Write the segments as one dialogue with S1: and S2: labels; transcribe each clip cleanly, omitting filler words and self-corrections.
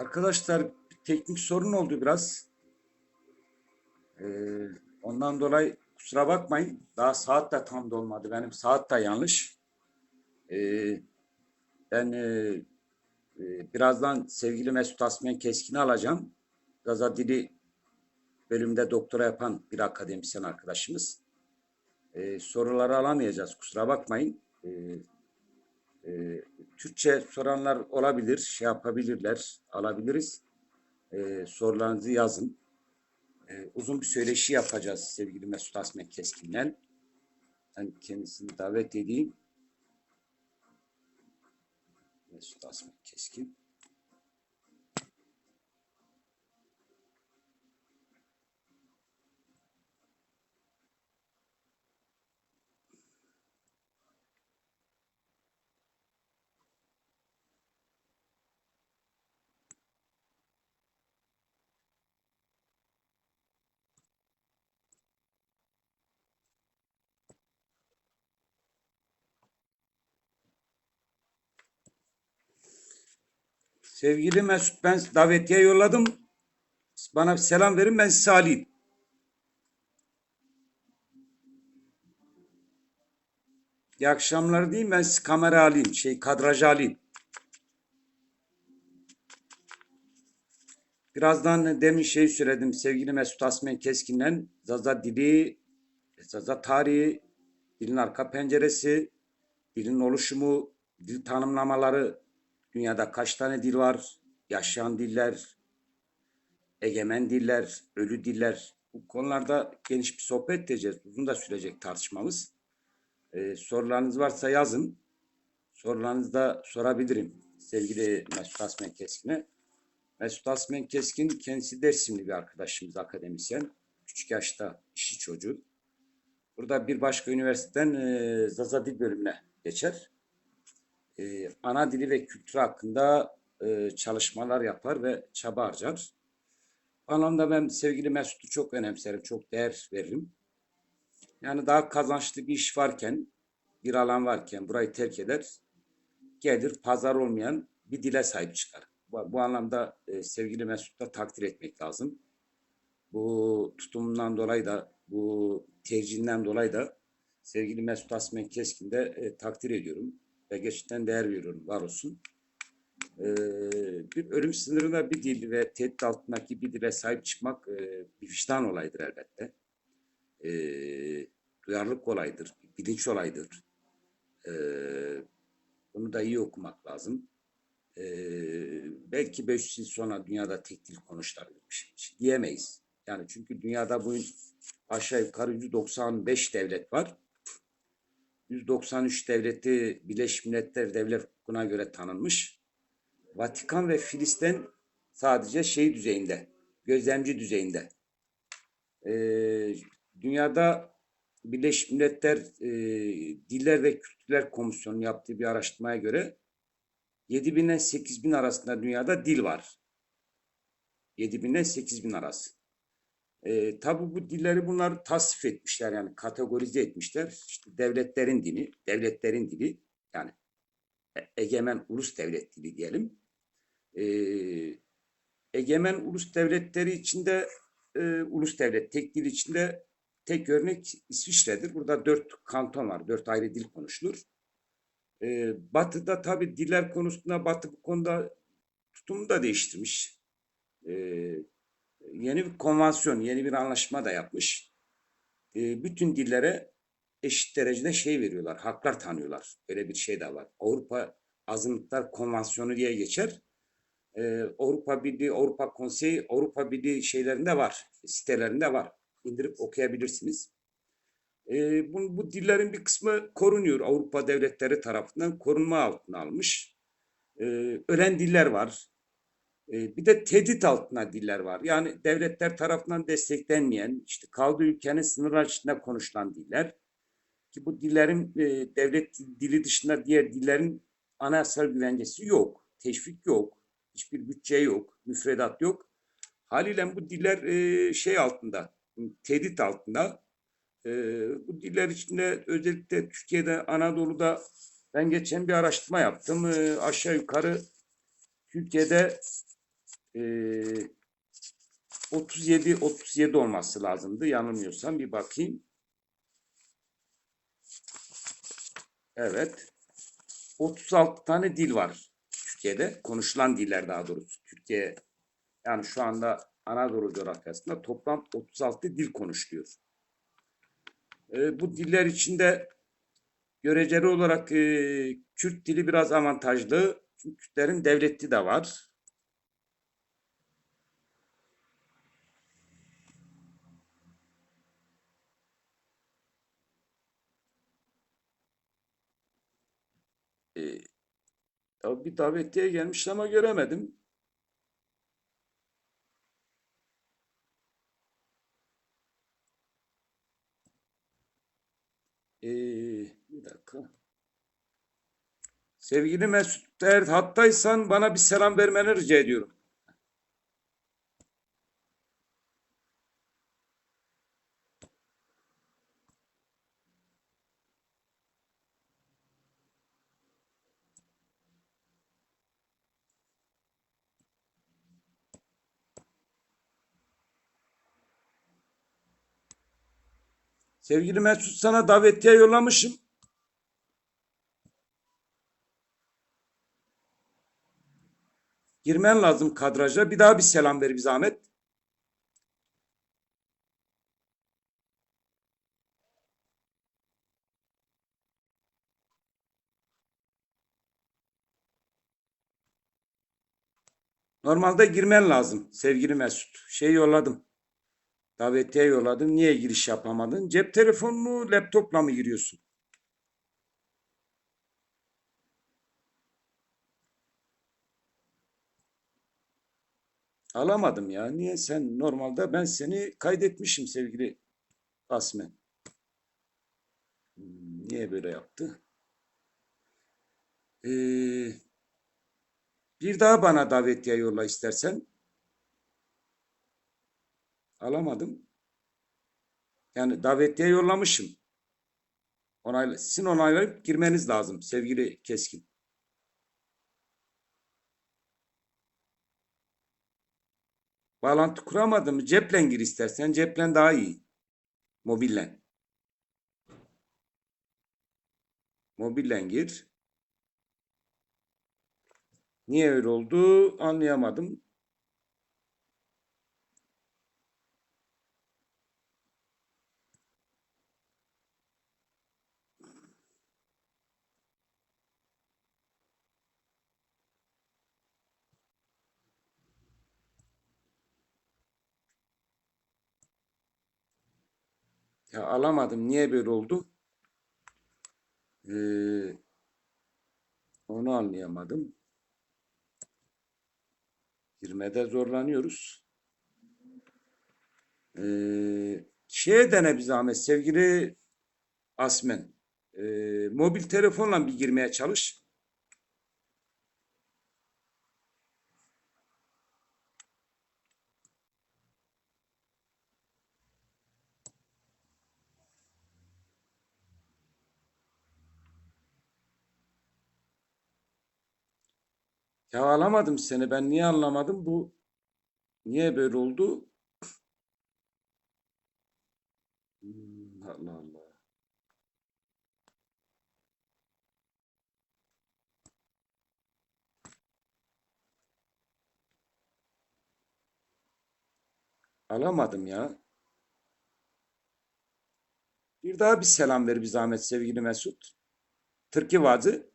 S1: Arkadaşlar bir teknik sorun oldu biraz. Ee, Ondan dolayı kusura bakmayın. Daha saat de tam dolmadı. Benim saat de yanlış. Ee, ben birazdan sevgili Mesut Asmen Keskin'i alacağım. Gaza Dili bölümünde doktora yapan bir akademisyen arkadaşımız. Soruları alamayacağız. Kusura bakmayın. Türkçe soranlar olabilir. Şey yapabilirler. Alabiliriz. Sorularınızı yazın. Uzun bir söyleşi yapacağız sevgili Mesut Asmen Keskin'le. Ben kendisini davet edeyim. Mesut Asmen Keskin. Sevgili Mesut, ben davetiye yolladım. Bana bir selam verin, ben sizi alayım. İyi akşamlar diyeyim, ben sizi kamera alayım. Kadrajı alayım. Birazdan demin söyledim sevgili Mesut Asmen Keskin'le Zaza Dili, Zaza Tarihi, dilin arka penceresi, dilin oluşumu, dil tanımlamaları, dünyada kaç tane dil var, yaşayan diller, egemen diller, ölü diller, bu konularda geniş bir sohbet edeceğiz. Uzun da sürecek tartışmamız. Sorularınız varsa yazın. Sorularınızı da sorabilirim sevgili Mesut Asmen Keskin'e. Mesut Asmen Keskin kendisi Dersimli bir arkadaşımız, akademisyen. Küçük yaşta işi çocuğu. Burada bir başka üniversiteden Zaza Dil bölümüne geçer. Ana dili ve kültürü hakkında çalışmalar yapar ve çaba harcar. Bu anlamda ben sevgili Mesut'u çok önemserim, çok değer veririm. Yani daha kazançlı bir iş varken, bir alan varken burayı terk eder, gelir pazar olmayan bir dile sahip çıkar. Bu anlamda sevgili Mesut'u takdir etmek lazım. Bu tutumundan dolayı da, bu tercihinden dolayı da sevgili Mesut Asmen Keskin de takdir ediyorum ve gerçekten değer veriyorum, var olsun. Bir ölüm sınırına bir dil ve tehdit altındaki bir dile sahip çıkmak bir vicdan olayıdır elbette. E, Duyarlılık olayıdır, bilinç olayıdır. E, Bunu da iyi okumak lazım. Belki 500 yıl sonra dünyada tek dil konuşulabilir diyemeyiz. Yani çünkü dünyada bugün aşağı yukarı 195 devlet var. 193 devleti Birleşmiş Milletler Devlet Hukukuna göre tanınmış. Vatikan ve Filistin sadece düzeyinde, gözlemci düzeyinde. Dünyada Birleşmiş Milletler Diller ve Kültürler Komisyonu yaptığı bir araştırmaya göre 7.000 ile 8.000 arasında dünyada dil var. 7.000 ile 8.000 arası. Tabii bu dilleri bunlar tasnif etmişler, yani kategorize etmişler. İşte devletlerin dili, yani egemen ulus devlet dili diyelim. Ee, Egemen ulus devletleri içinde ulus devlet tek dil içinde tek örnek İsviçre'dir. Burada 4 kanton var, 4 ayrı dil konuşulur. Batı'da tabii diller konusunda Batı bu konuda tutumunu da değiştirmiş. Ee, Yeni bir konvansiyon, yeni bir anlaşma da yapmış. Bütün dillere eşit derecede veriyorlar, haklar tanıyorlar. Böyle bir şey de var. Avrupa Azınlıklar Konvansiyonu diye geçer. Avrupa Birliği, Avrupa Konseyi, Avrupa Birliği şeylerinde var, sitelerinde var. İndirip okuyabilirsiniz. Bu dillerin bir kısmı korunuyor. Avrupa devletleri tarafından korunma altına almış. Ölen diller var. Bir de tehdit altına diller var. Yani devletler tarafından desteklenmeyen, işte kaldığı ülkenin sınırlar içinde konuşulan diller. Ki bu dillerin devlet dili dışında diğer dillerin anayasal güvencesi yok. Teşvik yok. Hiçbir bütçe yok. Müfredat yok. Haliyle bu diller altında, tehdit altında. Bu diller içinde özellikle Türkiye'de, Anadolu'da ben geçen bir araştırma yaptım. Aşağı yukarı Türkiye'de Ee, 37 olması lazımdı. Yanılmıyorsam bir bakayım. Evet. 36 tane dil var Türkiye'de. Konuşulan diller daha doğrusu. Türkiye yani şu anda Anadolu coğrafyasında toplam 36 dil konuşuluyor. Bu diller içinde göreceli olarak Kürt dili biraz avantajlı. Çünkü Kürtlerin devlet dili de var. Bir davetiye gelmiş ama göremedim. Bir dakika. Sevgili Mesut, eğer hattaysan bana bir selam vermeni rica ediyorum. Sevgili Mesut, sana davetiye yollamışım. Girmen lazım kadraja. Bir daha bir selam ver bir zahmet. Normalde girmen lazım sevgili Mesut. Şey yolladım. Davetiye yolladım. Niye giriş yapamadın? Cep telefonu mu, laptopla mı giriyorsun? Alamadım ya. Niye sen normalde ben seni kaydetmişim sevgili Asmen. Niye böyle yaptı? Ee, Bir daha bana davetiye yolla istersen. Alamadım. Yani davetiye yollamışım. Sizin onaylayıp girmeniz lazım sevgili Keskin. Bağlantı kuramadım. Ceplen gir istersen. Ceplen daha iyi. Mobillen. Mobillen gir. Niye öyle oldu anlayamadım. Ya alamadım. Niye böyle oldu? Ee, Onu anlayamadım. Girmede zorlanıyoruz. Şeye dene bir zahmet sevgili Asmen. Mobil telefonla bir girmeye çalış. Ya alamadım seni. Ben niye anlamadım? Bu niye böyle oldu? Allah Allah. Alamadım ya. Bir daha bir selam ver bir zahmet sevgili Mesut. Türkiye Vazı.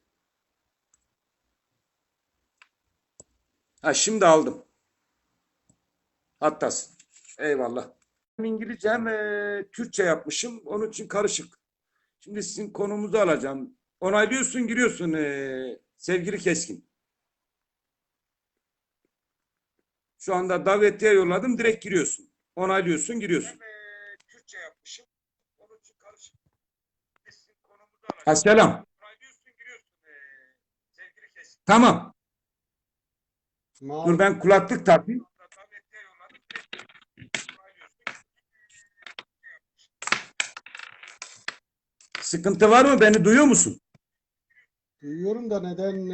S1: Ha şimdi aldım. Hattasın. Eyvallah. Hem İngilizce hem Türkçe yapmışım. Onun için karışık. Şimdi sizin konumuzu alacağım. Onaylıyorsun, giriyorsun sevgili Keskin. Şu anda davetiye yolladım, direkt giriyorsun. Onaylıyorsun, giriyorsun. Türkçe yapmışım. Onun için karışık. Sizin konumuzu alacağım. Ha selam. Onaylıyorsun, giriyorsun sevgili Keskin. Tamam. Dur ben kulaklık takayım. Sıkıntı var mı? Beni duyuyor musun?
S2: Duyuyorum da neden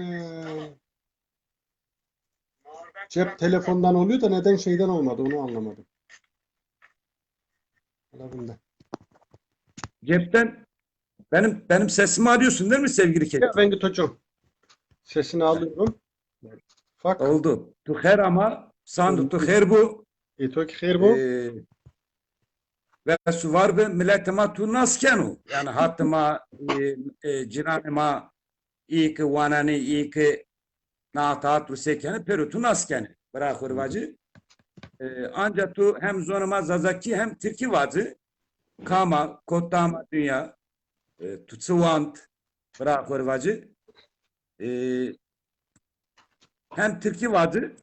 S2: Cep telefondan oluyor da neden şeyden olmadı onu anlamadım. Olabilir.
S1: Cepten benim sesimi alıyorsun değil mi sevgili
S2: Ya
S1: Ketil?
S2: ben git hocam. Sesini alıyorum. Fak.
S1: Oldu. Tu her ama sandık tu her bu
S2: İtok khair bu.
S1: e, ve su var ve milletime tu naskenu. Yani hatıma ciranıma iyi ki vanani iyi ki natat tu sekeni peru tu naskeni. Bırak hırvacı. Ancak tu hem zonuma zazaki hem Türkiye vacı. Kama, Kotama dünya, Tutsuvant, bırak hırvacı. E, hem Türkiye vacı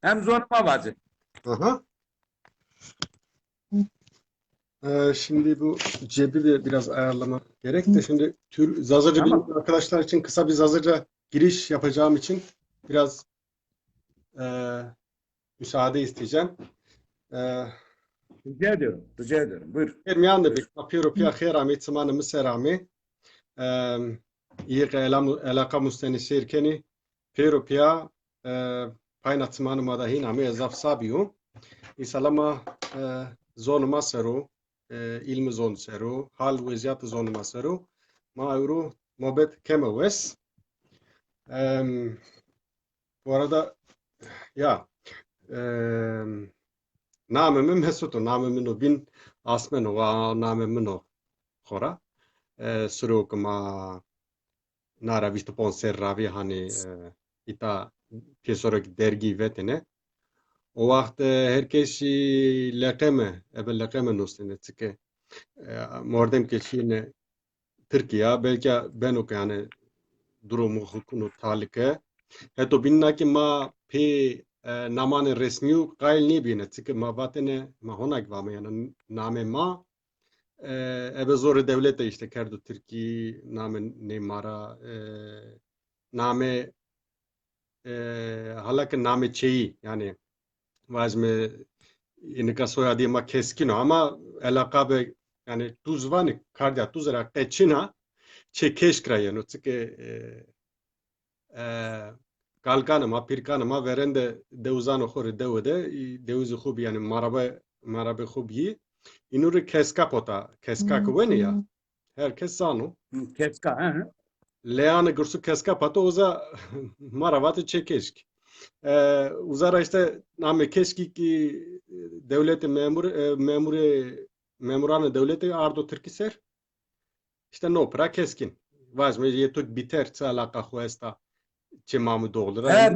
S1: hem zonuma vacı.
S2: Aha. Şimdi bu cebi de biraz ayarlama gerek de şimdi Zazaca
S1: Tamam.
S2: bilmeyen arkadaşlar için kısa bir Zazaca giriş yapacağım için biraz müsaade isteyeceğim. E,
S1: Rica ediyorum. Rica ediyorum. Buyur.
S2: Ermiyan bir
S1: Buyur.
S2: kapıyorum pia khairami tsamanı mısırami iyi alaka musteni şirkeni pero pia payna tsamanı madahin ami ezaf sabiyo İsalama zonuma seru ilmi zon seru hal vaziyat zonuma seru ma euro mobet kemeves. Bu arada ya namımın Mesut'u namımın o bin asmen o namımın o khora suru kuma nara visto pon serravi hani ita piesorok dergi vetene o vakti herkes lekeme ebe lekeme nostine tike mordem ki Çin'e Türkiye belki ben o yani durumu hukunu talike heto binna ki ma pe namane resmiu kail ni bine tike ma vatene ma honak vame yani name ma ebe zor devlete işte kerdo Türkiye name ne mara name halak name çeyi yani vazme inika soyadı ma keskin ama alakabe yani tuzvani kardia tuzera keçina çekeş krayeno tike kalkanıma pirkanıma verende devuzan oxori devede devuzu xubi yani marabe xubi inuri keska pota keska kuveni ya herkes sanu
S1: Keska. Hı.
S2: leane gursu keska pata uza maravatı çekeşk uzara işte name keşki ki devleti memuranı devleti ardo Türkiser işte no pra keskin vazme yetuk biter tsa alaka huesta çe mamu doğulura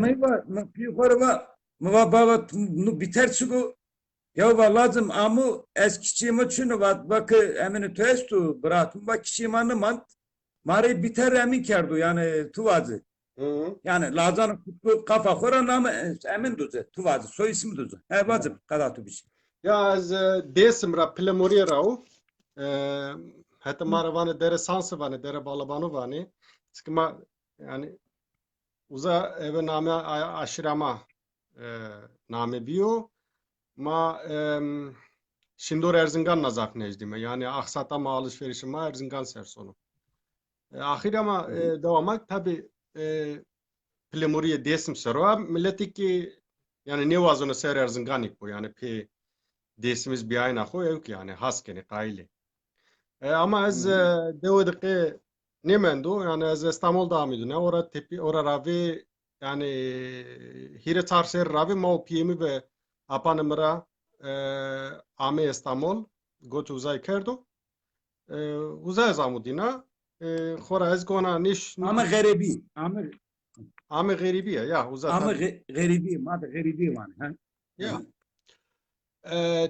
S1: Ma piyukora ma baba nu biter çıku ya va lazım amu eskiçiğime çünü bak emini testu bıraktım bak kiçiğimanı mant mari biter emin kerdu yani tuvazı
S2: hı.
S1: yani lazan kutbu kafa koran ama emin duzu tuvazı soy ismi duzu he vazım kadar tu bir şey.
S2: Ya az desim ra plemoriye rao hatta maravane dere sansı vane dere balabanu vane sıkma yani uza eve name aşırama name biyo ma Şindor Erzincan nazak nezdime yani aksata ma alışverişi ma Erzincan sersonu. Ahir ama devamak tabi plemoriye desim sero milleti ki yani ne vazonu ser Erzincanik bu yani pe desimiz bir ayna koy yok yani haskeni kaili. Ama az devedik ne mendo yani az İstanbul'da amidune ora tepi ora ravi yani hire tarser ravi ma piyemi be apanımra ame İstanbul gotu uzay kerdo uzay zamudina khora az gona niş
S1: Ama garibi
S2: ame garibiye ya uzay
S1: ama
S2: tabi
S1: garibi ma da garibi var ha.
S2: ya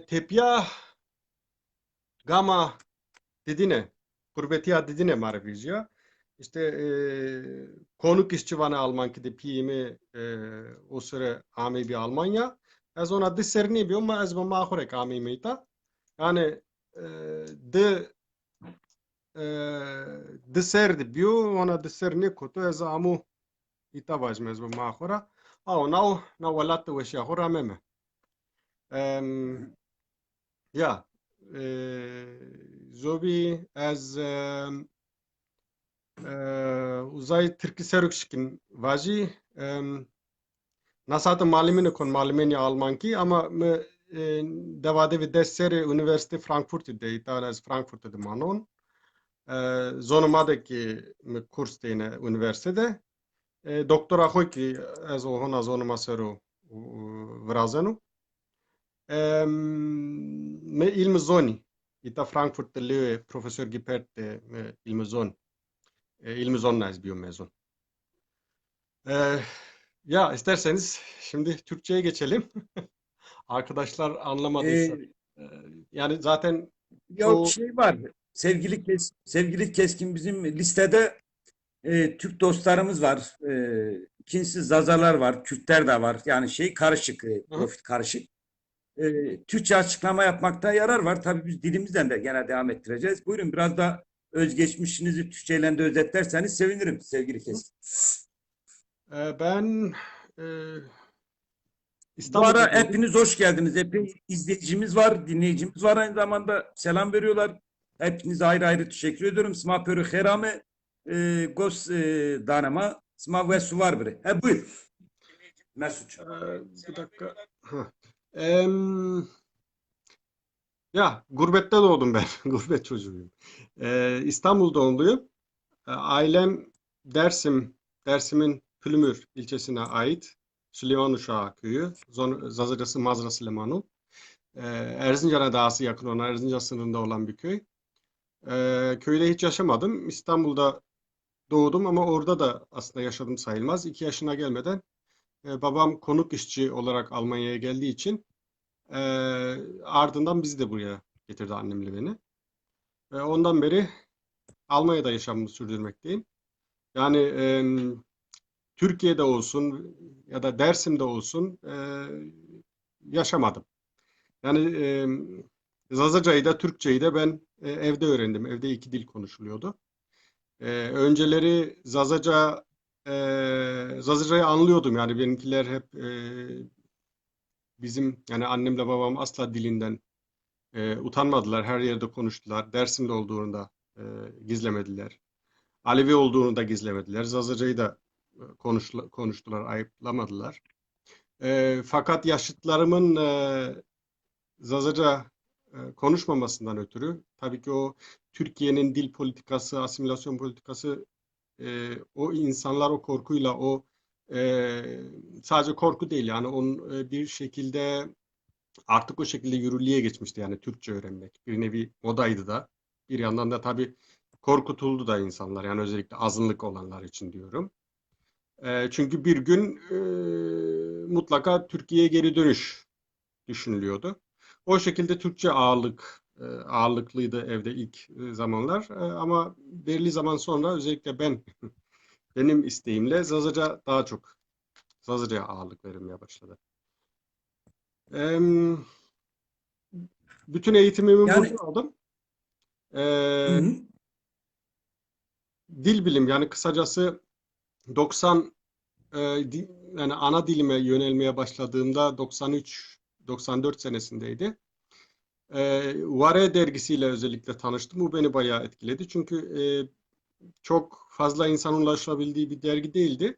S2: tepya gama Didine, Kurbetiya Didine Marvizya. İşte konuk işçi vana Alman ki de piyimi o süre ame bir Almanya. Az ona de serni bir ama az ma ahurek ame meyta. Yani e, de e, de serdi bir ona de serni kutu az amu ita vajme az ma ahura. Au na walat ve şey ahura meme. Ya zobi az uzay Türkçe serükşkin vaji Nasıl malimini kon malimeni Almanki ama devade ve deseri üniversite Frankfurt'te İtalya Frankfurt'te manon. Zonumadaki kurs dine üniversitede. Doktora hoki ez ona zonuma seru vrazenu. Me ilmi zoni. İta Frankfurt'te lüe Profesör Gipert de ilmi zon. İlmi zonla ez biyomezun. Ya isterseniz şimdi Türkçe'ye geçelim. Arkadaşlar anlamadıysa.
S1: E,
S2: Yani zaten
S1: Ya
S2: çoğu
S1: şey var. Sevgili Keskin, bizim listede Türk dostlarımız var. İkincisi Zazalar var. Kürtler de var. Yani şey karışık.
S2: hı hı.
S1: Profil karışık. Türkçe açıklama yapmakta yarar var. Tabii biz dilimizden de gene devam ettireceğiz. Buyurun, biraz da özgeçmişinizi Türkçeyle de özetlerseniz sevinirim sevgili Keskin.
S2: Ben e,
S1: Bu ara
S2: İstanbul'da doğdum.
S1: hepiniz hoş geldiniz. Epey izleyicimiz var, dinleyicimiz var, aynı zamanda selam veriyorlar. Hepinize ayrı ayrı teşekkür ediyorum. Sma pörü herame gos danama sma ve su var biri. Buyur Mesut.
S2: Bir dakika. Heh. Em, Ya gurbette doğdum ben. Gurbet çocuğuyum. İstanbul doğumluyum. Ailem Dersim'in Pülümür ilçesine ait Süleyman Uşağı köyü. Zazırcası Mazra Süleyman'ın. Erzincan'a dağısı yakın olan Erzincan sınırında olan bir köy. Köyde hiç yaşamadım. İstanbul'da doğdum ama orada da aslında yaşadım sayılmaz. 2 yaşına gelmeden babam konuk işçi olarak Almanya'ya geldiği için e, ardından bizi de buraya getirdi annemle beni. Ondan beri Almanya'da yaşamımı sürdürmekteyim. Yani Türkiye'de olsun ya da Dersim'de olsun yaşamadım. Yani Zazaca'yı da Türkçeyi de ben evde öğrendim. Evde 2 dil konuşuluyordu. Önceleri Zazaca'yı anlıyordum. Yani benimkiler hep bizim yani annemle babam asla dilinden utanmadılar. Her yerde konuştular. Dersim'de olduğunda gizlemediler. Alevi olduğunu da gizlemediler. Zazaca'yı da konuştular, ayıplamadılar. Fakat yaşıtlarımın Zazaca konuşmamasından ötürü tabii ki o Türkiye'nin dil politikası, asimilasyon politikası o insanlar o korkuyla sadece korku değil yani onun bir şekilde artık o şekilde yürürlüğe geçmişti yani Türkçe öğrenmek. Bir nevi modaydı da. Bir yandan da tabii korkutuldu da insanlar yani özellikle azınlık olanlar için diyorum. Çünkü bir gün mutlaka Türkiye'ye geri dönüş düşünülüyordu. O şekilde Türkçe ağırlıklıydı evde ilk zamanlar. Ama belirli zaman sonra özellikle benim isteğimle daha çok Zazaca'ya ağırlık verilmeye başladı. Em, Bütün eğitimimi burada
S1: Yani
S2: aldım.
S1: hı
S2: Ee,
S1: hı.
S2: Dil bilim yani kısacası 90 yani ana dilime yönelmeye başladığımda 93-94 senesindeydi. Vare dergisiyle özellikle tanıştım. Bu beni bayağı etkiledi. Çünkü çok fazla insanın ulaşabildiği bir dergi değildi.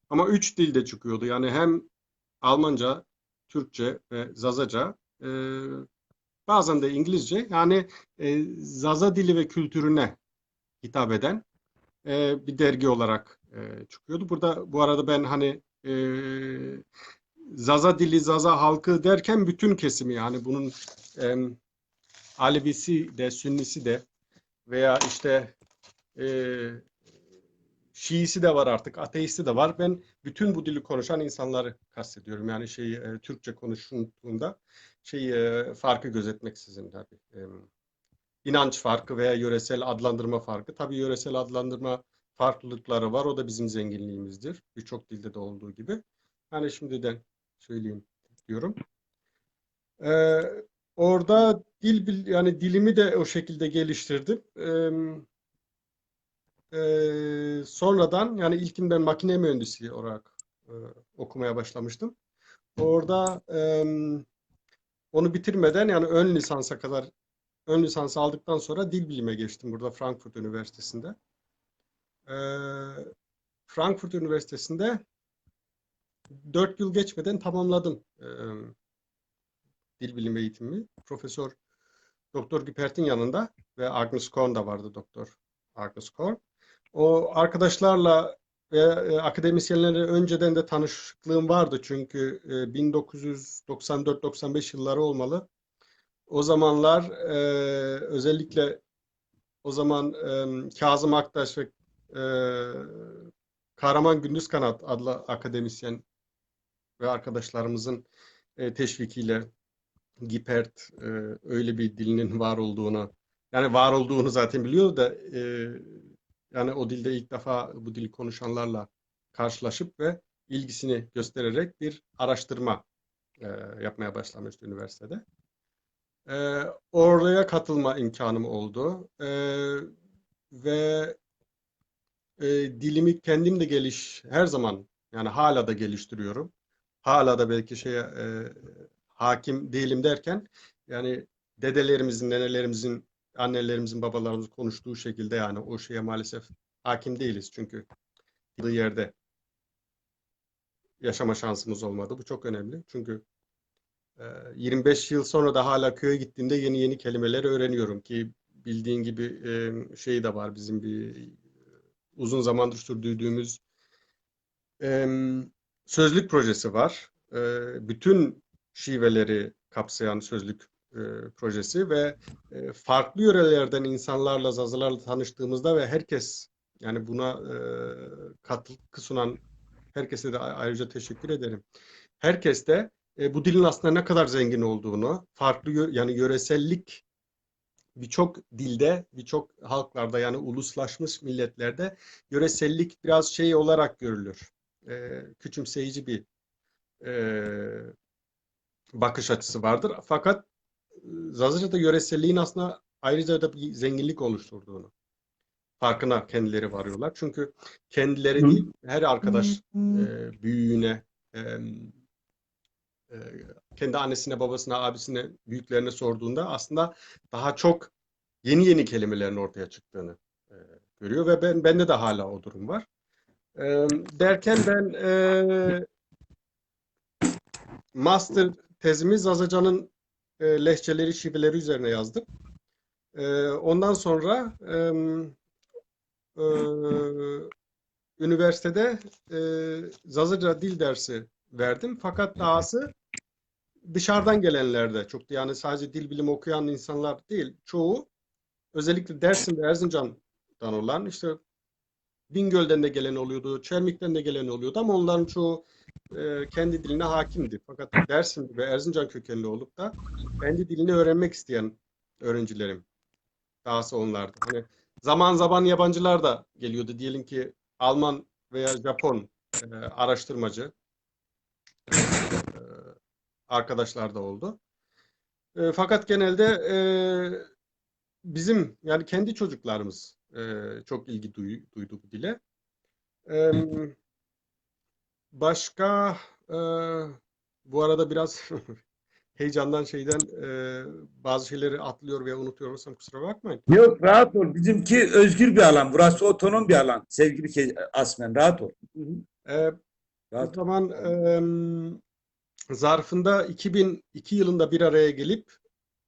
S2: Ama 3 dilde çıkıyordu. Yani hem Almanca, Türkçe ve Zazaca. Bazen de İngilizce. Yani Zaza dili ve kültürüne hitap eden bir dergi olarak çıkıyordu. Bu arada ben hani Zaza dili, Zaza halkı derken bütün kesimi yani bunun e, Alevisi de, Sünnisi de veya işte e, Şiisi de var artık, ateisti de var. Ben bütün bu dili konuşan insanları kastediyorum. Yani Türkçe konuşulduğunda farkı gözetmeksizin tabii. İnanç farkı veya yöresel adlandırma farkı. Tabii yöresel adlandırma farklılıkları var. O da bizim zenginliğimizdir. Birçok dilde de olduğu gibi. Hani şimdiden söyleyeyim diyorum. Ee, Orada yani dilimi de o şekilde geliştirdim. Sonradan yani ilkin ben makine mühendisliği olarak e, okumaya başlamıştım. Orada onu bitirmeden yani ön lisansı aldıktan sonra dil bilime geçtim burada Frankfurt Üniversitesi'nde. Ee, Frankfurt Üniversitesi'nde 4 yıl geçmeden tamamladım dil bilimi eğitimimi. Profesör Doktor Gipert'in yanında ve Agnes Korn da vardı, Doktor Agnes Korn. O arkadaşlarla ve akademisyenlerle önceden de tanışıklığım vardı çünkü 1994-95 yılları olmalı. O zamanlar özellikle o zaman Kazım Aktaş ve e, Kahraman Gündüzkanat adlı akademisyen ve arkadaşlarımızın teşvikiyle Gipert öyle bir dilinin var olduğunu, yani var olduğunu zaten biliyor da yani o dilde ilk defa bu dili konuşanlarla karşılaşıp ve ilgisini göstererek bir araştırma yapmaya başlamıştı üniversitede. Oraya katılma imkanım oldu. Ve dilimi kendim de her zaman, yani hala da geliştiriyorum. Hala da belki hakim değilim derken, yani dedelerimizin, nenelerimizin, annelerimizin, babalarımızın konuştuğu şekilde yani o şeye maalesef hakim değiliz. Çünkü bir yerde yaşama şansımız olmadı. Bu çok önemli. Çünkü 25 yıl sonra da hala köye gittiğimde yeni yeni kelimeler öğreniyorum ki bildiğin gibi şey de var, bizim bir uzun zamandır sürdürdüğümüz sözlük projesi var. Bütün şiveleri kapsayan sözlük projesi ve farklı yörelerden insanlarla, Zazalarla tanıştığımızda ve herkes, yani buna katkı sunan herkese de ayrıca teşekkür ederim. Herkes de bu dilin aslında ne kadar zengin olduğunu, yani yöresellik birçok dilde, birçok halklarda, yani uluslaşmış milletlerde yöresellik biraz şey olarak görülür. Küçümseyici bir e, bakış açısı vardır. Fakat Zazaca'da yöreselliğin aslında ayrıca da bir zenginlik oluşturduğunu farkına kendileri varıyorlar. Çünkü kendileri değil, her arkadaş büyüğüne, e, e, kendi annesine, babasına, abisine, büyüklerine sorduğunda aslında daha çok yeni yeni kelimelerin ortaya çıktığını görüyor ve bende de hala o durum var. Derken ben master tezimi Zazaca'nın lehçeleri, şiveleri üzerine yazdım. Ondan sonra e, üniversitede Zazaca dil dersi verdim. Fakat dahası dışarıdan gelenlerde çok, yani sadece dil bilimi okuyan insanlar değil, çoğu özellikle Dersim ve Erzincan'dan olan, işte Bingöl'den de gelen oluyordu, Çermik'ten de gelen oluyordu ama onların çoğu kendi diline hakimdi. Fakat Dersim ve Erzincan kökenli olup da kendi dilini öğrenmek isteyen öğrencilerim dahası onlardı. Hani zaman zaman yabancılar da geliyordu. Diyelim ki Alman veya Japon araştırmacı e, arkadaşlar da oldu. Fakat genelde bizim, yani kendi çocuklarımız çok ilgi duydu bu dile. E, Başka bu arada biraz heyecandan bazı şeyleri atlıyor veya unutuyorsam kusura bakmayın.
S1: Yok, rahat ol. Bizimki özgür bir alan. Burası otonom bir alan. Sevgili Asmen, rahat ol.
S2: E, O
S1: Rahat ol.
S2: zaman zarfında 2002 yılında bir araya gelip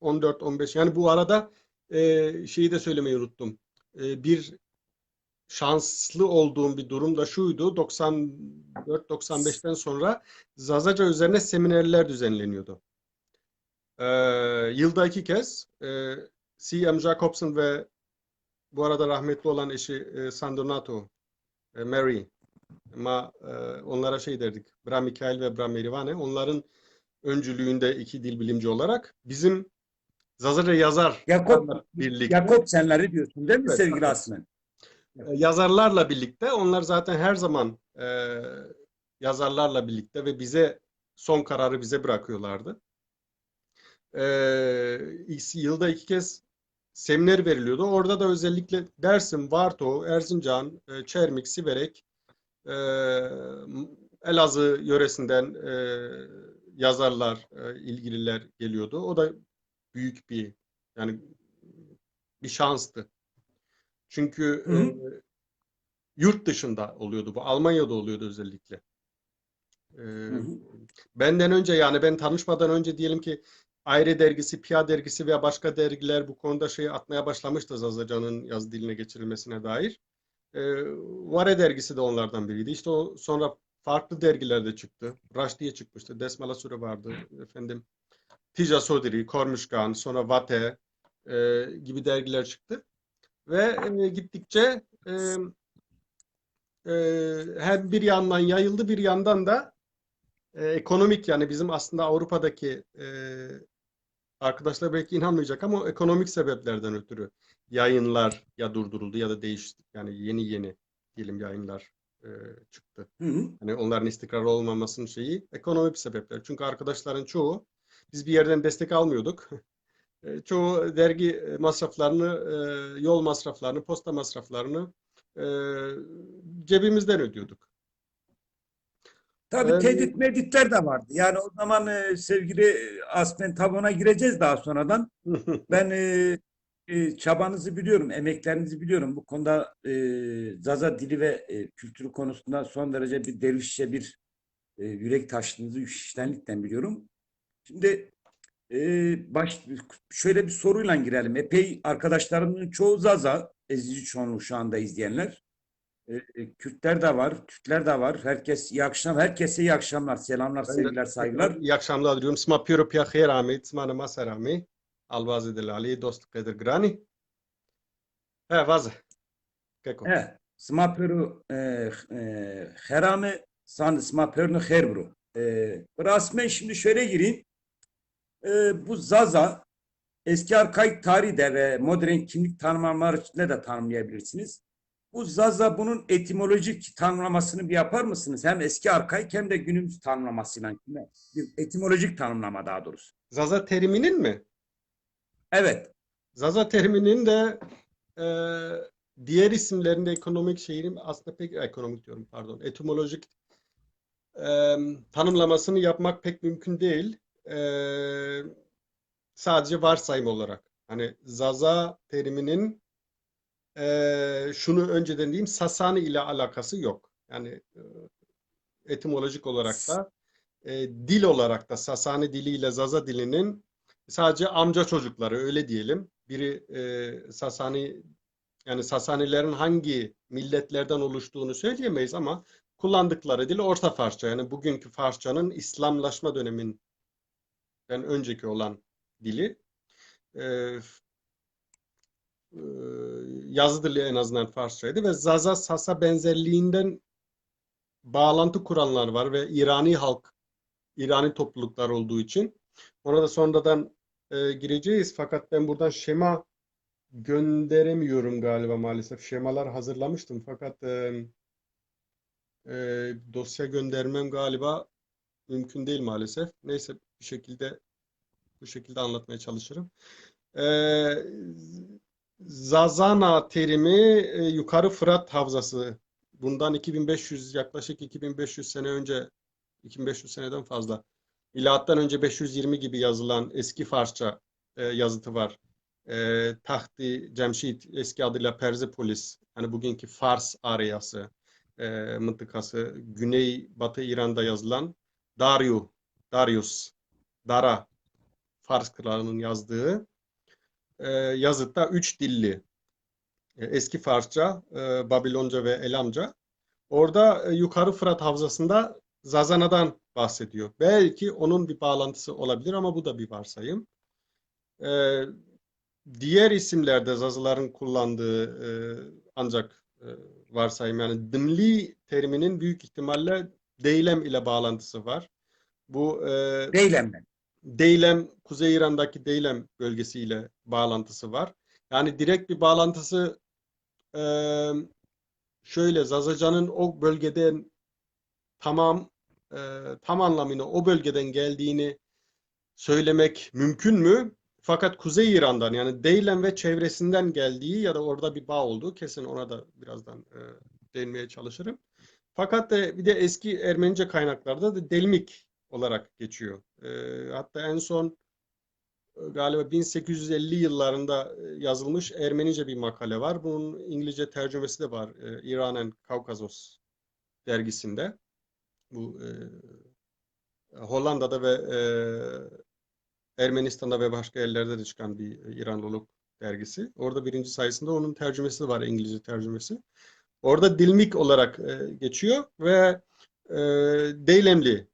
S2: 14-15, yani bu arada şeyi de söylemeyi unuttum. Bir şanslı olduğum bir durum da şuydu: 94-95'ten sonra Zazaca üzerine seminerler düzenleniyordu. Ee, Yılda 2 kez C.M. Jacobson ve bu arada rahmetli olan eşi San Donato, Mary, ama onlara şey derdik, Bra Mikael ve Bra Merivane, onların öncülüğünde iki dil bilimci olarak bizim Zazaca
S1: Yakup,
S2: yazarlarla birlikte,
S1: Yakup senleri diyorsun değil mi
S2: evet,
S1: sevgili
S2: Jacob,
S1: Asmen?
S2: yazarlarla birlikte, onlar zaten her zaman yazarlarla birlikte ve bize son kararı bize bırakıyorlardı. Yılda 2 kez seminer veriliyordu. Orada da özellikle Dersim, Varto, Erzincan, Çermik, Siverek, e, Elazığ yöresinden yazarlar, ilgililer geliyordu. O da büyük bir, yani bir şanstı. Çünkü
S1: Hı hı.
S2: yurt dışında oluyordu bu. Almanya'da oluyordu özellikle. E,
S1: Hı hı.
S2: Benden önce, yani ben tanışmadan önce diyelim ki Ayrı dergisi, Pia dergisi veya başka dergiler bu konuda şey atmaya başlamıştı Zazacan'ın yazı diline geçirilmesine dair. E, Vare dergisi de onlardan biriydi. İşte o sonra farklı dergilerde çıktı. Rush diye çıkmıştı. Desmala Sure vardı. Efendim Tija Sodiri, Kormuşkan, sonra Vate gibi dergiler çıktı. Ve gittikçe e, hem bir yandan yayıldı, bir yandan da ekonomik, yani bizim aslında Avrupa'daki arkadaşlar belki inanmayacak ama ekonomik sebeplerden ötürü yayınlar ya durduruldu ya da değişti. Yani yeni diyelim yayınlar e, çıktı.
S1: Hı hı.
S2: Hani onların istikrarlı olmamasının şeyi ekonomik sebepler. Çünkü arkadaşların çoğu biz bir yerden destek almıyorduk. Çoğu dergi masraflarını, yol masraflarını, posta masraflarını e, cebimizden ödüyorduk.
S1: Tabii tehdit meditler de vardı. Yani o zaman sevgili Aspen tabuğuna gireceğiz daha sonradan. Ben çabanızı biliyorum, emeklerinizi biliyorum. Bu konuda Zaza dili ve kültürü konusunda son derece bir dervişçe bir yürek taştığınızı içtenlikten biliyorum. Şimdi şöyle bir soruyla girelim. Epey arkadaşlarımın çoğu Zaza, ezici çoğunluğu şu anda izleyenler. Kürtler de var, Türkler de var. Herkes iyi akşam, herkese iyi akşamlar, selamlar,
S2: Ben de
S1: sevgiler,
S2: tekrar
S1: saygılar.
S2: iyi akşamlar diliyorum. Sma piro pia khair Sma nama serami. Alvazi delali dost kadir grani. He vaze. Keko.
S1: Smaperu herame san smapernu herbru. Rasmen şimdi şöyle gireyim. Bu Zaza eski arkaik tarihi de ve modern kimlik tanımlamaları içinde de tanımlayabilirsiniz. Bu Zaza bunun etimolojik tanımlamasını bir yapar mısınız? Hem eski arkaik hem de günümüz tanımlamasıyla. Bir etimolojik tanımlama daha doğrusu.
S2: Zaza teriminin mi?
S1: Evet.
S2: Zaza teriminin de e, diğer isimlerinde ekonomik şeyini aslında pek ekonomik diyorum pardon. Etimolojik tanımlamasını yapmak pek mümkün değil. Sadece varsayım olarak. Hani Zaza teriminin şunu önceden diyeyim, Sasani ile alakası yok. Yani etimolojik olarak da dil olarak da Sasani diliyle Zaza dilinin sadece amca çocukları, öyle diyelim. Biri Sasani, yani Sasanilerin hangi milletlerden oluştuğunu söyleyemeyiz ama kullandıkları dil Orta Farsça. Yani bugünkü Farsçanın İslamlaşma döneminden önceki olan dili. E, e, Yazı dili en azından Farsçaydı ve Zaza Sasa benzerliğinden bağlantı kuranlar var ve İrani halk, İrani topluluklar olduğu için ona da sonradan gireceğiz. Fakat ben buradan şema gönderemiyorum galiba maalesef. Şemalar hazırlamıştım fakat dosya göndermem galiba mümkün değil maalesef. Neyse bir şekilde bu şekilde anlatmaya çalışırım. E, Zazana terimi yukarı Fırat Havzası. Bundan 2500, yaklaşık 2500 sene önce, 2500 seneden fazla. Milattan önce 520 gibi yazılan eski Farsça yazıtı var. Tahti Cemşit, eski adıyla Persepolis, hani bugünkü Fars aryası mıntıkası, Güney Batı İran'da yazılan Darius, Dara, Fars kralının yazdığı yazıtta üç dilli eski Farsça, Babilonca ve Elamca. Orada yukarı Fırat Havzası'nda Zazana'dan bahsediyor. Belki onun bir bağlantısı olabilir ama bu da bir varsayım. E, Diğer isimlerde Zazaların kullandığı ancak varsayım, yani Dımli teriminin büyük ihtimalle Deylem ile bağlantısı var. Bu
S1: Değilim.
S2: Deylem, Kuzey İran'daki Deylem bölgesiyle bağlantısı var. Yani direkt bir bağlantısı e, şöyle, Zazacan'ın o bölgeden tamam e, tam anlamıyla o bölgeden geldiğini söylemek mümkün mü? Fakat Kuzey İran'dan, yani Deylem ve çevresinden geldiği ya da orada bir bağ olduğu kesin, ona da birazdan değinmeye çalışırım. Fakat bir de eski Ermenice kaynaklarda da Delmik olarak geçiyor. Hatta en son galiba 1850 yıllarında yazılmış Ermenice bir makale var. Bunun İngilizce tercümesi de var. İran and Kaukazos dergisinde. Bu Hollanda'da ve Ermenistan'da ve başka yerlerde de çıkan bir İranlılık dergisi. Orada birinci sayısında onun tercümesi var, İngilizce tercümesi. Orada dilmik olarak geçiyor ve Deylemli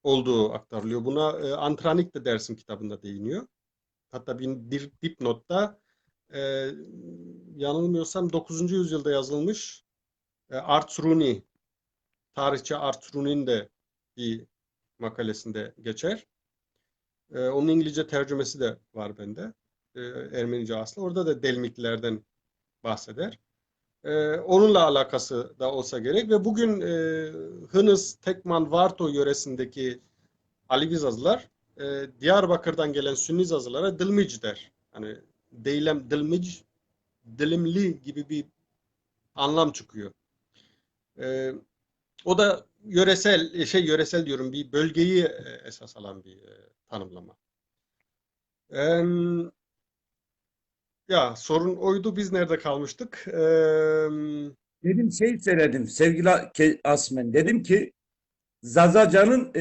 S2: olduğu aktarılıyor. Buna Antranik de dersim kitabında değiniyor. Hatta bir dipnotta e, yanılmıyorsam 9. yüzyılda yazılmış Artruni, tarihçi Artruni'nin de bir makalesinde geçer. Onun İngilizce tercümesi de var bende. Ermenice aslı. Orada da delmiklerden bahseder. Onunla alakası da olsa gerek ve bugün Hınıs, Tekman, Varto yöresindeki Alevizazlar Diyarbakır'dan gelen Sünnizazlara Dılmic der. Hani Deylem Dılmic, dilimli gibi bir anlam çıkıyor. E, O da yöresel diyorum, bir bölgeyi esas alan bir tanımlama. Ya sorun oydu, biz nerede kalmıştık?
S1: Dedim şey söyledim sevgili Asmen. Dedim ki Zazaca'nın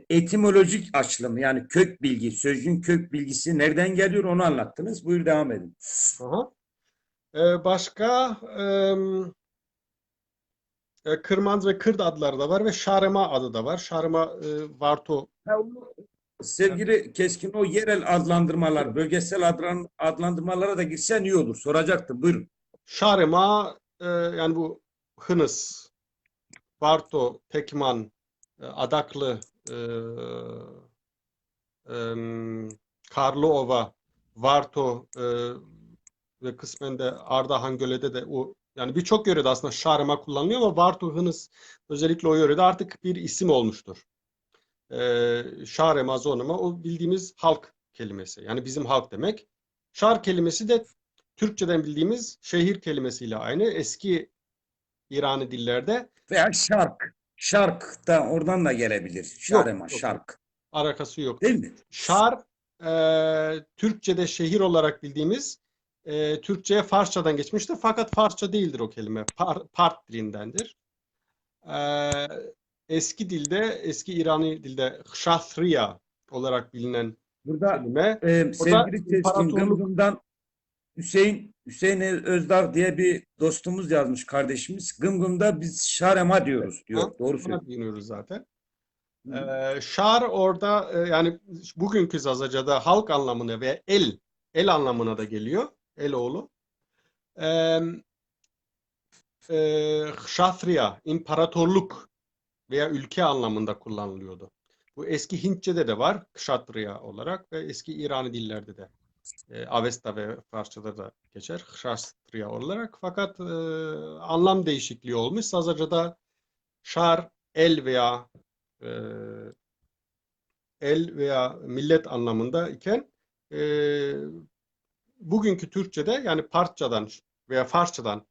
S1: etimolojik açılımı yani kök bilgi, sözcüğün kök bilgisi nereden geliyor onu anlattınız. Buyur devam edin.
S2: Aha. Başka Kırmanz ve Kırd adları da var ve Şarema adı da var. Şarema Varto.
S1: Ha, sevgili Keskin o yerel adlandırmalar, bölgesel adlandırmalara da girsen iyi olur. Soracaktım. Buyurun.
S2: Şarema yani bu Hınıs, Varto, Tekman, Adaklı, e, Karlıova, Varto ve kısmen de Ardahan Göle'de de o, yani birçok yörede aslında Şarema kullanılıyor ama Varto, Hınıs özellikle o yörede artık bir isim olmuştur. Şarema, Zonema o bildiğimiz halk kelimesi. Yani bizim halk demek. Şar kelimesi de Türkçeden bildiğimiz şehir kelimesiyle aynı. Eski İrani dillerde
S1: Veya şark. Şark da oradan da gelebilir.
S2: yok,
S1: Şarema,
S2: yok, yok.
S1: şark.
S2: Alakası yoktur.
S1: Değil mi?
S2: Şar Türkçe'de şehir olarak bildiğimiz Türkçe'ye Farsçadan geçmiştir. Fakat Farsça değildir o kelime. Part dilindendir. E, Eski dilde, eski İrani dilde Kshatriya olarak bilinen
S1: Burada
S2: kelime. O da
S1: sevgili Keskin
S2: imparatorluk.
S1: Gımgım'dan Hüseyin Özdağ diye bir dostumuz yazmış kardeşimiz. Gımgım'da biz Şarema diyoruz
S2: Ha,
S1: diyor. Doğru
S2: ona
S1: söylüyor.
S2: değiniyoruz zaten.
S1: Hı.
S2: Şar orada yani bugünkü Zazaca'da halk anlamına ve el anlamına da geliyor. Eloğlu. Ee, Kshatriya, imparatorluk veya ülke anlamında kullanılıyordu. Bu eski Hintçe'de de var Kshatriya olarak ve eski İrani dillerde de Avesta ve Farsça'da da geçer Kshatriya olarak. Fakat anlam değişikliği olmuş. Zazaca'da şar, e, el veya millet anlamında iken e, bugünkü Türkçe'de yani Partçadan veya Farsçadan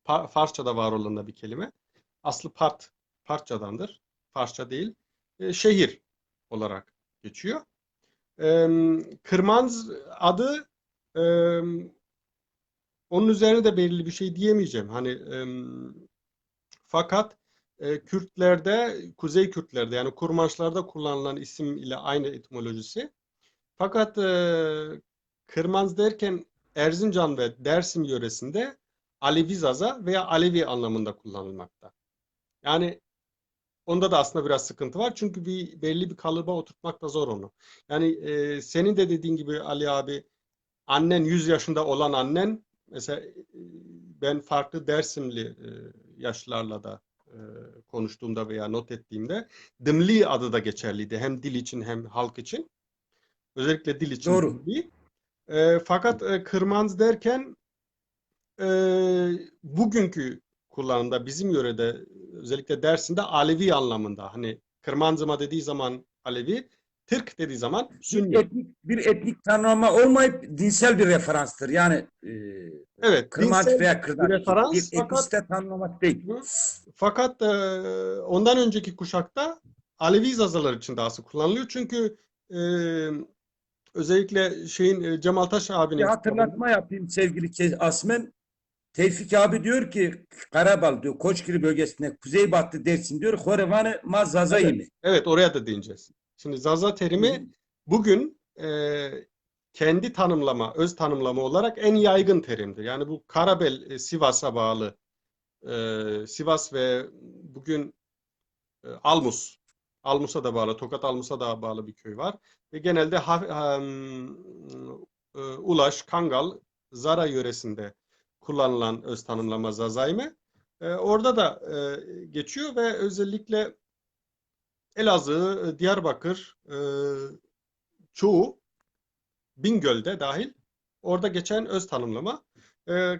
S2: Farsçada var olan da bir kelime. Aslı Partçadandır. Farsça değil. Şehir olarak geçiyor. Kırmanz adı e, onun üzerine de belirli bir şey diyemeyeceğim. Hani fakat Kürtlerde, Kuzey Kürtlerde yani Kurmançlarda kullanılan isim ile aynı etimolojisi. Fakat Kırmanz derken Erzincan ve Dersim yöresinde Alevizaza veya Alevi anlamında kullanılmakta. Yani onda da aslında biraz sıkıntı var. Çünkü belli bir kalıba oturtmak da zor onu. Yani senin de dediğin gibi Ali abi, annen 100 yaşında olan annen mesela ben farklı Dersimli yaşlılarla da konuştuğumda veya not ettiğimde Dımli adı da geçerliydi. Hem dil için hem halk için. Özellikle dil için
S1: Doğru.
S2: Dımli. Fakat Kırmanz derken bugünkü kullanımda bizim yörede özellikle Dersim'de Alevi anlamında. Hani Kırmanzıma dediği zaman Alevi, Türk dediği zaman Sünni.
S1: Bir etnik tanımlama olmayıp dinsel bir referanstır. Yani
S2: Evet,
S1: Kırmanç
S2: dinsel
S1: veya
S2: bir
S1: Kırdak bir
S2: referans fakat
S1: etnisite tanımlamak değil.
S2: fakat ondan önceki kuşakta Alevi Zazalar için daha sık kullanılıyor. Çünkü özellikle Cemal Taş
S1: Bir
S2: abinin kitabında
S1: hatırlatma yapayım sevgili Asmen. Tevfik abi diyor ki Karabal diyor Koçgiri bölgesinde Kuzeybatı Dersim diyor Horevanı Mazazayı
S2: Evet.
S1: mı?
S2: Evet, oraya da değineceğiz. Şimdi Zaza
S1: Hı hı.
S2: terimi bugün kendi tanımlama, öz tanımlama olarak en yaygın terimdir. Yani bu Karabel, Sivas'a bağlı, Sivas ve bugün Almus. Almus'a da bağlı, Tokat Almus'a da bağlı bir köy var. Ve genelde Ulaş, Kangal, Zara yöresinde kullanılan öz tanımlama Zazayme. Orada da geçiyor ve özellikle Elazığ, Diyarbakır, çoğu Bingöl'de dahil orada geçen öz tanımlama.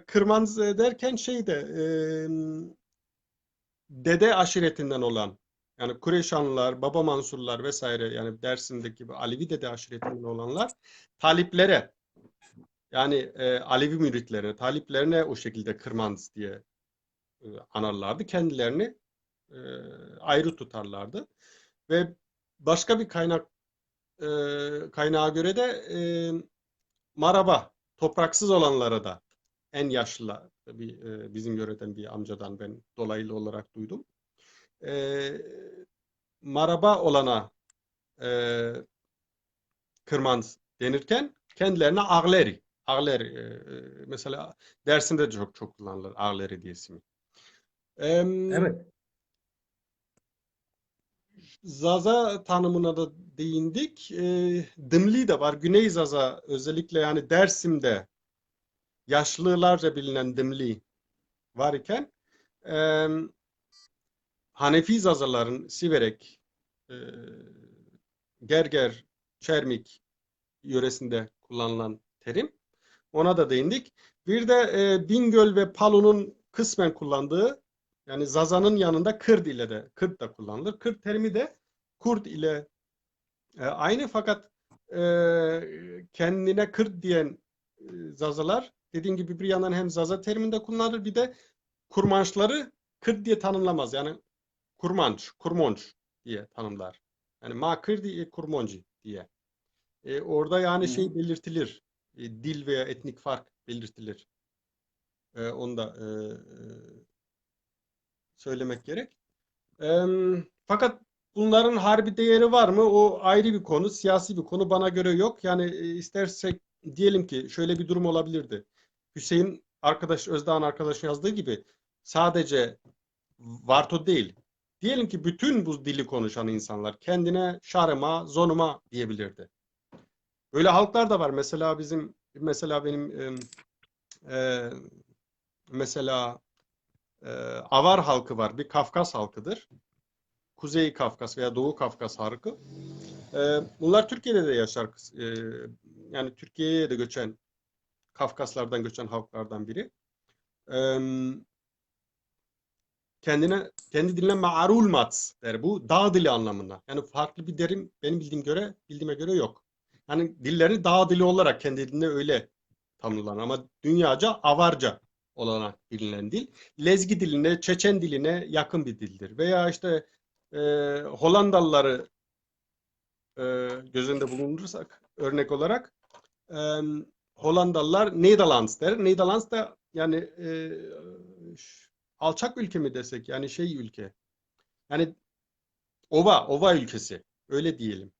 S2: Kırmanz derken dede aşiretinden olan yani Kureyşanlılar, Baba Mansurlar vesaire yani Dersim'deki Alevi dede aşiretinden olanlar taliplere yani Alevi müritlerine, taliplerine o şekilde Kırmanz diye anarlardı. Kendilerini e, ayrı tutarlardı. Ve başka bir kaynağa göre de Maraba, topraksız olanlara da en yaşlı bizim yöreden bir amcadan ben dolaylı olarak duydum. E, Maraba olana e, Kırmanz denirken kendilerine Ağleri. Ağleri mesela Dersim'de çok çok kullanılır Ağleri diye ismi. E,
S1: Evet.
S2: Zaza tanımına da değindik. Dımli de var. Güney Zaza özellikle yani Dersim'de yaşlılarca bilinen Dımli var iken Hanefi Zazaların Siverek, e, Gerger, Çermik yöresinde kullanılan terim. Ona da değindik. Bir de Bingöl ve Palu'nun kısmen kullandığı yani Zaza'nın yanında Kırd da kullanılır. Kırd terimi de Kurd ile aynı fakat e, kendine Kırd diyen Zazalar dediğim gibi bir yandan hem Zaza teriminde kullanılır bir de kurmançları Kırd diye tanımlamaz. Yani kurmanç, kurmonç diye tanımlar. Yani ma Kırdi kurmonci diye. Orada
S1: Hı
S2: yani
S1: hı.
S2: şey belirtilir. Dil veya etnik fark belirtilir. Onu da söylemek gerek. Fakat bunların harbi değeri var mı? O ayrı bir konu, siyasi bir konu bana göre yok. Yani istersek diyelim ki şöyle bir durum olabilirdi. Hüseyin arkadaş, Özdağ'ın arkadaşı yazdığı gibi sadece Varto değil. Diyelim ki bütün bu dili konuşan insanlar kendine şarıma, zonuma diyebilirdi. Öyle halklar da var. Mesela benim e, mesela e, Avar halkı var. Bir Kafkas halkıdır. Kuzey Kafkas veya Doğu Kafkas halkı. Bunlar Türkiye'de de yaşar. Yani Türkiye'ye de göçen Kafkaslardan göçen halklardan biri. Ee, kendi diline ma'arul mat der. Bu dağ dili anlamında. Yani farklı bir derim benim bildiğime göre yok. Yani dillerini dağ dili olarak kendi dilinde öyle tanımlar ama dünyaca Avarca olarak bilinen dil. Lezgi diline, Çeçen diline yakın bir dildir. Veya işte e, Hollandalıları göz önünde bulundurursak örnek olarak e, Hollandalılar Nederlands der. Nederlands da yani alçak ülke mi desek yani şey ülke. Yani ova ülkesi öyle diyelim.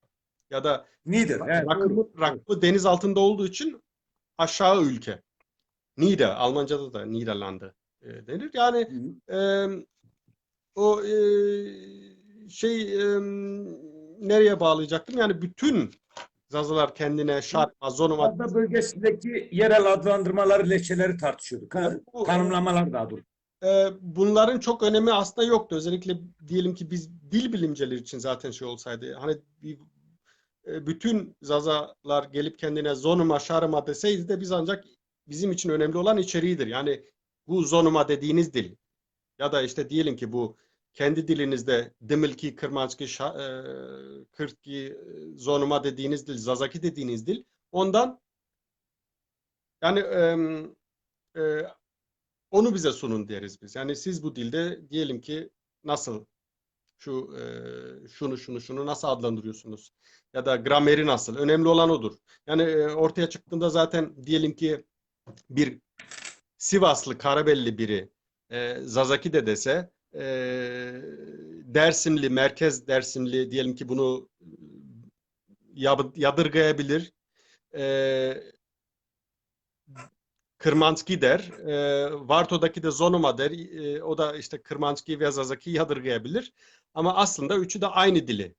S2: Ya da
S1: Nedir? Evet, doğru. Evet.
S2: rakımı deniz altında olduğu için aşağı ülke. Almanca'da da Niederlande denir. Yani
S1: Hı hı.
S2: e, o nereye bağlayacaktım? Yani bütün Zazalar kendine
S1: Bu
S2: şarkma, zonuma
S1: Ada bölgesindeki yerel adlandırmaları, leçeleri tartışıyorduk. Ha?
S2: bu,
S1: Tanımlamalar daha doğrusu.
S2: bunların çok önemi aslında yoktu. Özellikle diyelim ki biz dil bilimcileri için zaten şey olsaydı. Hani bütün Zazalar gelip kendine zonuma, şarıma deseydi de biz ancak bizim için önemli olan içeriğidir. Yani bu zonuma dediğiniz dil ya da işte diyelim ki bu kendi dilinizde Dimilki, Kırmançki, Kırtki, Zonuma dediğiniz dil, Zazaki dediğiniz dil ondan yani e, onu bize sunun deriz biz. Yani siz bu dilde diyelim ki nasıl şunu nasıl adlandırıyorsunuz? Ya da grameri nasıl? Önemli olan odur. Yani ortaya çıktığında zaten diyelim ki bir Sivaslı, Karabelli biri Zazaki de dese, Dersimli, merkez Dersimli diyelim ki bunu yadırgayabilir. E, Kırmanski der. Varto'daki de Zonuma der. O da işte Kırmanski ve Zazaki yadırgayabilir. Ama aslında üçü de aynı dili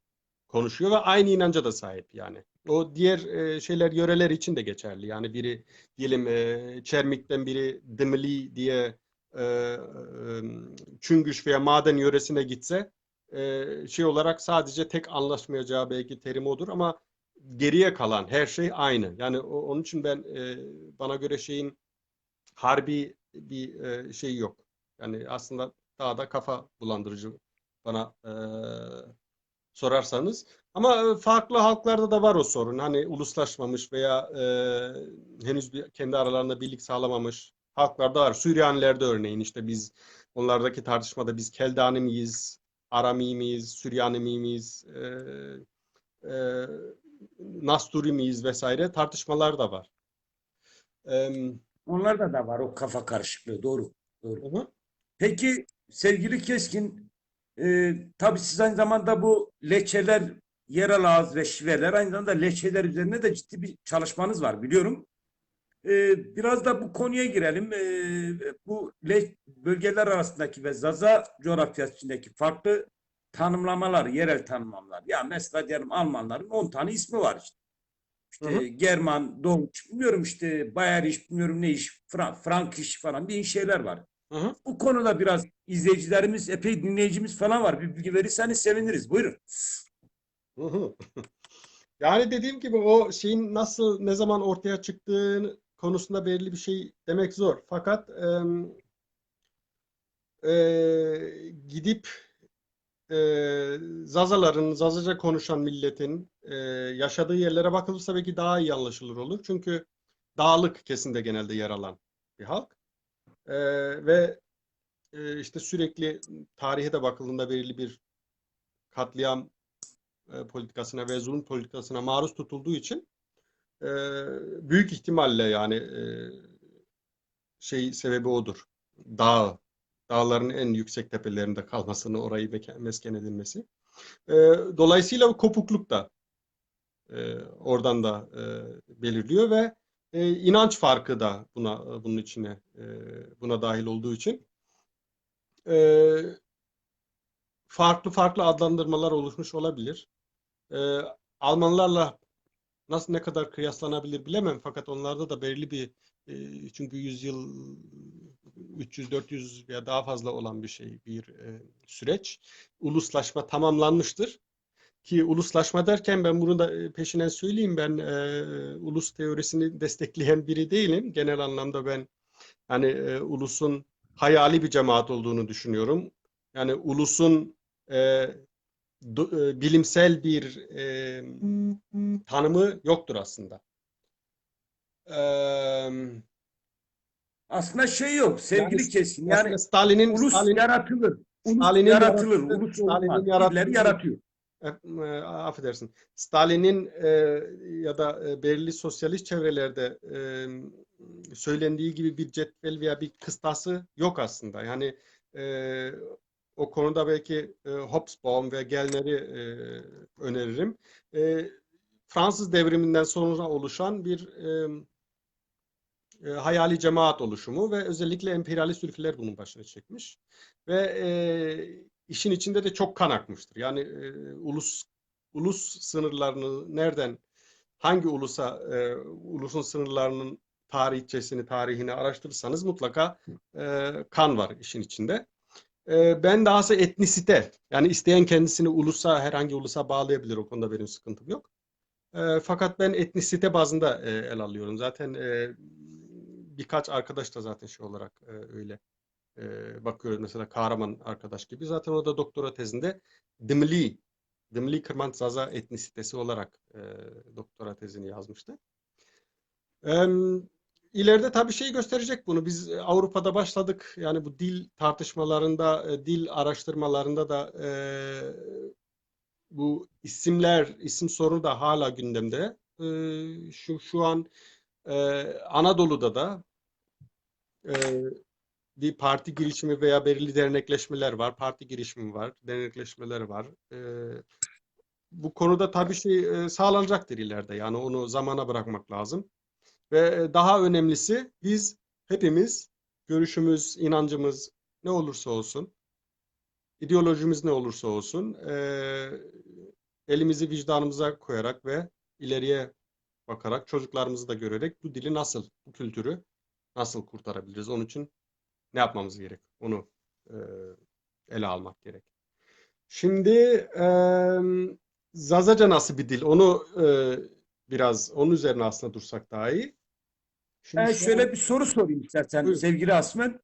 S2: konuşuyor ve aynı inanca da sahip yani. O diğer şeyler, yöreler için de geçerli. Yani biri diyelim Çermik'ten biri Dimili diye e, e, Çüngüş veya Maden yöresine gitse şey olarak sadece tek anlaşmayacağı belki terim odur ama geriye kalan her şey aynı. Yani onun için ben bana göre şeyin harbi bir şey yok. Yani aslında daha da kafa bulandırıcı bana sorarsanız. Ama farklı halklarda da var o sorun. Hani uluslaşmamış veya henüz kendi aralarında birlik sağlamamış halklarda var. Süryanilerde örneğin işte biz onlardaki tartışmada biz Keldani miyiz, Arami miyiz, Süryani miyiz, e, Nasturi miyiz vesaire tartışmalar da var. E,
S1: Onlarda da var o kafa karışıklığı. Doğru. Doğru.
S2: hı hı,
S1: Peki sevgili Keskin, tabii siz aynı zamanda bu leçeler, yerel ağız ve şiveler aynı zamanda leçeler üzerine de ciddi bir çalışmanız var biliyorum. Biraz da bu konuya girelim. Bu bölgeler arasındaki ve Zaza coğrafyası içindeki farklı tanımlamalar, yerel tanımlamalar. Ya mesela diyelim Almanların 10 tane ismi var işte.
S2: hı hı,
S1: İşte German, Doğuş, bilmiyorum işte Bayeriş, bilmiyorum ne iş, Frankiş falan bir şeyler var.
S2: hı hı,
S1: Bu konuda biraz izleyicilerimiz, epey dinleyicimiz falan var. Bir bilgi verirseniz seviniriz. Buyurun.
S2: hı hı. Yani dediğim gibi o şeyin nasıl, ne zaman ortaya çıktığı konusunda belirli bir şey demek zor. Fakat gidip Zazaların, Zazaca konuşan milletin yaşadığı yerlere bakılırsa belki daha iyi anlaşılır olur. Çünkü dağlık kesimde genelde yer alan bir halk. E, ve işte sürekli tarihe de bakıldığında belirli bir katliam politikasına ve zulüm politikasına maruz tutulduğu için e, büyük ihtimalle yani şey sebebi odur. Dağ, dağların en yüksek tepelerinde kalmasını, orayı mesken edilmesi. E, dolayısıyla bu kopukluk da oradan da belirliyor ve inanç farkı da bunun içine buna dahil olduğu için e, farklı farklı adlandırmalar oluşmuş olabilir. E, Almanlarla nasıl, ne kadar kıyaslanabilir bilemem fakat onlarda da belirli bir çünkü 100 yıl, 300-400 veya daha fazla olan bir şey, bir süreç. Uluslaşma tamamlanmıştır. Ki uluslaşma derken ben bunu da peşinen söyleyeyim, ben ulus teorisini destekleyen biri değilim. Genel anlamda ben hani ulusun hayali bir cemaat olduğunu düşünüyorum. Yani ulusun e, bilimsel bir tanımı yoktur aslında. E,
S1: Aslında şey yok
S2: yani
S1: sevgili Keskin.
S2: mesela
S1: Yani
S2: Stalin'in
S1: ulus
S2: Stalin
S1: yaratılır. Ulus
S2: Stalin'in
S1: yaratılır.
S2: yarattığı
S1: Ulus
S2: Stalin'in
S1: olmaz. Birileri
S2: yarattığı
S1: yaratıyor.
S2: affedersin. Stalin'in ya da belirli sosyalist çevrelerde söylendiği gibi bir cetvel veya bir kıstası yok aslında. Yani e, o konuda belki Hobsbawm ve Gellner'i öneririm. Fransız devriminden sonra oluşan bir hayali cemaat oluşumu ve özellikle emperyalist ülkeler bunun başına çekmiş. Ve işin içinde de çok kan akmıştır. Yani ulus sınırlarını nereden, hangi ulusun sınırlarının tarihini araştırırsanız mutlaka kan var işin içinde. Ben dahası etnisite, yani isteyen kendisini herhangi ulusa bağlayabilir, o konuda benim sıkıntım yok. Fakat ben etnisite bazında el alıyorum. Zaten birkaç arkadaş da zaten şey olarak öyle bakıyoruz. Mesela Kahraman arkadaş gibi. Zaten o da doktora tezinde Dimli Kırman Zaza etnisitesi olarak doktora tezini yazmıştı. E, ileride tabii şey gösterecek bunu. Biz Avrupa'da başladık. Yani bu dil tartışmalarında, dil araştırmalarında da bu isim sorunu da hala gündemde. Şu an Anadolu'da da bir parti girişimi veya belirli dernekleşmeler var. Parti girişimi var, dernekleşmeler var. Bu konuda tabii sağlanacaktır ileride. Yani onu zamana bırakmak lazım. Ve daha önemlisi biz hepimiz görüşümüz, inancımız ne olursa olsun, ideolojimiz ne olursa olsun elimizi vicdanımıza koyarak ve ileriye bakarak çocuklarımızı da görerek bu dili nasıl, bu kültürü nasıl kurtarabiliriz? Onun için ne yapmamız gerek? Onu e, ele almak gerek. Şimdi Zazaca nasıl bir dil? Onu biraz onun üzerine aslında dursak daha iyi. Şimdi şu an
S1: Şöyle bir soru sorayım istersen
S2: buyur.
S1: sevgili Asmen.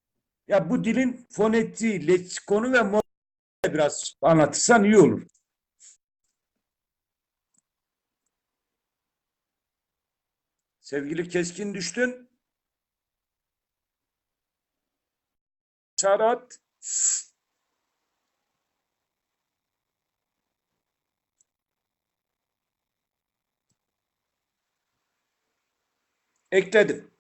S1: Ya bu dilin fonetiği, leksikonu ve morfolojiyi biraz anlatırsan iyi olur. Sevgili Keskin düştün. Çağrı at. Ekledim.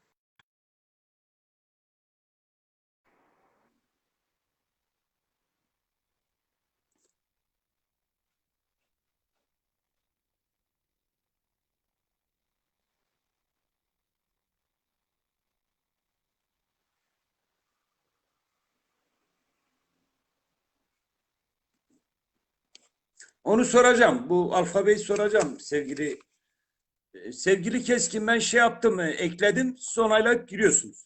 S1: Onu soracağım. Bu alfabeyi soracağım sevgili Keskin, ben şey yaptım, ekledim. Sonrayla giriyorsunuz.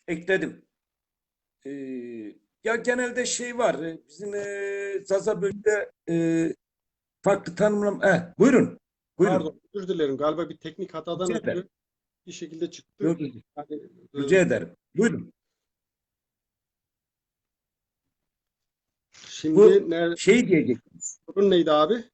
S1: Ekledim. Ee, Ya genelde şey var. Bizim Zaza bölümde farklı tanımlam. Buyurun. Buyurun.
S2: Pardon, özür dilerim. Galiba bir teknik hatadan
S1: Rica ederim.
S2: ötürü bir şekilde çıktı.
S1: Yok, yok.
S2: Yani,
S1: Rica ederim. Buyurun. Bu
S2: şimdi
S1: şey diyecektim.
S2: sorun neydi abi?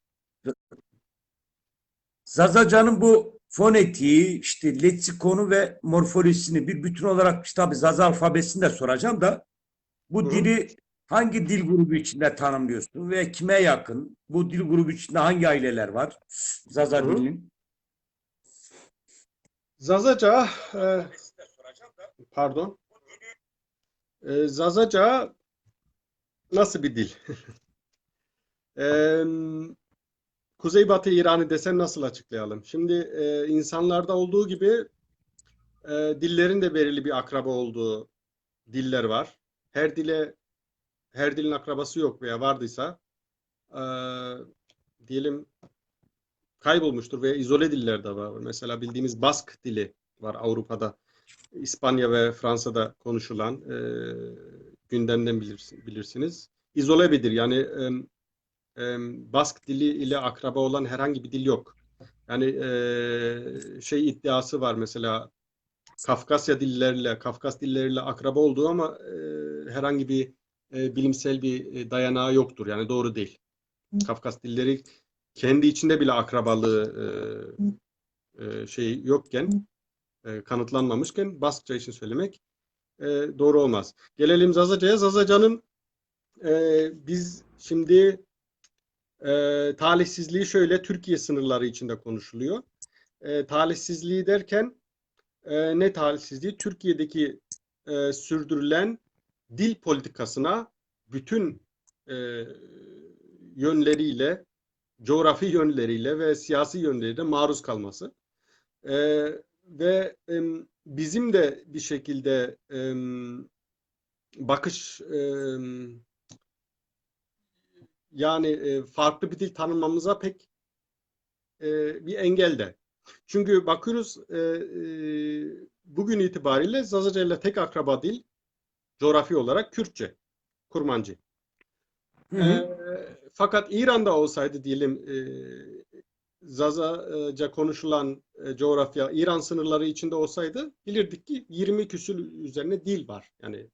S1: Zazaca'nın bu fonetiği, işte leksikonu ve morfolojisini bir bütün olarak, işte tabii Zaza alfabesini de soracağım da,
S2: Hı
S1: bu
S2: hı.
S1: dili hangi dil grubu içinde tanımlıyorsun ve kime yakın? Bu dil grubu içinde hangi aileler var?
S2: Hı
S1: Zaza
S2: hı.
S1: dilinin.
S2: Zazaca, pardon. Zazaca nasıl bir dil? Kuzeybatı İran'ı desem nasıl açıklayalım? Şimdi insanlarda olduğu gibi dillerin de belirli bir akraba olduğu diller var. Her dile, her dilin akrabası yok veya vardıysa e, diyelim kaybolmuştur veya izole diller de var. Mesela bildiğimiz Bask dili var Avrupa'da. İspanya ve Fransa'da konuşulan gündemden bilirsiniz. İzole bir dil. Yani Bask dili ile akraba olan herhangi bir dil yok. Yani şey iddiası var mesela Kafkas dilleriyle akraba olduğu ama herhangi bir bilimsel bir dayanağı yoktur. Yani doğru değil. Kafkas dilleri kendi içinde bile akrabalığı şey yokken, kanıtlanmamışken Baskça için söylemek doğru olmaz. Gelelim Zazaca'ya. Zazaca'nın biz şimdi talihsizliği şöyle Türkiye sınırları içinde konuşuluyor. Talihsizliği derken ne talihsizliği? Türkiye'deki sürdürülen dil politikasına bütün e, yönleriyle, coğrafi yönleriyle ve siyasi yönleriyle maruz kalması. E, ve bizim de bir şekilde bakış yani farklı bir dil tanımamıza pek bir engel de. Çünkü bakıyoruz bugün itibariyle Zazaca ile tek akraba dil coğrafi olarak Kürtçe, Kurmancı.
S1: Hı
S2: E,
S1: hı.
S2: fakat İran'da olsaydı diyelim Zazaca konuşulan coğrafya İran sınırları içinde olsaydı bilirdik ki 20 küsur üzerine dil var. Yani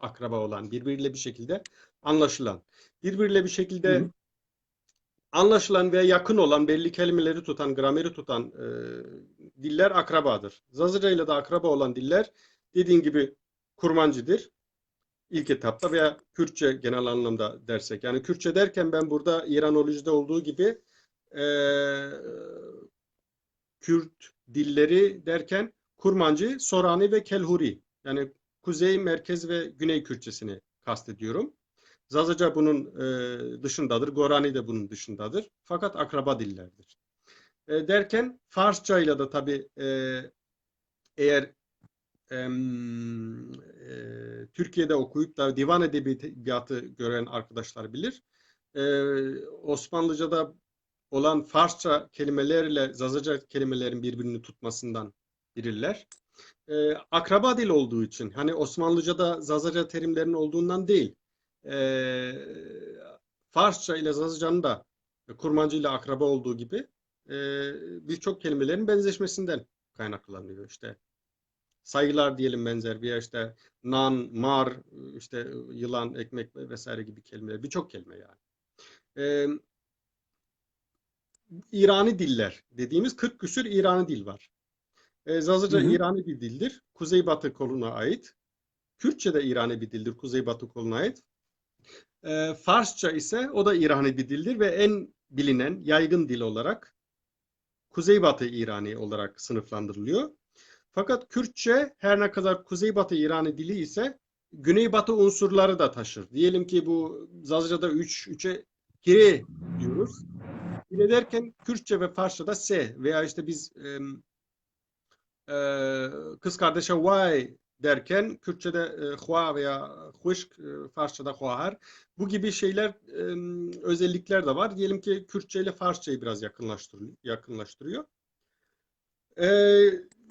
S2: akraba olan, birbiriyle bir şekilde anlaşılan. Birbiriyle bir
S1: Hı
S2: şekilde
S1: hı.
S2: anlaşılan ve yakın olan, belli kelimeleri tutan, grameri tutan diller akrabadır. Zazaca ile de akraba olan diller dediğin gibi Kurmancıdır. İlk etapta veya Kürtçe genel anlamda dersek. Yani Kürtçe derken ben burada İranolojide olduğu gibi Kürt dilleri derken Kurmancı, Sorani ve Kelhuri. Yani Kuzey, Merkez ve Güney Kürtçesini kastediyorum. Zazaca bunun dışındadır. Gorani de bunun dışındadır. Fakat akraba dillerdir. Derken Farsça ile de tabii eğer Türkiye'de okuyup da divan edebiyatı gören arkadaşlar bilir. Osmanlıca'da olan Farsça kelimelerle Zazaca kelimelerin birbirini tutmasından bilirler. Akraba dil olduğu için, hani Osmanlıca'da Zazaca terimlerin olduğundan değil, Farsça ile Zazaca'nın da Kurmancı ile akraba olduğu gibi birçok kelimelerin benzeşmesinden kaynaklanıyor. İşte sayılar diyelim benzer veya işte nan, mar, işte yılan, ekmek vesaire gibi kelimeler, birçok kelime yani. İrani diller dediğimiz 40 küsür İrani dil var.
S1: Hı
S2: Zazaca
S1: hı.
S2: İrani bir dildir. Kuzeybatı koluna ait. Kürtçe de İrani bir dildir. Kuzeybatı koluna ait. Farsça ise o da İrani bir dildir ve en bilinen yaygın dil olarak Kuzeybatı İrani olarak sınıflandırılıyor. Fakat Kürtçe her ne kadar Kuzeybatı İrani dili ise Güneybatı unsurları da taşır. Diyelim ki bu Zazaca'da 3'e gire diyoruz. Gire derken Kürtçe ve Farsça'da S veya işte biz kız kardeşe Y derken Kürtçe'de hua veya huşk, Farsça'da huahar. Bu gibi şeyler, özellikler de var. Diyelim ki Kürtçe ile Farsçayı biraz yakınlaştırıyor.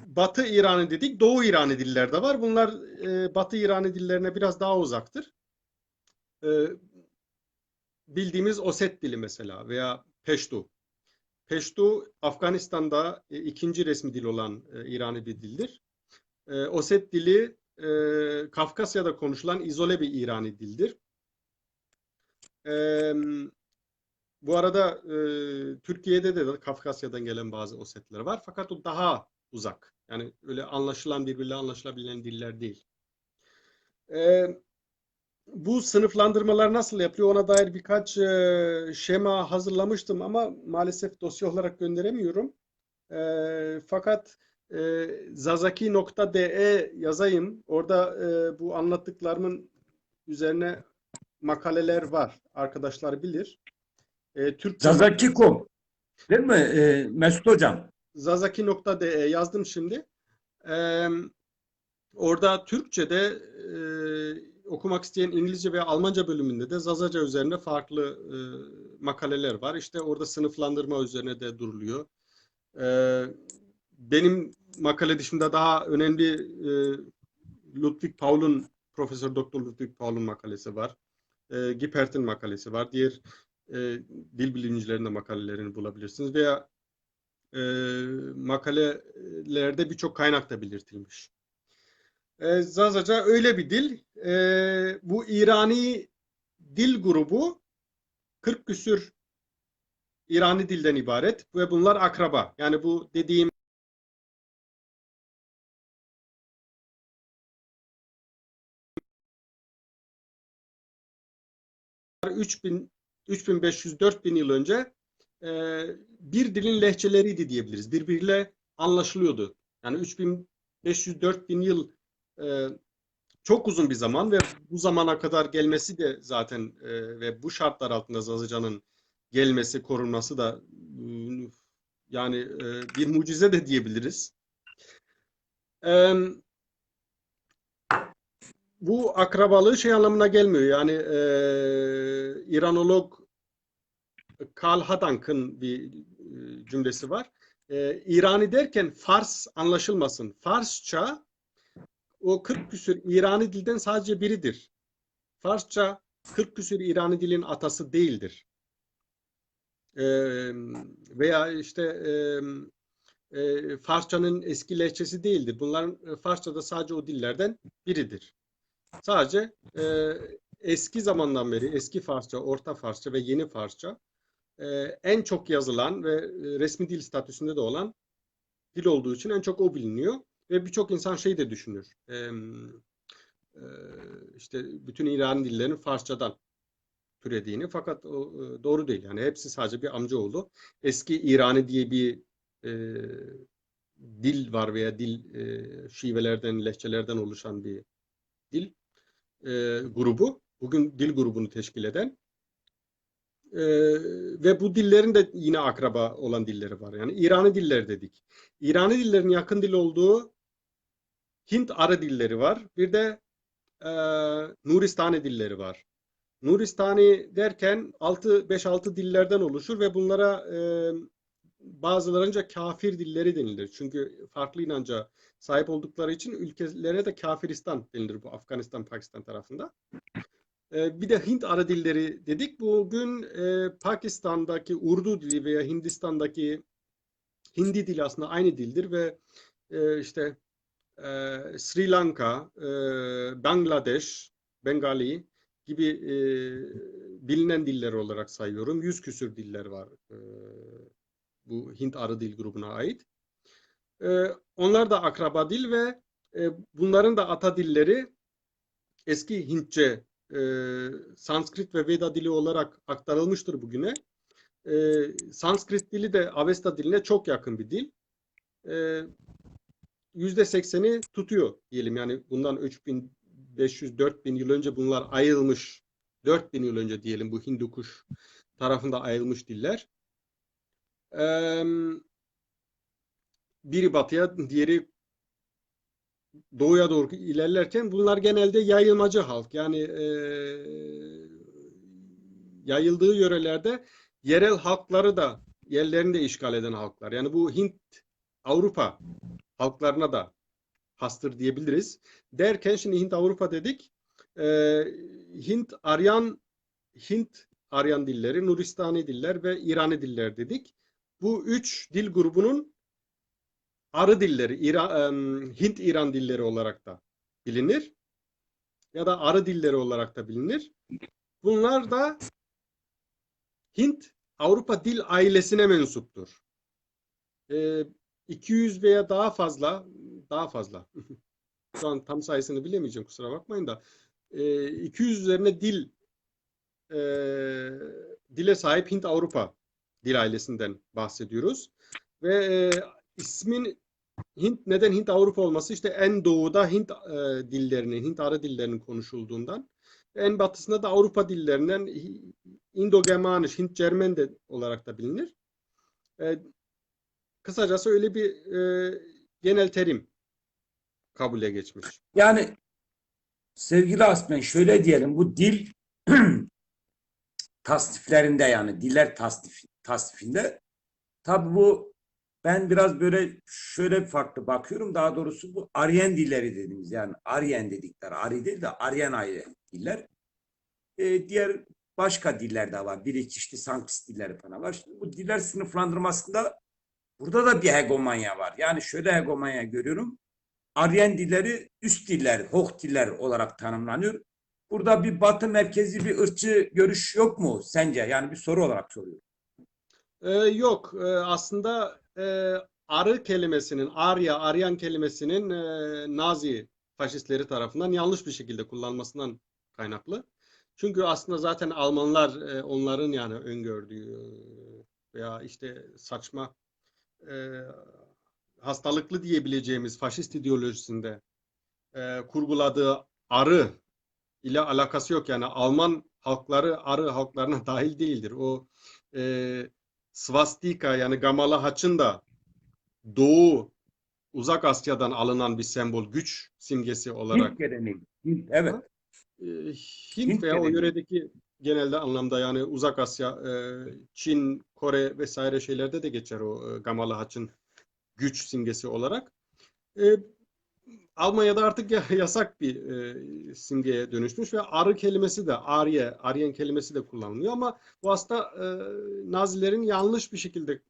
S2: Batı İran'ı dedik, Doğu İran'ı diller de var. Bunlar Batı İran'ı dillerine biraz daha uzaktır. Bildiğimiz Oset dili mesela veya Peştu. Peştu Afganistan'da ikinci resmi dil olan İran'ı bir dildir. Oset dili Kafkasya'da konuşulan izole bir İrani dildir. Bu arada Türkiye'de de Kafkasya'dan gelen bazı Osetler var. Fakat o daha uzak. Yani öyle anlaşılan birbiriyle anlaşılabilen diller değil. Bu sınıflandırmalar nasıl yapılıyor ona dair birkaç şema hazırlamıştım ama maalesef dosya olarak gönderemiyorum. Fakat zazaki.de yazayım. Orada bu anlattıklarımın üzerine makaleler var. Arkadaşlar bilir. Türkçe
S1: Zazaki.com değil mi Mesut Hocam?
S2: Zazaki.de yazdım şimdi. Orada Türkçe'de okumak isteyen İngilizce ve Almanca bölümünde de Zazaca üzerine farklı makaleler var. İşte orada sınıflandırma üzerine de duruluyor. Benim makale dışında daha önemli Ludwig Paul'un, Profesör Doktor Ludwig Paul'un makalesi var. Gippert'in makalesi var. Diğer dil bilimcilerinin de makalelerini bulabilirsiniz. Veya makalelerde birçok kaynak da belirtilmiş. Zazaca öyle bir dil. Bu İrani dil grubu 40 küsür İrani dilden ibaret ve bunlar akraba. Yani bu dediğim 3000, 3500-4000 yıl önce bir dilin lehçeleriydi diyebiliriz. Birbiriyle anlaşılıyordu. Yani 3500-4000 yıl çok uzun bir zaman ve bu zamana kadar gelmesi de zaten ve bu şartlar altında Zazaca'nın gelmesi, korunması da yani bir mucize de diyebiliriz. Bu akrabalığı şey anlamına gelmiyor. Yani İranolog Karl Hadank'ın bir cümlesi var. İrani derken Fars anlaşılmasın. Farsça o 40 küsür İrani dilden sadece biridir. Farsça 40 küsür İrani dilin atası değildir. Veya işte Farsçanın eski lehçesi değildir. Bunların Farsçada sadece o dillerden biridir. Sadece eski zamandan beri eski Farsça, Orta Farsça ve Yeni Farsça en çok yazılan ve resmi dil statüsünde de olan dil olduğu için en çok o biliniyor. Ve birçok insan şey de düşünür. işte bütün İran dillerinin Farsçadan türediğini, fakat o doğru değil. Yani hepsi sadece bir amcaoğlu. Eski İrani diye bir e, dil var veya dil şivelerden, lehçelerden oluşan bir dil grubu. Bugün dil grubunu teşkil eden ve bu dillerin de yine akraba olan dilleri var. Yani İrani diller dedik. İrani dillerin yakın dil olduğu Hint Arı dilleri var. Bir de e, Nuristani dilleri var. Nuristani derken 5-6 dillerden oluşur ve bunlara bazılarınca kafir dilleri denilir. Çünkü farklı inanca sahip oldukları için ülkelerine de Kafiristan denilir bu Afganistan, Pakistan tarafında. Bir de Hint Arı dilleri dedik. Bugün Pakistan'daki Urdu dili veya Hindistan'daki Hindi dili aslında aynı dildir ve işte Sri Lanka, Bangladeş, Bengali gibi bilinen diller olarak sayıyorum. 100 küsür diller var bu Hint Arı dil grubuna ait. Onlar da akraba dil ve bunların da ata dilleri eski Hintçe, Sanskrit ve Veda dili olarak aktarılmıştır bugüne. Sanskrit dili de Avesta diline çok yakın bir dil. %80'i tutuyor diyelim. Yani bundan 3500-4000 yıl önce bunlar ayrılmış. 4000 yıl önce diyelim bu Hindu kuş tarafında ayrılmış diller. Biri batıya, diğeri doğuya doğru ilerlerken bunlar genelde yayılmacı halk. Yani yayıldığı yörelerde yerel halkları da yerlerini de işgal eden halklar. Yani bu Hint, Avrupa halklarına da hastır diyebiliriz. Derken şimdi Hint Avrupa dedik. Hint Aryan dilleri, Nuristani diller ve İrani diller dedik. Bu üç dil grubunun arı dilleri, Hint-İran dilleri olarak da bilinir. Ya da arı dilleri olarak da bilinir. Bunlar da Hint-Avrupa dil ailesine mensuptur. 200 veya daha fazla. Şu an tam sayısını bilemeyeceğim, kusura bakmayın da 200 üzerine dile sahip Hint-Avrupa dil ailesinden bahsediyoruz. Ve ismin neden Hint-Avrupa olması, işte en doğuda Hint dillerinin, Hint arı dillerinin konuşulduğundan, en batısında da Avrupa dillerinden İndo-Germaniş, Hint-Cermen de olarak da bilinir. Kısacası öyle bir genel terim kabule geçmiş.
S1: Yani sevgili Asmen şöyle diyelim, bu dil tasniflerinde, yani diller tasnifinde tabi bu, ben biraz böyle şöyle farklı bakıyorum. Daha doğrusu bu Aryen dilleri dediğimiz, yani Aryen dedikleri, Ari değil de Aryen ayrı diller. Diğer başka diller de var. Bir iki işte Sankist dilleri falan var. Şimdi bu diller sınıflandırmasında burada da bir hegemonya var. Yani şöyle hegemonya görüyorum. Aryen dilleri üst diller, Hoh diller olarak tanımlanıyor. Burada bir batı merkezi bir ırkçı görüş yok mu sence? Yani bir soru olarak soruyorum.
S2: Yok. Aslında arı kelimesinin, Aryan kelimesinin Nazi faşistleri tarafından yanlış bir şekilde kullanılmasından kaynaklı. Çünkü aslında zaten Almanlar onların yani öngördüğü veya işte saçma, hastalıklı diyebileceğimiz faşist ideolojisinde kurguladığı arı ile alakası yok. Yani Alman halkları arı halklarına dahil değildir. O svastika, yani gamalı haçın da Doğu, Uzak Asya'dan alınan bir sembol, güç simgesi olarak.
S1: Hint geleneği. Hint, evet.
S2: E, Hint
S1: Hint
S2: veya o
S1: geleneği.
S2: yöredeki genelde anlamda, yani Uzak Asya, Çin, Kore vesaire şeylerde de geçer o gamalı haçın güç simgesi olarak. E, Almanya'da artık yasak bir simgeye dönüşmüş ve arı kelimesi de, Aryen kelimesi de kullanılıyor, ama bu aslında Nazilerin yanlış bir şekilde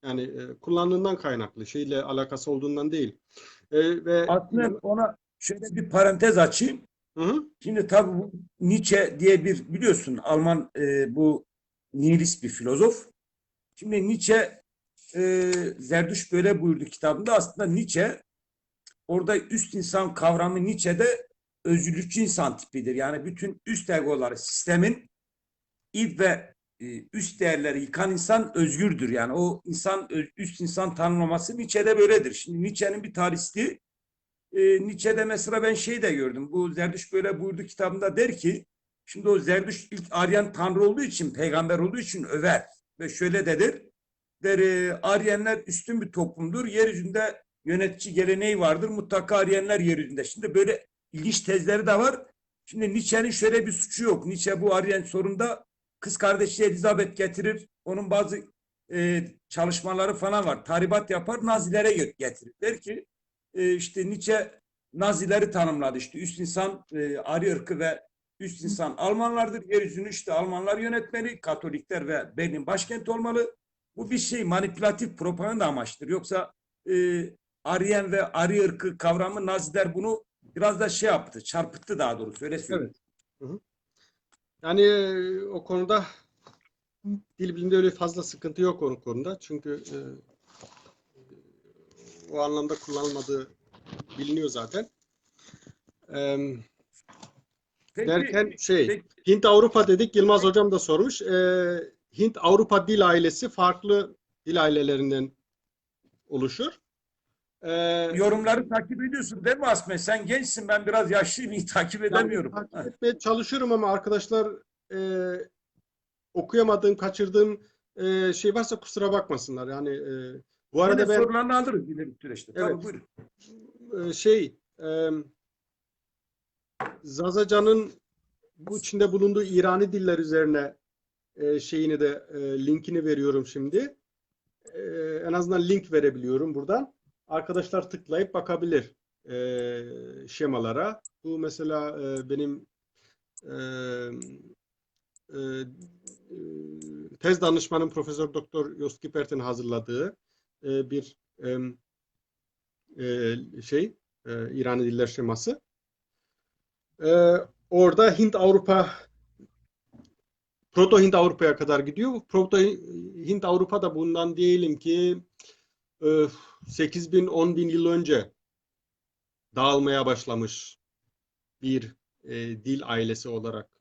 S2: yani kullandığından kaynaklı, şeyle alakası olduğundan değil. Ve
S1: Aslında ona şöyle bir parantez açayım.
S2: hı hı,
S1: Şimdi tabii bu Nietzsche diye bir, biliyorsun, Alman bu nihilist bir filozof. Şimdi Nietzsche, Zerdüşt böyle buyurdu kitabında. Aslında Nietzsche orada üst insan kavramı Nietzsche'de özgürlükçü insan tipidir. Yani bütün üst egoları sistemin ilk ve üst değerleri yıkan insan özgürdür. Yani o insan üst insan tanımlaması Nietzsche'de böyledir. Şimdi Nietzsche'nin bir taristi Nietzsche'de mesela ben şey de gördüm. Bu Zerdüşt böyle buyurdu kitabında der ki şimdi o Zerdüşt ilk Aryan tanrı olduğu için peygamber olduğu için över. Ve şöyle dedir. Der Aryenler üstün bir toplumdur. Yeryüzünde yönetici geleneği vardır. Mutlaka Aryenler yeryüzünde. Şimdi böyle ilginç tezleri de var. Şimdi Nietzsche'nin şöyle bir suçu yok. Nietzsche bu Aryen sorunda kız kardeşi Elizabeth getirir. Onun bazı çalışmaları falan var. Tahribat yapar, Nazilere getirir. Der ki işte Nietzsche Nazileri tanımladı. İşte üst insan Arya ırkı ve üst insan Almanlardır. Yeryüzünü işte Almanlar yönetmeli. Katolikler ve Berlin başkent olmalı. Bu bir şey manipülatif propaganda amaçtır. Yoksa Aryen ve Arya ırkı kavramı Naziler bunu biraz da şey yaptı. Çarpıttı daha doğrusu. Öyle söyleyeyim.
S2: Evet. Hı hı. Yani o konuda dil bilimde öyle fazla sıkıntı yok o konuda. Çünkü o anlamda kullanılmadığı biliniyor zaten. Derken
S1: Peki,
S2: şey,
S1: peki
S2: Hint Avrupa dedik. Yılmaz hocam da sormuş. Hint Avrupa dil ailesi farklı dil ailelerinden oluşur. Ee,
S1: yorumları takip ediyorsun değil mi Asme? Sen gençsin, ben biraz yaşlıyım, iyi takip
S2: Yani
S1: edemiyorum.
S2: takip etmeye çalışıyorum ama arkadaşlar e, okuyamadığım, kaçırdığım şey varsa kusura bakmasınlar. Yani bu
S1: Yine
S2: arada ben
S1: sorularını alırız ileri süreçte. Tabii
S2: evet
S1: buyurun.
S2: şey Zazacan'ın bu içinde bulunduğu İrani diller üzerine şeyini de linkini veriyorum şimdi. En azından link verebiliyorum buradan. Arkadaşlar tıklayıp bakabilir şemalara. Bu mesela benim e, e, tez danışmanım Profesör Doktor Yost Kipert'in hazırladığı bir şey İrani diller şeması. Orada Hint Avrupa Proto Hint Avrupa'ya kadar gidiyor. Proto Hint Avrupa da bundan diyelim ki 8 bin 10 bin yıl önce dağılmaya başlamış bir dil ailesi olarak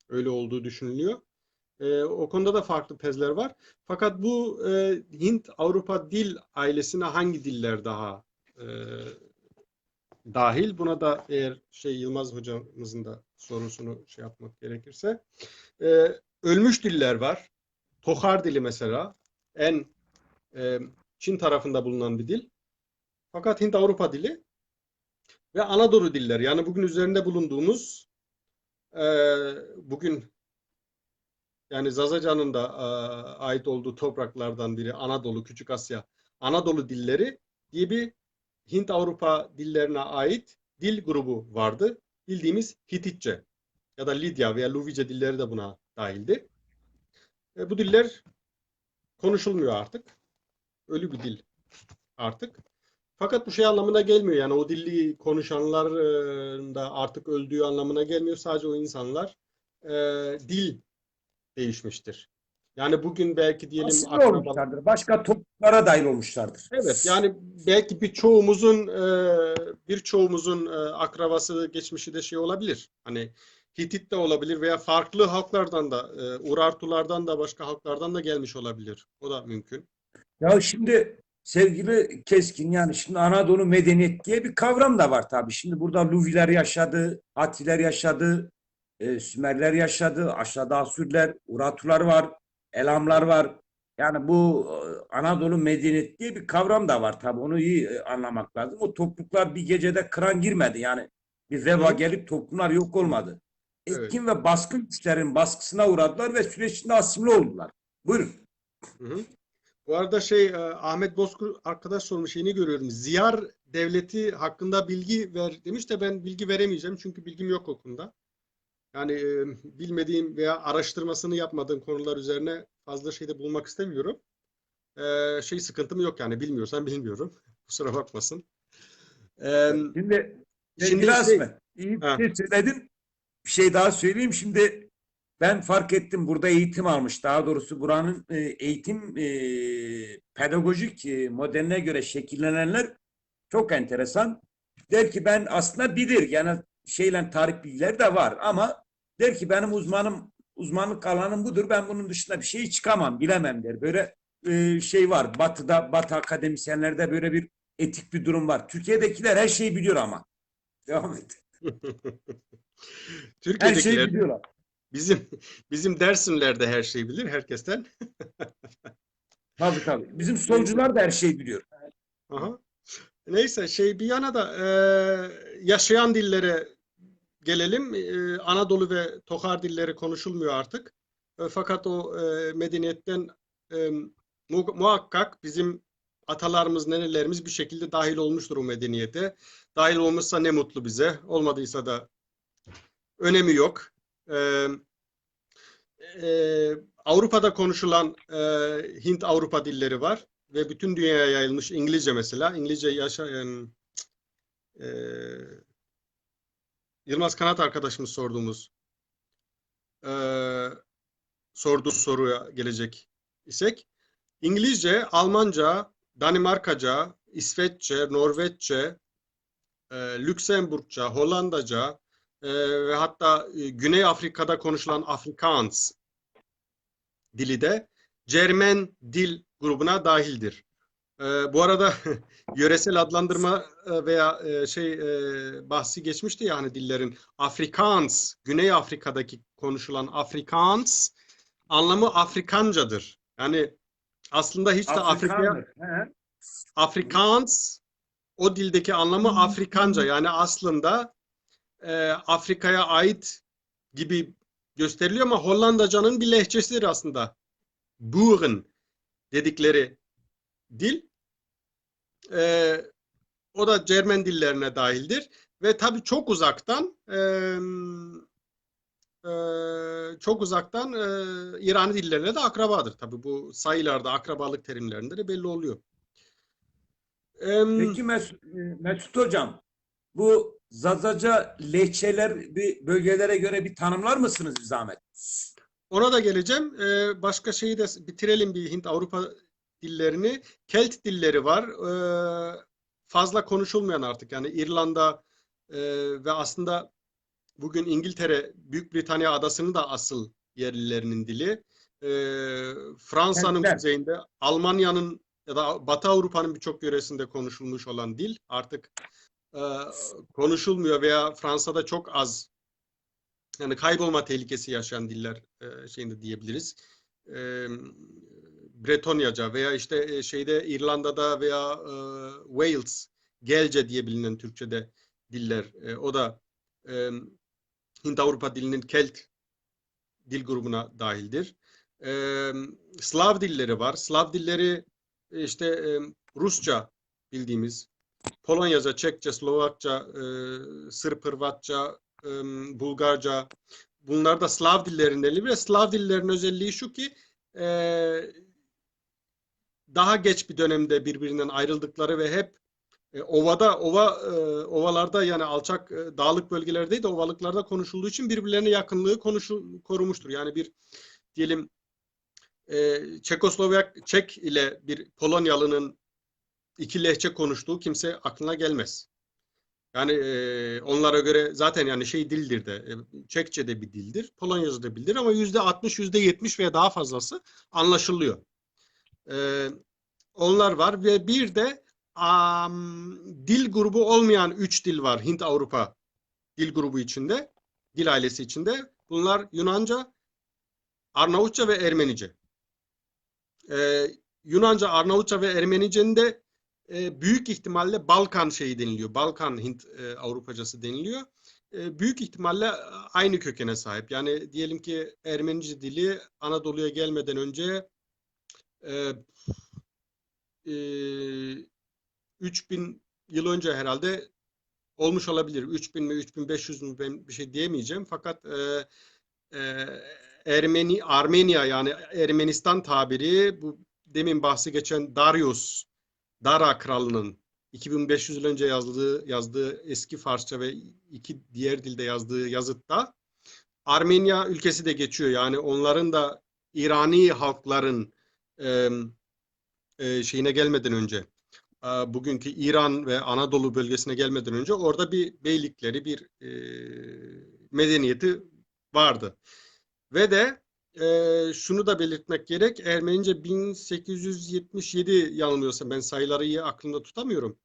S2: öyle olduğu düşünülüyor. O konuda da farklı tezler var. Fakat bu Hint-Avrupa dil ailesine hangi diller daha dahil? Buna da eğer Yılmaz hocamızın da sorusunu şey yapmak gerekirse ölmüş diller var. Tohar dili mesela en Çin tarafında bulunan bir dil. Fakat Hint-Avrupa dili ve Anadolu dilleri yani bugün üzerinde bulunduğumuz bugün yani Zazacan'ın da ait olduğu topraklardan biri Anadolu, Küçük Asya, Anadolu dilleri diye bir Hint-Avrupa dillerine ait dil grubu vardı. Bildiğimiz Hititçe ya da Lidya veya Luvice dilleri de buna dahildi. Bu diller konuşulmuyor artık. Ölü bir dil artık. Fakat bu şey anlamına gelmiyor. Yani o dili konuşanların da artık öldüğü anlamına gelmiyor. Sadece o insanlar dil değişmiştir. Yani bugün belki diyelim
S1: Asimile
S2: akraba.
S1: olmuşlardır. Başka toplumlara dahil olmuşlardır.
S2: Evet yani belki birçoğumuzun akrabası geçmişi de şey olabilir. Hani Hitit de olabilir veya farklı halklardan da Urartulardan da başka halklardan da gelmiş olabilir. O da mümkün.
S1: Ya şimdi sevgili Keskin, yani şimdi Anadolu medeniyet diye bir kavram da var tabii. Şimdi burada Luviler yaşadı, Hatiler yaşadı, Sümerler yaşadı, aşağıda Asürler, Urartular var, Elamlar var. Yani bu Anadolu medeniyet diye bir kavram da var tabii. Onu iyi anlamak lazım. O topluluklar bir gecede kıran girmedi. Yani bir
S2: Hı
S1: veba
S2: hı.
S1: gelip toplumlar yok olmadı.
S2: Evet.
S1: Etkin ve baskın güçlerin baskısına uğradılar ve süreç içinde asimile oldular. Buyurun.
S2: Hı hı. Bu arada Ahmet Bozkurt arkadaş sormuş yeni görüyorum. Ziyar devleti hakkında bilgi ver demiş de ben bilgi veremeyeceğim çünkü bilgim yok o konuda. Yani bilmediğim veya araştırmasını yapmadığım konular üzerine fazla şeyde bulmak istemiyorum. Sıkıntım yok yani bilmiyorsam bilmiyorum. Kusura bakmasın. E,
S1: Şimdi sevgili
S2: Şimdi
S1: Asme, iyi
S2: ha,
S1: bir şey söyledin. Bir şey daha söyleyeyim. Şimdi ben fark ettim, burada eğitim almış. Daha doğrusu buranın eğitim pedagojik modeline göre şekillenenler çok enteresan. der ki ben aslında bilir. Yani şeyle tarih bilgileri de var ama der ki benim uzmanlık alanım budur. Ben bunun dışında bir şey çıkamam, bilemem der. Böyle şey var. Batı akademisyenlerde böyle bir etik bir durum var. Türkiye'dekiler her şeyi biliyor ama. Devam et. Her şeyi
S2: Türkiye'dekiler
S1: biliyorlar.
S2: bizim bizim Dersimler'de her şeyi bilir herkesten.
S1: Tabii tabii. Bizim
S2: Neyse.
S1: solcular da her şeyi biliyor.
S2: Aha. Neyse bir yana da yaşayan dillere gelelim. Anadolu ve Tohar dilleri konuşulmuyor artık. Fakat o medeniyetten e, muhakkak bizim atalarımız, nenelerimiz bir şekilde dahil olmuştur o medeniyete. Dahil olmuşsa ne mutlu bize. Olmadıysa da önemi yok. E, Avrupa'da konuşulan Hint-Avrupa dilleri var ve bütün dünyaya yayılmış İngilizce mesela. İngilizce e, Yılmaz Kanat arkadaşımız sorduğu soruya gelecek isek, İngilizce, Almanca, Danimarkaca, İsveççe, Norveççe, Lüksemburgça, Hollandaca ve hatta Güney Afrika'da konuşulan Afrikaans dili de Cermen dil grubuna dahildir. Bu arada yöresel adlandırma veya bahsi geçmişti ya hani dillerin. Afrikaans, Güney Afrika'daki konuşulan Afrikaans anlamı Afrikancadır. Yani aslında hiç de
S1: Afrikandır. He.
S2: Afrikaans o dildeki anlamı Afrikanca. Yani aslında Afrika'ya ait gibi gösteriliyor ama Hollandaca'nın bir lehçesidir aslında. Boeren dedikleri dil. O da Cermen dillerine dahildir. Ve tabii çok uzaktan İrani dillerine de akrabadır. Tabii bu sayılarda, akrabalık terimlerinde de belli oluyor.
S1: Peki Mesut Hocam, bu Zazaca lehçeler bir bölgelere göre bir tanımlar mısınız bir zahmet?
S2: Ona da geleceğim. Başka şeyi de bitirelim bir Hint-Avrupa dillerini. Kelt dilleri var. Fazla konuşulmayan artık. Yani İrlanda ve aslında bugün İngiltere, Büyük Britanya adasının da asıl yerlilerinin dili. Fransa'nın
S1: Keltler.
S2: kuzeyinde, Almanya'nın ya da Batı Avrupa'nın birçok yöresinde konuşulmuş olan dil artık e, konuşulmuyor veya Fransa'da çok az, yani kaybolma tehlikesi yaşayan diller şeyinde diyebiliriz. Bretonyaca veya işte İrlanda'da veya Wales, Gelce diye bilinen Türkçe'de diller. O da Hint-Avrupa dilinin Kelt dil grubuna dahildir. Slav dilleri var. Slav dilleri işte Rusça bildiğimiz, Polonyaca, Çekçe, Slovakça, Sırp, Hırvatça, Bulgarca. Bunlar da Slav dillerinin ve Slav dillerinin özelliği şu ki daha geç bir dönemde birbirinden ayrıldıkları ve hep ovalarda yani alçak dağlık bölgelerde değil de ovalıklarda konuşulduğu için birbirlerine yakınlığı korumuştur. Yani bir diyelim Çek ile bir Polonyalı'nın iki lehçe konuştuğu kimse aklına gelmez. Yani onlara göre zaten yani dildir de Çekçe de bir dildir, Polonyaca da bir dildir ama %60, %70 veya daha fazlası anlaşılıyor. Onlar var ve bir de dil grubu olmayan 3 dil var Hint-Avrupa dil grubu içinde, dil ailesi içinde. Bunlar Yunanca, Arnavutça ve Ermenice. Yunanca, Arnavutça ve Ermenice'nin de büyük ihtimalle Balkan deniliyor. Balkan Hint Avrupacası deniliyor. Büyük ihtimalle aynı kökene sahip. Yani diyelim ki Ermenice dili Anadolu'ya gelmeden önce 3000 yıl önce herhalde olmuş olabilir. 3000 mi 3500 mü ben bir şey diyemeyeceğim. Fakat Armenia yani Ermenistan tabiri bu demin bahsi geçen Dara kralının 2500 yıl önce yazdığı eski Farsça ve iki diğer dilde yazdığı yazıtta Armenya ülkesi de geçiyor. Yani onların da İrani halkların şeyine gelmeden önce, bugünkü İran ve Anadolu bölgesine gelmeden önce orada bir beylikleri, bir medeniyeti vardı. Ve de şunu da belirtmek gerek. Ermenice 1877 yanılmıyorsam, ben sayıları iyi aklımda tutamıyorum.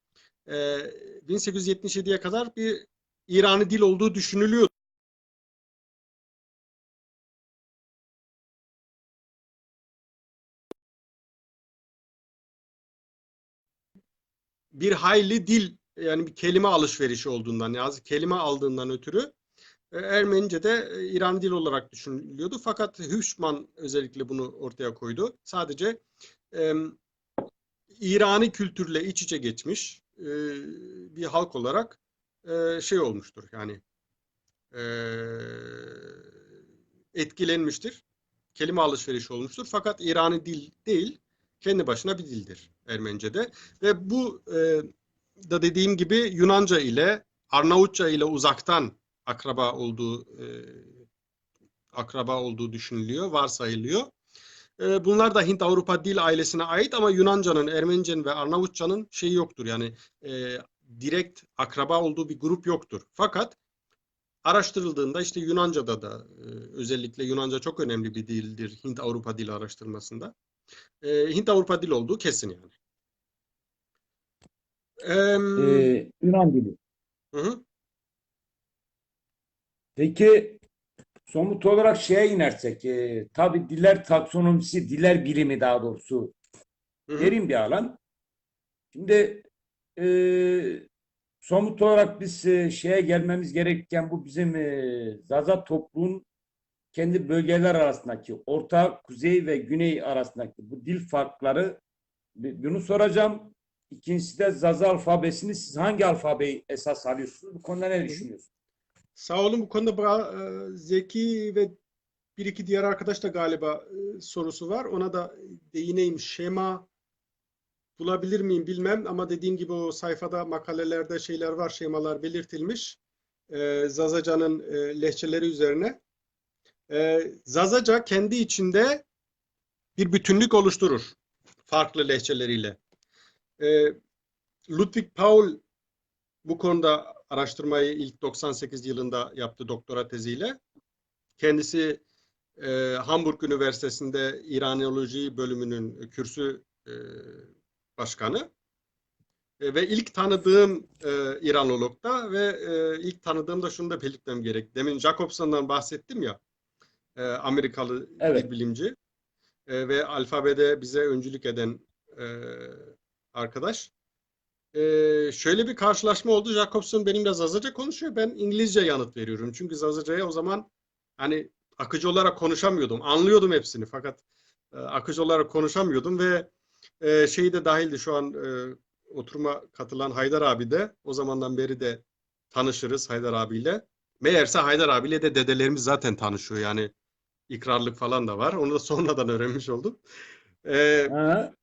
S2: 1877'ye kadar bir İrani dil olduğu düşünülüyor. Bir hayli dil, yani bir kelime alışverişi olduğundan, yani kelime aldığından ötürü Ermenice de İran dil olarak düşünülüyordu. Fakat Hüsman özellikle bunu ortaya koydu. Sadece İrani kültürle iç içe geçmiş bir halk olarak şey olmuştur. Yani e, etkilenmiştir. Kelime alışverişi olmuştur. Fakat İrani dil değil, kendi başına bir dildir Ermenice'de. Ve bu da dediğim gibi Yunanca ile Arnavutça ile uzaktan akraba olduğu düşünülüyor, varsayılıyor. Bunlar da Hint-Avrupa dil ailesine ait ama Yunanca'nın, Ermenice'nin ve Arnavutça'nın şeyi yoktur. Yani direkt akraba olduğu bir grup yoktur. Fakat araştırıldığında işte Yunanca'da da özellikle Yunanca çok önemli bir dildir Hint-Avrupa dili araştırmasında. Hint-Avrupa dil olduğu kesin yani.
S1: Yunan dili.
S2: Hı hı,
S1: Peki somut olarak şeye inersek, tabii diller taksonomisi, diller bilimi daha doğrusu
S2: hı hı.
S1: derin bir alan. Şimdi e, somut olarak biz şeye gelmemiz gerekirken bu bizim Zaza topluluğun kendi bölgeler arasındaki, orta, kuzey ve güney arasındaki bu dil farkları, bunu soracağım. İkincisi de Zaza alfabesini siz hangi alfabeyi esas alıyorsunuz? Bu konuda ne
S2: Hı hı.
S1: düşünüyorsunuz?
S2: Sağ olun, bu konuda Zeki ve bir iki diğer arkadaş da galiba sorusu var. Ona da değineyim. Şema bulabilir miyim bilmem ama dediğim gibi o sayfada makalelerde şeyler var, şemalar belirtilmiş. Zazaca'nın lehçeleri üzerine. Zazaca kendi içinde bir bütünlük oluşturur farklı lehçeleriyle. Ludwig Paul bu konuda araştırmayı ilk 98 yılında yaptı doktora teziyle. Kendisi Hamburg Üniversitesi'nde İranoloji bölümünün kürsü başkanı. Ve ilk tanıdığım İranolog'da ve ilk tanıdığımda şunu da belirtmem gerek. Demin Jacobson'dan bahsettim ya, Amerikalı dil
S1: Evet.
S2: bilimci ve alfabede bize öncülük eden e, arkadaş. Şöyle bir karşılaşma oldu. Jacobson benimle Zazaca konuşuyor. Ben İngilizce yanıt veriyorum. Çünkü Zazaca'ya o zaman hani akıcı olarak konuşamıyordum. Anlıyordum hepsini fakat akıcı olarak konuşamıyordum ve şeyi de dahildi şu an oturuma katılan Haydar abi de o zamandan beri de tanışırız Haydar abiyle. Meğerse Haydar abiyle de dedelerimiz zaten tanışıyor. Yani ikrarlık falan da var. Onu da sonradan öğrenmiş oldum. Ee,
S1: Ha,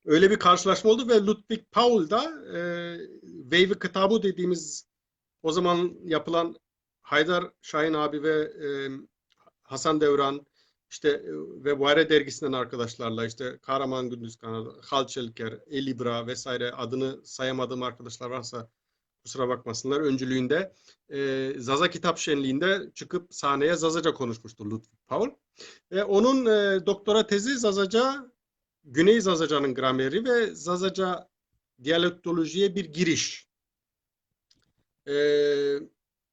S2: Öyle bir karşılaşma oldu ve Ludwig Paul da Veyvi Kitabı dediğimiz o zaman yapılan Haydar Şahin abi ve Hasan Devran işte ve Vare dergisinden arkadaşlarla işte Kahraman Gündüzkan, Halçelker, Elibra vesaire adını sayamadığım arkadaşlar varsa kusura bakmasınlar öncülüğünde Zaza Kitap Şenliği'nde çıkıp sahneye Zazaca konuşmuştu Ludwig Paul. Ve onun doktora tezi Zazaca, Güney Zazaca'nın grameri ve Zazaca diyalektolojiye bir giriş. Ee,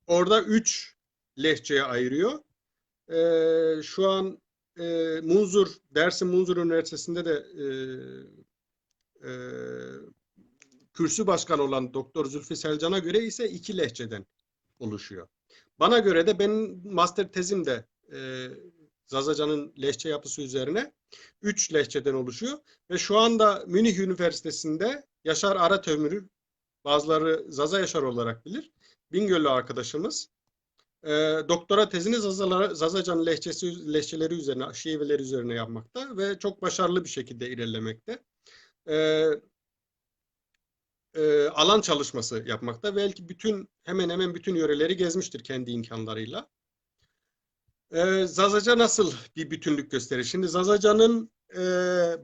S2: Orada 3 lehçeye ayırıyor. Şu an Dersim Munzur Üniversitesi'nde de e, kürsü başkanı olan Doktor Zülfü Selcan'a göre ise 2 lehçeden oluşuyor. Bana göre de benim master tezim de Zazaca'nın lehçe yapısı üzerine 3 lehçeden oluşuyor. Ve şu anda Münih Üniversitesi'nde Yaşar Aratömür'ü bazıları Zaza Yaşar olarak bilir. Bingöllü arkadaşımız. Doktora tezini Zazaca'nın lehçeleri üzerine, şiveleri üzerine yapmakta ve çok başarılı bir şekilde ilerlemekte. E, Alan çalışması yapmakta. Belki hemen hemen bütün yöreleri gezmiştir kendi imkanlarıyla. Zazaca nasıl bir bütünlük gösterir? Şimdi Zazaca'nın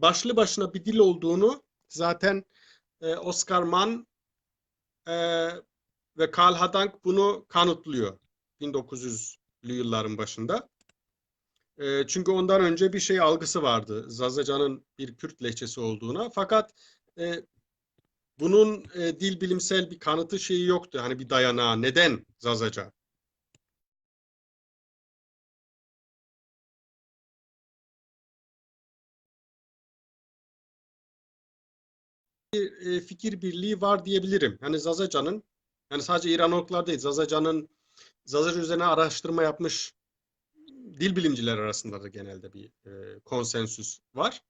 S2: başlı başına bir dil olduğunu zaten Oscar Mann e, ve Karl Hadank bunu kanıtlıyor 1900'lü yılların başında. Çünkü ondan önce bir şey algısı vardı. Zazacan'ın bir Kürt lehçesi olduğuna. Fakat bunun dil bilimsel bir kanıtı şeyi yoktu. Hani bir dayanağı. Neden Zazaca? Fikir birliği var diyebilirim. Yani Zazacan'ın, yani sadece İranologlar değil, Zazaca üzerine araştırma yapmış dil bilimciler arasında da genelde bir konsensüs var.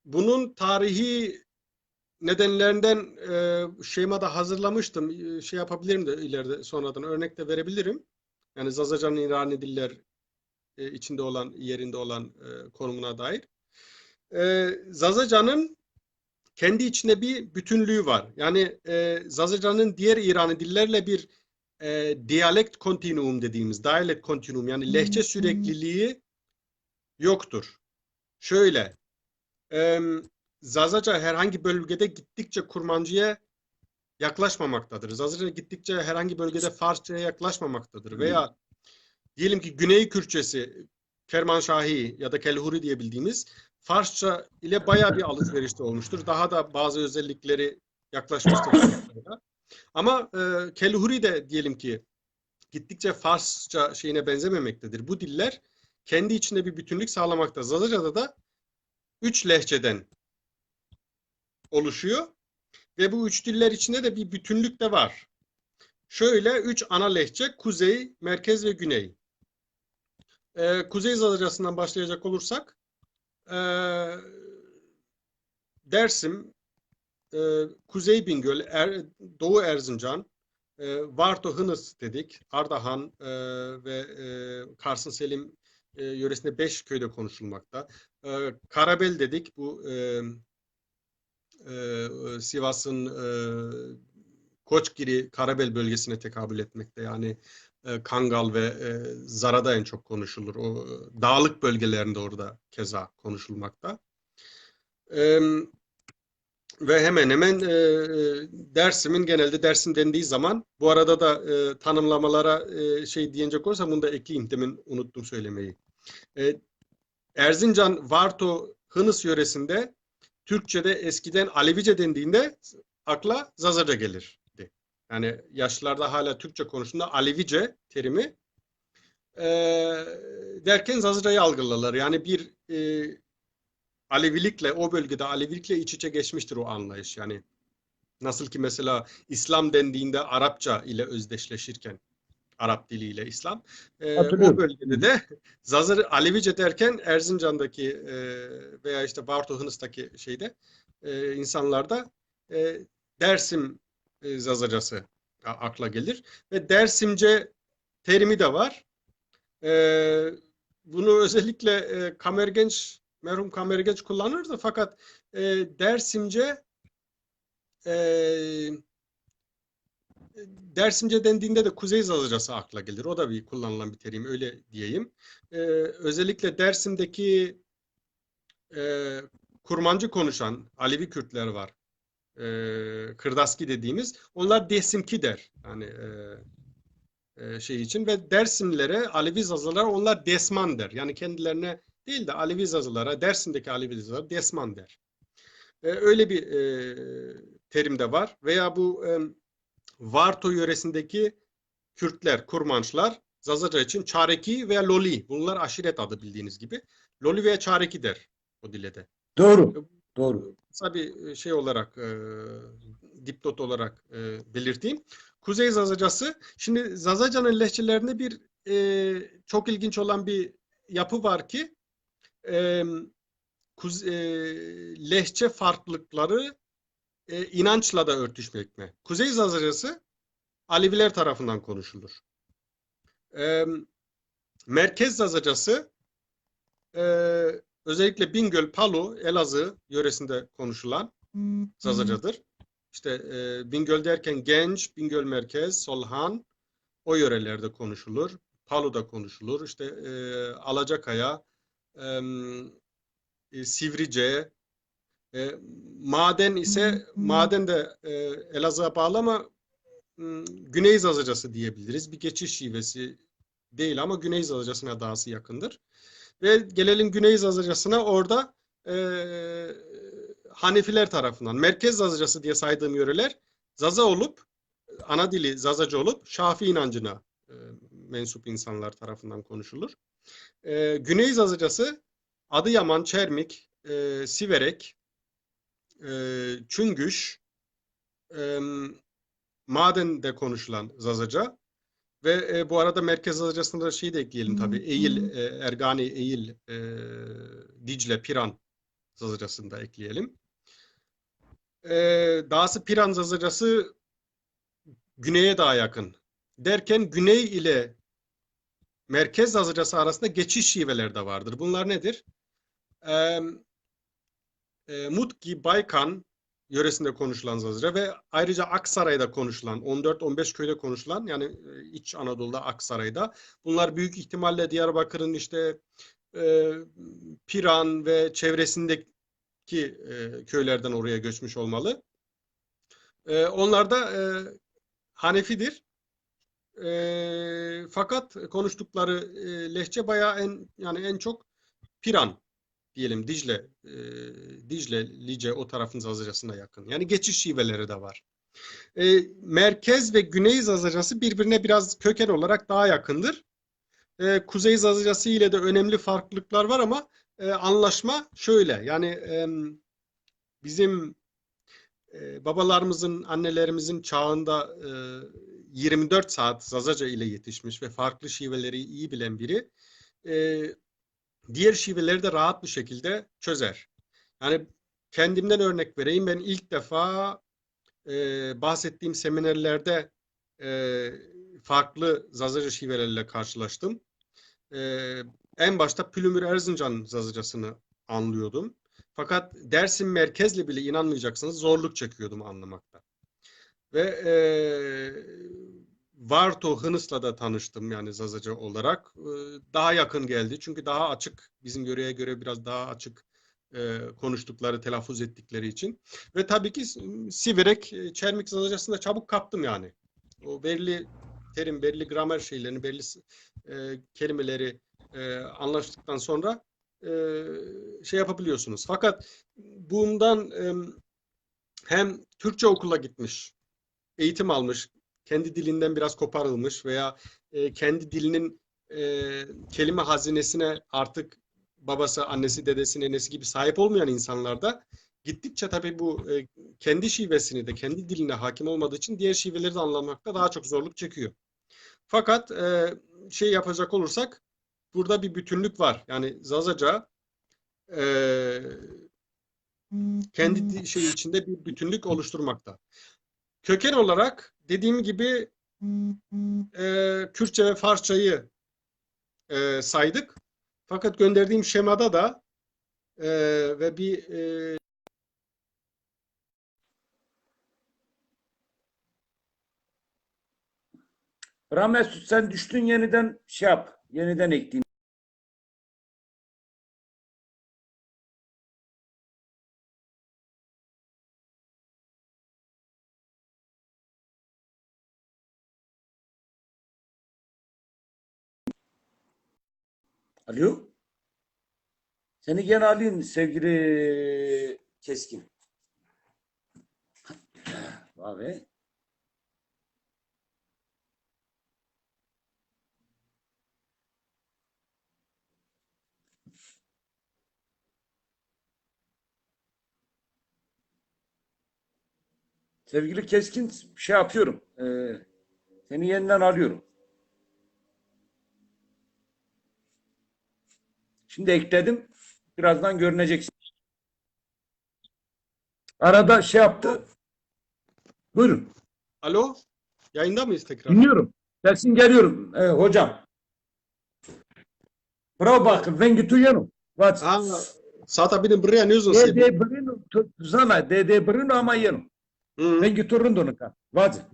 S2: Bunun tarihi nedenlerinden şemada hazırlamıştım. Şey yapabilirim de ileride sonradan örnek de verebilirim. Yani Zazacan'ın İrani diller içinde olan, yerinde olan konumuna dair. Zazacan'ın kendi içinde bir bütünlüğü var. Yani Zazacan'ın diğer İrani dillerle bir diyalekt kontinuum dediğimiz, dialect kontinuum yani lehçe sürekliliği yoktur. Şöyle, Zazaca herhangi bölgede gittikçe Kurmancı'ya yaklaşmamaktadır. Zazaca gittikçe herhangi bölgede Farsça'ya yaklaşmamaktadır. Veya diyelim ki Güney Kürtçesi, Kermanşahi ya da Kelhuri diye bildiğimiz Farsça ile bayağı bir alışverişte olmuştur. Daha da bazı özellikleri yaklaşmıştır Farsça'ya. Ama Kelhuri de diyelim ki gittikçe Farsça şeyine benzememektedir. Bu diller kendi içinde bir bütünlük sağlamakta. Zazaca'da da 3 lehçeden oluşuyor ve bu 3 diller içinde de bir bütünlük de var. Şöyle 3 ana lehçe: Kuzey, Merkez ve Güney. Kuzey Zazacası'ndan başlayacak olursak Dersim, Kuzey Bingöl, Doğu Erzincan, Varto, Hınıs dedik. Ardahan ve Kars'ın Selim yöresinde 5 köyde konuşulmakta. Karabel dedik. Bu Sivas'ın Koçgiri, Karabel bölgesine tekabül etmekte. Yani Kangal ve Zara'da en çok konuşulur. O dağlık bölgelerinde orada keza konuşulmakta. Ve hemen hemen Dersim'in genelde Dersim dendiği zaman bu arada da tanımlamalara şey diyecek olursam bunu da ekleyeyim. Demin unuttum söylemeyi. Erzincan, Varto, Hınıs yöresinde Türkçe'de eskiden Alevice dendiğinde akla Zazaca gelirdi. Yani yaşlılarda hala Türkçe konuştuğunda Alevice terimi derken Zazaca'yı algılarlar. Yani bir Alevilikle, o bölgede Alevilikle iç içe geçmiştir o anlayış. Yani nasıl ki mesela İslam dendiğinde Arapça ile özdeşleşirken, Arap diliyle İslam, o
S1: Hatırlıyorum.
S2: bölgede de Zazır Alevice derken Erzincan'daki veya işte Barto Hınıs'taki şeyde insanlarda Dersim Zazacası akla gelir. Ve Dersimce terimi de var. Bunu özellikle merhum Kamergenç kullanırdı fakat Dersimce Dersimce dendiğinde de Kuzey Zazacası akla gelir. O da bir kullanılan bir terim, öyle diyeyim. Özellikle Dersim'deki Kurmancı konuşan Alevi Kürtler var. Kırdaski dediğimiz. Onlar Desimki der. Yani şey için ve Dersimlere Alevi Zazalar onlar Desman der. Yani kendilerine değil de Alevi Zazalara, Dersim'deki Alevi Zazalara Desman der. Öyle bir terim de var. Veya bu Varto yöresindeki Kürtler, Kurmançlar Zazaca için Çareki veya Loli. Bunlar aşiret adı bildiğiniz gibi. Loli veya Çareki der o dilede.
S1: Doğru. Doğru.
S2: Kısa bir şey olarak dipnot olarak belirteyim. Kuzey Zazacası. Şimdi Zazaca'nın lehçelerinde bir çok ilginç olan bir yapı var ki lehçe farklılıkları inançla da örtüşmekte. Kuzey Zazacası Aleviler tarafından konuşulur. Merkez Zazacası özellikle Bingöl, Palu, Elazığ yöresinde konuşulan Zazacadır. İşte Bingöl derken Genç, Bingöl Merkez, Solhan o yörelerde konuşulur. Palu'da konuşulur. İşte Alacakaya, Sivrice, E, Maden ise maden de Elazığ'a bağlı ama Güney Zazacası diyebiliriz. Bir geçiş şivesi değil ama Güney Zazacası'na daha yakındır. Ve gelelim Güney Zazacası'na, orada e, Hanefiler tarafından Merkez Zazacası diye saydığım yöreler Zaza olup, ana dili Zazacı olup Şafii inancına mensup insanlar tarafından konuşulur. Güney Zazacası Adıyaman, Çermik, Siverek, Çüngüş, e, Maden'de konuşulan Zazaca ve bu arada Merkez Zazacası'nda şeyi de ekleyelim tabii. Eğil, Ergani, Eğil, Dicle, Piran Zazacası'nı da ekleyelim. Dahası Piran Zazacası güneye daha yakın. Derken Güney ile Merkez Zazacası arasında geçiş şiveleri de vardır. Bunlar nedir? Mutki, Baykan yöresinde konuşulan Zazaca ve ayrıca Aksaray'da konuşulan, 14-15 köyde konuşulan, yani İç Anadolu'da Aksaray'da. Bunlar büyük ihtimalle Diyarbakır'ın işte Piran ve çevresindeki köylerden oraya göçmüş olmalı. Onlar da Hanefidir. Fakat konuştukları lehçe bayağı en çok Piran diyelim, Dicle, Lice o tarafın Zazacasına yakın. Yani geçiş şiveleri de var. Merkez ve Güney Zazacası birbirine biraz köken olarak daha yakındır. Kuzey Zazacası ile de önemli farklılıklar var ama anlaşma şöyle. Yani bizim babalarımızın, annelerimizin çağında 24 saat Zazaca ile yetişmiş ve farklı şiveleri iyi bilen biri diğer şiveleri de rahat bir şekilde çözer. Yani kendimden örnek vereyim. Ben ilk defa bahsettiğim seminerlerde farklı Zazaca şiveleriyle karşılaştım. En başta Pülümür Erzincan Zazacasını anlıyordum. Fakat dersin merkezle bile inanmayacaksınız zorluk çekiyordum anlamakta. Ve Varto Hınıs'la da tanıştım yani Zazaca olarak. Daha yakın geldi. Çünkü daha açık, bizim yöreye göre biraz daha açık konuştukları, telaffuz ettikleri için. Ve tabii ki Siverek, Çermik Zazacası'nda çabuk kaptım yani. O belli terim, belli gramer şeylerini, belli kelimeleri anlaştıktan sonra şey yapabiliyorsunuz. Fakat bundan hem Türkçe okula gitmiş, eğitim almış, kendi dilinden biraz koparılmış veya kendi dilinin kelime hazinesine artık babası, annesi, dedesi, nenesi gibi sahip olmayan insanlarda gittikçe tabii bu kendi şivesini de, kendi diline hakim olmadığı için diğer şiveleri de anlamakta daha çok zorluk çekiyor. Fakat şey yapacak olursak burada bir bütünlük var. Yani Zazaca kendi şey içinde bir bütünlük oluşturmakta. Köken olarak dediğim gibi Kürtçe ve Farsçayı saydık. Fakat gönderdiğim şemada da ve bir
S1: Mesut, sen düştün, yeniden şey yap. Yeniden ekleyeyim. Alo. Seni gene alayım sevgili Keskin. Abi. Sevgili Keskin, şey yapıyorum. Seni yeniden arıyorum. Şimdi ekledim. Birazdan görüneceksin. Arada şey yaptı. Buyurun.
S2: alo, yayında mıyız tekrar?
S1: Dinliyorum. Gelsin geliyorum. Hocam. Bravo bak. Ben gidiyorum. What?
S2: Sada vidim buraya ne uzun sebi.
S1: Dede Brino zana. Dede Brino ama yerim. Ben gidiyorum donuka. What?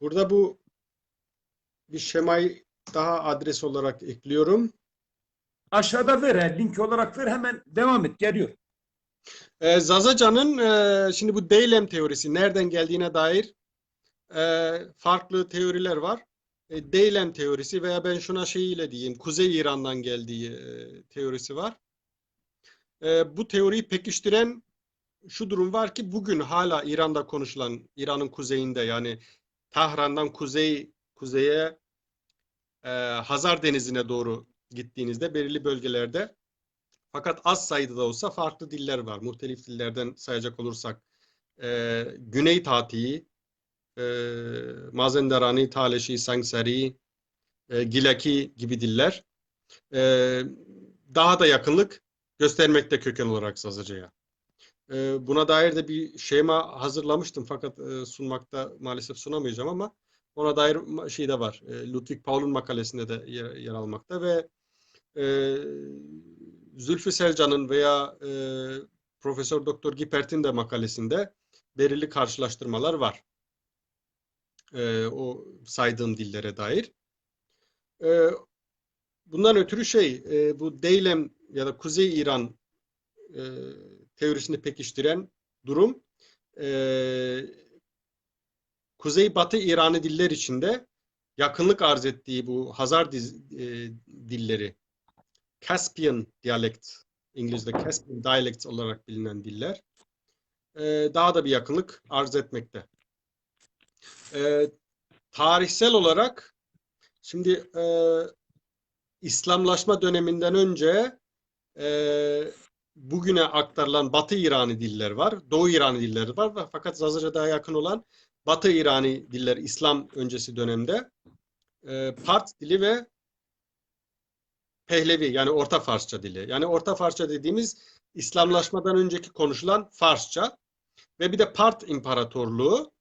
S2: Burada bu bir şemayı daha adres olarak ekliyorum.
S1: Aşağıda ver. Link olarak ver. Hemen devam et. Geliyor.
S2: Zazaca'nın şimdi bu Deylem teorisi nereden geldiğine dair farklı teoriler var. Deylem teorisi veya ben şuna şeyiyle diyeyim, Kuzey İran'dan geldiği teorisi var. Bu teoriyi pekiştiren şu durum var ki bugün hala İran'da konuşulan, İran'ın kuzeyinde yani Tahran'dan kuzeye Hazar Denizi'ne doğru gittiğinizde belirli bölgelerde fakat az sayıda da olsa farklı diller var. Muhtelif dillerden sayacak olursak Güney Tatiği, Mazenderani, Taleşi, Sangsari, Gilaki gibi diller daha da yakınlık göstermekte köken olarak Zazaca'ya. Buna dair de bir şema hazırlamıştım fakat sunmakta maalesef sunamayacağım ama ona dair şey de var. Ludwig Paul'un makalesinde de yer almakta ve Zülfü Selcan'ın veya Profesör Doktor Gipert'in de makalesinde belirli karşılaştırmalar var. O saydığım dillere dair. Bundan ötürü bu Deylem ya da Kuzey İran teorisini pekiştiren durum Kuzey-Batı İran'ı diller içinde yakınlık arz ettiği bu Hazar dilleri, Caspian dialect, İngilizce Caspian dialect olarak bilinen diller daha da bir yakınlık arz etmekte. Tarihsel olarak şimdi İslamlaşma döneminden önce bugüne aktarılan Batı İrani diller var, Doğu İrani dilleri var fakat Zazaca daha yakın olan Batı İrani diller İslam öncesi dönemde Part dili ve Pehlevi yani Orta Farsça dili. Yani Orta Farsça dediğimiz İslamlaşmadan önceki konuşulan Farsça ve bir de Part İmparatorluğu.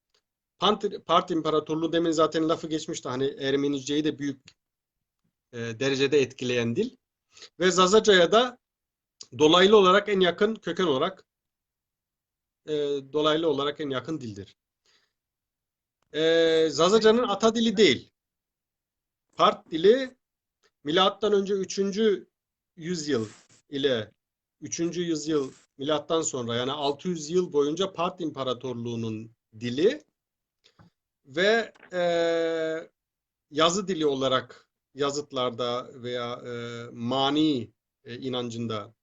S2: Part İmparatorluğu demin zaten lafı geçmişti. Hani Ermenice'yi de büyük derecede etkileyen dil. Ve Zazaca'ya da dolaylı olarak en yakın köken olarak dolaylı olarak en yakın dildir. Zazaca'nın ata dili değil. Part dili milattan önce 3. yüzyıl ile 3. yüzyıl milattan sonra yani 600 yıl boyunca Part İmparatorluğu'nun dili ve yazı dili olarak yazıtlarda veya mani inancında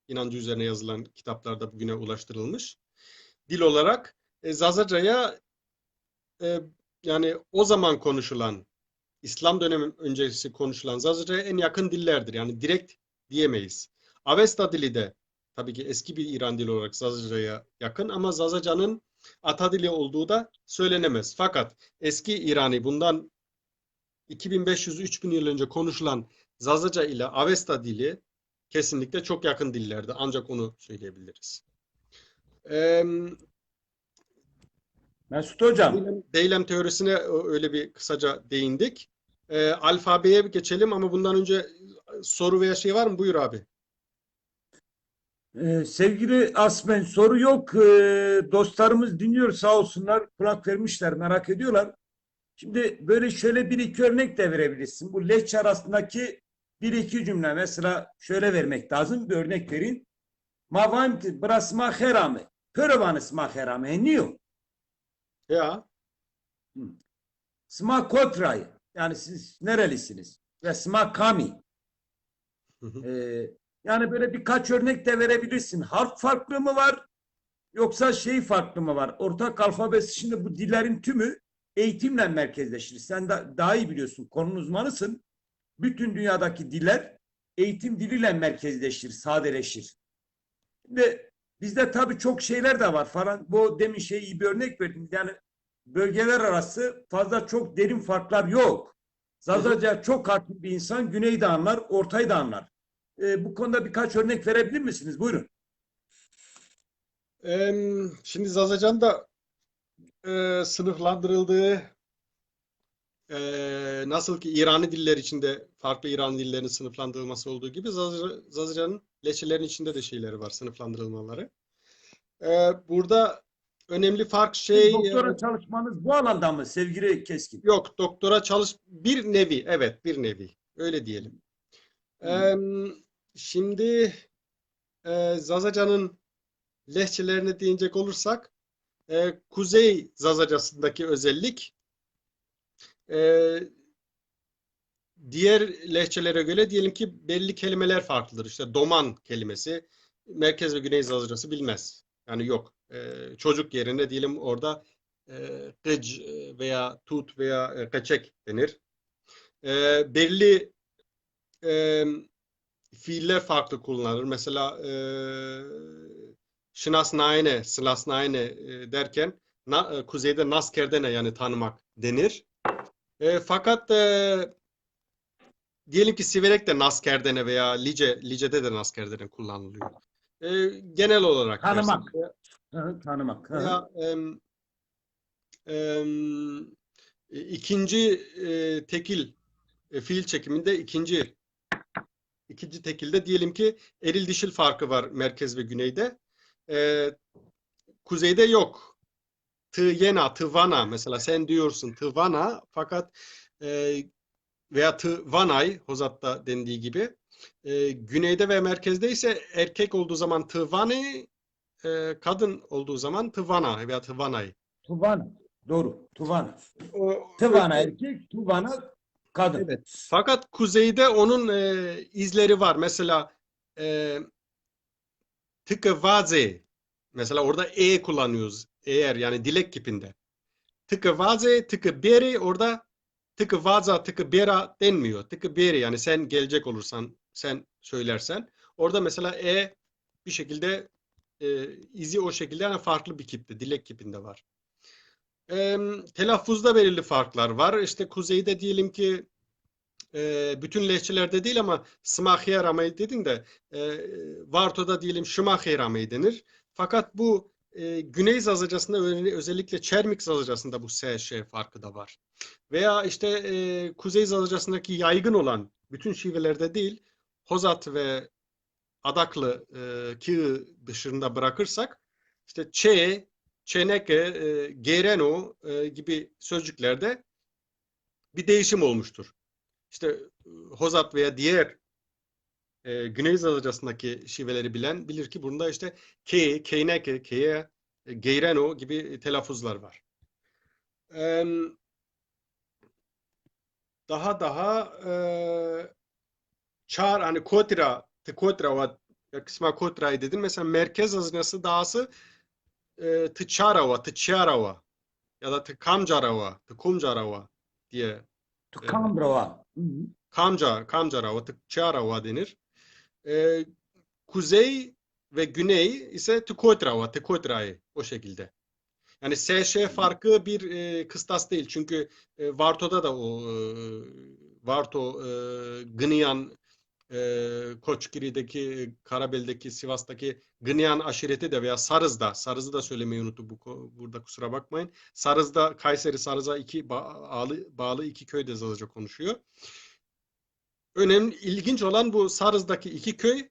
S2: inancı üzerine yazılan kitaplarda bugüne ulaştırılmış. Dil olarak Zazaca'ya yani o zaman konuşulan İslam dönemi öncesi konuşulan Zazaca'ya en yakın dillerdir. Yani direkt diyemeyiz. Avesta dili de tabii ki eski bir İran dili olarak Zazaca'ya yakın ama Zazaca'nın ata dili olduğu da söylenemez. Fakat eski İrani bundan 2500-3000 yıl önce konuşulan Zazaca ile Avesta dili kesinlikle çok yakın dillerdi. Ancak onu söyleyebiliriz.
S1: Mesut Hocam,
S2: Deylem teorisine öyle bir kısaca değindik. Alfabeye geçelim ama bundan önce soru veya şey var mı? Buyur abi.
S1: sevgili Asmen soru yok. Dostlarımız dinliyor sağ olsunlar. Kulak vermişler, merak ediyorlar. Şimdi böyle şöyle bir iki örnek de verebilirsin. Bu Lehçe arasındaki bir iki cümle mesela şöyle vermek lazım. Bir örnek verin. Mavamt brasma herame. Pörovanı sma herame. Niyo?
S2: Ya.
S1: Sma kotray. Yani siz nerelisiniz? Ve sma kami. Yani böyle birkaç örnek de verebilirsin. Harf farklı mı var? Yoksa şey farklı mı var? Ortak alfabesi şimdi bu dillerin tümü eğitimle merkezleşir. Sen de daha iyi biliyorsun. Konunun uzmanısın. Bütün dünyadaki diller eğitim diliyle merkezleşir, sadeleşir. Şimdi bizde tabii çok şeyler de var falan. Bu demin iyi bir örnek verdim. Yani bölgeler arası fazla çok derin farklar yok. Zazaca çok haklı bir insan Güney'i de anlar, Ortay'ı da anlar. Bu konuda birkaç örnek verebilir misiniz? Buyurun.
S2: Şimdi Zazacan da sınıflandırıldığı nasıl ki İrani diller içinde farklı İran dillerinin sınıflandırılması olduğu gibi Zazacan'ın leçelerin içinde de şeyleri var, sınıflandırılmaları. Burada önemli fark
S1: Doktora çalışmanız bu alanda mı sevgili Keskin?
S2: Yok, doktora bir nevi, evet bir nevi. Öyle diyelim. Şimdi Zazacan'ın lehçelerine değinecek olursak Kuzey Zazacasındaki özellik e, diğer lehçelere göre diyelim ki belli kelimeler farklıdır. İşte doman kelimesi Merkez ve Güney Zazacası bilmez. Yani yok. Çocuk yerine diyelim orada kıc veya tut veya kaçek denir. Belli e, fiiller farklı kullanılır. Mesela şınasnaine, sınasnaine derken kuzeyde naskerdene yani tanımak denir. Fakat diyelim ki siverek de naskerdene veya licede de naskerdene kullanılıyor. Genel olarak dersin.
S1: Tanımak. Hı, tanımak. Hı hı.
S2: Veya ikinci tekil fiil çekiminde ikinci tekilde diyelim ki eril dişil farkı var merkez ve güneyde. E, Kuzeyde yok. Yena, vana mesela sen diyorsun vana fakat veya vanay Hozat'ta dendiği gibi güneyde ve merkezde ise erkek olduğu zaman vani kadın olduğu zaman vana veya vanay.
S1: Tuvana. Doğru. Tuvana.
S2: Öyle,
S1: Tıvana erkek, tuvana kadın.
S2: evet. Fakat kuzeyde onun izleri var. Mesela e, vaze mesela orada kullanıyoruz. Eğer yani dilek kipinde. Vaze, beri orada vaza, bera denmiyor. Beri yani sen gelecek olursan, sen söylersen. Orada mesela bir şekilde izi o şekilde yani farklı bir kipte, dilek kipinde var. Telaffuzda belirli farklar var. İşte kuzeyde diyelim ki bütün lehçelerde değil ama smahiyeramayı dedin de Varto'da diyelim şımahiyeramayı denir. Fakat bu Güney Zazacası'nda özellikle Çermik Zazacası'nda bu SŞ farkı da var. Veya işte Kuzey Zazacası'ndaki yaygın olan bütün şivelerde değil Hozat ve Adaklı ki dışında bırakırsak işte çeneke, gereno gibi sözcüklerde bir değişim olmuştur. İşte Hozat veya diğer Güney Zazacası'ndaki şiveleri bilen bilir ki bunda işte keyneke, geyreno gibi telaffuzlar var. Daha çağır hani kotra kısma kotra'yı dedin. Mesela merkez hazinesi dahası tıçarava ya da tıkumcarava diye e,
S1: Tukambrova. Hı hı.
S2: kamcarava, tıçarava denir. E, Kuzey ve güney ise Tikotra'yı o şekilde. Yani SŞ farkı bir kıstas değil. Çünkü Varto'da da o Varto, Gınyan, Koçgiri'deki, Karabel'deki, Sivas'taki Gınyan aşireti de veya Sarız'ı da söylemeyi unuttum burada kusura bakmayın. Sarız'da, Kayseri Sarız'a bağlı iki köy de Zazaca konuşuyor. İlginç olan bu Sarız'daki iki köy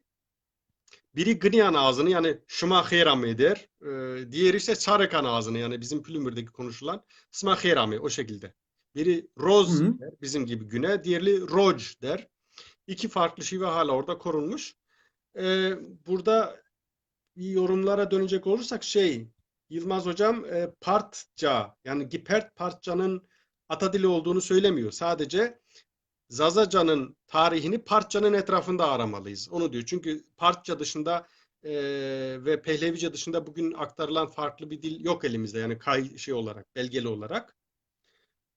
S2: biri Gınyan ağzını yani Şımakhirami der. Diğeri ise Çarıkan ağzını yani bizim Plümür'deki konuşulan Smakhirami o şekilde. Biri
S1: Hı
S2: Roz
S1: hı.
S2: der, bizim gibi güne, diğeri Roj der. İki farklı şive hala orada korunmuş. Burada yorumlara dönecek olursak Yılmaz hocam Partça yani Gipert Partça'nın ata dili olduğunu söylemiyor. Sadece Zazaca'nın tarihini Partça'nın etrafında aramalıyız. Onu diyor. Çünkü Partça dışında ve Pehlevice dışında bugün aktarılan farklı bir dil yok elimizde. Yani olarak, belgeli olarak.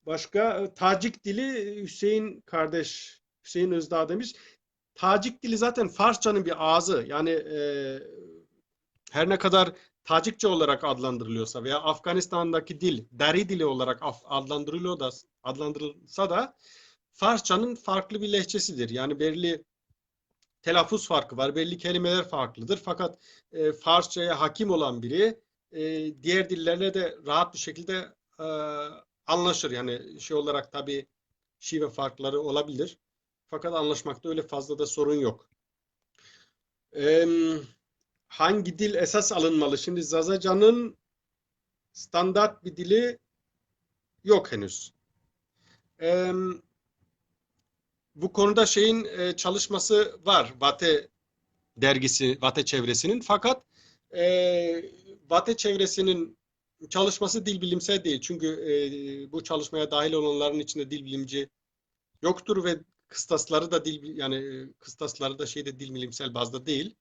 S2: Başka Tacik dili Hüseyin Özdağ demiş. Tacik dili zaten Farsçanın bir ağzı. Yani her ne kadar Tacikçe olarak adlandırılıyorsa veya Afganistan'daki dil, Dari dili olarak adlandırılsa da Farsçanın farklı bir lehçesidir. Yani belli telaffuz farkı var, belli kelimeler farklıdır. Fakat Farsçaya hakim olan biri diğer dillerle de rahat bir şekilde anlaşır. Yani olarak tabii şive farkları olabilir. Fakat anlaşmakta öyle fazla da sorun yok. Hangi dil esas alınmalı? Şimdi Zazaca'nın standart bir dili yok henüz. Bu konuda çalışması var. Vate dergisi Vate Çevresi'nin. Fakat Vate Çevresi'nin çalışması dil bilimsel değil. Çünkü bu çalışmaya dahil olanların içinde dil bilimci yoktur ve kıstasları da kıstasları da dil bilimsel bazda değil.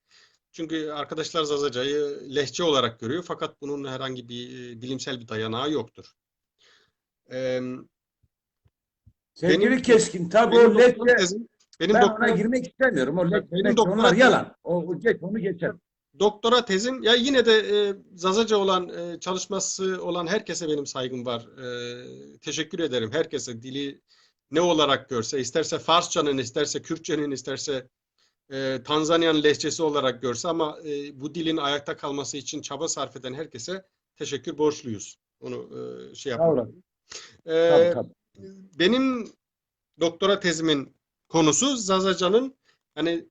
S2: Çünkü arkadaşlar Zazaca'yı lehçe olarak görüyor fakat bunun herhangi bir bilimsel bir dayanağı yoktur. Ee,
S1: Sevgili Keskin, tabii
S2: benim
S1: o
S2: doktora
S1: lehçe,
S2: tezim benim
S1: ben ona
S2: doktora
S1: girmek istemiyorum. O lehçe,
S2: benim
S1: lehçe onlar
S2: doktora tezim
S1: yalan. O geç, onu geçelim.
S2: doktora tezim ya yine de Zazaca olan çalışması olan herkese benim saygım var. Teşekkür ederim herkese dili ne olarak görse, isterse Farsçanın, isterse Kürtçenin, isterse Tanzanya'nın lehçesi olarak görse ama bu dilin ayakta kalması için çaba sarf eden herkese teşekkür borçluyuz. Onu
S1: Sağ olun.
S2: yapmayalım.
S1: Tabii
S2: E,
S1: tabii.
S2: benim doktora tezimin konusu Zazaca'nın hani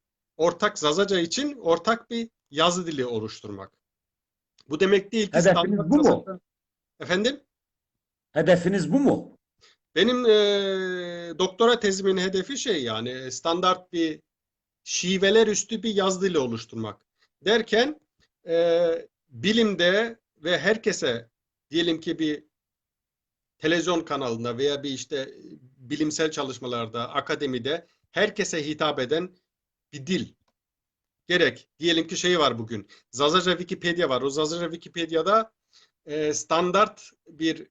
S2: Zazaca için ortak bir yazı dili oluşturmak. Bu demek değil ki
S1: Hedefiniz
S2: standart
S1: bu mu?
S2: Zazaca. Efendim?
S1: Hedefiniz bu mu?
S2: Benim doktora tezimin hedefi yani standart bir şiveler üstü bir yazı dili oluşturmak. Derken bilimde ve herkese diyelim ki bir televizyon kanalında veya bir bilimsel çalışmalarda, akademide herkese hitap eden bir dil. Gerek. Diyelim ki var bugün. Zazaca Wikipedia var. O Zazaca Wikipedia'da standart bir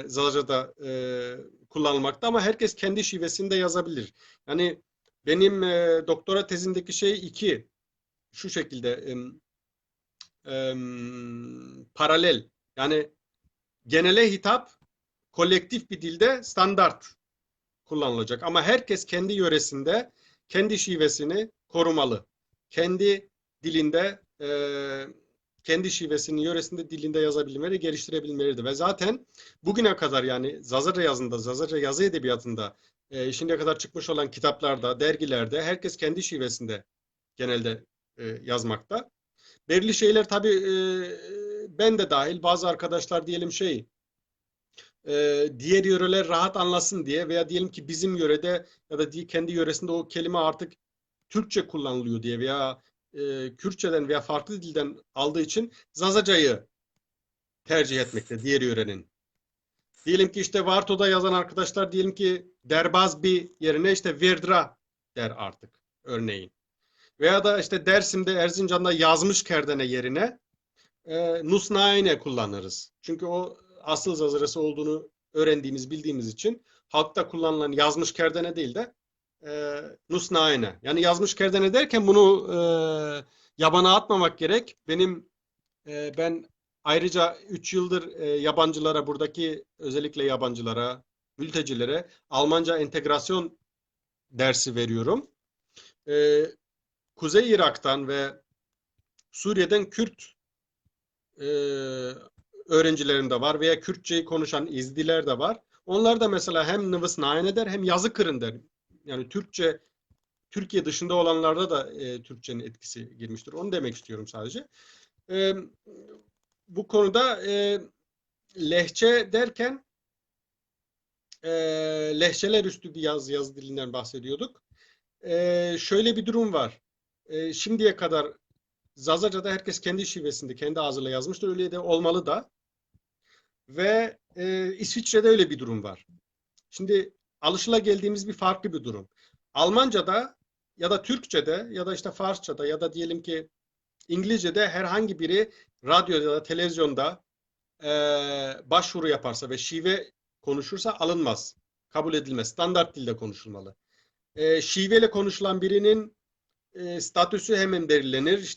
S2: Zazaca'da kullanılmakta ama herkes kendi şivesinde yazabilir. Yani benim doktora tezimdeki iki şu şekilde paralel. Yani genele hitap kolektif bir dilde standart kullanılacak. Ama herkes kendi yöresinde kendi şivesini korumalı. Kendi dilinde kendi şivesinin yöresinde dilinde yazabilmeleri, geliştirebilmelidir. Ve zaten bugüne kadar yani Zazaca yazında, Zazaca yazı edebiyatında şimdiye kadar çıkmış olan kitaplarda, dergilerde herkes kendi şivesinde genelde yazmakta. Belirli şeyler tabii ben de dahil bazı arkadaşlar diyelim diğer yöreler rahat anlasın diye veya diyelim ki bizim yörede ya da kendi yöresinde o kelime artık Türkçe kullanılıyor diye veya Kürtçeden veya farklı dilden aldığı için Zazaca'yı tercih etmekte diğer yörenin. Diyelim ki Varto'da yazan arkadaşlar diyelim ki Derbazbi yerine Verdra der artık örneğin. Veya da Dersim'de Erzincan'da yazmış kerdene yerine Nusnaine kullanırız. Çünkü o asıl Zazacası olduğunu öğrendiğimiz, bildiğimiz için halkta kullanılan yazmış kerdene değil de Nusnaine. Yani yazmış kerdene derken bunu yabana atmamak gerek. Ben ayrıca 3 yıldır yabancılara, buradaki özellikle yabancılara, mültecilere Almanca entegrasyon dersi veriyorum. Kuzey Irak'tan ve Suriye'den Kürt öğrencilerim de var veya Kürtçeyi konuşan İzdiler de var. Onlar da mesela hem nıvıs naine der hem yazı kırın der. Yani Türkiye dışında olanlarda da Türkçenin etkisi girmiştir. Onu demek istiyorum sadece. Bu konuda lehçe derken lehçeler üstü bir yazı dilinden bahsediyorduk. Şöyle bir durum var. Şimdiye kadar Zazaca'da herkes kendi şivesinde, kendi ağzıyla yazmıştır. Öyle de olmalı da. Ve İsviçre'de öyle bir durum var. Şimdi alışılageldiğimiz bir farklı bir durum. Almanca'da ya da Türkçe'de ya da Farsça'da ya da diyelim ki İngilizce'de herhangi biri radyoda ya da televizyonda başvuru yaparsa ve şive konuşursa alınmaz. Kabul edilmez. Standart dilde konuşulmalı. Şiveyle konuşulan birinin statüsü hemen belirlenir.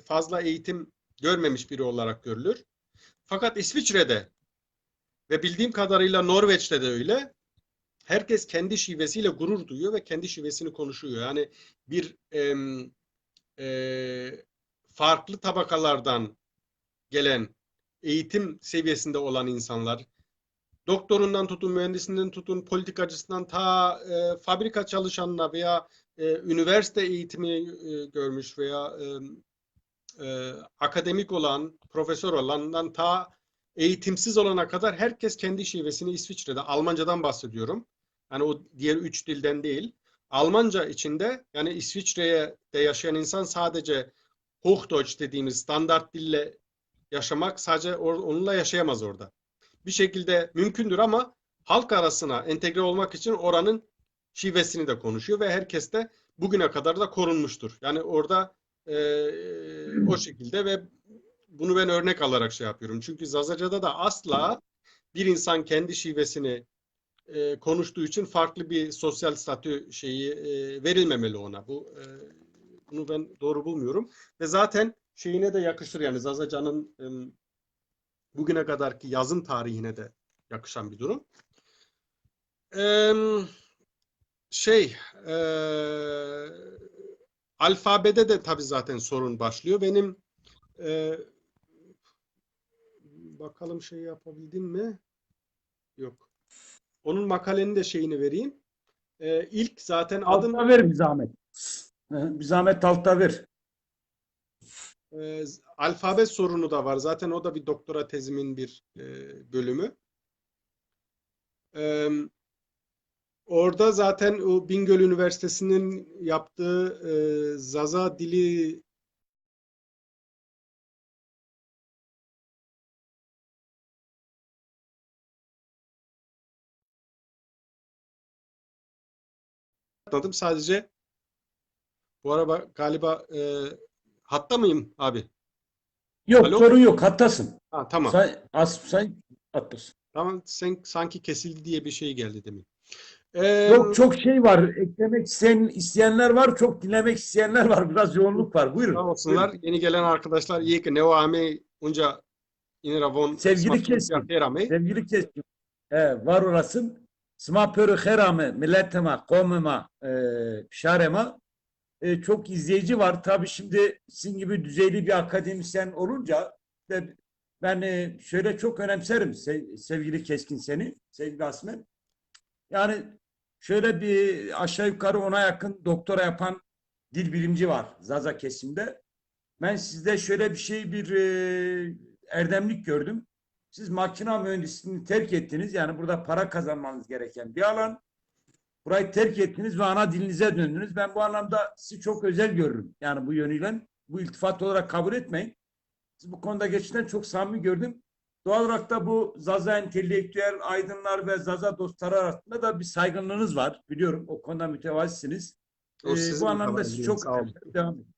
S2: Fazla eğitim görmemiş biri olarak görülür. Fakat İsviçre'de ve bildiğim kadarıyla Norveç'te de öyle. Herkes kendi şivesiyle gurur duyuyor ve kendi şivesini konuşuyor. Yani bir farklı tabakalardan gelen eğitim seviyesinde olan insanlar, doktorundan tutun, mühendisinden tutun, politikacısından ta fabrika çalışanına veya üniversite eğitimi görmüş veya akademik olan, profesör olandan ta eğitimsiz olana kadar herkes kendi şivesini İsviçre'de, Almancadan bahsediyorum. Yani o diğer 3 dilden değil. Almanca içinde yani İsviçre'ye de yaşayan insan sadece Hochdeutsch dediğimiz standart dille yaşamak sadece onunla yaşayamaz orada. Bir şekilde mümkündür ama halk arasına entegre olmak için oranın şivesini de konuşuyor ve herkes de bugüne kadar da korunmuştur. Yani orada o şekilde ve bunu ben örnek alarak şey yapıyorum. Çünkü Zazaca'da da asla bir insan kendi şivesini konuştuğu için farklı bir sosyal statü şeyi verilmemeli ona. Bunu ben doğru bulmuyorum. Ve zaten şeyine de yakışır yani Zazaca'nın bugüne kadarki yazım tarihine de yakışan bir durum. Ee, şey e, alfabede de tabii zaten sorun başlıyor. Benim e, bakalım şey yapabildim mi? Yok. Onun makalenin de şeyini vereyim. İlk zaten adım
S1: Altta ver bir zahmet. Bir zahmet altta ver.
S2: alfabe sorunu da var. Zaten o da bir doktora tezimin bir bölümü. Orada zaten o Bingöl Üniversitesi'nin yaptığı Zaza dili atladım. Sadece bu araba galiba hatta mıyım abi?
S1: Yok,
S2: Alo?
S1: sorun yok. Hattasın.
S2: Ha, tamam.
S1: Sen hattasın.
S2: Tamam, sanki kesildi diye bir şey geldi demin. Ee,
S1: Yok, çok şey var. Eklemek isteyenler var. Çok dinlemek isteyenler var. Biraz yoğunluk var.
S2: Sağ
S1: Buyurun.
S2: olsunlar.
S1: Buyurun.
S2: Yeni gelen arkadaşlar iyi ki Neo Ame Unca İniravon
S1: Sevgili
S2: Smakya
S1: Keskin.
S2: Terame.
S1: Sevgili Keskin. Var olasın. Sma pörü herame milletime, kavmime, şarema. Çok izleyici var. Tabii şimdi sizin gibi düzeyli bir akademisyen olunca de ben şöyle çok önemserim sevgili Keskin seni, sevgili Asmen. Yani şöyle bir aşağı yukarı ona yakın doktora yapan dil bilimci var Zaza kesimde. Ben sizde şöyle bir erdemlik gördüm. Siz makina mühendisliğini terk ettiniz. Yani burada para kazanmanız gereken bir alan. Burayı terk ettiniz ve ana dilinize döndünüz. Ben bu anlamda sizi çok özel görürüm. Yani bu yönüyle bu iltifat olarak kabul etmeyin. Siz bu konuda gerçekten çok samimi gördüm. Doğal olarak da bu Zaza entelektüel aydınlar ve Zaza dostları arasında da bir saygınlığınız var. Biliyorum o konuda mütevazisiniz.
S2: O
S1: Bu
S2: sizin
S1: anlamda sizi
S2: havaydı.
S1: çok
S2: Sağ olun.
S1: önemserim. Devam edin.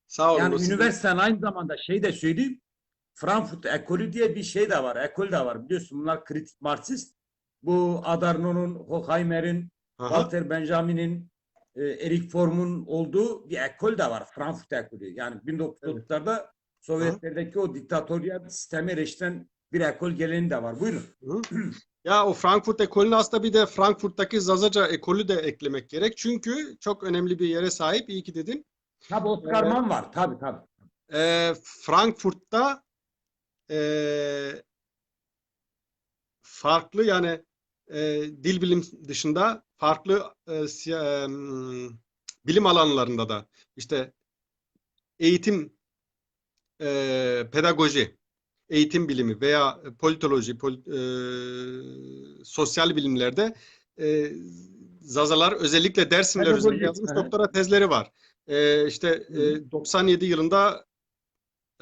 S2: Sağ olun. O
S1: Yani
S2: sizin.
S1: üniversitenin aynı zamanda şey de söyleyeyim. Frankfurt ekolü diye bir şey de var. Ekol de var. Biliyorsun bunlar kritik Marksist. Bu Adorno'nun, Horkheimer'in,
S2: Aha.
S1: Walter Benjamin'in, Erik Fromm'un olduğu bir ekol de var. Frankfurt ekolü. Yani
S2: Evet.
S1: 1930'larda
S2: Aha.
S1: Sovyetlerdeki o diktatorya sistemi eleştiren bir ekol geleneği de var. Buyurun.
S2: Hı. Ya o Frankfurt ekolünü aslında bir de Frankfurt'taki Zazaca ekolü de eklemek gerek. Çünkü çok önemli bir yere sahip. İyi ki dedin.
S1: Tabii Oscar Mann var. Tabii tabii.
S2: Frankfurt'ta e, farklı yani dil bilim dışında farklı bilim alanlarında da işte eğitim, pedagoji, eğitim bilimi veya politoloji, sosyal bilimlerde e, Zazalar özellikle Dersimler üzerinde
S1: Pedagoji.
S2: yazmış doktora tezleri var. İşte 97 yılında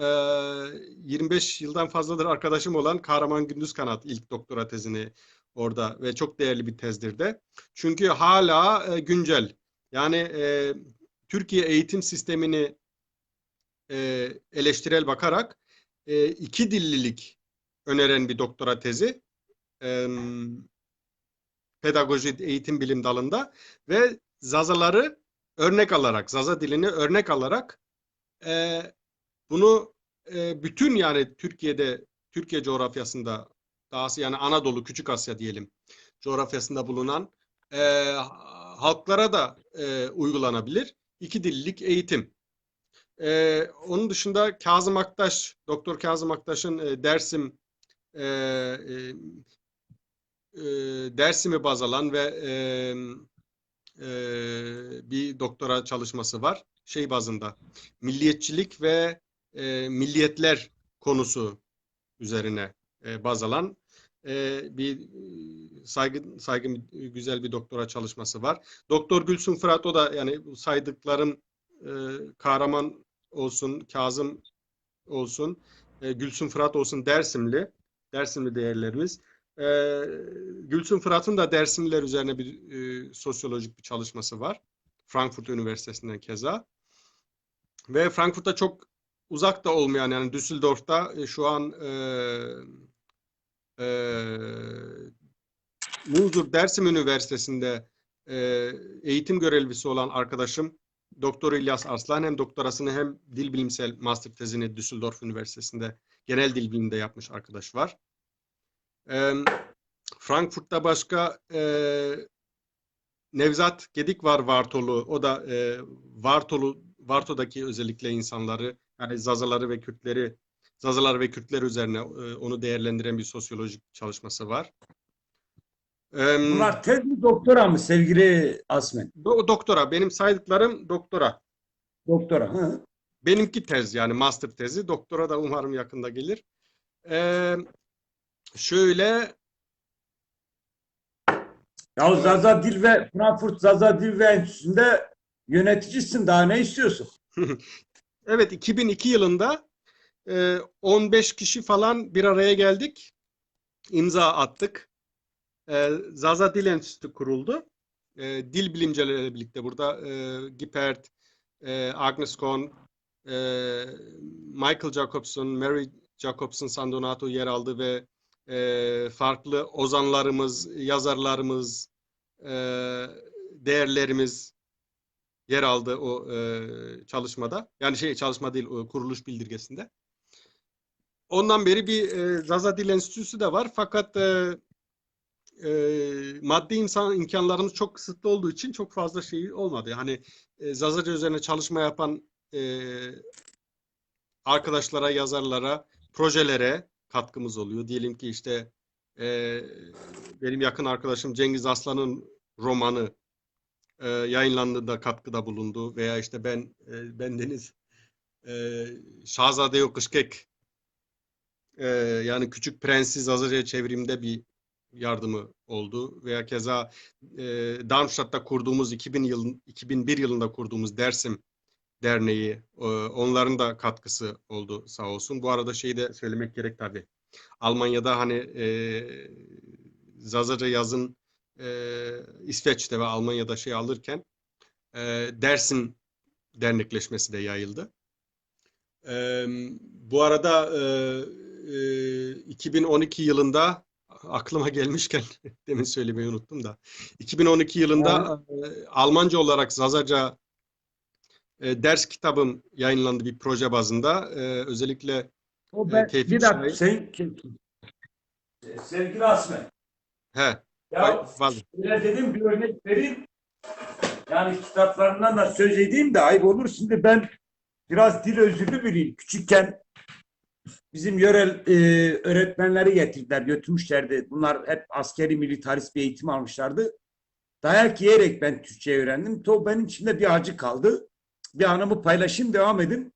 S2: 25 yıldan fazladır arkadaşım olan Kahraman Gündüzkanat ilk doktora tezini orada ve çok değerli bir tezdir de. Çünkü hala güncel. Yani Türkiye eğitim sistemini eleştirel bakarak iki dillilik öneren bir doktora tezi pedagoji eğitim bilim dalında ve Zazaları örnek alarak, Zaza dilini örnek alarak e, bunu bütün yani Türkiye coğrafyasında dahası yani Anadolu, Küçük Asya diyelim coğrafyasında bulunan halklara da uygulanabilir. İki dillilik eğitim. Onun dışında Kazım Aktaş, Doktor Kazım Aktaş'ın Dersim'i baz alan ve bir doktora çalışması var. Şey bazında milliyetçilik ve milliyetler konusu üzerine baz alan bir saygın güzel bir doktora çalışması var. Doktor Gülsüm Fırat, o da yani bu saydıklarım Kahraman olsun, Kazım olsun, Gülsüm Fırat olsun, Dersimli değerlerimiz. E, Gülsüm Fırat'ın da Dersimliler üzerine bir sosyolojik bir çalışması var. Frankfurt Üniversitesi'nden keza. Ve Frankfurt'ta çok uzak da olmayan, yani Düsseldorf'ta şu an e, Munzur Dersim Üniversitesi'nde e, eğitim görevlisi olan arkadaşım Doktor İlyas Arslan hem doktorasını hem dil bilimsel master tezini Düsseldorf Üniversitesi'nde genel dil biliminde yapmış arkadaş var. E, Frankfurt'ta başka Nevzat Gedik var, Vartolu. O da Varto'daki özellikle insanları, yani Zazalar ve Kürtler üzerine onu değerlendiren bir sosyolojik çalışması var.
S1: Bunlar tez mi doktora mı sevgili Asmen?
S2: Doktora, benim saydıklarım doktora.
S1: Doktora. Hı.
S2: Benimki tez, yani master tezi. Doktora da umarım yakında gelir. Ee, şöyle
S1: Ya
S2: e,
S1: Zaza Dil ve Frankfurt Zaza Dil ve Enstitüsü'nde yöneticisin. Daha ne istiyorsun?
S2: evet, 2002 yılında 15 kişi falan bir araya geldik. İmza attık. Zaza Dil Enstitüsü kuruldu. Dil bilimcileriyle birlikte burada Gippert, Agnes Kohn, Michael Jacobson, Mary Jacobson Sandonato yer aldı ve farklı ozanlarımız, yazarlarımız, e, değerlerimiz yer aldı o çalışmada. Yani çalışma değil, o kuruluş bildirgesinde. Ondan beri bir Zaza Dil Enstitüsü de var. Fakat maddi imkanlarımız çok kısıtlı olduğu için çok fazla şey olmadı. Hani Zazaca üzerine çalışma yapan arkadaşlara, yazarlara, projelere katkımız oluyor. Diyelim ki işte e, benim yakın arkadaşım Cengiz Aslan'ın romanı yayınlandığında katkıda bulundu. Veya işte bendeniz Şahzade Yokuşkek, yani Küçük Prens'i Zazaca'ya çevirimde bir yardımı oldu. Veya keza Darmstadt'ta kurduğumuz 2001 yılında kurduğumuz Dersim Derneği, onların da katkısı oldu sağ olsun. Bu arada şeyi de söylemek gerek tabii. Almanya'da hani Zazaca yazın İsveç'te ve Almanya'da alırken Dersim dernekleşmesi de yayıldı. Bu arada 2012 yılında aklıma gelmişken demin söylemeyi unuttum da 2012
S1: Ha.
S2: yılında Almanca olarak Zazaca ders kitabım yayınlandı bir proje bazında. Özellikle
S1: O ben
S2: Tevfik
S1: bir dakika
S2: Şahin.
S1: Sayın sevgili Asmen.
S2: He,
S1: Ya
S2: vallahi.
S1: öyle dedim bir örnek vereyim. Yani kitaplarından da söz edeyim de ayıp olur. Şimdi ben biraz dil özürlü biriyim. Küçükken bizim yörel öğretmenleri getirdiler, götürmüşlerdi. Bunlar hep askeri militarist bir eğitim almışlardı. Dayak yiyerek ben Türkçe öğrendim. To benim içimde bir acı kaldı. Bir anımı paylaşayım, devam edin.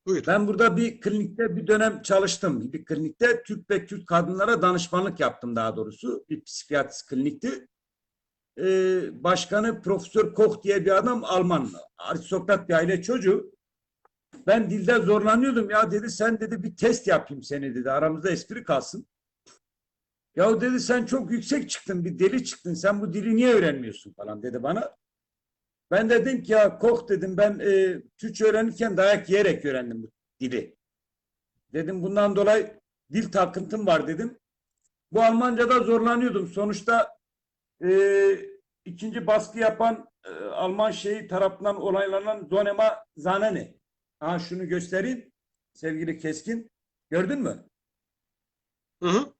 S2: Buyur.
S1: Ben burada bir klinikte bir dönem çalıştım. Bir klinikte Türk ve Kürt kadınlara danışmanlık yaptım daha doğrusu. Bir psikiyatrist klinikti. Başkanı Profesör Koch diye bir adam, Alman. Aristokrat bir aile çocuğu. Ben dilde zorlanıyordum. Ya dedi, sen dedi bir test yapayım seni dedi. Aramızda espri kalsın. Ya dedi, sen çok yüksek çıktın, bir deli çıktın. Sen bu dili niye öğrenmiyorsun falan dedi bana. Ben dedim ki ya Koch dedim, ben Türkçe öğrenirken dayak yiyerek öğrendim bu dili. Dedim bundan dolayı dil takıntım var dedim. Bu Almanca'da zorlanıyordum. Sonuçta e, ikinci baskı yapan Alman şeyi tarafından onaylanan Zonema Zanene. Ha, şunu göstereyim sevgili Keskin. Gördün mü?
S2: Hı hı.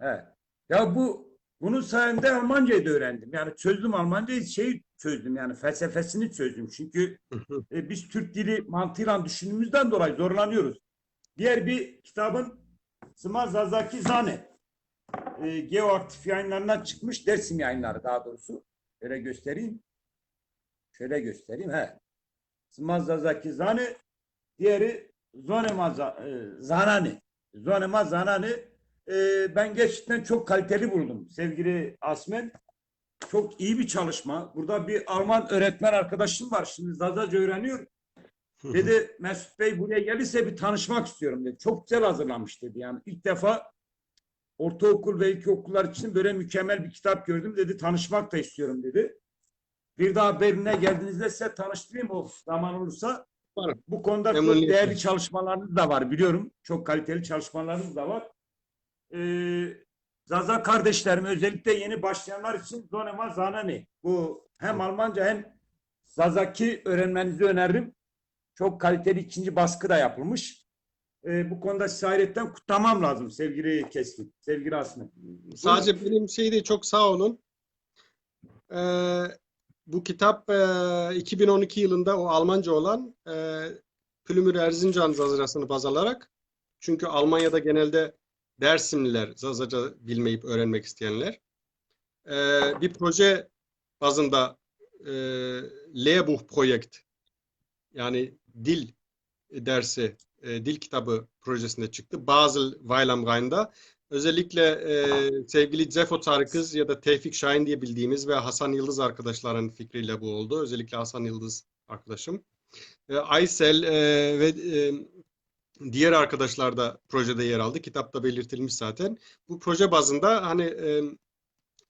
S1: He. Ya bunun sayesinde Almancayı da öğrendim. Yani çözdüm Almancayı, çözdüm yani felsefesini çözdüm. Çünkü
S2: Hı hı.
S1: biz Türk dili mantığıyla düşündüğümüzden dolayı zorlanıyoruz. Diğer bir kitabın Sıma Zazaki Zane. Geoaktif yayınlarından çıkmış, Dersim yayınları daha doğrusu. Şöyle göstereyim. Şöyle göstereyim. He. Sıma Zazaki Zane. Diğeri Zonema Zanani. Zonema Zanani. Ben gerçekten çok kaliteli buldum sevgili Asmen. Çok iyi bir çalışma. Burada bir Alman öğretmen arkadaşım var. Şimdi Zazaca öğreniyor. Dedi Mesut Bey buraya gelirse bir tanışmak istiyorum dedi. Çok güzel hazırlanmış dedi. Yani ilk defa ortaokul ve ilkokullar için böyle mükemmel bir kitap gördüm dedi. Tanışmak da istiyorum dedi. Bir daha Berlin'e geldiğinizde size tanıştırayım o zaman olursa.
S2: Umarım.
S1: Bu konuda çok
S2: Memnuniyetle.
S1: değerli çalışmalarınız da var biliyorum. Çok kaliteli çalışmalarınız da var. Zaza kardeşlerim özellikle yeni başlayanlar için Zonema Zanani. Bu hem Almanca hem Zazaki öğrenmenizi öneririm. Çok kaliteli ikinci baskı da yapılmış. Bu konuda size hayretten kutlamam lazım sevgili Keskin, sevgili Aslı.
S2: Sadece benim şeyde çok sağ olun. Bu kitap 2012 yılında o Almanca olan Plümür Erzincan Zazırasını baz alarak, çünkü Almanya'da genelde Dersimliler Zazaca bilmeyip öğrenmek isteyenler, bir proje bazında Lehrbuch Projekt, yani dil dersi, dil kitabı projesinde çıktı. Basel Weil am Rhein'da. Özellikle sevgili Zefo Tarıkız ya da Tevfik Şahin diye bildiğimiz ve Hasan Yıldız arkadaşların fikriyle bu oldu. Özellikle Hasan Yıldız arkadaşım. Aysel ve diğer arkadaşlar da projede yer aldı. Kitapta belirtilmiş zaten. Bu proje bazında hani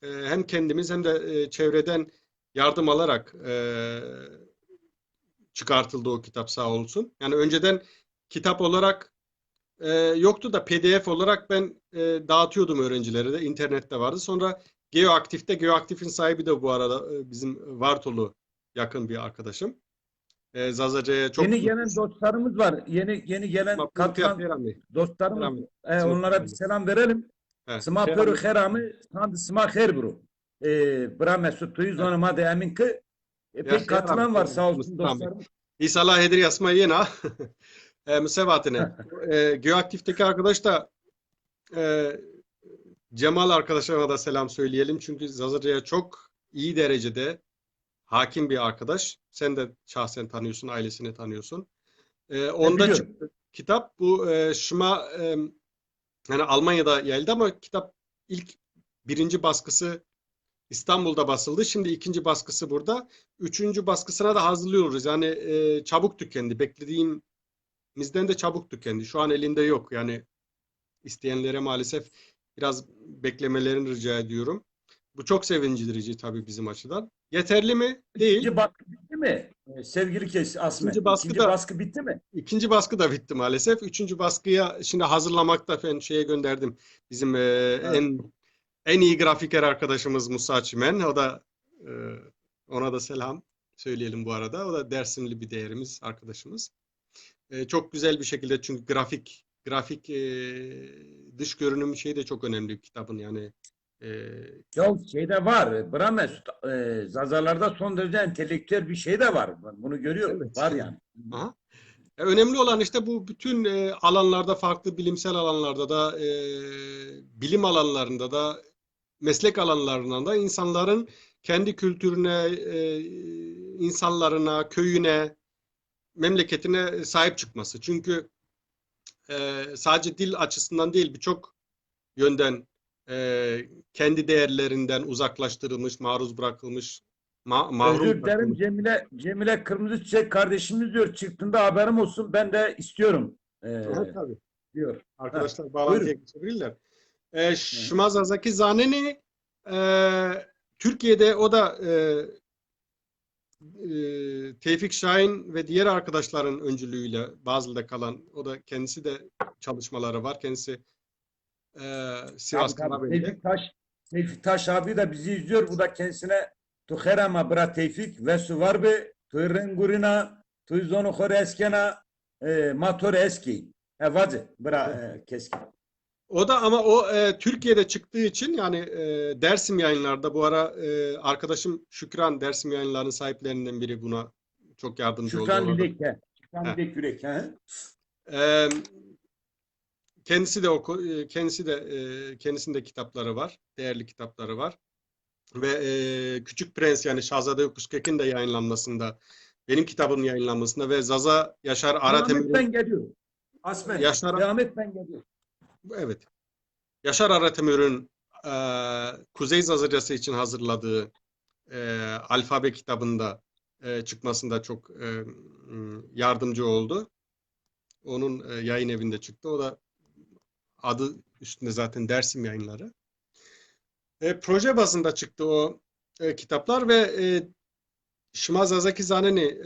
S2: hem kendimiz hem de çevreden yardım alarak çıkartıldı o kitap, sağ olsun. Yani önceden kitap olarak yoktu da PDF olarak ben dağıtıyordum öğrencilere de. İnternette vardı. Sonra Geoaktif'in sahibi de bu arada bizim Vartolu yakın bir arkadaşım. Zazaca'ya çok
S1: Yeni gelen dostlarımız var. Yeni gelen katılan dostlarımız. Onlara bir selam verelim. Sma peru herami hand sma her bro. Bra Mesut Tuyu zonuma da emin ki pek katılan var sağ olsun dostlarımız.
S2: İnşallah hedir yasma yena. Müsevatine. Geoaktif'teki arkadaş da Cemal arkadaşlarına da selam söyleyelim. Çünkü Zazaca'ya çok iyi derecede hakim bir arkadaş. Sen de şahsen tanıyorsun, ailesini tanıyorsun. Onda çıktı kitap. Bu yani Almanya'da yayıldı ama kitap ilk birinci baskısı İstanbul'da basıldı. Şimdi ikinci baskısı burada. Üçüncü baskısına da hazırlıyoruz. Yani çabuk tükendi. Beklediğimizden de çabuk tükendi. Şu an elinde yok. Yani isteyenlere maalesef biraz beklemelerini rica ediyorum. Bu çok sevindirici tabii bizim açıdan. Yeterli mi? Değil.
S1: İkinci baskı bitti mi? Sevgili Asme. İkinci baskı bitti mi?
S2: İkinci baskı da bitti maalesef. Üçüncü baskıya şimdi hazırlamakta ben şeye gönderdim. Bizim en iyi grafiker arkadaşımız Musa Çimen. O da ona da selam söyleyelim bu arada. O da Dersimli bir değerimiz, arkadaşımız. Çok güzel bir şekilde, çünkü grafik dış görünüm şeyi de çok önemli kitabın yani.
S1: Yok şeyde var. Brames Zazalarda son derece entelektüel bir şey de var. Bunu görüyorum. Evet. Var yani.
S2: Aha. Önemli olan işte bu bütün alanlarda, farklı bilimsel alanlarda da bilim alanlarında da meslek alanlarında da insanların kendi kültürüne, insanlarına, köyüne, memleketine sahip çıkması. Çünkü sadece dil açısından değil, birçok yönden kendi değerlerinden uzaklaştırılmış, maruz bırakılmış, mahrum
S1: Özür dilerim
S2: bırakılmış.
S1: Cemile Kırmızı Çiçek kardeşimiz diyor. Çıktığında haberim olsun. Ben de istiyorum.
S2: Tabii.
S1: Diyor.
S2: Arkadaşlar bağlantıya geçebilirler. Şimazazaki Zaneni Türkiye'de o da Tevfik Şahin ve diğer arkadaşların öncülüğüyle Basel'de kalan, o da kendisi de çalışmaları var. Kendisi Sivas Karabey'de.
S1: Tevfik Taş abi de bizi izliyor. Bu da kendisine Tuherama bra Tevfik ve Suvarbe Tuyrengurina Tuyzonu Khore Eskena Matore Eski. Evacı bra keski.
S2: O da ama o Türkiye'de çıktığı için yani Dersim Yayınlar'da bu ara arkadaşım Şükran, Dersim Yayınları'nın sahiplerinden biri, buna çok yardımcı oldu.
S1: Şükran Dilek Yürek.
S2: Kendisinde kitapları var. Değerli kitapları var. Ve Küçük Prens, yani Şahzade Yokuşkek'in de yayınlanmasında, benim kitabımın yayınlanmasında ve Zaza Yaşar Aratemir'in...
S1: Devam et ben geliyorum. Asmen. Devam et ben geliyorum.
S2: Evet. Yaşar Aratemür'ün Kuzey Zazacası için hazırladığı alfabe kitabında çıkmasında çok yardımcı oldu. Onun yayın evinde çıktı. O da adı üstünde zaten Dersim Yayınları. Proje bazında çıktı o kitaplar ve Shima Zazakizaneni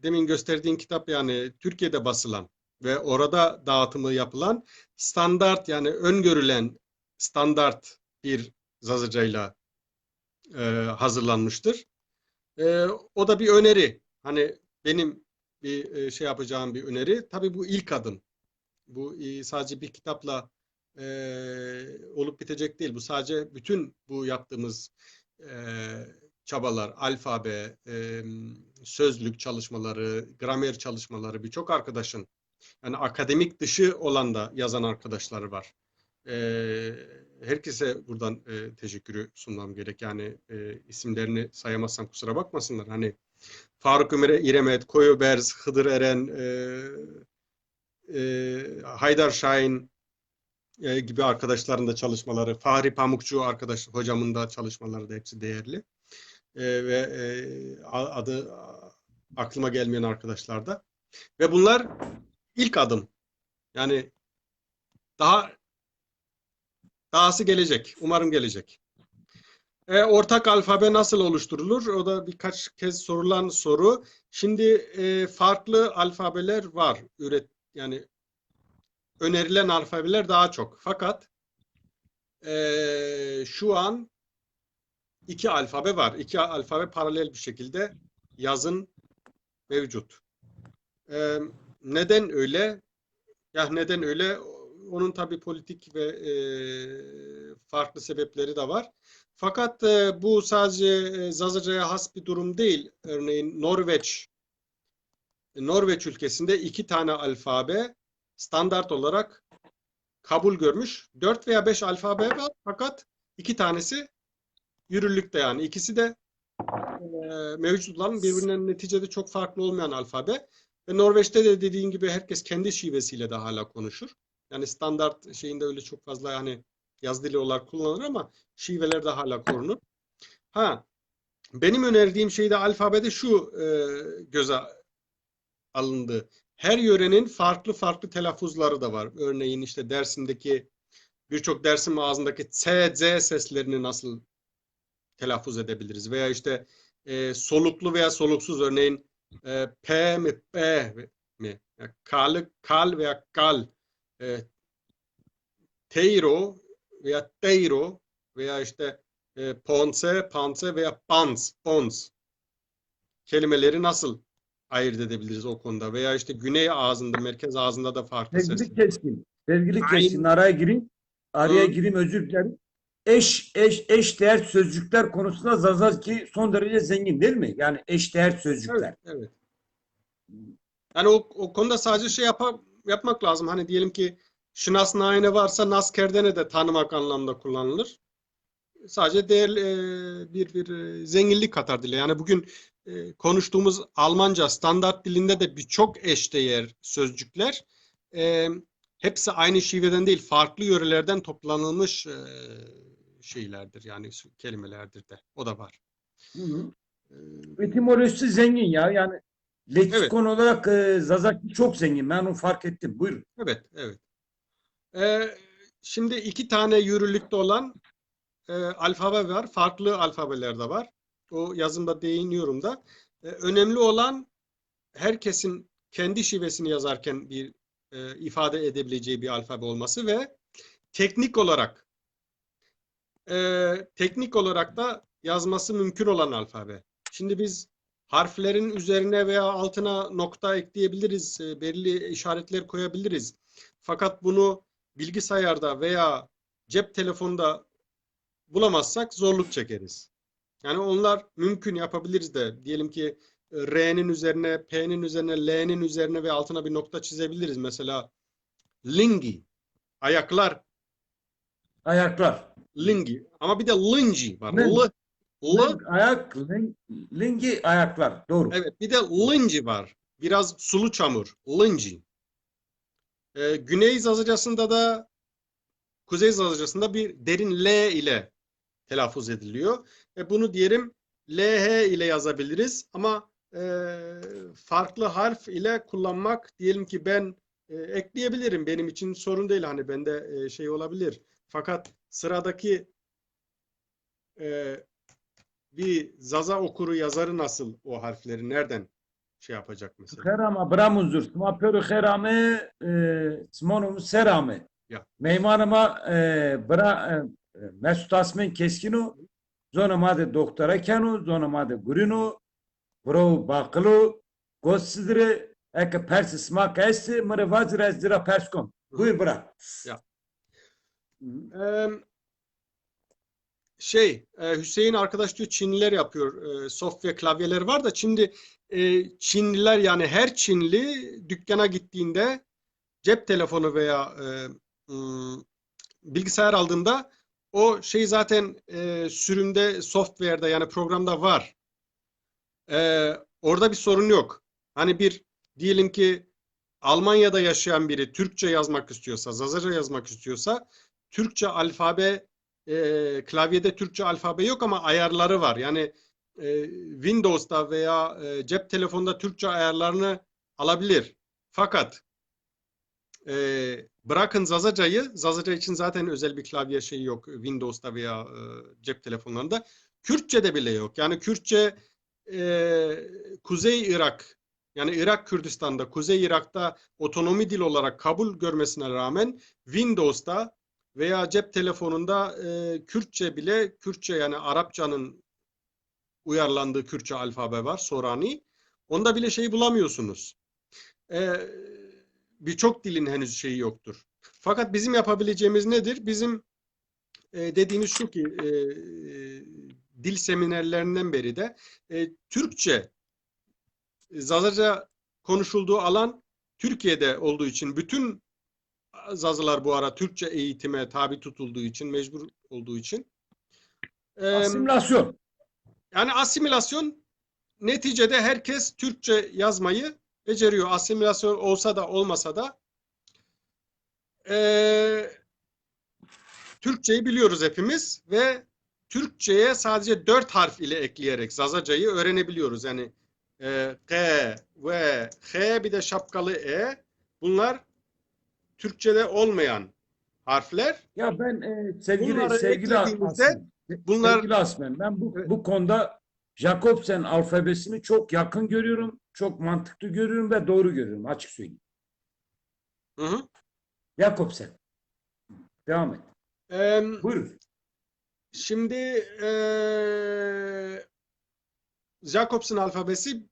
S2: demin gösterdiğin kitap yani Türkiye'de basılan ve orada dağıtımı yapılan standart yani öngörülen standart bir Zazacayla hazırlanmıştır. O da bir öneri. Hani benim bir şey yapacağım bir öneri. Tabii bu ilk adım. Bu sadece bir kitapla olup bitecek değil. Bu sadece bütün bu yaptığımız çabalar, alfabe, sözlük çalışmaları, gramer çalışmaları birçok arkadaşın yani akademik dışı olan da yazan arkadaşları var. Herkese buradan teşekkürü sunmam gerek. Yani isimlerini sayamazsam kusura bakmasınlar. Hani Faruk Ömer İremet, Koyu Berz, Hıdır Eren, Haydar Şahin gibi arkadaşların da çalışmaları, Fahri Pamukçu arkadaş hocamın da çalışmaları da hepsi değerli. Ve adı aklıma gelmeyen arkadaşlar da. Ve bunlar ilk adım. Yani dahası gelecek. Umarım gelecek. Ortak alfabe nasıl oluşturulur? O da birkaç kez sorulan soru. Şimdi farklı alfabeler var. Yani önerilen alfabeler daha çok. Fakat şu an iki alfabe var. İki alfabe paralel bir şekilde yazın mevcut. Neden öyle? Ya neden öyle? Onun tabii politik ve farklı sebepleri de var. Fakat bu sadece Zazaca'ya has bir durum değil. Örneğin Norveç ülkesinde iki tane alfabe standart olarak kabul görmüş. 4 veya 5 alfabe var fakat iki tanesi yürürlükte yani. İkisi de mevcut olan birbirinden neticede çok farklı olmayan alfabe. Ve Norveç'te de dediğin gibi herkes kendi şivesiyle de hala konuşur. Yani standart şeyinde öyle çok fazla yani yaz dili olarak kullanılır ama şiveler de hala korunur. Benim önerdiğim şeyde alfabede şu göze alındı. Her yörenin farklı farklı telaffuzları da var. Örneğin işte Dersim'deki birçok Dersim ağzındaki C, Z seslerini nasıl telaffuz edebiliriz? Veya işte soluklu veya soluksuz örneğin P mi P mi? Yani kal veya kal. Teiro veya teiro veya işte ponce, panse veya pons kelimeleri nasıl ayırt edebiliriz o konuda? Veya işte güney ağzında, merkez ağzında da farklı
S1: Sevgili
S2: sesler.
S1: Keskin, sevgili Keskin
S2: Aynen.
S1: araya gireyim. Araya
S2: Hı,
S1: gireyim özür dilerim. Eş değer sözcükler konusunda Zazaki son derece zengin değil mi? Yani eş değer
S2: evet,
S1: sözcükler.
S2: evet. Yani o konuda sadece şey yapmak lazım. Hani diyelim ki şınas naine varsa naskerdene de tanımak anlamda kullanılır. Sadece değerli bir zenginlik katar dile. Yani bugün konuştuğumuz Almanca standart dilinde de birçok eşdeğer sözcükler hepsi aynı şiveden değil, farklı yörelerden toplanılmış şeylerdir. Yani kelimelerdir de. O da var.
S1: Hı hı.
S2: E,
S1: Etimolojisi zengin ya. Yani
S2: evet,
S1: leksikon olarak Zazaki çok zengin. Ben onu fark ettim. Buyurun.
S2: evet, evet. E, Şimdi iki tane yürürlükte olan alfabe var. Farklı alfabeler de var. O yazımda değiniyorum da. Önemli olan herkesin kendi şivesini yazarken bir ifade edebileceği bir alfabe olması ve teknik olarak teknik olarak da yazması mümkün olan alfabe. Şimdi biz harflerin üzerine veya altına nokta ekleyebiliriz, belirli işaretler koyabiliriz. Fakat bunu bilgisayarda veya cep telefonunda bulamazsak zorluk çekeriz. Yani onlar mümkün yapabiliriz de. Diyelim ki R'nin üzerine, P'nin üzerine, L'nin üzerine ve altına bir nokta çizebiliriz. Mesela lingi, ayaklar,
S1: Ayaklar.
S2: lingi. Ama bir de lingi var.
S1: Ling,
S2: L,
S1: lingi ayaklar. Doğru.
S2: evet bir de lingi var. Biraz sulu çamur. Lingi. Güney Zazacasında da Kuzey Zazacası'nda bir derin L ile telaffuz ediliyor. Bunu diyelim LH ile yazabiliriz ama farklı harf ile kullanmak diyelim ki ben ekleyebilirim. Benim için sorun değil. Hani bende şey olabilir. Fakat sıradaki bir Zaza okuru yazarı nasıl o harfleri nereden şey yapacak mesela?
S1: Xerama bramuzdur. Sma pörü xeramı smonum seramı.
S2: Ya.
S1: Meymanıma Mesut Asmen Keskinu zonama de doktora kenu zonama de gurinu bro bakılu gossidre eke persi smak esti mre vazir ezdira perskom. Buyur bırak.
S2: Ya. Hüseyin arkadaş diyor Çinliler yapıyor. Soft ve klavyeler var da şimdi Çinliler yani her Çinli dükkana gittiğinde cep telefonu veya bilgisayar aldığında o şey zaten sürümde software'da yani programda var. Orada bir sorun yok. Hani bir diyelim ki Almanya'da yaşayan biri Türkçe yazmak istiyorsa, Zazaca yazmak istiyorsa Türkçe alfabe klavyede Türkçe alfabe yok ama ayarları var. Yani Windows'ta veya cep telefonunda Türkçe ayarlarını alabilir. Fakat bırakın Zazaca'yı, Zazaca için zaten özel bir klavye şeyi yok Windows'ta veya cep telefonlarında. Kürtçe'de bile yok. Yani Kürtçe Kuzey Irak yani Irak Kürdistan'da, Kuzey Irak'ta otonomi dil olarak kabul görmesine rağmen Windows'ta veya cep telefonunda Kürtçe bile, Kürtçe yani Arapçanın uyarlandığı Kürtçe alfabe var, Sorani. Onda bile şeyi bulamıyorsunuz. Birçok dilin henüz şeyi yoktur. Fakat bizim yapabileceğimiz nedir? Bizim dediğimiz şu ki dil seminerlerinden beri de Türkçe Zazaca konuşulduğu alan Türkiye'de olduğu için bütün Zazılar bu ara Türkçe eğitime tabi tutulduğu için, mecbur olduğu için.
S1: Asimilasyon.
S2: Yani asimilasyon neticede herkes Türkçe yazmayı beceriyor. Asimilasyon olsa da olmasa da Türkçeyi biliyoruz hepimiz ve Türkçeye sadece 4 harf ile ekleyerek Zazacayı öğrenebiliyoruz. Yani G, V, H bir de şapkalı E. Bunlar Türkçe'de olmayan harfler.
S1: Ya ben
S2: Bunları eklediğimizde
S1: Sevgili Asmen, ben bu konuda Jacobsen alfabesini çok yakın görüyorum, çok mantıklı görüyorum ve doğru görüyorum açık söyleyeyim.
S2: hı hı.
S1: Jacobsen. Devam et. Buyurun.
S2: Şimdi Jacobsen alfabesi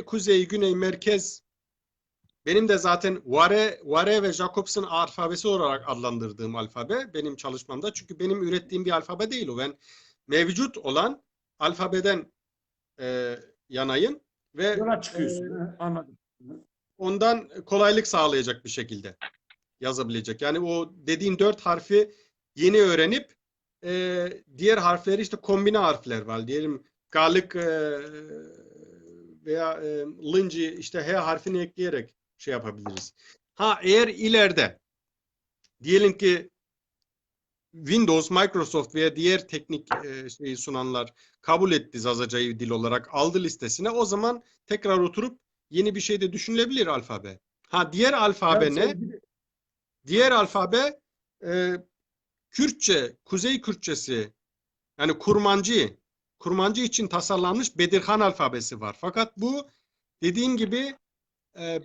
S2: kuzey, güney, merkez benim de zaten Ware ve Jacobsen alfabesi olarak adlandırdığım alfabe benim çalışmamda. Çünkü benim ürettiğim bir alfabe değil o. Ben mevcut olan alfabeden yanayım ve
S1: Yola çıkıyorsun. Anladım.
S2: ondan kolaylık sağlayacak bir şekilde yazabilecek. Yani o dediğin 4 harfi yeni öğrenip diğer harfleri işte kombine harfler var. Diyelim galık veya lınci işte H harfini ekleyerek şey yapabiliriz. Ha eğer ileride diyelim ki Windows, Microsoft veya diğer teknik şeyi sunanlar kabul etti Zazaca'yı dil olarak aldı listesine. O zaman tekrar oturup yeni bir şey de düşünülebilir alfabe. Ha diğer alfabe ne? Diğer alfabe Kürtçe, Kuzey Kürtçesi yani Kurmancı için tasarlanmış Bedirhan alfabesi var. Fakat bu dediğim gibi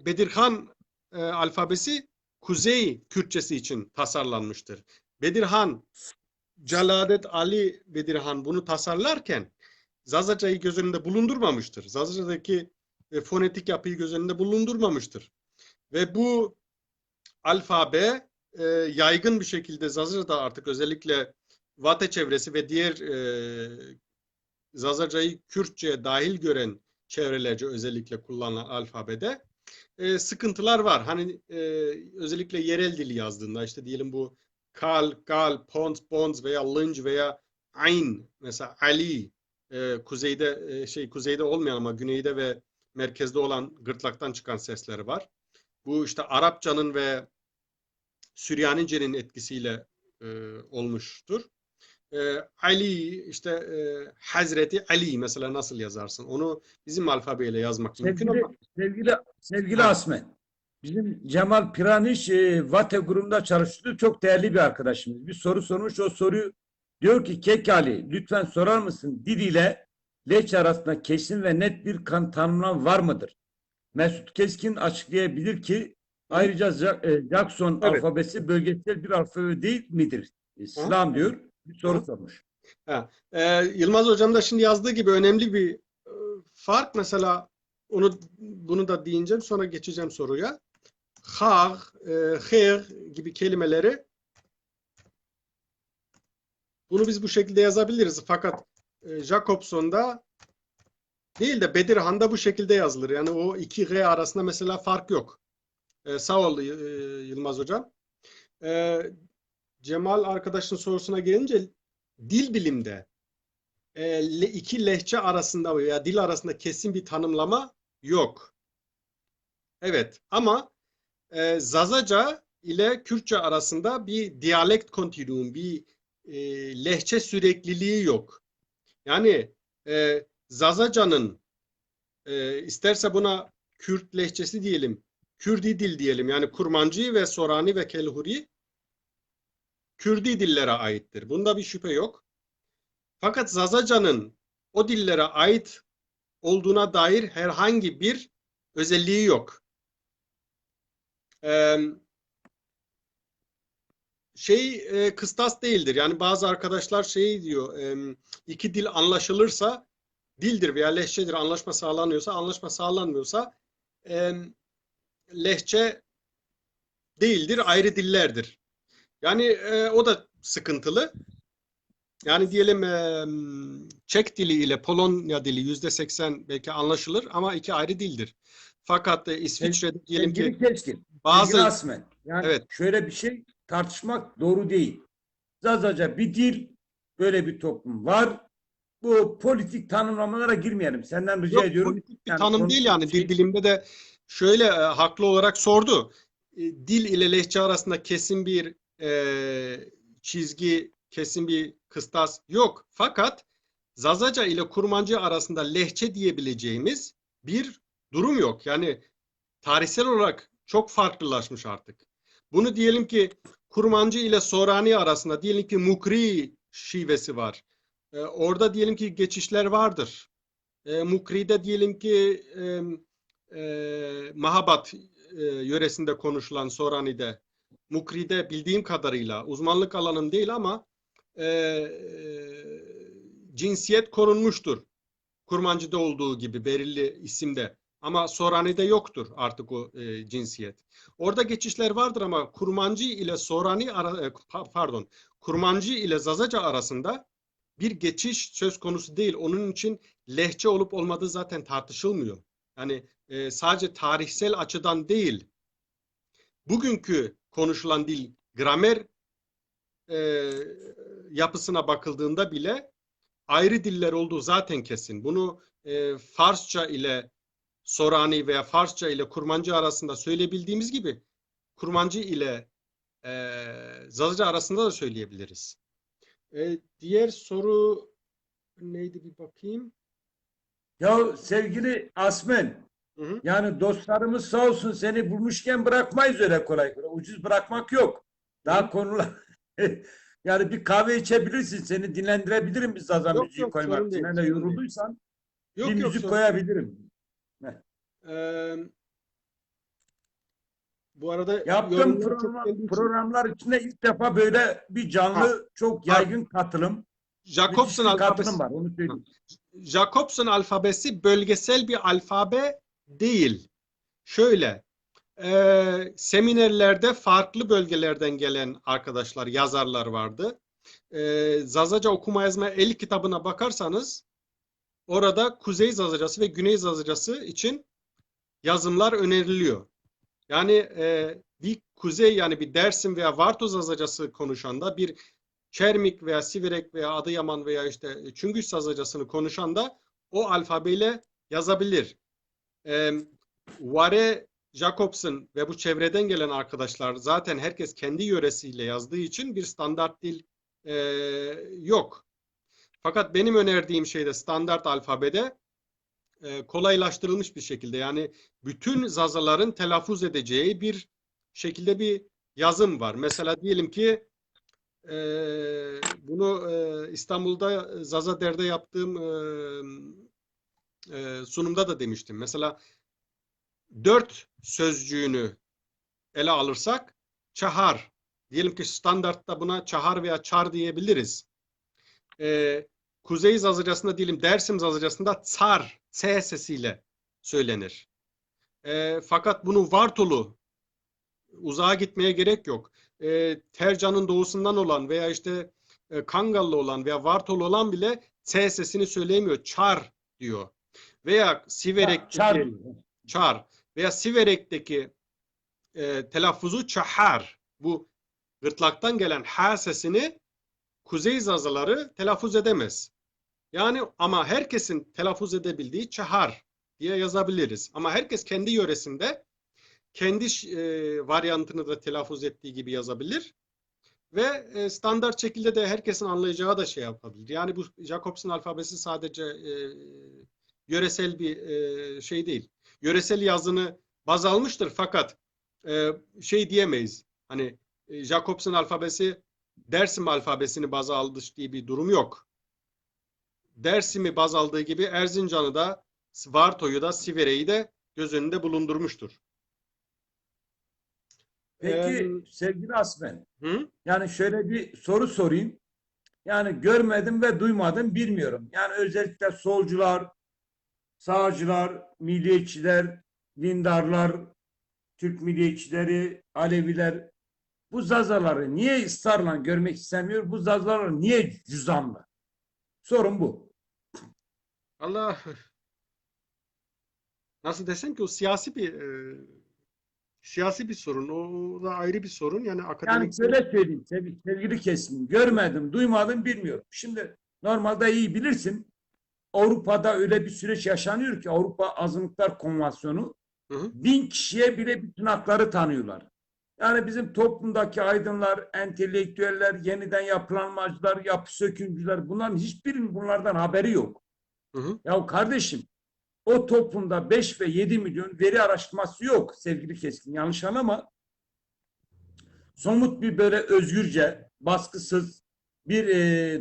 S2: Bedirhan alfabesi Kuzey Kürtçesi için tasarlanmıştır. Bedirhan, Celadet Ali Bedirhan bunu tasarlarken Zazaca'yı göz önünde bulundurmamıştır. Zazaca'daki fonetik yapıyı göz önünde bulundurmamıştır. Ve bu alfabe yaygın bir şekilde Zazaca'da artık özellikle Vate çevresi ve diğer Zazaca'yı Kürtçe'ye dahil gören çevrelerce özellikle kullanılan alfabede sıkıntılar var. Hani özellikle yerel dili yazdığında işte diyelim bu kal, gal, pons, bons veya lınc veya ayn mesela Ali kuzeyde kuzeyde olmayan ama güneyde ve merkezde olan gırtlaktan çıkan sesleri var. Bu işte Arapçanın ve Süryanice'nin etkisiyle olmuştur. Ali işte Hazreti Ali mesela nasıl yazarsın? Onu bizim alfabeyle yazmak mümkün
S1: Sevgili
S2: ama
S1: sevgili
S2: ha,
S1: Asmen, bizim Cemal Piraniş Vate grubunda çalıştı. Çok değerli bir arkadaşımız. Bir soru sormuş. O soruyu diyor ki Kekali lütfen sorar mısın? Dil ile leç arasında kesin ve net bir tanımlam var mıdır? Mesut Keskin açıklayabilir ki
S2: hı,
S1: ayrıca Jackson
S2: evet.
S1: alfabesi bölgesel bir alfabe değil midir?
S2: Ha,
S1: Selam diyor. Bir soru
S2: ha,
S1: sormuş.
S2: ha. Yılmaz Hocam da şimdi yazdığı gibi önemli bir fark. Mesela bunu da değineceğim. Sonra geçeceğim soruya. Hag, her gibi kelimeleri bunu biz bu şekilde yazabiliriz. Fakat Jacobson'da değil de Bedirhan'da bu şekilde yazılır. Yani o iki R arasında mesela fark yok. Sağ ol Yılmaz Hocam. E, Cemal arkadaşın sorusuna gelince dil bilimde iki lehçe arasında veya dil arasında kesin bir tanımlama yok. Evet ama Zazaca ile Kürtçe arasında bir diyalekt kontinuum, bir lehçe sürekliliği yok. Yani Zazaca'nın isterse buna Kürt lehçesi diyelim, Kürdi dil diyelim. Yani Kurmancı ve Sorani ve Kelhuri Kürdi dillere aittir. Bunda bir şüphe yok. Fakat Zazaca'nın o dillere ait olduğuna dair herhangi bir özelliği yok. Kıstas değildir. Yani bazı arkadaşlar şey diyor, iki dil anlaşılırsa dildir veya lehçedir. Anlaşma sağlanıyorsa, anlaşma sağlanmıyorsa lehçe değildir, ayrı dillerdir. Yani o da sıkıntılı. Yani diyelim Çek dili ile Polonya dili %80 belki anlaşılır ama iki ayrı dildir. Fakat İsviçre'de diyelim ki
S1: Sevgili Keskin, sevgili
S2: bazı
S1: Asmen, yani
S2: evet
S1: şöyle bir şey tartışmak doğru değil. Zazaca bir dil, böyle bir toplum var. Bu politik tanımlamalara girmeyelim. Senden rica
S2: yok
S1: ediyorum.
S2: politik bir
S1: Yani
S2: tanım değil yani dil bilimde de şöyle haklı olarak sordu. Dil ile lehçe arasında kesin bir çizgi, kesin bir kıstas yok. Fakat Zazaca ile Kurmancı arasında lehçe diyebileceğimiz bir durum yok. Yani tarihsel olarak çok farklılaşmış artık. Bunu diyelim ki Kurmancı ile Sorani arasında diyelim ki Mukri şivesi var. Orada diyelim ki geçişler vardır. Mukri'de diyelim ki Mahabat yöresinde konuşulan Sorani'de. Mukri'de bildiğim kadarıyla uzmanlık alanım değil ama e, cinsiyet korunmuştur. Kurmancı'da olduğu gibi belirli isimde. Ama Sorani'de yoktur artık o cinsiyet. Orada geçişler vardır ama Kurmancı ile Kurmancı ile Zazaca arasında bir geçiş söz konusu değil. Onun için lehçe olup olmadığı zaten tartışılmıyor. Yani sadece tarihsel açıdan değil, bugünkü konuşulan dil gramer e, yapısına bakıldığında bile ayrı diller olduğu zaten kesin. Bunu Farsça ile Sorani veya Farsça ile Kurmancı arasında söyleyebildiğimiz gibi Kurmancı ile Zazaca arasında da söyleyebiliriz. Diğer soru neydi bir bakayım.
S1: ya sevgili Asmen,
S2: Hı hı.
S1: yani dostlarımız sağ olsun seni bulmuşken bırakmayız öyle kolay kolay. Ucuz bırakmak yok.
S2: Hı hı.
S1: Daha konular yani bir kahve içebilirsin. Seni dinlendirebilirim bir Zaza
S2: Yok
S1: müziği
S2: yok
S1: koymak
S2: sorun
S1: için.
S2: değil
S1: Hani
S2: sorun değil.
S1: yorulduysan bir
S2: Yok yok
S1: müzik
S2: sorun değil.
S1: koyabilirim. Heh.
S2: Ee, Bu arada
S1: Yaptığım
S2: yorumlar çok geldiği için
S1: programlar içinde ilk defa böyle bir
S2: ha,
S1: canlı, çok
S2: pardon.
S1: yaygın katılım,
S2: Jacobson
S1: müthiş bir katılım
S2: alfabesi
S1: var. Onu söyleyeyim.
S2: Jacobson alfabesi bölgesel bir alfabe değil. Şöyle seminerlerde farklı bölgelerden gelen arkadaşlar, yazarlar vardı. Zazaca okuma yazma el kitabına bakarsanız orada Kuzey Zazacası ve Güney Zazacası için yazımlar öneriliyor. Yani bir Kuzey yani bir Dersim veya Vartoz Zazacası konuşan da bir Çermik veya Siverek veya Adıyaman veya işte Çüngüş Zazacasını konuşan da o alfabeyle yazabilir. Vare Jacobson ve bu çevreden gelen arkadaşlar zaten herkes kendi yöresiyle yazdığı için bir standart dil e, yok. Fakat benim önerdiğim şeyde standart alfabede kolaylaştırılmış bir şekilde yani bütün zazaların telaffuz edeceği bir şekilde bir yazım var. Mesela diyelim ki bunu İstanbul'da Zaza Der'de yaptığım sunumda da demiştim. Mesela 4 sözcüğünü ele alırsak çahar. Diyelim ki standartta buna çahar veya çar diyebiliriz. Kuzey Zazacasında diyelim Dersim Zazacasında tsar, S sesiyle söylenir. Fakat bunu Vartolu uzağa gitmeye gerek yok. Tercan'ın doğusundan olan veya işte Kangallı olan veya Vartolu olan bile S sesini söyleyemiyor. Çar diyor. Veya
S1: Çar
S2: Siverek'teki
S1: diyor.
S2: çar veya Siverek'teki telaffuzu çahar. Bu gırtlaktan gelen H sesini Kuzey Zazaları telaffuz edemez. Yani ama herkesin telaffuz edebildiği çahar diye yazabiliriz. Ama herkes kendi yöresinde kendi varyantını da telaffuz ettiği gibi yazabilir. Ve standart şekilde de herkesin anlayacağı da şey yapabilir. Yani bu Jacobson alfabesi sadece yöresel bir şey değil. Yöresel yazını baz almıştır fakat şey diyemeyiz. Hani Jacobson alfabesi Dersim alfabesini baz aldı diye bir durum yok. Dersim'i baz aldığı gibi Erzincan'ı da Varto'yu da Siverek'i de göz önünde bulundurmuştur.
S1: Peki sevgili Asmen,
S2: Hı?
S1: yani şöyle bir soru sorayım. Yani görmedim ve duymadım bilmiyorum. Yani özellikle solcular, sağcılar, milliyetçiler, dindarlar, Türk milliyetçileri, Aleviler bu zazaları niye ısrarla görmek istemiyor? Bu zazalar niye cüzdanlı? Sorun bu.
S2: Allah nasıl desem ki o siyasi bir sorun. O da ayrı bir sorun. Yani
S1: Yani
S2: akademik
S1: şöyle söyleyeyim sevgili kesim. Görmedim, duymadım, bilmiyorum. Şimdi normalde iyi bilirsin. Avrupa'da öyle bir süreç yaşanıyor ki Avrupa Azınlıklar Konvansiyonu
S2: hı hı,
S1: 1000 kişiye bile bütün hakları tanıyorlar. Yani bizim toplumdaki aydınlar, entelektüeller, yeniden yapılanmacılar, yapı sökümcüler bunların hiçbirinin bunlardan haberi yok.
S2: hı hı,
S1: Ya kardeşim o toplumda 5 ve 7 milyon veri araştırması yok sevgili Keskin. Yanlış anlama. Somut bir böyle özgürce, baskısız bir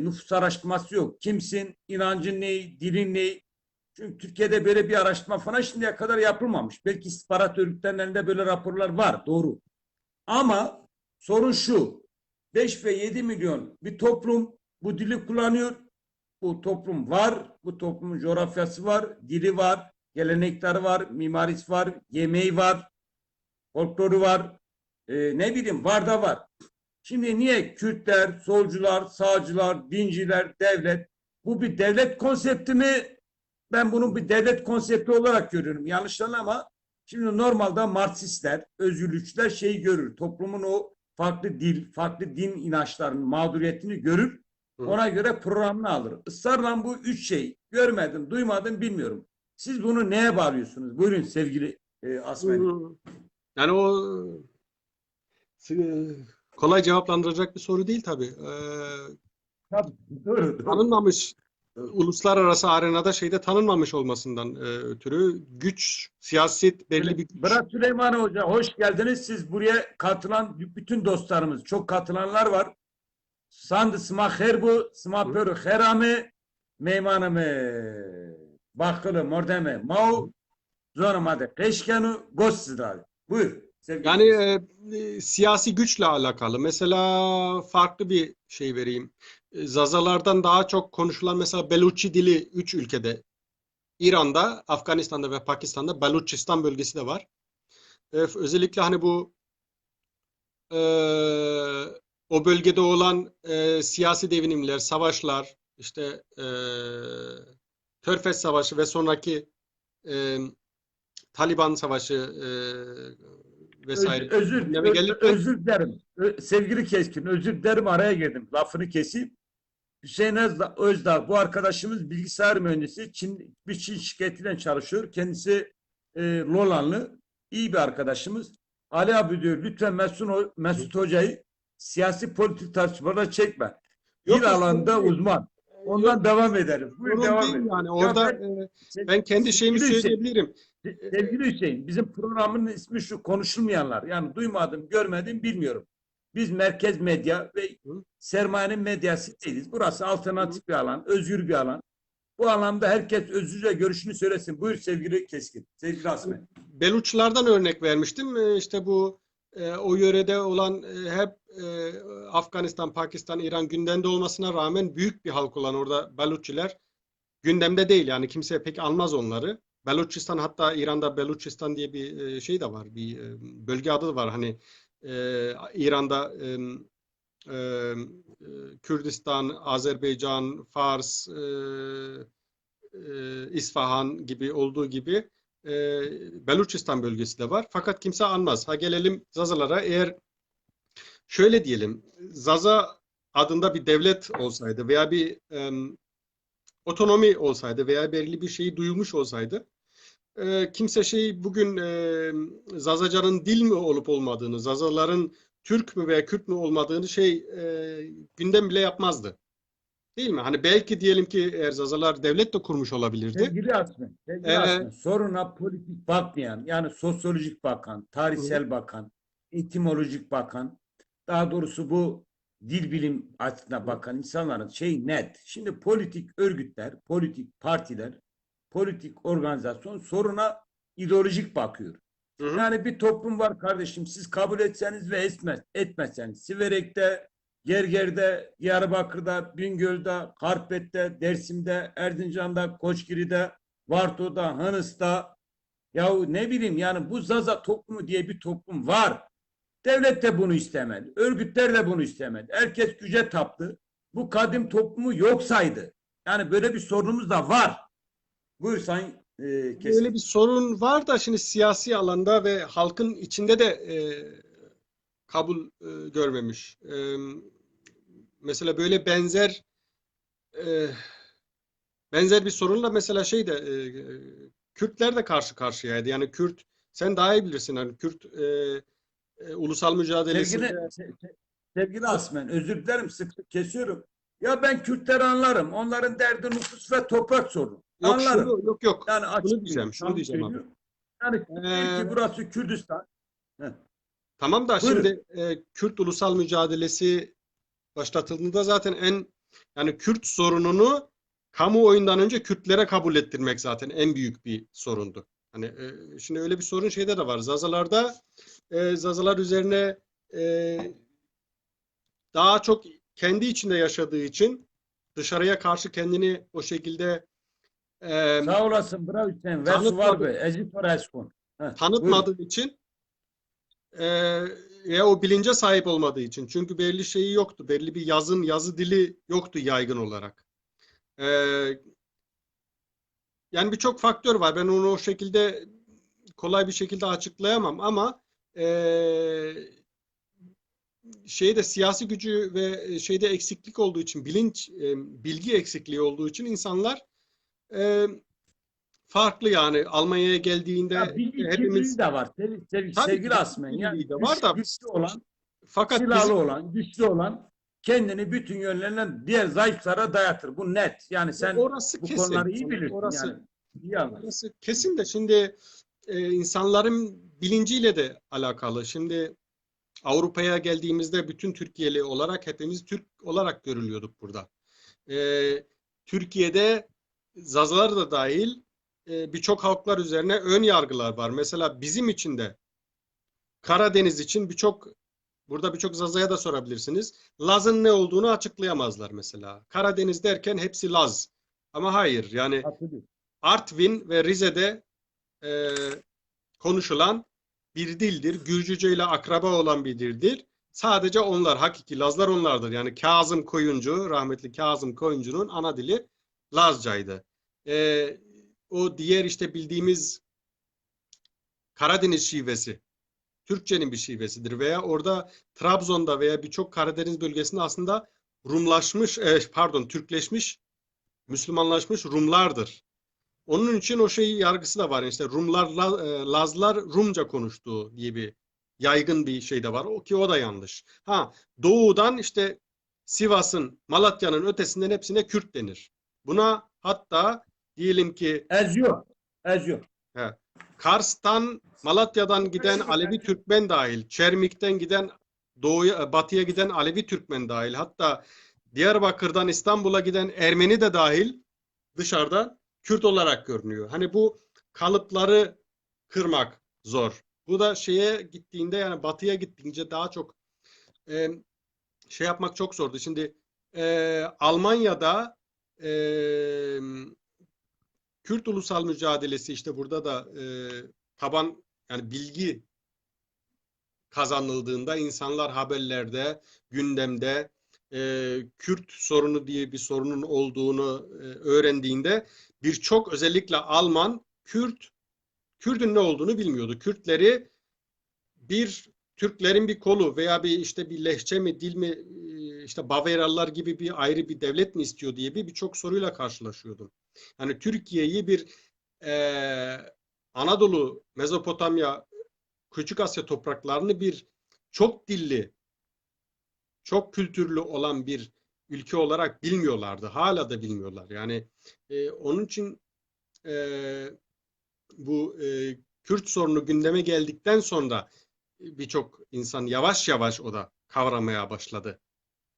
S1: nüfus araştırması yok. Kimsin, inancın ne, dilin ne? Çünkü Türkiye'de böyle bir araştırma falan şimdiye kadar yapılmamış. Belki istihbarat örgütlerinin elinde böyle raporlar var, doğru. Ama sorun şu, 5 ve 7 milyon bir toplum bu dili kullanıyor. Bu toplum var, bu toplumun coğrafyası var, dili var, gelenekleri var, mimarisi var, yemeği var, folkloru var, ne bileyim var da var. Şimdi niye Kürtler, solcular, sağcılar, dinciler, devlet, bu bir devlet konsepti mi? Ben bunu bir devlet konsepti olarak görüyorum. Yanlış anlama. Şimdi normalde Marksistler, özgürlükçüler şeyi görür. Toplumun o farklı dil, farklı din inançlarının mağduriyetini görür.
S2: hı hı.
S1: Ona göre programını alır. Israrla bu üç şey görmedim, duymadım, bilmiyorum. Siz bunu neye bağlıyorsunuz? Buyurun sevgili Asmen.
S2: Yani o kolay cevaplandıracak bir soru değil tabii.
S1: Tabii, doğru, doğru.
S2: Tanınmamış uluslararası arenada şeyde tanınmamış olmasından ötürü güç, siyaset belli
S1: Öyle.
S2: bir güç.
S1: Murat Süleyman Hoca hoş geldiniz. Siz buraya katılan bütün dostlarımız, çok katılanlar var. Sand sma herbu, sma
S2: Hı
S1: pörü herame, meymanımı bakılı mordeme mau, zonamadı keşkenu, gossidrali. Buyur sevgili
S2: Yani
S1: kesim.
S2: siyasi güçle alakalı. Mesela farklı bir şey vereyim. Zazalardan daha çok konuşulan mesela Beluçi dili 3 ülkede. İran'da, Afganistan'da ve Pakistan'da Beluçistan bölgesi de var. Özellikle hani bu e, o bölgede olan siyasi devinimler, savaşlar, işte Körfez Savaşı ve sonraki e, Taliban Savaşı vesaire gündeme gelirken
S1: Özür dilerim. Sevgili Keskin, özür dilerim araya girdim. Lafını keseyim. Hüseyin Özdağ bu arkadaşımız bilgisayar mühendisi. Bir Çin şirketiyle çalışıyor. Kendisi Lolanlı. iyi bir arkadaşımız. Ali abi diyor lütfen Mesut Hoca'yı siyasi politik tartışmalara çekme.
S2: Yok,
S1: Dil
S2: yok, sorun
S1: alanında
S2: değil.
S1: uzman.
S2: Yok,
S1: Ondan devam edelim. Buyur
S2: sorun
S1: devam
S2: değil
S1: et.
S2: yani.
S1: Ya
S2: Orada ben kendi şeyimi
S1: sevgili Hüseyin,
S2: söyleyebilirim.
S1: sevgili Hüseyin, bizim programın ismi şu konuşulmayanlar. Yani duymadım, görmedim, bilmiyorum. Biz merkez medya ve
S2: Hı,
S1: sermayenin medyası değiliz. Burası
S2: hı.
S1: alternatif bir alan, özgür bir alan. Bu alanda herkes özgürce görüşünü söylesin. Buyur sevgili Keskin, sevgili
S2: Hani
S1: Asmen.
S2: Beluçlardan örnek vermiştim. İşte bu o yörede olan hep Afganistan, Pakistan, İran gündemde olmasına rağmen büyük bir halk olan orada Beluçiler gündemde değil. Yani kimse pek almaz onları. Beluçistan, hatta İran'da Beluçistan diye bir şey de var. Bir bölge adı da var. Hani İran'da e, Kürdistan, Azerbaycan, Fars, İsfahan gibi olduğu gibi e, Beluçistan bölgesi de var. Fakat kimse anmaz. Ha, gelelim Zazalara. Eğer şöyle diyelim, Zaza adında bir devlet olsaydı veya bir otonomi olsaydı veya belirli bir şeyi duyulmuş olsaydı, kimse bugün Zazacanın dil mi olup olmadığını, Zazaların Türk mü veya Kürt mü olmadığını gündem bile yapmazdı. Değil mi? Hani belki diyelim ki eğer Zazalar devlet de kurmuş olabilirdi.
S1: Sevgili Asmen, sevgili
S2: E,
S1: Asmen, soruna politik bakmayan, yani sosyolojik bakan, tarihsel bakan, etimolojik bakan, daha doğrusu bu dil bilim açısına bakan insanların net. Şimdi politik örgütler, politik partiler, politik organizasyon soruna ideolojik bakıyor.
S2: hı hı.
S1: Yani bir toplum var kardeşim, siz kabul etseniz ve etmezseniz, Siverek'te, Gerger'de, Diyarbakır'da, Bingöl'de, Karpet'te, Dersim'de, Erzincan'da, Koçgiri'de, Varto'da, Hınıs'ta, yahu ne bileyim yani bu Zaza toplumu diye bir toplum var. Devlet de bunu istemedi. Örgütler de bunu istemedi. Herkes güce taptı. Bu kadim toplumu yok saydı. Yani böyle bir sorunumuz da var. Buyur Sayın
S2: Öyle bir
S1: Keskin.
S2: sorun var da şimdi siyasi alanda ve halkın içinde de kabul görmemiş. Mesela böyle e, benzer bir sorunla mesela Kürtler de karşı karşıyaydı. Yani sen daha iyi bilirsin. Hani Kürt ulusal
S1: Sevgili
S2: mücadelesinde
S1: sevgili Asmen, özür dilerim sık sık kesiyorum. Ya ben Kürtleri anlarım. Onların derdi nüfus ve toprak sorunu.
S2: yok,
S1: Anlarım.
S2: yok.
S1: Yani
S2: Şunu
S1: açık
S2: diyeceğim,
S1: söyleyeyim,
S2: şunu
S1: samimi
S2: diyeceğim abi.
S1: söylüyorum. Yani değil ki
S2: Ee,
S1: burası Kürdistan. Heh,
S2: tamam da
S1: buyurun.
S2: şimdi Kürt ulusal mücadelesi başlatıldığında zaten yani Kürt sorununu kamuoyundan önce Kürtlere kabul ettirmek zaten en büyük bir sorundu. Hani şimdi öyle bir sorun şeyde de var. Zazalar üzerine e, daha çok kendi içinde yaşadığı için dışarıya karşı kendini o şekilde e,
S1: Sağ olasın Bravo Hüseyin. Ve su var
S2: tanıtmadı,
S1: be. Ezi Toreskun. Buyurun.
S2: tanıtmadığı için e, ya o bilince sahip olmadığı için. Çünkü belli şeyi yoktu. Belli bir yazı dili yoktu yaygın olarak. E, Yani birçok faktör var. Ben onu o şekilde kolay bir şekilde açıklayamam ama siyasi gücü ve eksiklik olduğu için bilgi eksikliği olduğu için insanlar e, farklı yani Almanya'ya geldiğinde
S1: Ya bilgi kirliliği
S2: hepimiz
S1: de var.
S2: tabii ki
S1: Sevgili
S2: bilgi
S1: Asmen. Yani
S2: kirliliği de var da
S1: güçlü olan,
S2: fakat
S1: silahlı
S2: bizim
S1: olan, güçlü olan kendini bütün yönlerinden diğer zayıflara dayatır. Bu net. Yani sen
S2: orası
S1: bu konuları
S2: kesin.
S1: iyi
S2: Yani
S1: bilirsin yani. İyi anlarsın.
S2: orası kesin de şimdi insanların bilinciyle de alakalı. Şimdi Avrupa'ya geldiğimizde bütün Türkiye'li olarak hepimiz Türk olarak görülüyorduk burada. Türkiye'de Zazalar da dahil birçok halklar üzerine ön yargılar var. Mesela bizim için de Karadeniz için burada birçok Zaza'ya da sorabilirsiniz. Laz'ın ne olduğunu açıklayamazlar mesela. Karadeniz derken hepsi Laz. Ama hayır yani
S1: Hatırlıyorum.
S2: Artvin ve Rize'de e, konuşulan bir dildir. Gürcüce ile akraba olan bir dildir. Sadece onlar, hakiki Lazlar onlardır. Yani Kazım Koyuncu, rahmetli Kazım Koyuncu'nun ana dili Lazcaydı. O diğer işte bildiğimiz Karadeniz şivesi, Türkçenin bir şivesidir. Veya orada Trabzon'da veya birçok Karadeniz bölgesinde aslında Türkleşmiş, Müslümanlaşmış Rumlardır. Onun için o şey yargısı da var. İşte Rumlar, Lazlar Rumca konuştuğu diye bir yaygın bir şey de var. O ki o da yanlış. Ha, doğudan işte Sivas'ın, Malatya'nın ötesinden hepsine Kürt denir. Buna hatta diyelim ki
S1: Eziyor. Eziyor.
S2: he, Kars'tan, Malatya'dan giden Alevi Türkmen dahil, Çermik'ten giden doğuya, batıya giden Alevi Türkmen dahil, hatta Diyarbakır'dan İstanbul'a giden Ermeni de dahil dışarıda Kürt olarak görünüyor. Hani bu kalıpları kırmak zor. Bu da şeye gittiğinde, yani batıya gittiğince daha çok e, şey yapmak çok zordu. Şimdi Almanya'da e, Kürt ulusal mücadelesi, işte burada da taban, yani bilgi kazanıldığında, insanlar haberlerde, gündemde Kürt sorunu diye bir sorunun olduğunu öğrendiğinde, birçok, özellikle Alman, Kürt'ün ne olduğunu bilmiyordu. Kürtleri bir Türklerin bir kolu veya bir işte bir lehçe mi, dil mi, işte Bavyeralılar gibi bir ayrı bir devlet mi istiyor diye birçok soruyla karşılaşıyordum. Yani Türkiye'yi bir Anadolu, Mezopotamya, Küçük Asya topraklarını bir çok dilli, çok kültürlü olan bir ülke olarak bilmiyorlardı. Hala da bilmiyorlar. Yani onun için e, bu Kürt sorunu gündeme geldikten sonra birçok insan yavaş yavaş o da kavramaya başladı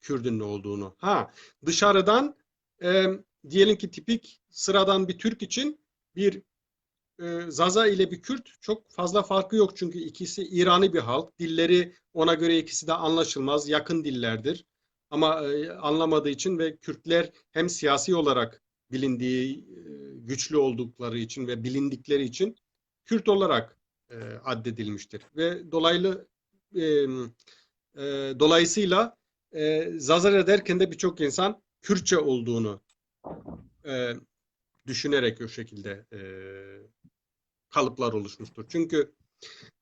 S2: Kürt'ün ne olduğunu. Ha, dışarıdan e, diyelim ki tipik sıradan bir Türk için bir Zaza ile bir Kürt çok fazla farkı yok, çünkü ikisi İrani bir halk. Dilleri ona göre ikisi de anlaşılmaz, yakın dillerdir. Ama anlamadığı için ve Kürtler hem siyasi olarak bilindiği, güçlü oldukları için ve bilindikleri için Kürt olarak addedilmiştir. Ve dolayısıyla Zaza derken de birçok insan Kürtçe olduğunu e, düşünerek o şekilde kalıplar oluşmuştur. Çünkü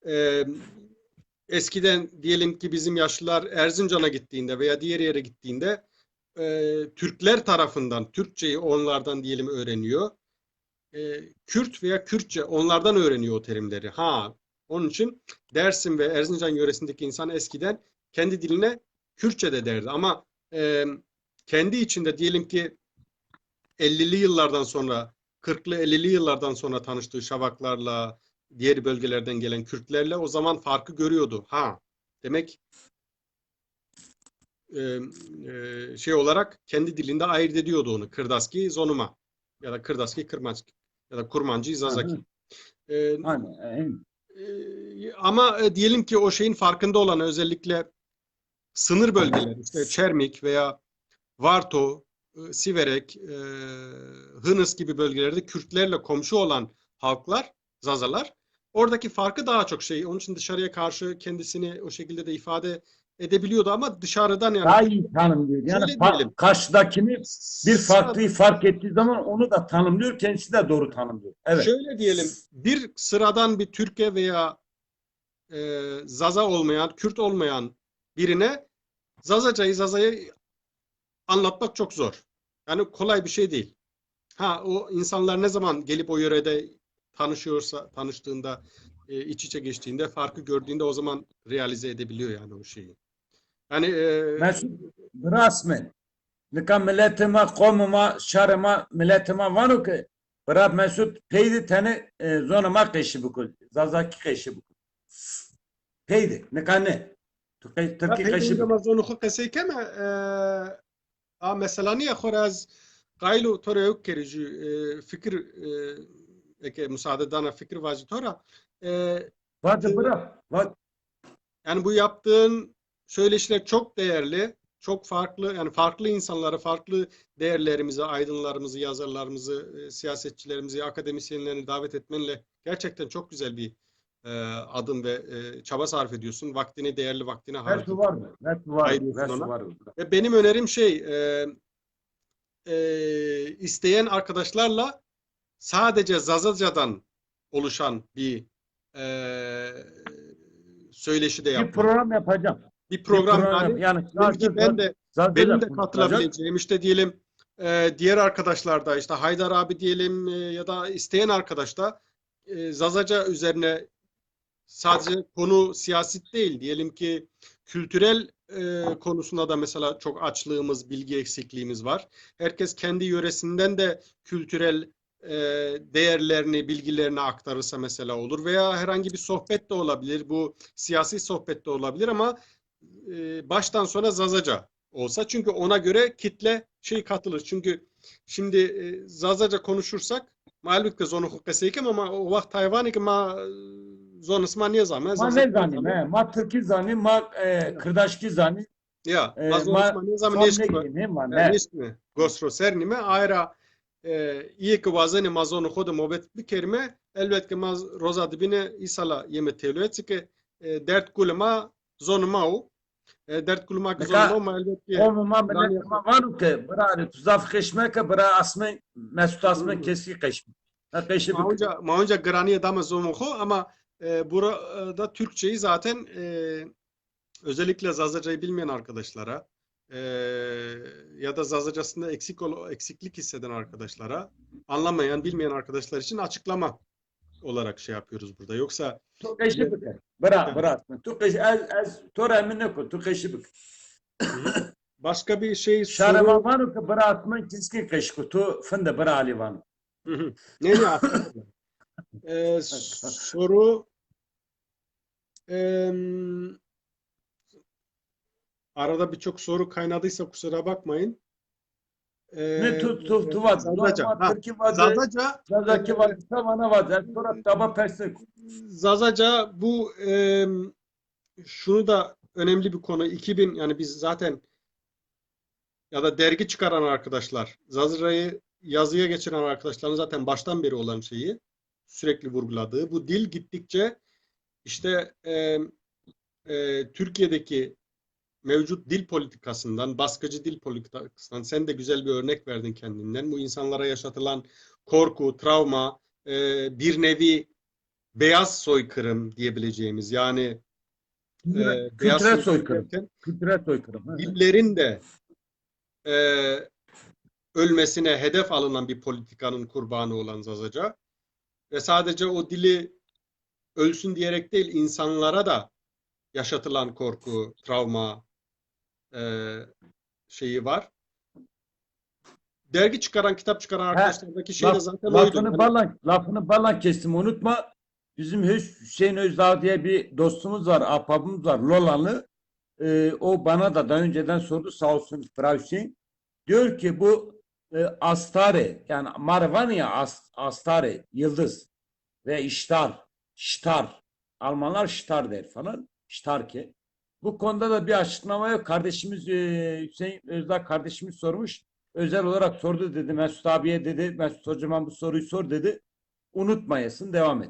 S2: e, eskiden diyelim ki bizim yaşlılar Erzincan'a gittiğinde veya diğer yere gittiğinde Türkler tarafından Türkçeyi onlardan diyelim öğreniyor. Kürt veya Kürtçe onlardan öğreniyor o terimleri. Ha, onun için Dersim ve Erzincan yöresindeki insan eskiden kendi diline Kürtçe de derdi. Ama kendi içinde diyelim ki 50'li yıllardan sonra, 40'lı 50'li yıllardan sonra tanıştığı Şavaklarla, diğer bölgelerden gelen Kürtlerle o zaman farkı görüyordu. Ha, demek şey olarak kendi dilinde ayırt ediyordu onu. Kırdaski Zonuma ya da Kırdaski Kırmancı ya da Kurmancı Zazaki. E,
S1: Aynen.
S2: Ama diyelim ki o şeyin farkında olan, özellikle sınır bölgeler, işte Çermik veya Varto, Siverek, Hınıs gibi bölgelerde Kürtlerle komşu olan halklar, Zazalar, oradaki farkı daha çok şey. Onun için dışarıya karşı kendisini o şekilde de ifade edebiliyordu, ama dışarıdan, yani
S1: Daha iyi tanımlıyor. Yani
S2: şöyle diyelim.
S1: karşıdakini bir farklıyı
S2: Sıradan,
S1: fark ettiği zaman onu da tanımlıyor, kendisi de doğru tanımlıyor. Evet.
S2: şöyle diyelim. Bir sıradan bir Türkiye veya Zaza olmayan, Kürt olmayan birine Zaza'yı anlatmak çok zor. Yani kolay bir şey değil. Ha, o insanlar ne zaman gelip o yörede tanıştığında, iç içe geçtiğinde, farkı gördüğünde o zaman realize edebiliyor yani o şeyi. Yani
S1: Mesut rasmen. Nika milletime, kavmime, şerime, milletime vanu ki bırak Mesut peydi tane zonuma kışı bukul. Zazaki kışı bukul. Peydi. Nika ne? Türkiye
S2: peydim
S1: kışı
S2: de
S1: bukul.
S2: mazonu xo qesey keme mesela niye xoraz qaylu tora yok kerici fikir eke müsaade dana fikir vacı tora
S1: Vardı bırak. Var.
S2: yani bu yaptığın söyleşiler çok değerli, çok farklı, yani farklı insanları, farklı değerlerimizi, aydınlarımızı, yazarlarımızı, siyasetçilerimizi, akademisyenlerini davet etmenle gerçekten çok güzel bir adım ve çaba sarf ediyorsun. Vaktini, değerli vaktini
S1: Versi var mı? Versi var mı?
S2: ayırıyorsun
S1: Versi
S2: ona.
S1: var mı?
S2: Ve benim önerim isteyen arkadaşlarla sadece Zazaca'dan oluşan bir e, söyleşi de
S1: Bir
S2: yapmak.
S1: program yapacağım.
S2: Bir
S1: Bir
S2: program
S1: program
S2: yani.
S1: yap. Yani
S2: Diyelim ki
S1: sadece
S2: benim
S1: Zaza
S2: de
S1: konuşulacak.
S2: katılabileceğim, işte diyelim diğer arkadaşlar da işte Haydar abi diyelim ya da isteyen arkadaş da Zazaca üzerine sadece konu siyaset değil. Diyelim ki kültürel konusunda da mesela çok açlığımız, bilgi eksikliğimiz var. Herkes kendi yöresinden de kültürel değerlerini, bilgilerini aktarırsa mesela olur. Veya herhangi bir sohbet de olabilir. Bu siyasi sohbet de olabilir ama baştan sona Zazaca olsa. Çünkü ona göre kitle katılır. Çünkü şimdi Zazaca konuşursak elbette zonu hukukeseykem ama o vakit hayvani ki ma zon ismaniye zaman
S1: Ma ne
S2: Zazaca
S1: zanim he? Ma Türkî zanim, ma Kırdaşkî zanim,
S2: ya ma zon
S1: ma
S2: ismaniye zaman
S1: Sam
S2: neşkime
S1: nekî ne ma ne?
S2: neşkime gosro sernime ayra iyi ki vazeni ma zonu xodu mobet bir kerime elbet ki ma roza dibine isala yeme tevlüet ki dert kulma zonuma o dert kulma ki zonuma
S1: Neka
S2: ama elbet ki
S1: o ma millet ma vanu ke bira tuzaf keşme ke bira asme mesut asme keski keşme. Ha keşi bik.
S2: Mahunca graniye dama zomuhu ama burada Türkçeyi zaten özellikle Zazacayı bilmeyen arkadaşlara e, ya da Zazacasında eksiklik hisseden arkadaşlara anlamayan, bilmeyen arkadaşlar için açıklama olarak yapıyoruz burada. Yoksa
S1: Tu keşi bik. Bira asme. Tu keşi ez tora emin ne ku tu keşi bik.
S2: başka bir
S1: Şare ma
S2: soru
S1: vanu ke bira asme keski keşku tu fındı bira ali vanu.
S2: ne aslında? Soru arada birçok soru kaynadıysa kusura bakmayın.
S1: Ne tu vad.
S2: Zazaca.
S1: Ma Türkiye vadı.
S2: Zazaca
S1: Zazaki vadı. Savana vadı. Tora taba persek.
S2: Zazaca bu şunu da önemli bir konu. 2000 yani biz zaten ya da dergi çıkaran arkadaşlar, Zazaca'yı yazıya geçiren arkadaşların zaten baştan beri olan şeyi sürekli vurguladığı. Bu dil gittikçe işte Türkiye'deki mevcut dil politikasından, baskıcı dil politikasından sen de güzel bir örnek verdin kendinden. Bu insanlara yaşatılan korku, travma, bir nevi beyaz soykırım diyebileceğimiz yani beyaz
S1: Kültürel
S2: soykırım
S1: soykırım.
S2: derken
S1: Kültürel soykırım.
S2: dillerin de ölmesine hedef alınan bir politikanın kurbanı olan Zazaca ve sadece o dili ölsün diyerek değil insanlara da yaşatılan korku, travma şeyi var. Dergi çıkaran, kitap çıkaran arkadaşlardaki şey de zaten oydu.
S1: Lafını ballan kestim. Unutma. Bizim Hüseyin Özdağ diye bir dostumuz var. Ahbabımız var. Lolanlı. O bana da daha önceden sordu. Sağ olsun Fra Hüseyin. Diyor ki bu Astare yani Marvanya Astare Yıldız ve İştar Ştar Almanlar Ştar der falan. Ştarke. Bu konuda da bir açıklama yok. Kardeşimiz Hüseyin Özdağ kardeşimiz sormuş. Özel olarak sordu dedi. Mesut abiye dedi. Mesut hocama bu soruyu sor dedi. Unutmayasın devam et.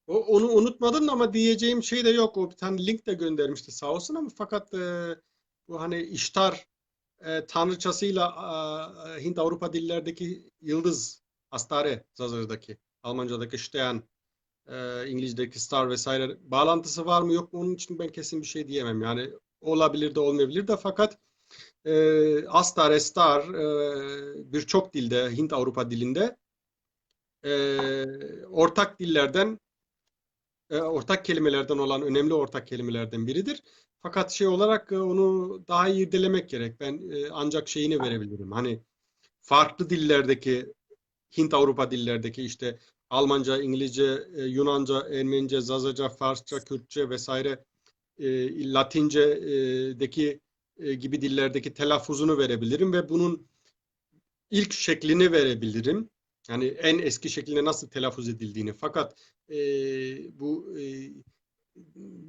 S2: Onu unutmadım ama diyeceğim şey de yok. O bir tane link de göndermişti sağ olsun ama fakat bu hani İştar tanrıçasıyla Hint Avrupa dillerdeki yıldız Astare Zazaca'daki Almanca'daki Stern İngilizce'deki star vesaire bağlantısı var mı yok mu onun için ben kesin bir şey diyemem. Yani olabilir de olmayabilir de fakat Astare Star birçok dilde Hint Avrupa dilinde ortak dillerden ortak kelimelerden olan önemli ortak kelimelerden biridir. Fakat şey olarak onu daha iyi irdelemek gerek. Ben ancak şeyini verebilirim. Hani farklı dillerdeki Hint Avrupa dillerdeki işte Almanca, İngilizce, Yunanca, Ermenice, Zazaca, Farsça, Kürtçe vesaire Latince'deki gibi dillerdeki telaffuzunu verebilirim ve bunun ilk şeklini verebilirim. Yani en eski şekilde nasıl telaffuz edildiğini. Fakat bu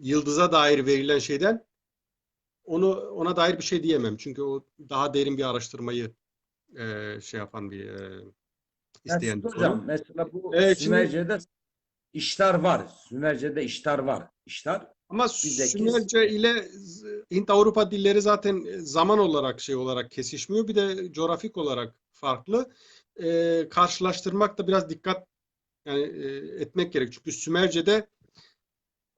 S2: yıldıza dair verilen şeyden ona dair bir şey diyemem. Çünkü o daha derin bir araştırmayı şey yapan bir isteyen bir
S1: Hocam
S2: konu.
S1: mesela bu
S2: Şimdi
S1: Sümerce'de iştar var. Sümerce'de iştar var. İştar
S2: ama
S1: bizdeki
S2: Sümerce ile Hint Avrupa dilleri zaten zaman olarak şey olarak kesişmiyor. Bir de coğrafik olarak farklı. Karşılaştırmak da biraz dikkat yani etmek gerek. Çünkü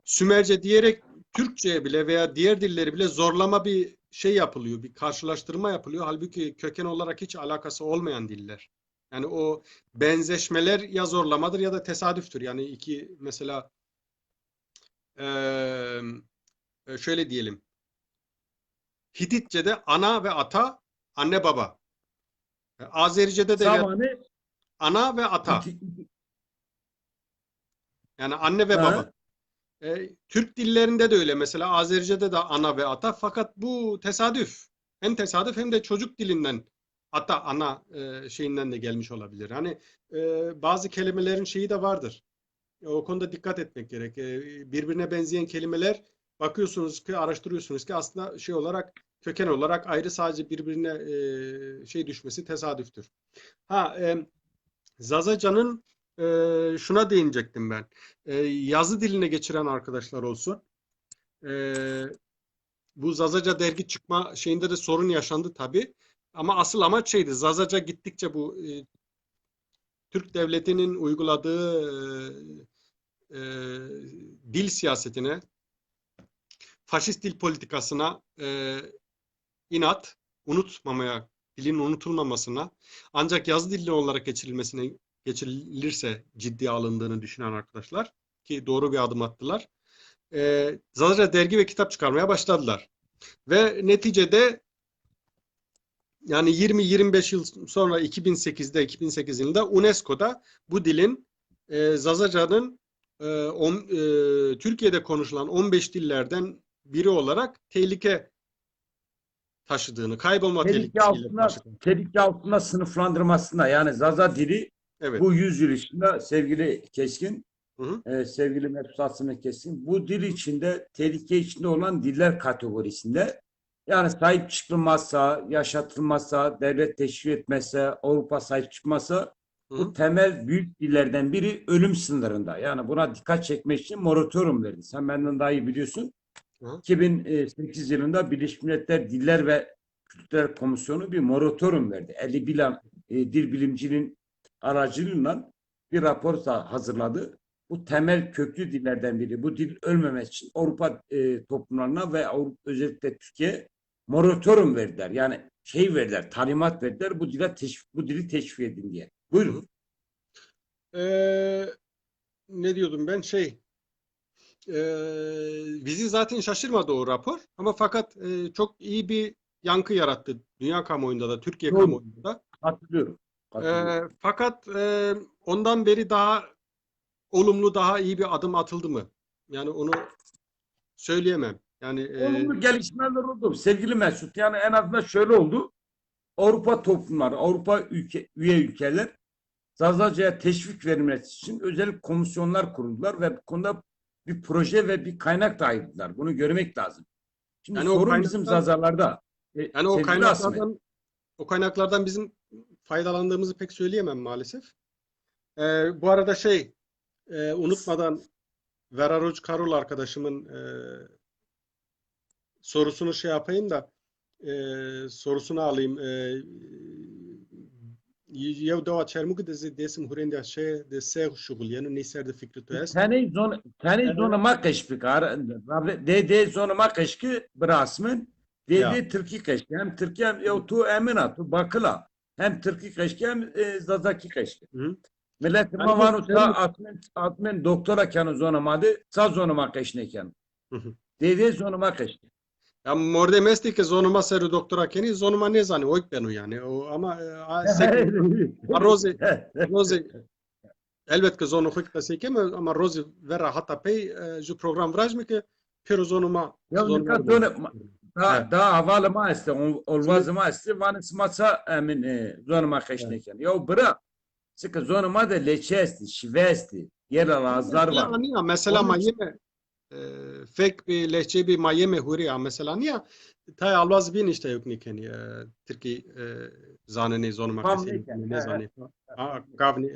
S2: Sümerce diyerek Türkçe'ye bile veya diğer dilleri bile zorlama bir şey yapılıyor, bir karşılaştırma yapılıyor. Halbuki köken olarak hiç alakası olmayan diller. Yani o benzeşmeler ya zorlamadır ya da tesadüftür. Yani iki mesela eee, şöyle diyelim. Hititçe'de ana ve ata, anne baba. Azerice'de de
S1: Zamanı
S2: ana ve ata.
S1: iki,
S2: Yani anne ve baba.
S1: ha,
S2: Türk dillerinde de öyle. Mesela Azerice'de de ana ve ata. Fakat bu tesadüf. Hem tesadüf hem de çocuk dilinden ata, ana şeyinden de gelmiş olabilir. Hani bazı kelimelerin şeyi de vardır. O konuda dikkat etmek gerek. Birbirine benzeyen kelimeler bakıyorsunuz ki, araştırıyorsunuz ki aslında şey olarak, köken olarak ayrı, sadece birbirine şey düşmesi tesadüftür. Ha, Zazaca'nın şuna değinecektim ben. Yazı diline geçiren arkadaşlar olsun. E, Bu Zazaca dergi çıkma şeyinde de sorun yaşandı tabii. Ama asıl amaç şeydi. Zazaca gittikçe bu Türk devletinin uyguladığı e, dil siyasetine, faşist dil politikasına inat, unutmamaya, dilin unutulmamasına, ancak yazı dili olarak geçirilirse ciddiye alındığını düşünen arkadaşlar, ki doğru bir adım attılar. Zazaca dergi ve kitap çıkarmaya başladılar. Ve neticede yani 20-25 yıl sonra 2008 yılında UNESCO'da bu dilin Zazaca'nın Türkiye'de konuşulan 15 dillerden biri olarak tehlike taşıdığını, kaybolma tehlikesiyle taşıdığını.
S1: tehlike altında sınıflandırmasında yani Zaza dili
S2: Evet.
S1: bu yüzyıl içinde sevgili Keskin,
S2: Hı hı.
S1: sevgili Mesut Asım'ın Keskin, bu dil içinde tehlike içinde olan diller kategorisinde yani sahip çıkılmazsa, yaşatılmazsa, devlet teşvik etmezse, Avrupa sahip çıkmazsa
S2: Hı
S1: bu
S2: hı.
S1: temel büyük dillerden biri ölüm sınırında. Yani buna dikkat çekmek için moratorium verdi. Sen benden daha iyi biliyorsun.
S2: Hı hı.
S1: 2008 yılında Birleşmiş Milletler Diller ve Kültürler Komisyonu bir moratorium verdi. 50 dil bilimcinin aracılığıyla bir rapor da hazırladı. Bu temel köklü dillerden biri. Bu dil ölmemesi için Avrupa toplumlarına ve özellikle Türkiye moratorium verdiler. Yani şey verdiler, talimat verdiler. Bu dili teşvik edin diye.
S2: Hı hı.
S1: Buyurun.
S2: Ee, Ne diyordum ben? Bizi zaten şaşırmadı o rapor. Ama fakat çok iyi bir yankı yarattı dünya kamuoyunda da, Türkiye
S1: Doğru.
S2: kamuoyunda da.
S1: Katılıyorum. Katılıyorum.
S2: Fakat ondan beri daha olumlu, daha iyi bir adım atıldı mı? Yani onu söyleyemem. Yani
S1: Olumlu gelişmeler oldu. Sevgili Mesut, yani en azından şöyle oldu. Avrupa toplumları, üye ülkeler Zazaca'ya teşvik verilmesi için özel komisyonlar kurdular ve bu konuda bir proje ve bir kaynak da ayırdılar. Bunu görmek lazım. Şimdi
S2: yani o
S1: sorun bizim
S2: kaynaktan
S1: Zazalarda.
S2: yani o
S1: Sevgili Asmi,
S2: kaynaklardan o kaynaklardan bizim faydalandığımızı pek söyleyemem maalesef. Bu arada unutmadan Veraruç Karul arkadaşımın sorusunu şey yapayım da sorusunu alayım. Eu dau acermuk de desim hurende şey de ser şugul yani ne ser de fikri to est.
S1: tane zonuma keşfikar, dede zonuma keşki brasmin,
S2: Ya.
S1: dede Türkiye keşki. Hem Türkiye hem tu emina, tu bakıla. Hem Türkiye keşki hem Zazaki keşki.
S2: Hı.
S1: Millet
S2: Yani bu
S1: mavanu ta
S2: Cermuk.
S1: atmen doktora kanı zonamadı, sa zonuma keşneken.
S2: Hı hı.
S1: Dede zonuma keşki.
S2: Ya morde mesti ke zonuma seru doktora keni zonuma ne zani oik benu yani. O ama rozi elbette zonu huk da sekem ama rozi vera hatta pey ju program vrajmi ke pero
S1: Ya
S2: zonuma
S1: nika
S2: da
S1: zona
S2: Evet.
S1: da havalı ma este,
S2: Şimdi
S1: olvazı ma este, vanı smatsa emin zonuma
S2: evet.
S1: keşneken. Ya bırak. Sıkı zonuma da leçe esti, şive esti. Yer alazlar
S2: Mesela
S1: var.
S2: niye? Mesela
S1: Onun için
S2: Miami fek bir lehçe bir Miami huriya mesela niye? Tay alvaz bin işte yok nikeni Türkiye zaneni zonuma kesin
S1: famlıyken.
S2: ne zani. Gavni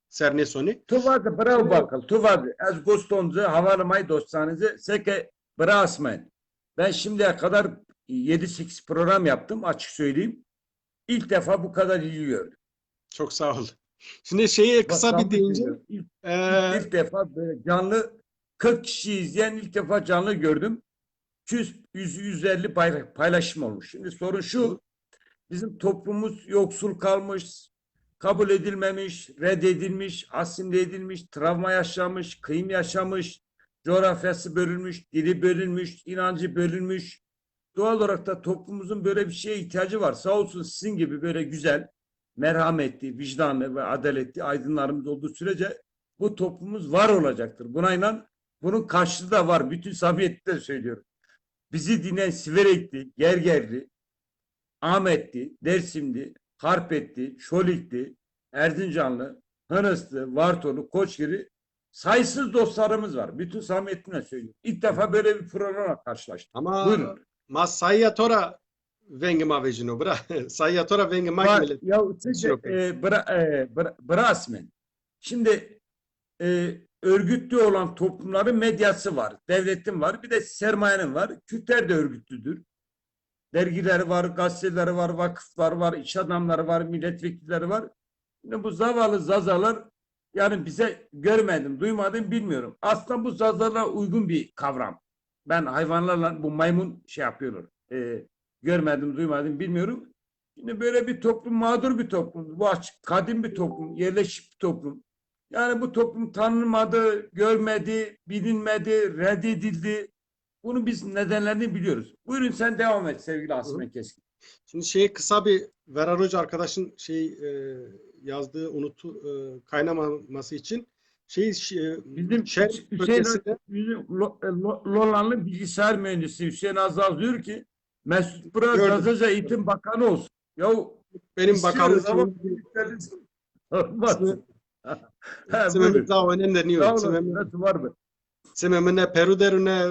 S2: serne soni.
S1: Tuvadı bravo
S2: Şimdi
S1: bakıl. Tuvadı. Az gustoncu havalı may dostlarınızı seke brasmen. Ben şimdiye kadar 7-8 program yaptım açık söyleyeyim. İlk defa bu kadar ilgi gördüm.
S2: çok sağ ol. Şimdi şeyi
S1: Bak
S2: kısa bir
S1: samimi
S2: değineceğim.
S1: söylüyorum. İlk,
S2: E,
S1: ilk, ilk defa böyle canlı 40 kişi izleyen ilk defa canlı gördüm. 200-150 paylaşım olmuş. Şimdi sorun şu, bizim toplumumuz yoksul kalmış, kabul edilmemiş, reddedilmiş, asimile edilmiş, travma yaşamış, kıyım yaşamış, coğrafyası bölünmüş, dili bölünmüş, inancı bölünmüş. Doğal olarak da toplumumuzun böyle bir şeye ihtiyacı var. Sağ olsun sizin gibi böyle güzel, merhametli, vicdanlı ve adaletli aydınlarımız olduğu sürece bu toplumumuz var olacaktır. Buna inan, bunun karşılığı da var. Bütün samimiyetle söylüyorum. Bizi dinleyen Siverekli, Gergerli, Ahmetli, Dersimli, Harpetli, Şolikli, Erzincanlı, Hınıslı, Vartolu, Koçgiri sayısız dostlarımız var. Bütün samimiyetimle söylüyorum. İlk defa böyle bir programa karşılaştım.
S2: Ama
S1: Buyurun.
S2: Sayyatora vengi mavejino bra. Sayyatora vengi magmele.
S1: Ya sizce Brasmen. Şimdi örgütlü olan toplumların medyası var. Devletin var. Bir de sermayenin var. Kürtler de örgütlüdür. Dergileri var, gazeteleri var, vakıflar var, iş adamları var, milletvekilleri var. Şimdi bu zavallı zazalar yani bize görmedim, duymadım, bilmiyorum. Aslında bu zazalara uygun bir kavram. Ben hayvanlarla bu maymun şey yapıyorlar. Görmedim, duymadım, bilmiyorum. Şimdi böyle bir toplum mağdur bir toplum. Bu açık, kadim bir toplum, yerleşik bir toplum. Yani bu toplum tanınmadı, görmedi, bilinmedi, reddedildi. Bunu biz nedenlerini biliyoruz. Buyurun sen devam et sevgili Asım Keskin.
S2: Şimdi kısa bir Verar Hoca arkadaşın yazdığı kaynamaması için
S1: Bizim
S2: şer
S1: Hüseyin
S2: bölgesinde
S1: Lolanlı bilgisayar mühendisi Hüseyin Azal diyor ki Mesut Burak
S2: gördüm.
S1: Gazeteci Eğitim Bakanı olsun. Ya
S2: Benim bakanlık
S1: ama olmaz.
S2: Sememi daha önemli niyo.
S1: Sağ olun. Nasıl var mı?
S2: Sememi ne Peru deru ne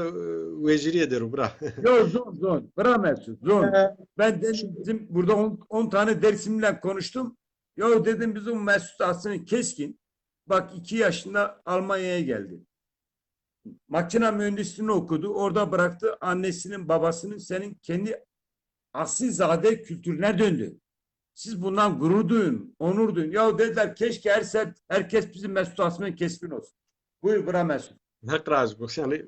S2: veciri ederu bra.
S1: Yok zon. Bırak Mesut zon. Ben dedim bizim burada 10 tane dersimle konuştum. Ya dedim bizim Mesut aslında Keskin. Bak 2 yaşında Almanya'ya geldi. Makine mühendisliğini okudu. Orada bıraktı. Annesinin babasının senin kendi asilzade kültürüne döndü. Siz bundan gurur duyun, onur duyun. Ya dediler keşke herkes bizim Mesut Asım'ın Keskin olsun. Buyur bırak Mesut.
S2: Ne kraj bu yani.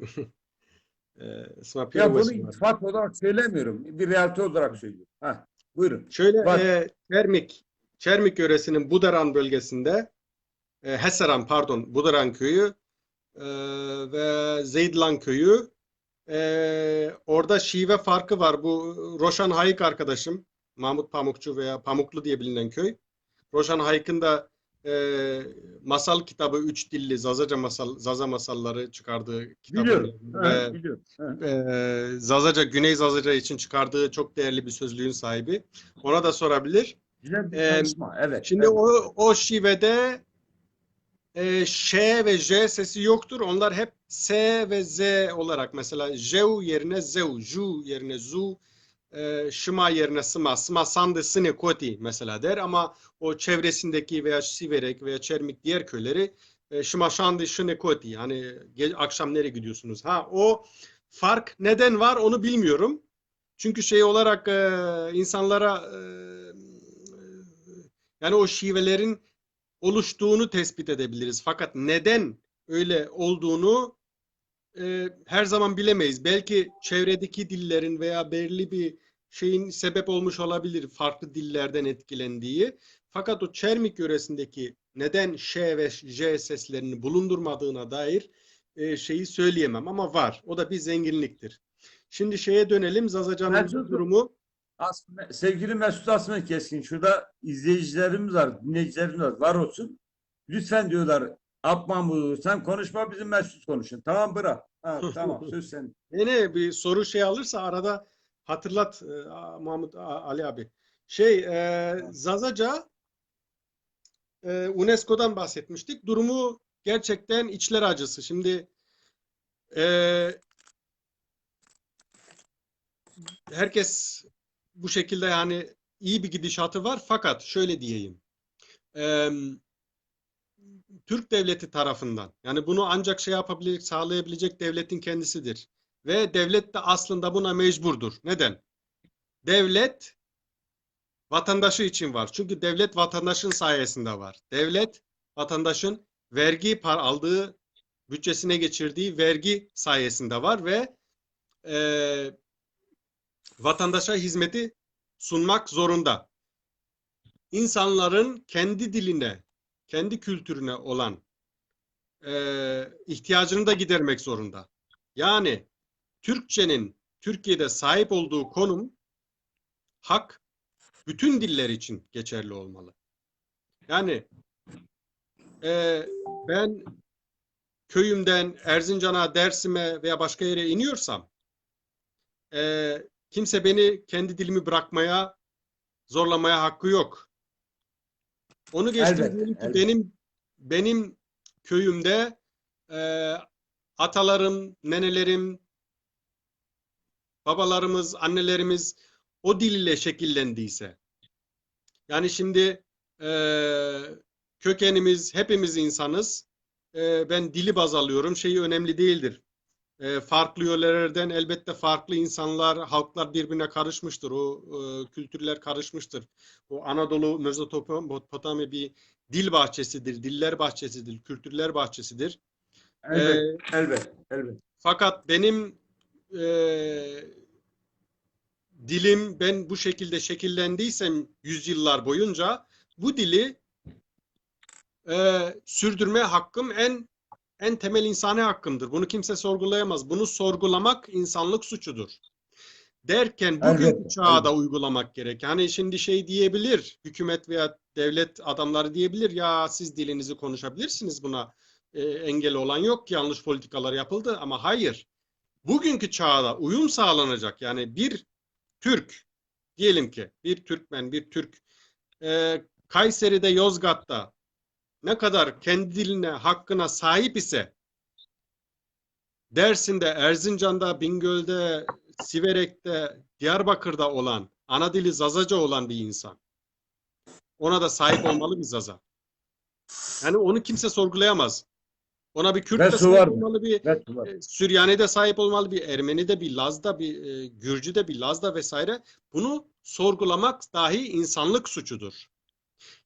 S1: Ya bunu iltifat olarak söylemiyorum. Bir realite olarak söylüyorum. Heh, buyurun.
S2: Şöyle Çermik yöresinin Budaran bölgesinde Heseran pardon Budaran köyü ve Zeydlan köyü orada şive farkı var. Bu Roşan Hayık arkadaşım Mahmut Pamukçu veya Pamuklu diye bilinen köy. Roşan Hayık'ın da masal kitabı 3 dilli Zaza masalları çıkardığı kitabı
S1: biliyorum.
S2: Zazaca Güney Zazaca için çıkardığı çok değerli bir sözlüğün sahibi. Ona da sorabilir.
S1: Güzel bir çalışma. Evet.
S2: Şimdi
S1: evet.
S2: o şivede Ş ve J sesi yoktur. Onlar hep S ve Z olarak mesela Jeu yerine Zeu, Ju yerine Zu, Şıma yerine Sıma, Sıma Sandı Sine Koti mesela der ama o çevresindeki veya Siverek veya Çermik diğer köyleri Şıma Şandı Şine Koti yani akşam nereye gidiyorsunuz? O fark neden var onu bilmiyorum. Çünkü şey olarak insanlara yani o şivelerin oluştuğunu tespit edebiliriz. Fakat neden öyle olduğunu her zaman bilemeyiz. Belki çevredeki dillerin veya belirli bir şeyin sebep olmuş olabilir farklı dillerden etkilendiği. Fakat o Çermik yöresindeki neden Ş ve J seslerini bulundurmadığına dair şeyi söyleyemem ama var. O da bir zenginliktir. Şimdi şeye dönelim. Zazacan'ın durumu.
S1: Sevgili Mesut Asım Keskin şurada izleyicilerimiz var, dinleyicilerimiz var olsun. Lütfen diyorlar Abmamur sen konuşma bizim Mesut konuşun. Tamam bırak. Tamam söz sen.
S2: Yine bir soru alırsa arada hatırlat Mahmut Ali abi. Zazaca UNESCO'dan bahsetmiştik. Durumu gerçekten içler acısı. Şimdi herkes bu şekilde yani iyi bir gidişatı var fakat şöyle diyeyim. Türk devleti tarafından yani bunu ancak sağlayabilecek devletin kendisidir. Ve devlet de aslında buna mecburdur. Neden? Devlet vatandaşı için var. Çünkü devlet vatandaşın sayesinde var. Devlet vatandaşın vergi aldığı bütçesine geçirdiği vergi sayesinde var ve vatandaşa hizmeti sunmak zorunda. İnsanların kendi diline, kendi kültürüne olan ihtiyacını da gidermek zorunda. Yani Türkçenin Türkiye'de sahip olduğu konum, hak bütün diller için geçerli olmalı. Yani ben köyümden Erzincan'a, Dersim'e veya başka yere iniyorsam kimse beni kendi dilimi bırakmaya, zorlamaya hakkı yok. Onu geçtim,
S1: Elbette,
S2: diyelim ki
S1: elbette.
S2: benim köyümde atalarım, nenelerim, babalarımız, annelerimiz o dil ile şekillendiyse, yani şimdi kökenimiz, hepimiz insanız. Ben dili baz alıyorum, şeyi önemli değildir. Farklı yörelerden elbette farklı insanlar, halklar birbirine karışmıştır. O kültürler karışmıştır. O Anadolu, Mezopotamya bir dil bahçesidir, diller bahçesidir, kültürler bahçesidir. E,
S1: Elbette, elbette, elbette.
S2: Fakat benim e, dilim, ben bu şekilde şekillendiysem yüzyıllar boyunca bu dili sürdürme hakkım en temel insani hakkımdır. Bunu kimse sorgulayamaz. Bunu sorgulamak insanlık suçudur. Derken bugünkü
S1: Elbette,
S2: çağda
S1: elbette.
S2: uygulamak gerek. Hani şimdi şey diyebilir, hükümet veya devlet adamları diyebilir, ya siz dilinizi konuşabilirsiniz, buna engel olan yok ki, yanlış politikalar yapıldı, ama hayır. Bugünkü çağda uyum sağlanacak. Yani bir Türk, diyelim ki bir Türkmen, bir Türk Kayseri'de, Yozgat'ta ne kadar kendi diline, hakkına sahip ise, Dersim'de, Erzincan'da, Bingöl'de, Siverek'te, Diyarbakır'da olan, ana dili Zazaca olan bir insan, ona da sahip olmalı bir Zaza. Yani onu kimse sorgulayamaz. Ona bir Kürt
S1: Ve
S2: de
S1: su
S2: sahip
S1: vardır.
S2: olmalı, bir
S1: Ve su var.
S2: Süryani de sahip olmalı, bir Ermeni de, bir Laz da, bir Gürcü de, bir Laz da vesaire. Bunu sorgulamak dahi insanlık suçudur.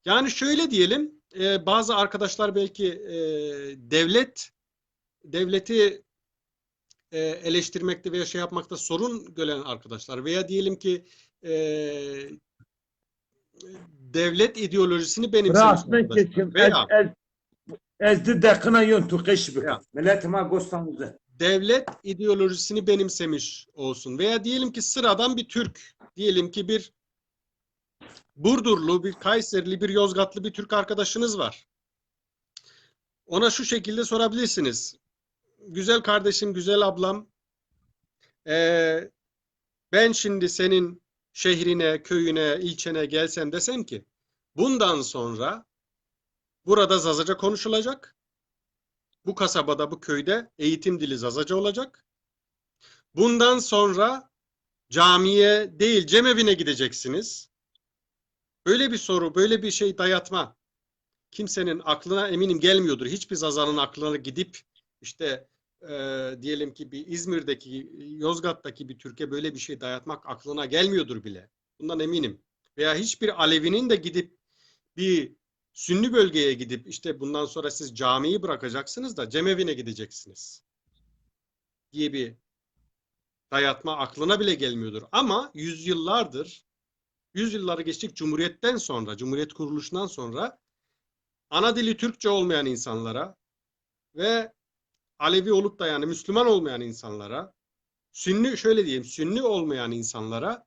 S2: Yani şöyle diyelim, bazı arkadaşlar belki devleti eleştirmekte veya şey yapmakta sorun gören arkadaşlar, veya diyelim ki e, devlet ideolojisini benimsemiş
S1: Rahatmen
S2: arkadaşlar,
S1: geçim.
S2: veya
S1: Ezdi dekına yön tu kış
S2: veya
S1: büküm. Milletime gostanızı.
S2: devlet ideolojisini benimsemiş olsun, veya diyelim ki sıradan bir Türk, diyelim ki bir Burdurlu, bir Kayserili, bir Yozgatlı bir Türk arkadaşınız var. Ona şu şekilde sorabilirsiniz: güzel kardeşim, güzel ablam, e, ben şimdi senin şehrine, köyüne, ilçene gelsem, desem ki bundan sonra burada Zazaca konuşulacak, bu kasabada, bu köyde eğitim dili Zazaca olacak, bundan sonra camiye değil cemevine gideceksiniz. Böyle bir soru, böyle bir şey dayatma kimsenin aklına eminim gelmiyordur. Hiçbir Zaza'nın aklına gidip işte diyelim ki bir İzmir'deki, Yozgat'taki bir Türkiye böyle bir şey dayatmak aklına gelmiyordur bile. Bundan eminim. Veya hiçbir Alevi'nin de gidip bir Sünni bölgeye gidip işte bundan sonra siz camiyi bırakacaksınız da cemevine gideceksiniz diye bir dayatma aklına bile gelmiyordur. Ama yüzyılları geçtik, Cumhuriyet'ten sonra, Cumhuriyet kuruluşundan sonra ana dili Türkçe olmayan insanlara ve Alevi olup da yani Müslüman olmayan insanlara, Sünni, şöyle diyeyim, Sünni olmayan insanlara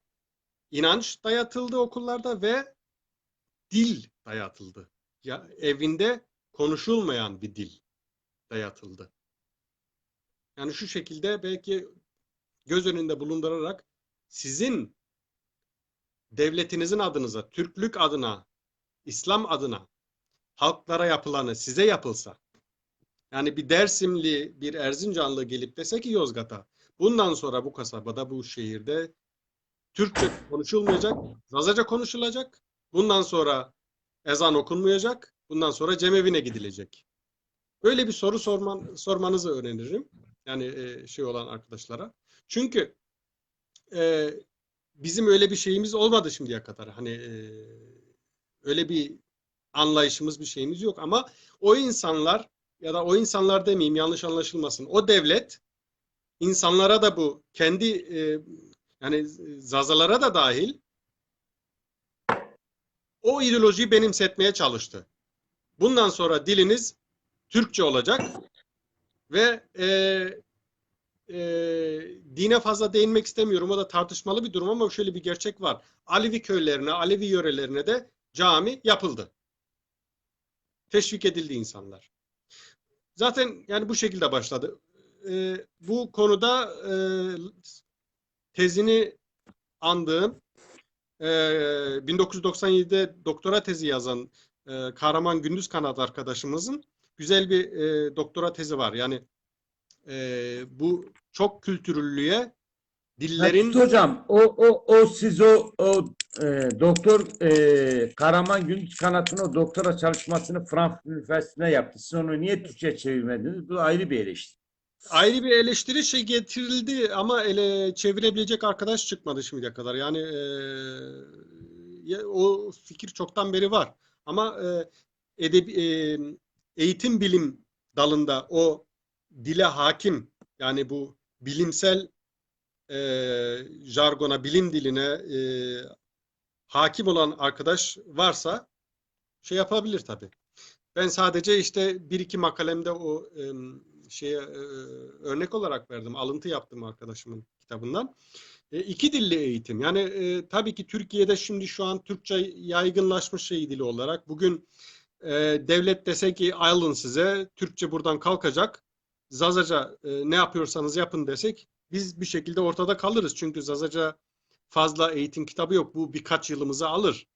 S2: inanç dayatıldı okullarda ve dil dayatıldı. Ya evinde konuşulmayan bir dil dayatıldı. Yani şu şekilde belki göz önünde bulundurarak sizin devletinizin adınıza, Türklük adına, İslam adına halklara yapılanı size yapılsa, yani bir Dersimli, bir Erzincanlı gelip dese ki Yozgat'a, bundan sonra bu kasabada, bu şehirde Türkçe konuşulmayacak, Zazaca konuşulacak, bundan sonra ezan okunmayacak, bundan sonra cemevine gidilecek. Böyle bir soru sormanızı öneririm. Yani şey olan arkadaşlara. Çünkü e, bizim öyle bir şeyimiz olmadı şimdiye kadar. Hani öyle bir anlayışımız, bir şeyimiz yok, ama o insanlar, ya da o insanlar demeyeyim yanlış anlaşılmasın, o devlet insanlara da bu kendi yani Zazalara da dahil o ideolojiyi benimsetmeye çalıştı. Bundan sonra diliniz Türkçe olacak ve dine fazla değinmek istemiyorum. O da tartışmalı bir durum ama şöyle bir gerçek var. Alevi köylerine, Alevi yörelerine de cami yapıldı. Teşvik edildi insanlar. Zaten yani bu şekilde başladı. Bu konuda tezini andığım 1997'de doktora tezi yazan Kahraman Gündüz Kanat arkadaşımızın güzel bir doktora tezi var. Yani bu çok kültürlülüğe
S1: Mesut
S2: dillerin
S1: hocam, doktor Karaman Gündüz Kanat'ın o doktora çalışmasını Frankfurt Üniversitesi'ne yaptı. Siz onu niye Türkçe çevirmediniz? Bu ayrı bir eleştiri.
S2: ayrı bir eleştiri şey getirildi ama çevirebilecek arkadaş çıkmadı şimdiye kadar. Yani o fikir çoktan beri var. Ama eğitim bilim dalında o dile hakim yani bu bilimsel jargona, bilim diline hakim olan arkadaş varsa şey yapabilir tabii. Ben sadece işte bir iki makalemde o örnek olarak verdim. Alıntı yaptım arkadaşımın kitabından. İki dilli eğitim. Yani tabii ki Türkiye'de şimdi şu an Türkçe yaygınlaşmış şey dili olarak. Bugün devlet dese ki ayrılın size, Türkçe buradan kalkacak. Zazaca ne yapıyorsanız yapın desek biz bir şekilde ortada kalırız. Çünkü Zazaca fazla eğitim kitabı yok. Bu birkaç yılımızı alır.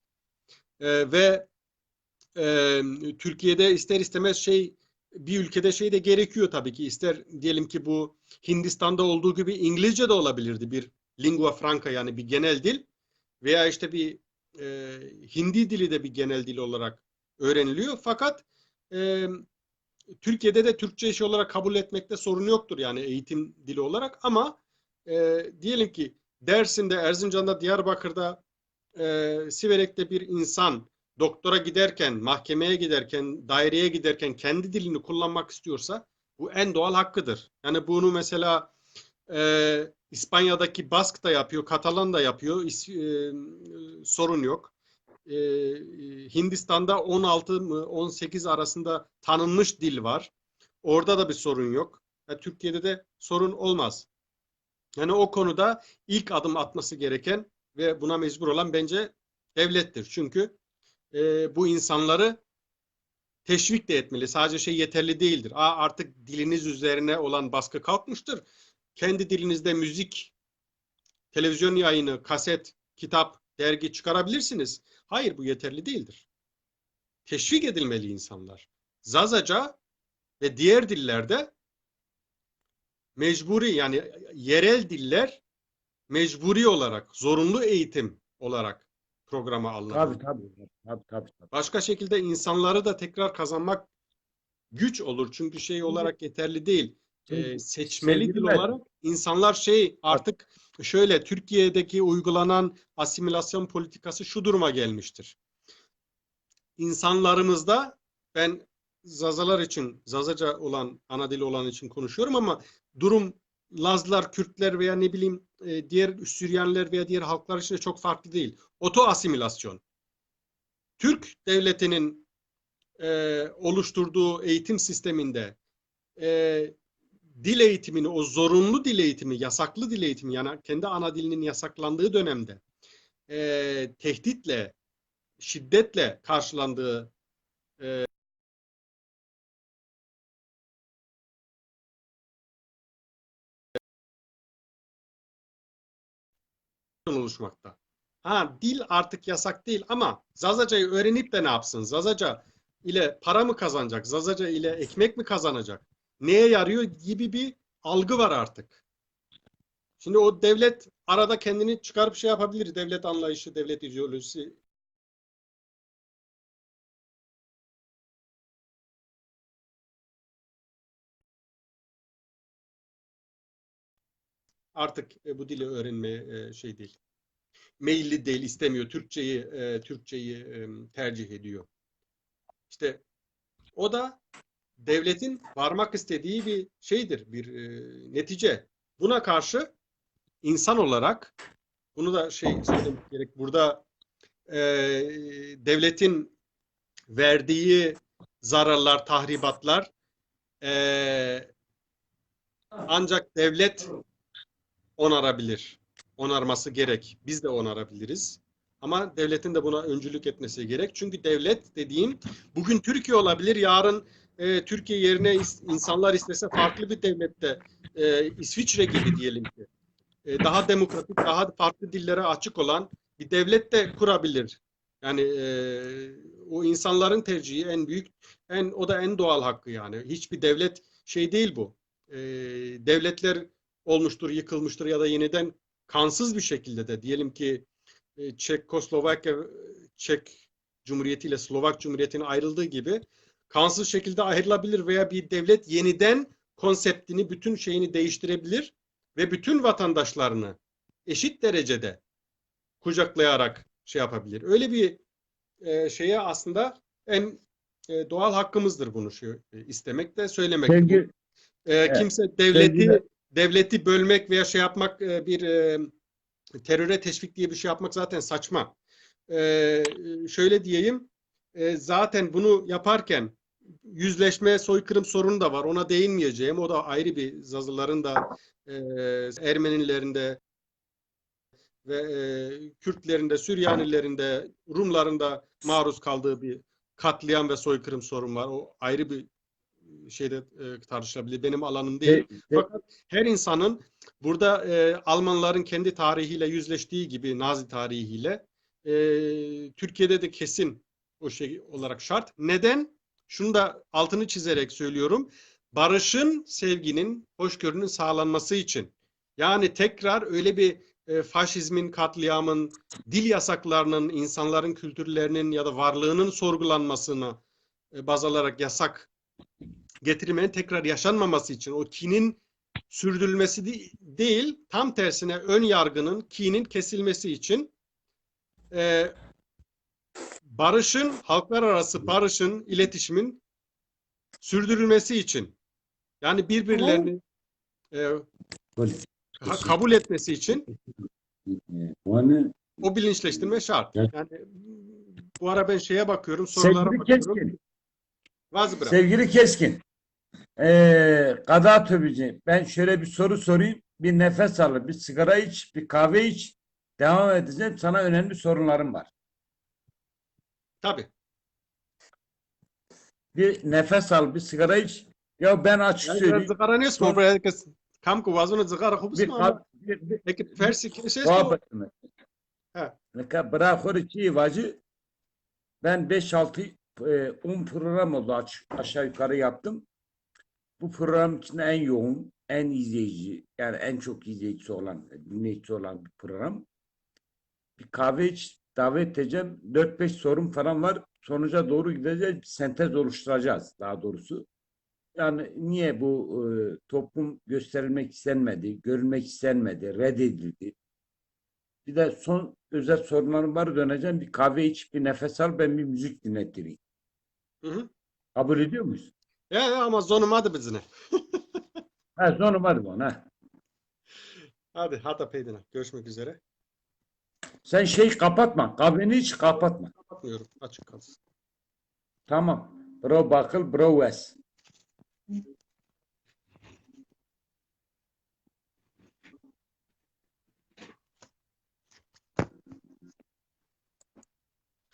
S2: Ve Türkiye'de ister istemez bir ülkede şey de gerekiyor tabii ki. İster diyelim ki bu Hindistan'da olduğu gibi İngilizce de olabilirdi bir lingua franca yani bir genel dil veya işte bir Hindi dili de bir genel dil olarak öğreniliyor. Fakat e, Türkiye'de de Türkçe iş olarak kabul etmekte sorun yoktur yani eğitim dili olarak ama diyelim ki Dersim'de, Erzincan'da, Diyarbakır'da, Siverek'te bir insan doktora giderken, mahkemeye giderken, daireye giderken kendi dilini kullanmak istiyorsa bu en doğal hakkıdır. Yani bunu mesela İspanya'daki Bask da yapıyor, Katalan da yapıyor. Sorun yok. E, Hindistan'da 16 mı 18 arasında tanınmış dil var. Orada da bir sorun yok. Türkiye'de de sorun olmaz. Yani o konuda ilk adım atması gereken ve buna mecbur olan bence devlettir. Çünkü bu insanları teşvik de etmeli. Sadece şey yeterli değildir. Artık diliniz üzerine olan baskı kalkmıştır. Kendi dilinizde müzik, televizyon yayını, kaset, kitap, dergi çıkarabilirsiniz. Hayır bu yeterli değildir. Teşvik edilmeli insanlar. Zazaca ve diğer dillerde mecburi yani yerel diller mecburi olarak, zorunlu eğitim olarak programa
S1: Tabii
S2: alınabilir.
S1: tabii. Tabii tabii. Tabii.
S2: Başka şekilde insanları da tekrar kazanmak güç olur. Çünkü şey
S1: Şimdi,
S2: olarak yeterli değil. Seçmeli
S1: sevgili
S2: dil
S1: Mesut,
S2: olarak insanlar şey
S1: bak,
S2: artık şöyle Türkiye'deki uygulanan asimilasyon politikası şu duruma gelmiştir. İnsanlarımızda ben Zazalar için, Zazaca olan, ana dili olan için konuşuyorum ama durum Lazlar, Kürtler veya ne bileyim diğer Süryaniler veya diğer halklar için de çok farklı değil. Oto asimilasyon. Türk devletinin oluşturduğu eğitim sisteminde e, dil eğitimini, o zorunlu dil eğitimi, yasaklı dil eğitimi yani kendi ana dilinin yasaklandığı dönemde tehditle, şiddetle karşılandığı oluşmakta. Dil artık yasak değil ama Zazaca'yı öğrenip de ne yapsın? Zazaca ile para mı kazanacak? Zazaca ile ekmek mi kazanacak? Neye yarıyor gibi bir algı var artık. Şimdi o devlet arada kendini çıkarıp şey yapabilir. Devlet anlayışı, devlet ideolojisi artık bu dili öğrenmeye şey değil. Meyilli değil, istemiyor. Türkçeyi tercih ediyor. İşte o da devletin varmak istediği bir şeydir, bir netice. Buna karşı insan olarak bunu da söylemek gerek. Burada devletin verdiği zararlar, tahribatlar ancak devlet onarabilir. Onarması gerek. Biz de onarabiliriz. Ama devletin de buna öncülük etmesi gerek. Çünkü devlet dediğim bugün Türkiye olabilir, yarın Türkiye yerine insanlar istese farklı bir devlette İsviçre gibi diyelim ki daha demokratik, daha farklı dillere açık olan bir devlet de kurabilir. Yani o insanların tercihi en büyük, o da en doğal hakkı yani. Hiçbir devlet değil bu. Devletler olmuştur, yıkılmıştır ya da yeniden kansız bir şekilde de diyelim ki Çekoslovakya, Çek Cumhuriyeti ile Slovak Cumhuriyeti'nin ayrıldığı gibi kansız şekilde ayrılabilir veya bir devlet yeniden konseptini, bütün şeyini değiştirebilir ve bütün vatandaşlarını eşit derecede kucaklayarak yapabilir. Öyle bir şeye aslında en doğal hakkımızdır bunu istemek de söylemek de.
S1: Sevgi,
S2: Kimse
S1: sevgili,
S2: devleti bölmek veya yapmak bir teröre teşvik diye bir şey yapmak zaten saçma. Şöyle diyeyim, zaten bunu yaparken yüzleşme, soykırım sorunu da var. Ona değinmeyeceğim. O da ayrı bir Zazıların da Ermenilerin de ve Kürtlerin de, Süryanilerin de, Rumların da maruz kaldığı bir katliam ve soykırım sorun var. O ayrı bir tartışılabilir. Benim alanım değil. Fakat her insanın burada Almanların kendi tarihiyle yüzleştiği gibi Nazi tarihiyle Türkiye'de de kesin o olarak şart. Neden? Şunu da altını çizerek söylüyorum. Barışın, sevginin, hoşgörünün sağlanması için. Yani tekrar öyle bir faşizmin, katliamın, dil yasaklarının, insanların kültürlerinin ya da varlığının sorgulanmasını baz alarak yasak getirmenin tekrar yaşanmaması için, o kinin sürdürülmesi değil, tam tersine ön yargının, kinin kesilmesi için barışın, halklar arası barışın, iletişimin sürdürülmesi için, yani birbirlerini kabul etmesi için o bilinçleştirme şart. Yani bu ara ben bakıyorum, sorulara bakıyorum.
S1: Sevgili Keskin, Kadı Töbici, ben şöyle bir soru sorayım. Bir nefes al, bir sigara iç, bir kahve iç. Devam edeceğim. Sana önemli sorunlarım var.
S2: Tabii.
S1: Bir nefes al, bir sigara iç. Ya ben açık söyleyeyim.
S2: Sigara ne ismi? Buraya kamku vazonu sigara kubus mu ama? Peki Persi şey mi?
S1: Bırak orayı vacı. Ben 5-6 10 program oldu aşağı yukarı yaptım. Bu program içinde en yoğun, en izleyici, yani en çok izleyicisi olan, dinleyicisi olan bir program. Bir kahve iç, davet edeceğim. 4-5 sorum falan var. Sonuca doğru gideceğiz. Bir sentez oluşturacağız daha doğrusu. Yani niye bu toplum gösterilmek istenmedi, görülmek istenmedi, reddedildi. Bir de son özel sorunlarım var, döneceğim. Bir kahve iç, bir nefes al, ben bir müzik dinlettireyim.
S2: Hı.
S1: Kabul ediyor muyuz?
S2: Ya ama zonum hadi bizine.
S1: Ha, sonum hadi bana.
S2: Hadi hata peydine. Görüşmek üzere.
S1: Sen kapatma. Kahveni hiç kapatma.
S2: Kapatmıyorum. Açık kalsın.
S1: Tamam. Bro bakıl, bro wes.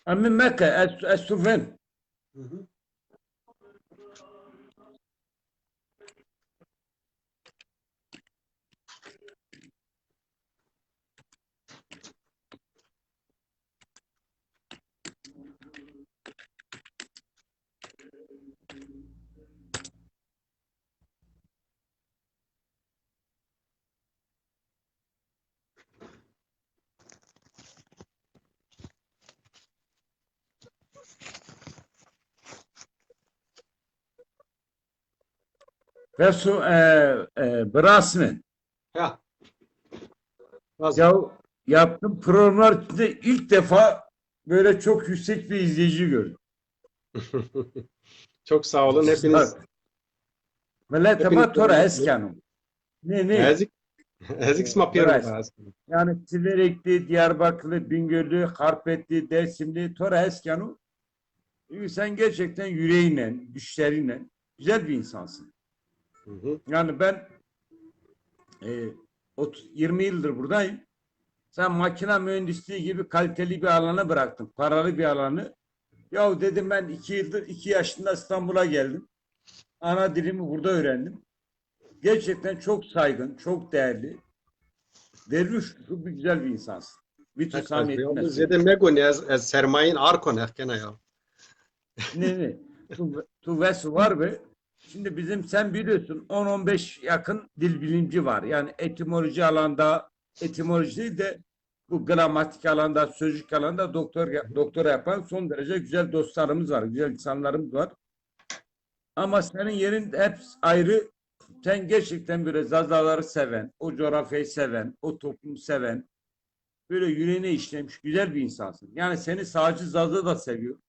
S1: Amin Mekke, es-suven.
S2: Hı hı.
S1: Ve su Brasmen.
S2: Ya.
S1: Ya yaptığım programlar içinde ilk defa böyle çok yüksek bir izleyici gördüm.
S2: Çok sağ olun hepiniz.
S1: Millet ama tora eskanım. Ne?
S2: Nazik. Ezik sma piro
S1: Bırak.
S2: var.
S1: Yani Siverekli, Diyarbakırlı, Bingöllü, Harpetli, Dersimli, Tora Eskanu. Sen gerçekten yüreğinle, güçlerinle güzel bir insansın.
S2: Hı hı.
S1: Yani ben 20 yıldır buradayım. Sen makine mühendisliği gibi kaliteli bir alanı bıraktın. Paralı bir alanı. Ya dedim ben 2 yıldır 2 yaşında İstanbul'a geldim. Ana dilimi burada öğrendim. Gerçekten çok saygın, çok değerli. Derviş bir güzel bir insansın. Bütün
S2: Hak razı.
S1: samimiyetimle
S2: Ama zede
S1: söylüyorum.
S2: megoni az sermayin arkon ehkene ya.
S1: Ne? Tu Vesu var ve şimdi bizim sen biliyorsun 10-15 yakın dil bilimci var. Yani etimoloji alanda, etimoloji değil de bu gramatik alanda, sözcük alanda doktora yapan son derece güzel dostlarımız var, güzel insanlarımız var. Ama senin yerin hep ayrı. Sen gerçekten böyle Zazaları seven, o coğrafyayı seven, o toplumu seven, böyle yüreğine işlemiş güzel bir insansın. Yani seni sağcı Zaza da seviyor.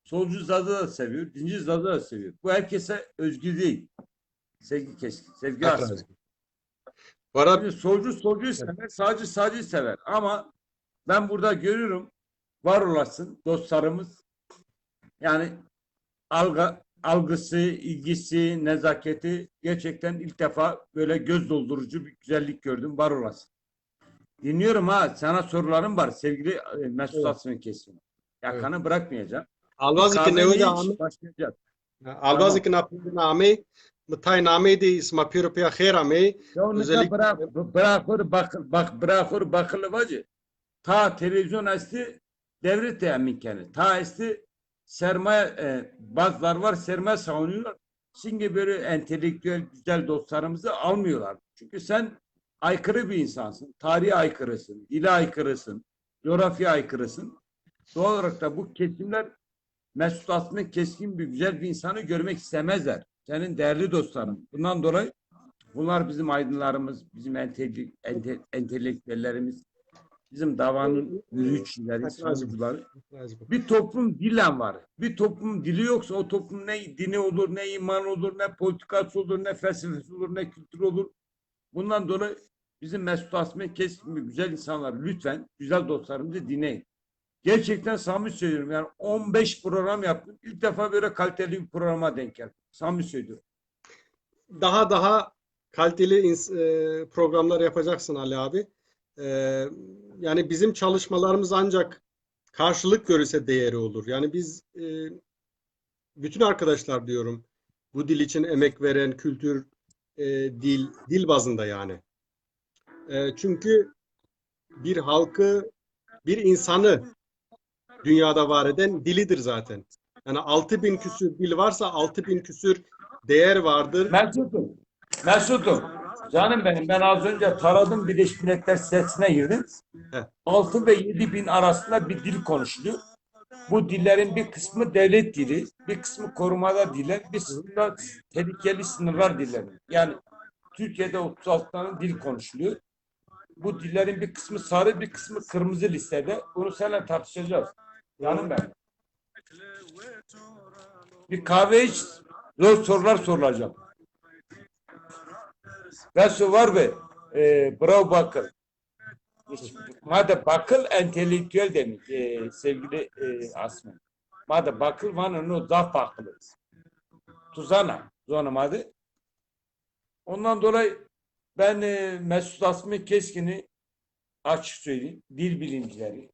S1: Solcu Zaza da seviyor. Dinci Zaza da seviyor. Bu herkese özgü değil. Sevgi keskin. Sevgi
S2: Hak
S1: asmı.
S2: razı. Varat
S1: Şimdi solcuyu sever, sağcıyı sever. Ama ben burada görüyorum var olasın dostlarımız yani algısı, ilgisi, nezaketi gerçekten ilk defa böyle göz doldurucu bir güzellik gördüm. Var olasın. Dinliyorum ha. Sana sorularım var sevgili Mesut
S2: evet,
S1: Asmin Kesin.
S2: evet.
S1: Yakanı bırakmayacağım. Bir
S2: Albazi ki ne
S1: kahveni
S2: hoca
S1: iç, başlayacağız.
S2: Albazi
S1: Tamam.
S2: ki napili name mıtay name de isma piro piya khair ame
S1: Ya ne kadar
S2: özellikle
S1: bırakır bakılı bacı. Ta televizyon açtı devlet temin kendi. Ta açtı sermaye bazılar var sermaye savunuyorlar. Şimdi böyle entelektüel güzel dostlarımızı almıyorlar. Çünkü sen aykırı bir insansın. Tarihe aykırısın, dile aykırısın, coğrafya aykırısın. Doğal olarak da bu kesimler Mesut Asmin keskin bir güzel bir insanı görmek istemezler. Senin değerli dostların. Bundan dolayı bunlar bizim aydınlarımız, bizim entelektüellerimiz, bizim davanın yürüyüşçüleri,
S2: hak razı.
S1: savunucuları.
S2: Hak razı.
S1: Bir toplum dilen var. Bir toplum dili yoksa o toplum ne dini olur, ne iman olur, ne politikası olur, ne felsefesi olur, ne kültürü olur. Bundan dolayı bizim Mesut Asmin keskin bir güzel insanlar lütfen güzel dostlarımızı dinleyin. Gerçekten samimi söylüyorum. Yani 15 program yaptım. İlk defa böyle kaliteli bir programa denk geldim. Samimi söylüyorum.
S2: Daha kaliteli programlar yapacaksın Ali abi. E, Yani bizim çalışmalarımız ancak karşılık görürse değeri olur. Yani biz bütün arkadaşlar diyorum bu dil için emek veren kültür, dil bazında yani. Çünkü bir halkı, bir insanı dünyada var eden dilidir zaten. Yani 6.000 küsür dil varsa 6.000 küsür değer vardır.
S1: Mesut'um. Mesut'um. Canım benim ben az önce taradım Birleşmiş Milletler sitesine girdim.
S2: Heh.
S1: 6 ve 7 bin arasında bir dil konuşuluyor. Bu dillerin bir kısmı devlet dili, bir kısmı korumada diller, bir kısmı da tehlikeli sınırlar dilleri. Yani Türkiye'de 36 tane dil konuşuluyor. Bu dillerin bir kısmı sarı, bir kısmı kırmızı listede. Bunu seninle tartışacağız. Canım ben. Bir kahve iç, zor sorular sorulacak. Nasıl var be? Bravo Bakır. Madem Bakır entelektüel demek sevgili Asmin. Madem Bakır var onu zaf bakılı. Tuzana. Zonum adı. Ondan dolayı ben Mesut Asmin Keskin'i açık söyleyeyim. Dil bilimcileri,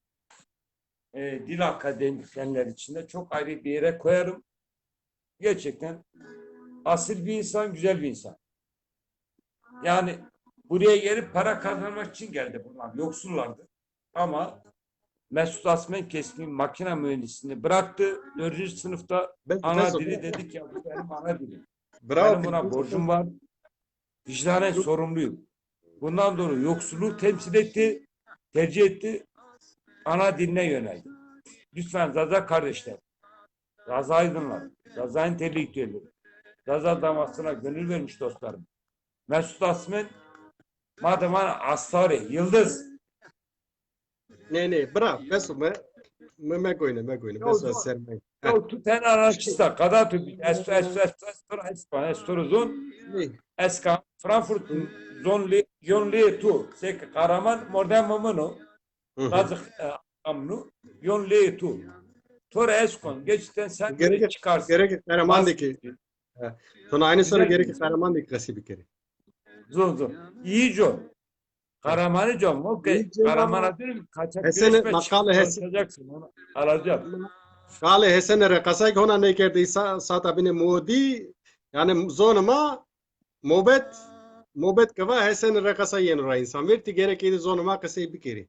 S1: dil akademisyenler içinde çok ayrı bir yere koyarım. Gerçekten asil bir insan, güzel bir insan. Yani buraya gelip para kazanmak için geldi bunlar. Yoksullardı. Ama Mesut Asmen Keskin makine mühendisliğini bıraktı. 4. sınıfta ana dili dedik ya bu benim ana dilim. Benim buna borcum var. Vicdanen sorumluyum. Bundan dolayı yoksulluğu temsil etti, tercih etti, ana diline yöneldi. Lütfen Zaza kardeşler, Zaza aydınlar, Zaza entelektüelleri, Zaza damasına gönül vermiş dostlarım. Mesut Asmen, madem Astari, Yıldız.
S2: Ne, bravo. Beso, me goyne. Beso sermay.
S1: Ya tu ten anarchista, kada tu estor estor estor estor estor zon
S2: Ne?
S1: eska Frankfurt Yonli tu. Sek Karaman modern momunu.
S2: Hı hı.
S1: Kazık amnu. Yonli tu. Tora eskon. Geçten sen böyle
S2: Gerek
S1: çıkarsın.
S2: gerek Karamandaki.
S1: Maske.
S2: Sonra aynı soru
S1: Güzel
S2: gerek
S1: bir
S2: Karamandaki kasi bir kere.
S1: zor zor. İyi jo.
S2: Evet.
S1: Karaman'ı diyorum. O
S2: İyice
S1: Karaman'a diyorum kaçak
S2: Hesene
S1: güreşme çıkıp
S2: makale
S1: çalışacaksın. Onu alacağım.
S2: Kale hesene rekasay hona ne kerdi sata bine mudi yani zonuma mobet kava hesene rekasay yenu insan verti gerekiydi zonuma kasay bir kere.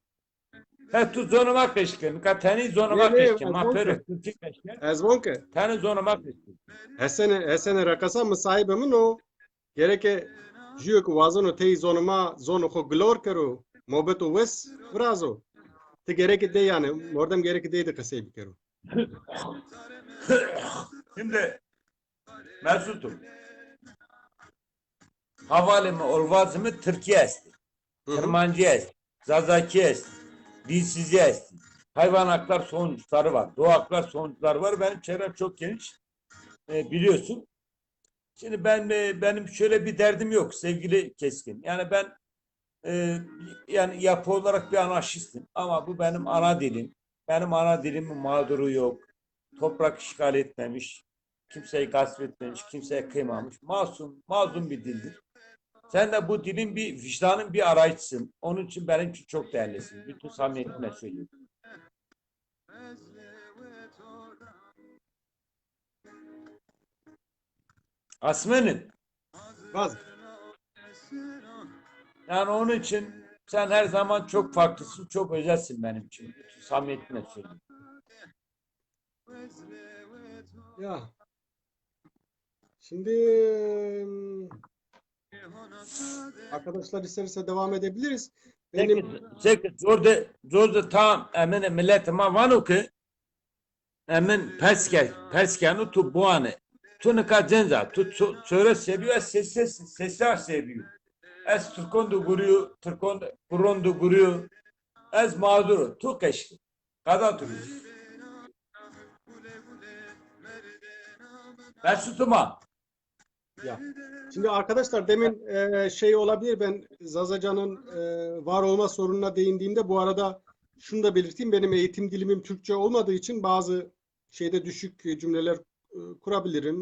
S1: He tu zonuma keşke. Teni
S2: Ne
S1: zonuma
S2: ne
S1: keşke. Ma pero.
S2: ezbonke
S1: Türkçe keşke.
S2: ezbonke
S1: Teni zonuma keşke.
S2: hesene rekasa mı sahibi mi no gereke jiyok vazonu tey zonuma zonu ko glor kero mobetu wes vrazo te gereki de yani mordem gereki de kasay bir kere.
S1: Şimdi Mesut'um. Havalimanı olmaz mı? Türkiye esti.
S2: Hı hı.
S1: Tırmancı esti. Zazaki esti. Dilsizce esti. Hayvan haklar sonuçları var. Doğa haklar sonuçları var. Benim çevrem çok geniş. Biliyorsun. Şimdi benim şöyle bir derdim yok sevgili Keskin. Yani ben yani yapı olarak bir anarşistim ama bu benim ana dilim. Benim ana dilimin mağduru yok. Toprak işgal etmemiş. Kimseyi gasp etmemiş. Kimseye kıymamış. Masum, mazlum bir dildir. Sen de bu dilin bir vicdanın bir arayışsın. Onun için benim için çok değerlisin. Bütün samimiyetimle söylüyorum. Asmen'im.
S2: Vaz.
S1: Yani onun için sen her zaman çok farklısın, çok özelsin benim için. Bütün samimiyetimle söylüyorum.
S2: Ya şimdi arkadaşlar isterse devam edebiliriz.
S1: Peki,
S2: Benim
S1: peki, zorda tam emine milletime vanu ki emin perskenu tu buane. Tu ne kadar tu söyle seviyor, sesler seviyor. Ez Türkondu guriyor, Kurundu guriyor. Ez mağduru, tu keşke. Kadar duruyor. Mesut'uma.
S2: ya şimdi arkadaşlar demin şey olabilir ben Zazacan'ın var olma sorununa değindiğimde bu arada şunu da belirteyim benim eğitim dilimim Türkçe olmadığı için bazı şeyde düşük cümleler kurabilirim.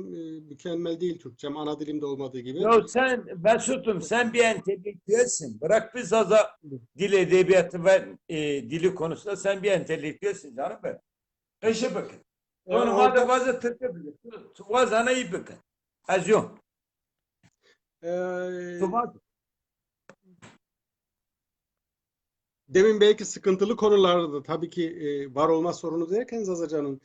S2: Mükemmel değil Türkçem ana dilimde olmadığı gibi.
S1: Ya sen Mesut'um sen bir entelektüelsin. Bırak biz aza dil edebiyatı ve dili konusunda sen bir entelektüelsin canım ben. Eşe bakın. Sonra madem
S2: Orada
S1: vazı Türkçe bilir. Vazana iyi bakın. Az yok.
S2: e,
S1: Tutmaz.
S2: demin belki sıkıntılı konularda da tabii ki var olma sorunu derken Zazacan'ın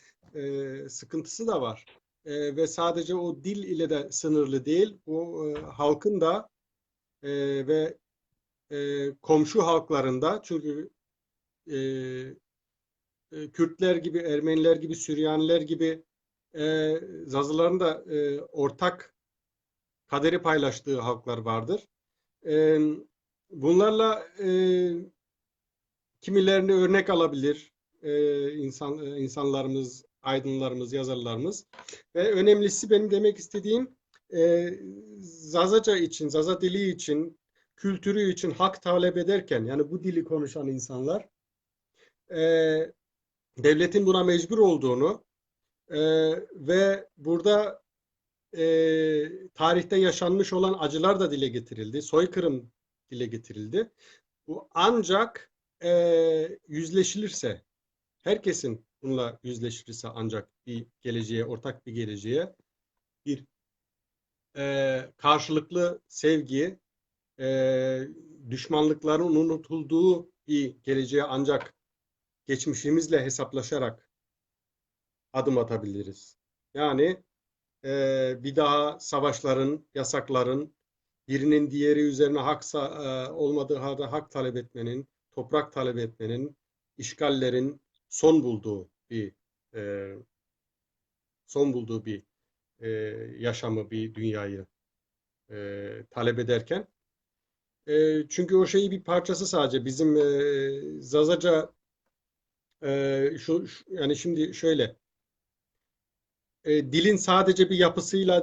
S2: sıkıntısı da var. Ve sadece o dil ile de sınırlı değil. O halkın da ve komşu halklarında çünkü e, Kürtler gibi, Ermeniler gibi, Süryaniler gibi Zazaların da ortak kaderi paylaştığı halklar vardır. E, bunlarla kimilerini örnek alabilir insanlarımız, aydınlarımız, yazarlarımız. Ve önemlisi benim demek istediğim Zazaca için, Zaza dili için, kültürü için hak talep ederken yani bu dili konuşan insanlar devletin buna mecbur olduğunu ve burada tarihte yaşanmış olan acılar da dile getirildi. Soykırım dile getirildi. Bu ancak yüzleşilirse, herkesin bununla yüzleşirse ancak bir geleceğe, ortak bir geleceğe, bir karşılıklı sevgi, düşmanlıkların unutulduğu bir geleceğe ancak geçmişimizle hesaplaşarak adım atabiliriz. Yani bir daha savaşların, yasakların, birinin diğeri üzerine hak olmadığı halde hak talep etmenin, toprak talep etmenin, işgallerin son bulduğu bir e, son bulduğu bir e, yaşamı, bir dünyayı talep ederken çünkü o şeyi bir parçası sadece bizim Zazaca yani şimdi şöyle dilin sadece bir yapısıyla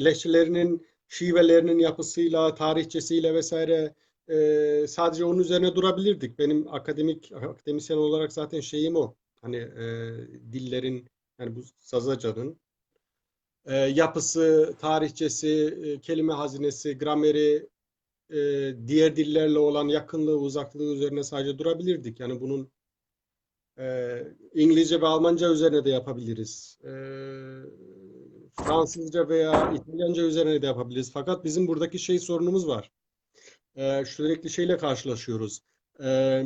S2: lehçelerinin şivelerinin yapısıyla, tarihçesiyle vesaire sadece onun üzerine durabilirdik. Benim akademisyen olarak zaten şeyim o. Hani dillerin yani bu Zazaca'nın yapısı, tarihçesi, kelime hazinesi, grameri, diğer dillerle olan yakınlığı, uzaklığı üzerine sadece durabilirdik. Yani bunun İngilizce ve Almanca üzerine de yapabiliriz. Fransızca veya İtalyanca üzerine de yapabiliriz. Fakat bizim buradaki şey sorunumuz var. Sürekli şeyle karşılaşıyoruz. Ee,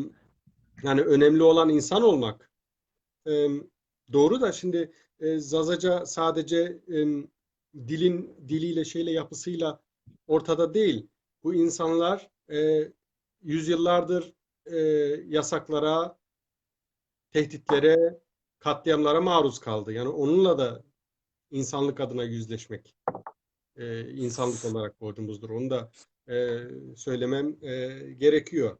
S2: Yani önemli olan insan olmak. Ee, doğru da şimdi Zazaca sadece diliyle şeyle yapısıyla ortada değil. Bu insanlar yüzyıllardır e, yasaklara, tehditlere, katliamlara maruz kaldı. Yani onunla da insanlık adına yüzleşmek insanlık olarak borcumuzdur. Onu da söylemem gerekiyor.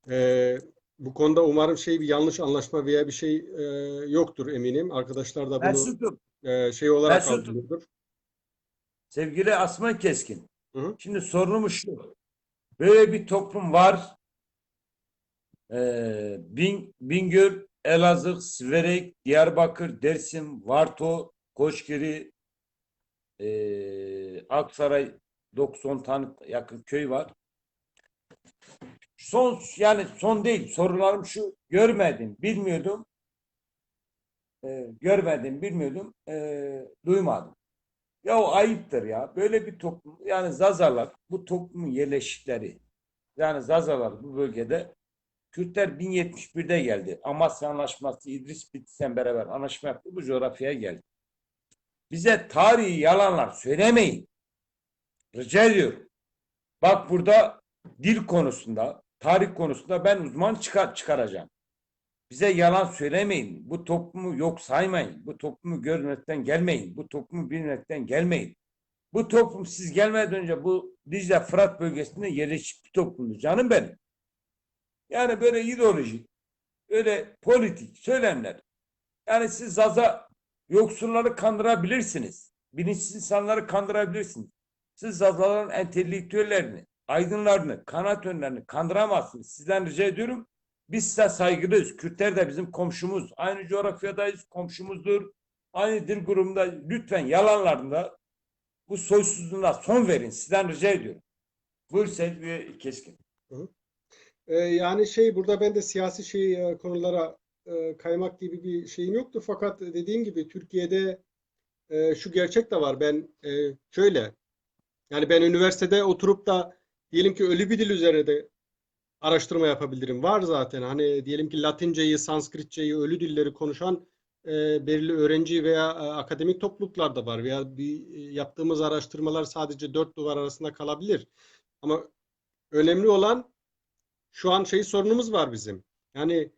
S2: E, Bu konuda umarım bir yanlış anlaşma veya bir şey yoktur eminim. Arkadaşlar da bunu
S1: Mesut'um,
S2: şey olarak
S1: Mesut'um,
S2: algılıyordur.
S1: sevgili Asman Keskin.
S2: Hı hı.
S1: Şimdi sorunumuz şu. Böyle bir toplum var. Bingöl, Elazığ, Siverek, Diyarbakır, Dersim, Varto, Koçgiri, Aksaray 90 tane yakın köy var. Yani son değil. Sorularım şu. Görmedim, bilmiyordum, duymadım. Ya o ayıptır ya. Böyle bir toplum. Yani Zazalar bu toplumun yerleşikleri. Yani Zazalar bu bölgede Kürtler 1071'de geldi. Amasya Anlaşması, İdris Bitlis'le beraber anlaşma yaptı. Bu coğrafyaya geldi. Bize tarihi yalanlar söylemeyin. Rica ediyorum. Bak burada dil konusunda, tarih konusunda ben uzman çıkaracağım. Bize yalan söylemeyin. Bu toplumu yok saymayın. Bu toplumu görmekten gelmeyin. Bu toplumu bilmekten gelmeyin. Bu toplum siz gelmeden önce bu Dicle Fırat bölgesinde yerleşik bir toplumdu canım benim. Yani böyle ideolojik, öyle politik söylemler. Yani siz Zaza yoksulları kandırabilirsiniz. Bilinçsiz insanları kandırabilirsiniz. Siz Zazaların entelektüellerini, aydınlarını, kanaat önlerini kandıramazsınız. Sizden rica ediyorum. Biz size saygılıyız. Kürtler de bizim komşumuz. Aynı coğrafyadayız, komşumuzdur. Aynı dil grubunda lütfen yalanlarında bu soysuzluğuna son verin. Sizden rica ediyorum. Buyur Selvi Keskin.
S2: Hı hı. Yani burada ben de siyasi konulara kaymak gibi bir şeyim yoktu. Fakat dediğim gibi Türkiye'de şu gerçek de var. Şöyle yani ben üniversitede oturup da diyelim ki ölü bir dil üzerine de araştırma yapabilirim. Var zaten. Hani diyelim ki Latinceyi, Sanskritçeyi, ölü dilleri konuşan belirli öğrenci veya akademik topluluklar da var. Veya yaptığımız araştırmalar sadece dört duvar arasında kalabilir. Ama önemli olan şu an sorunumuz var bizim. Yani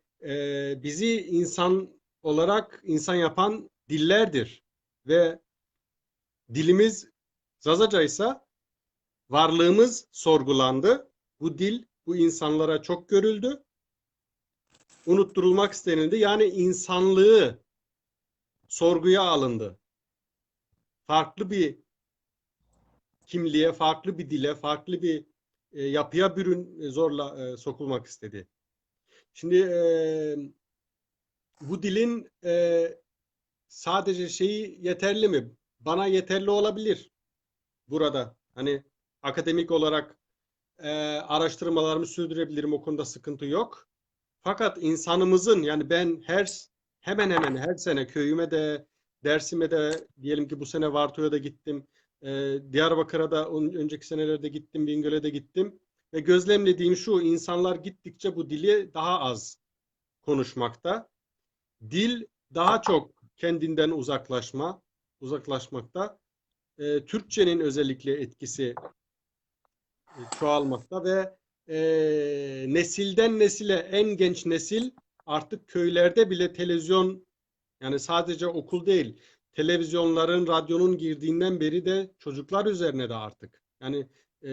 S2: bizi insan olarak insan yapan dillerdir. Ve dilimiz Zazaca ise varlığımız sorgulandı. Bu dil bu insanlara çok görüldü. Unutturulmak istenildi. Yani insanlığı sorguya alındı. Farklı bir kimliğe, farklı bir dile, farklı bir yapıya zorla sokulmak istedi. Şimdi bu dilin sadece yeterli mi? Bana yeterli olabilir burada. Hani akademik olarak araştırmalarımı sürdürebilirim. O konuda sıkıntı yok. Fakat insanımızın yani ben hemen hemen her sene köyüme de Dersim'e de diyelim ki bu sene Varto'ya da gittim. Diyarbakır'a da önceki senelerde gittim. Bingöl'e de gittim. Ve gözlemlediğim şu insanlar gittikçe bu dili daha az konuşmakta. Dil daha çok kendinden uzaklaşmakta. Türkçenin özellikle etkisi çoğalmakta ve nesilden nesile en genç nesil artık köylerde bile televizyon yani sadece okul değil televizyonların, radyonun girdiğinden beri de çocuklar üzerine de artık yani e,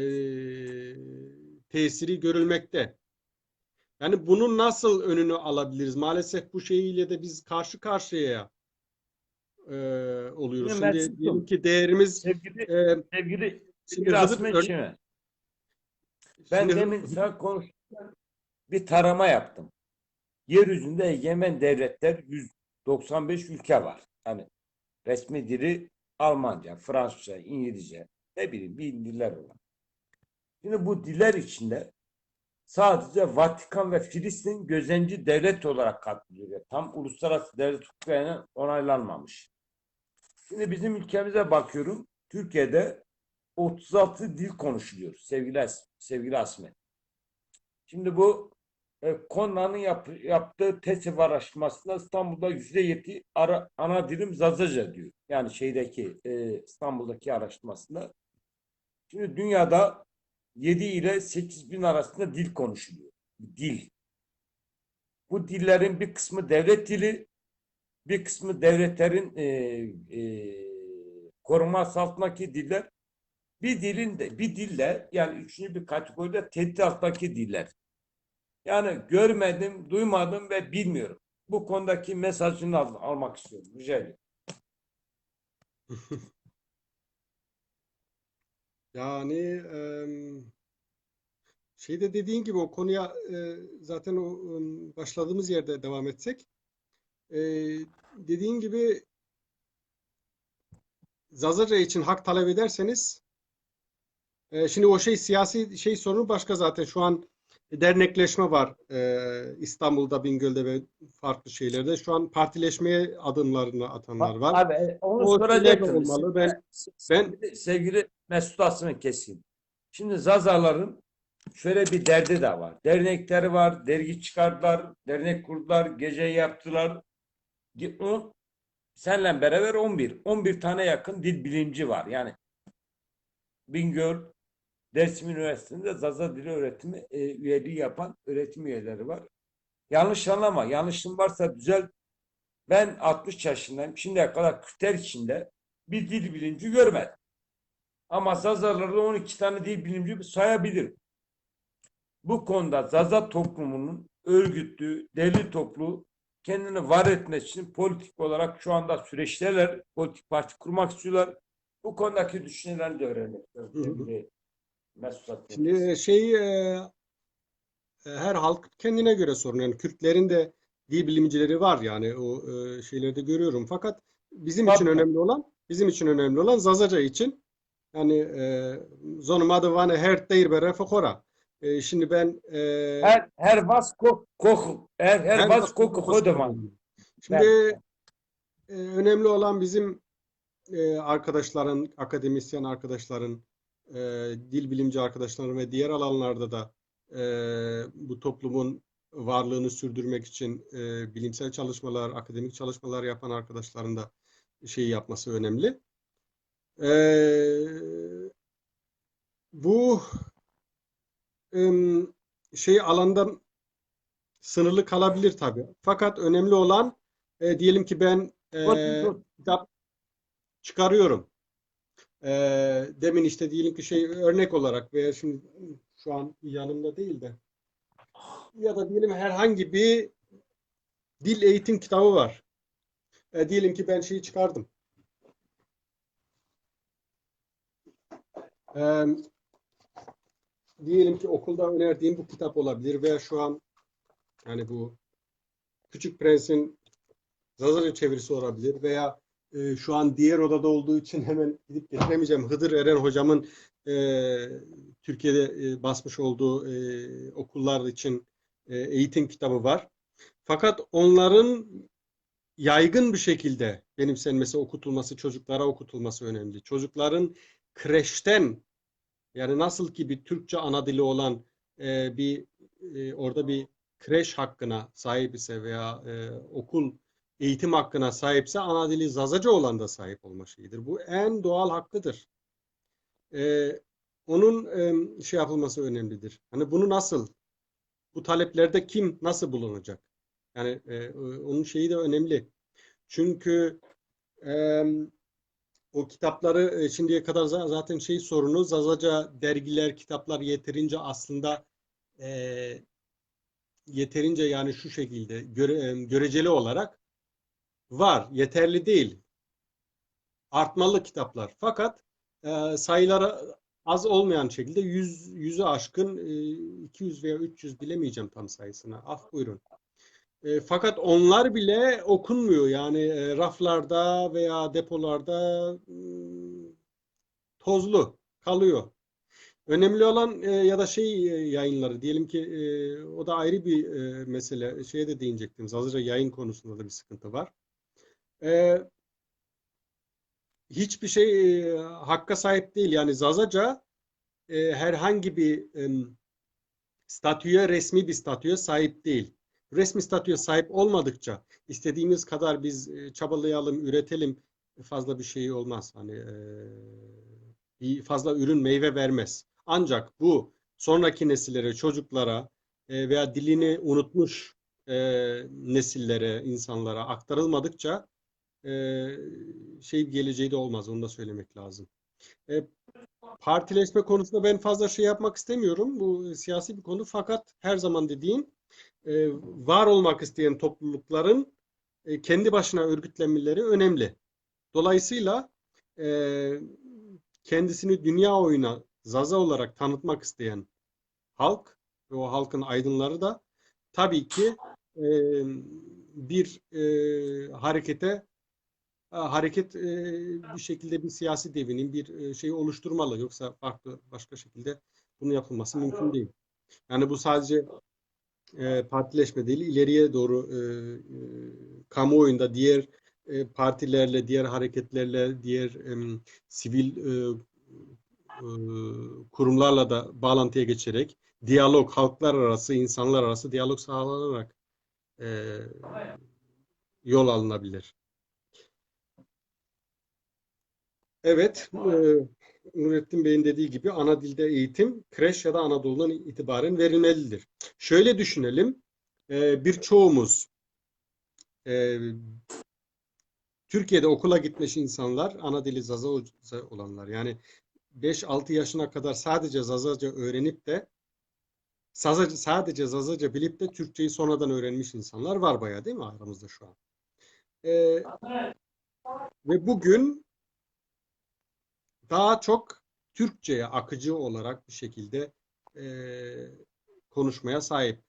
S2: tesiri görülmekte. Yani bunun nasıl önünü alabiliriz? Maalesef bu şeyiyle de biz karşı karşıya oluyoruz.
S1: Şimdi
S2: Şimdi diyelim
S1: Mesut'um,
S2: ki değerimiz
S1: sevgili
S2: e,
S1: sevgili
S2: şimdi
S1: sevgili
S2: Hıdır
S1: Asmet Çimen,
S2: şimdi
S1: ben demin sana konuşurken bir tarama yaptım. Yeryüzünde egemen devletler 195 ülke var. Yani resmi dili Almanca, Fransızca, İngilizce, ne bileyim bir diller olan. Şimdi bu diller içinde sadece Vatikan ve Filistin gözlemci devlet olarak katılıyor. Tam uluslararası devlet hukukuyla onaylanmamış. Şimdi bizim ülkemize bakıyorum. Türkiye'de 36 dil konuşuluyor sevgili Asmet. Şimdi bu Konra'nın yaptığı TESİF araştırmasında İstanbul'da %7 ana dilim Zazaca diyor. Yani İstanbul'daki araştırmasında. Şimdi dünyada 7 ile 8 bin arasında dil konuşuluyor. Dil. Bu dillerin bir kısmı devlet dili, bir kısmı devletlerin koruması altındaki diller. Bir dille yani üçüncü bir kategoride tehdit altındaki diller. Yani görmedim, duymadım ve bilmiyorum. Bu konudaki mesajını almak istiyorum. Rica ederim.
S2: yani şeyde dediğin gibi o konuya zaten o başladığımız yerde devam etsek. E, Dediğin gibi Zazaca için hak talep ederseniz şimdi o şey siyasi şey sorunu başka zaten. Şu an dernekleşme var İstanbul'da, Bingöl'de ve farklı şeylerde. Şu an partileşmeye adımlarını atanlar var.
S1: Abi onu
S2: O şeyler de
S1: soracaktım.
S2: olmalı. Ben
S1: Sevgili Mesut Asım'ı keseyim. Şimdi Zazaların şöyle bir derdi de var. Dernekleri var, dergi çıkardılar, dernek kurdular, gece yaptılar. Senle beraber 11 tane yakın dil bilimci var. Yani Bingöl, Dersim Üniversitesi'nde Zaza Dili Öğretimi üyeliği yapan öğretim üyeleri var. Yanlış anlama. Yanlışım varsa düzelt. Ben 60 yaşındayım. Şimdiye kadar Kürtler içinde bir dil bilimci görmedim. Ama Zazalarda 12 tane dil bilimci sayabilirim. Bu konuda Zaza toplumunun örgütlü, deli toplu kendini var etmek için politik olarak şu anda süreçteler. Politik parti kurmak istiyorlar. Bu konudaki düşüncelerini de öğrenmek istiyorum sevgili Mesut Akdeniz.
S2: şimdi her halk kendine göre sorun. Yani Kürtlerin de dil bilimcileri var yani o şeyleri de görüyorum. Fakat
S1: Tabii tabii.
S2: bizim için önemli olan Zazaca için yani zonu madı vane her deyir bere fekora. Şimdi ben
S1: Her vas koku her
S2: her
S1: vas
S2: vakit
S1: koku kodaman.
S2: Şimdi
S1: Ben
S2: önemli olan bizim arkadaşların, akademisyen arkadaşların, e, dil bilimci arkadaşların ve diğer alanlarda da bu toplumun varlığını sürdürmek için bilimsel çalışmalar, akademik çalışmalar yapan arkadaşların da şeyi yapması önemli. E, Bu şey alandan sınırlı kalabilir tabii. Fakat önemli olan diyelim ki ben kitap çıkarıyorum. Demin işte diyelim ki şey örnek olarak veya şimdi şu an yanımda değil de ya da diyelim herhangi bir dil eğitim kitabı var. Diyelim ki ben şeyi çıkardım. Ee, Diyelim ki okulda önerdiğim bu kitap olabilir veya şu an yani bu Küçük Prens'in Zazaca çevirisi olabilir veya şu an diğer odada olduğu için hemen gidip getiremeyeceğim. Hıdır Eren hocamın e, Türkiye'de basmış olduğu okullar için eğitim kitabı var. Fakat onların yaygın bir şekilde benimsenmesi, okutulması, çocuklara okutulması önemli. Çocukların kreşten yani nasıl ki bir Türkçe ana dili olan bir orada bir kreş hakkına sahip ise veya okul eğitim hakkına sahipse ana dili Zazaca olan da sahip olma şeyidir. Bu en doğal hakkıdır. E, Onun şey yapılması önemlidir. Hani bunu nasıl, bu taleplerde kim nasıl bulunacak? Yani onun şeyi de önemli. Çünkü e, o kitapları şimdiye kadar zaten şey sorunu Zazaca dergiler, kitaplar yeterince aslında e, yeterince yani şu şekilde göreceli olarak var. Yeterli değil. artmalı kitaplar. Fakat sayıları az olmayan şekilde yüzü aşkın 200 veya 300 bilemeyeceğim tam sayısını. Af buyurun. Fakat onlar bile okunmuyor. Yani raflarda veya depolarda tozlu kalıyor. Önemli olan ya da yayınları diyelim ki o da ayrı bir mesele. Şeye de değinecektim. Hazırca yayın konusunda da bir sıkıntı var. E, Hiçbir şey hakka sahip değil. Yani Zazaca herhangi bir resmi bir statüye sahip değil. Resmi statüye sahip olmadıkça istediğimiz kadar biz çabalayalım, üretelim, fazla bir şey olmaz. Hani bir fazla ürün meyve vermez. Ancak bu sonraki nesillere, çocuklara veya dilini unutmuş nesillere, insanlara aktarılmadıkça e, geleceği de olmaz. Onu da söylemek lazım. E, Partileşme konusunda ben fazla şey yapmak istemiyorum. Bu siyasi bir konu. Fakat her zaman dediğim var olmak isteyen toplulukların kendi başına örgütlenmeleri önemli. Dolayısıyla e, kendisini dünya oyuna Zaza olarak tanıtmak isteyen halk ve o halkın aydınları da tabii ki e, bir hareket bir şekilde bir siyasi devinim bir şeyi oluşturmalı. Yoksa farklı başka şekilde bunu yapılması mümkün değil. Yani bu sadece partileşme değil, ileriye doğru kamuoyunda diğer partilerle, diğer hareketlerle, diğer sivil e, kurumlarla da bağlantıya geçerek diyalog, halklar arası, insanlar arası diyalog sağlanarak e, yol alınabilir. Evet, Nurettin Bey'in dediği gibi ana dilde eğitim kreş ya da Anadolu'dan itibaren verilmelidir. Şöyle düşünelim, birçoğumuz e, Türkiye'de okula gitmiş insanlar, ana dili Zaza olanlar. Yani 5-6 yaşına kadar sadece Zazaca öğrenip de sadece Zazaca bilip de Türkçeyi sonradan öğrenmiş insanlar var bayağı değil mi aramızda şu an? E, Ve bugün daha çok Türkçe'ye akıcı olarak bir şekilde e, konuşmaya sahip,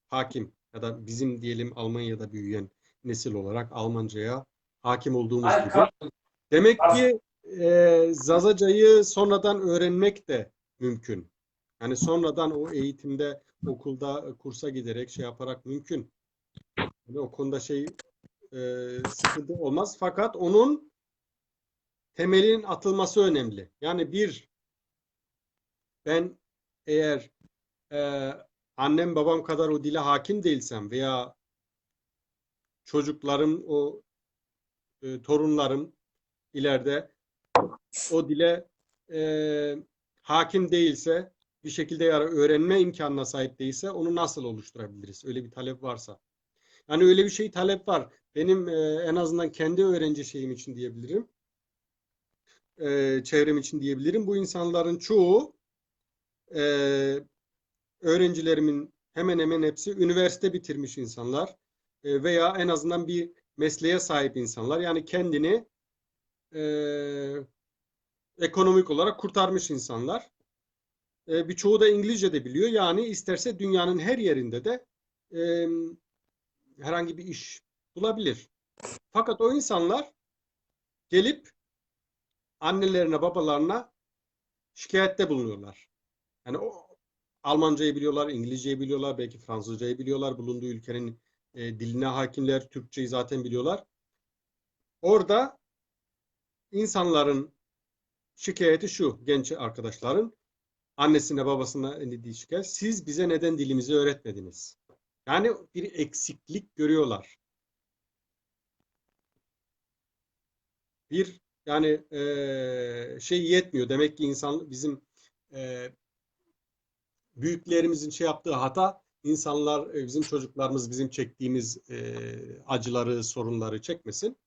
S2: hakim ya da bizim diyelim Almanya'da büyüyen nesil olarak Almanca'ya hakim olduğumuz gibi. Demek ki Zazaca'yı sonradan öğrenmek de mümkün. Yani sonradan o eğitimde, okulda kursa giderek şey yaparak mümkün. Yani o konuda sıkıntı olmaz. Fakat onun temelinin atılması önemli. Yani ben eğer e, annem babam kadar o dile hakim değilsem veya çocuklarım, torunlarım ileride o dile e, hakim değilse, bir şekilde öğrenme imkanına sahip değilse onu nasıl oluşturabiliriz? Öyle bir talep varsa. Yani öyle bir talep var. Benim en azından kendi öğrenci şeyim için diyebilirim. Çevrem için diyebilirim. Bu insanların çoğu e, öğrencilerimin hemen hemen hepsi üniversite bitirmiş insanlar veya en azından bir mesleğe sahip insanlar. Yani kendini e, ekonomik olarak kurtarmış insanlar. Birçoğu da İngilizce de biliyor. Yani isterse dünyanın her yerinde de e, herhangi bir iş bulabilir. Fakat o insanlar gelip annelerine, babalarına şikayette bulunuyorlar. Yani Almancayı biliyorlar, İngilizceyi biliyorlar, belki Fransızcayı biliyorlar. Bulunduğu ülkenin diline hakimler, Türkçeyi zaten biliyorlar. Orada insanların şikayeti şu, genç arkadaşların annesine babasına dediği şikayet. Siz bize neden dilimizi öğretmediniz? Yani bir eksiklik görüyorlar. Yani yetmiyor. Demek ki bizim e, büyüklerimizin yaptığı hata insanlar, bizim çocuklarımız bizim çektiğimiz acıları, sorunları çekmesin.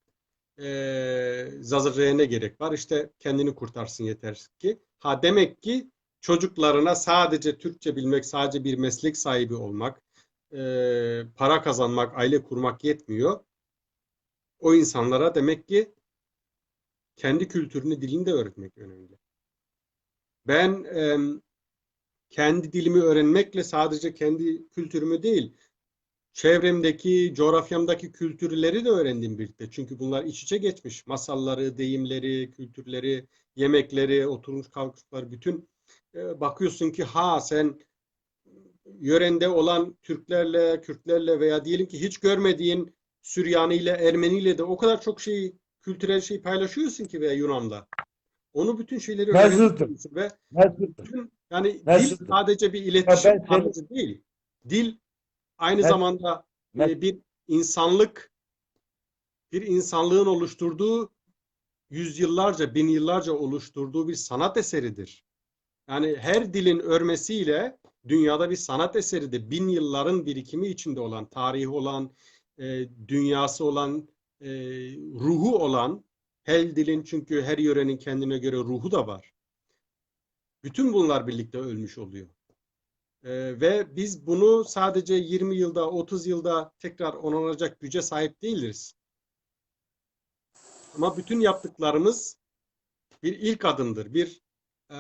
S2: Zazırrı'ya ne gerek var? İşte kendini kurtarsın yeter ki. Demek ki çocuklarına sadece Türkçe bilmek, sadece bir meslek sahibi olmak, para kazanmak, aile kurmak yetmiyor. O insanlara demek ki kendi kültürünü, dilini de öğretmek önemli. Ben kendi dilimi öğrenmekle sadece kendi kültürümü değil, çevremdeki, coğrafyamdaki kültürleri de öğrendim birlikte. Çünkü bunlar iç içe geçmiş. Masalları, deyimleri, kültürleri, yemekleri, oturmuş kalkışlar, bütün bakıyorsun ki sen yörende olan Türklerle, Kürtlerle veya diyelim ki hiç görmediğin Süryani ile, Ermeni ile de o kadar çok kültürel şey paylaşıyorsun ki veya Yunan'la. Onu bütün şeyleri
S1: Mesut'um.
S2: öğreniyorsun ve
S1: Mesut'um.
S2: yani dil
S1: Mesut'um.
S2: sadece bir
S1: Ya
S2: iletişim
S1: ben seni
S2: aracı değil. Dil aynı
S1: Mes-
S2: zamanda
S1: Mes-
S2: bir insanlığın oluşturduğu yüzyıllarca, bin yıllarca oluşturduğu bir sanat eseridir. Yani her dilin örmesiyle dünyada bir sanat eseridir. Bin yılların birikimi içinde olan, tarihi olan, dünyası olan, ruhu olan, her dilin çünkü her yörenin kendine göre ruhu da var. Bütün bunlar birlikte ölmüş oluyor. Ve biz bunu sadece 20 yılda, 30 yılda tekrar onaracak güce sahip değiliz. Ama bütün yaptıklarımız bir ilk adımdır. Bir e,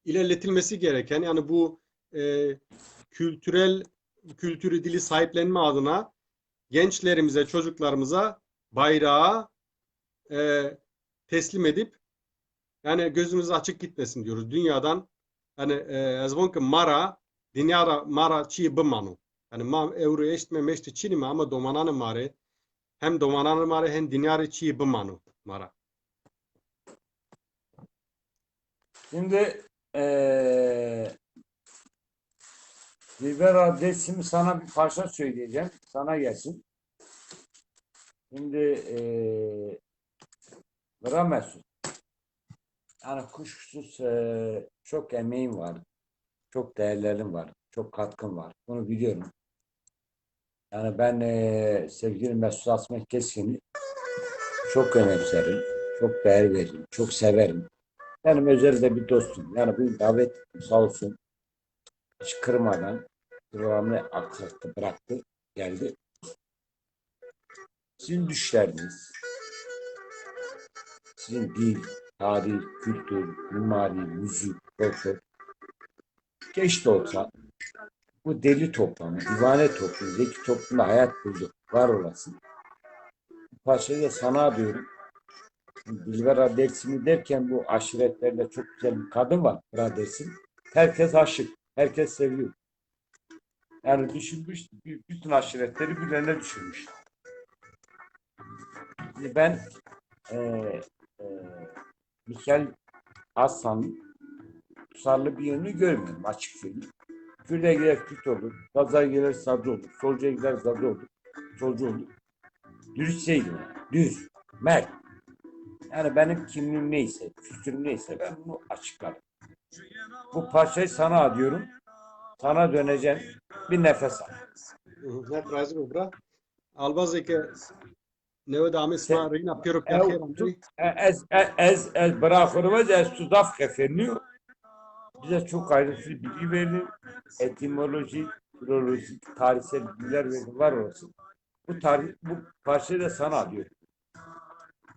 S2: ilerletilmesi gereken, yani bu kültürü, dili sahiplenme adına gençlerimize, çocuklarımıza bayrağı teslim edip yani gözümüz açık gitmesin diyoruz. Dünyadan yani zvonka mara dünyada mara çi bımanu. Yani ma euro eşitme meşte çinime ama domananı mare hem domananı mare hem dünyada çi bımanu mara.
S1: Şimdi Dilber abi şimdi sana bir parça söyleyeceğim. Sana gelsin. Şimdi Mesut. Yani kuşkusuz çok emeğim var. Çok değerlerim var. Çok katkım var. Bunu biliyorum. Yani ben sevgili Mesut Asmen Keskin'i çok önemserim. Çok değer veririm. Çok severim. Benim özelde bir dostum. Yani bu davet sağ olsun hiç kırmadan programını aksattı, bıraktı, geldi. Sizin düşleriniz, sizin dil, tarih, kültür, mimari, müzik, folklor geç de olsa bu deli toplumu, divane toplumu, zeki toplumda hayat buldu, var olasın. Bu parçayı da sana diyorum. Dilber Adelsin'i derken bu aşiretlerle çok güzel bir kadın var. Adelsin. Herkes aşık. Herkes seviyor. Yani düşünmüş, bütün aşiretleri birbirine düşürmüş. Ben e, e, Mikael Aslan'ın tutarlı bir yönünü görmüyorum açık söyleyeyim. Kürde girer Kürt olur, Gaz'a girer Sazı olur, Solcuya gider Zazı olur, Solcu olur. Dürüstseydim yani, düz, mert. Yani benim kimliğim neyse, kültürüm neyse ben bunu açıklarım. Bu parçayı sana adıyorum, sana döneceğim, bir nefes al.
S2: Net razı obra. Albazeke ne da isma Rina Piero Piacher Andrei.
S1: Ez bırakırım, ez tuzaf kefirliyor. Bize çok ayrıntılı bilgi verdi. Etimoloji, filolojik, tarihsel bilgiler verdi. Var olsun. Bu parçayı da sana alıyorum.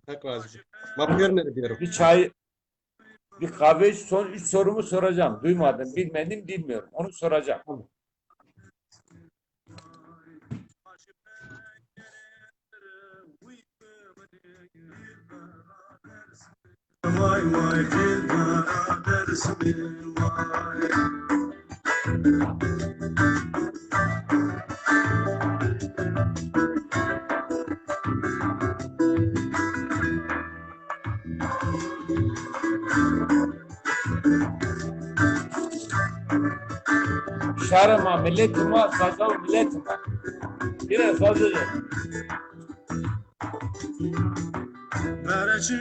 S2: Net razı. Ma Pier ne Piero.
S1: Bir çay, bir kahve, son 3 sorumu soracağım. Duymadım, bilmedim, bilmiyorum. Onu soracağım.
S3: Vay vay Dilber dersim vay.
S1: Şarıma, milletime, sazal milletime. Biraz sazıcı.
S3: Berece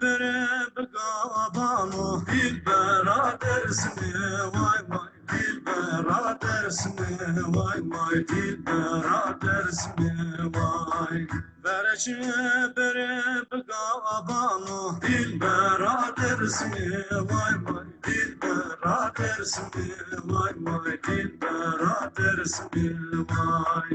S3: bere begabano Dilber dersim vay vay Dilber dersim vay vay Dilber dersim vay. Berece bere begabano Dilber dersim vay vay Dilber dersim vay vay Dilber dersim vay.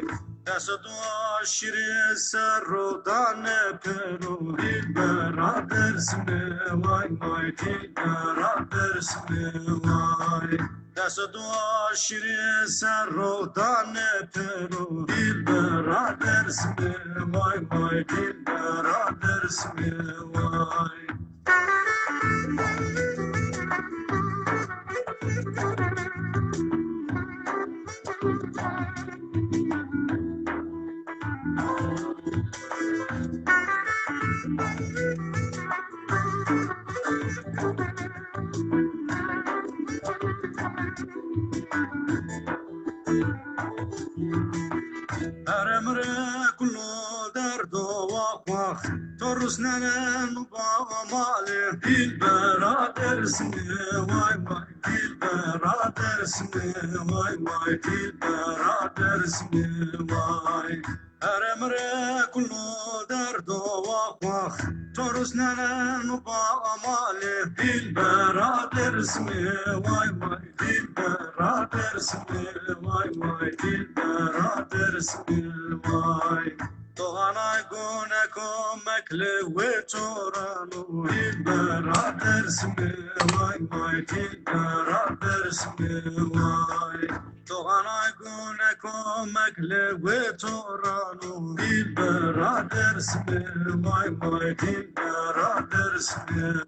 S3: Desa dua şirin serrodan pero dilbera dersine vay vay dilbera dersine vay dest dua şirin serrodan pero dilbera dersine vay vay dilbera dersine vay Eremre kullu derdo vah Torus nenen mali Dilbera dersine vay vay Dilbera dersine vay vay Dilbera dersine vay Eremre kullu derdo vah Torus nenen mali Dilbera dersine vay vay Dilbera dersine vay vay Dilbera dersine vay Doğanay gune komekle ve çoranu Dilbera dersine vay vay Dilbera dersine vay Doğanay gune komekle ve çoranu Dilbera dersine vay vay Dilbera dersine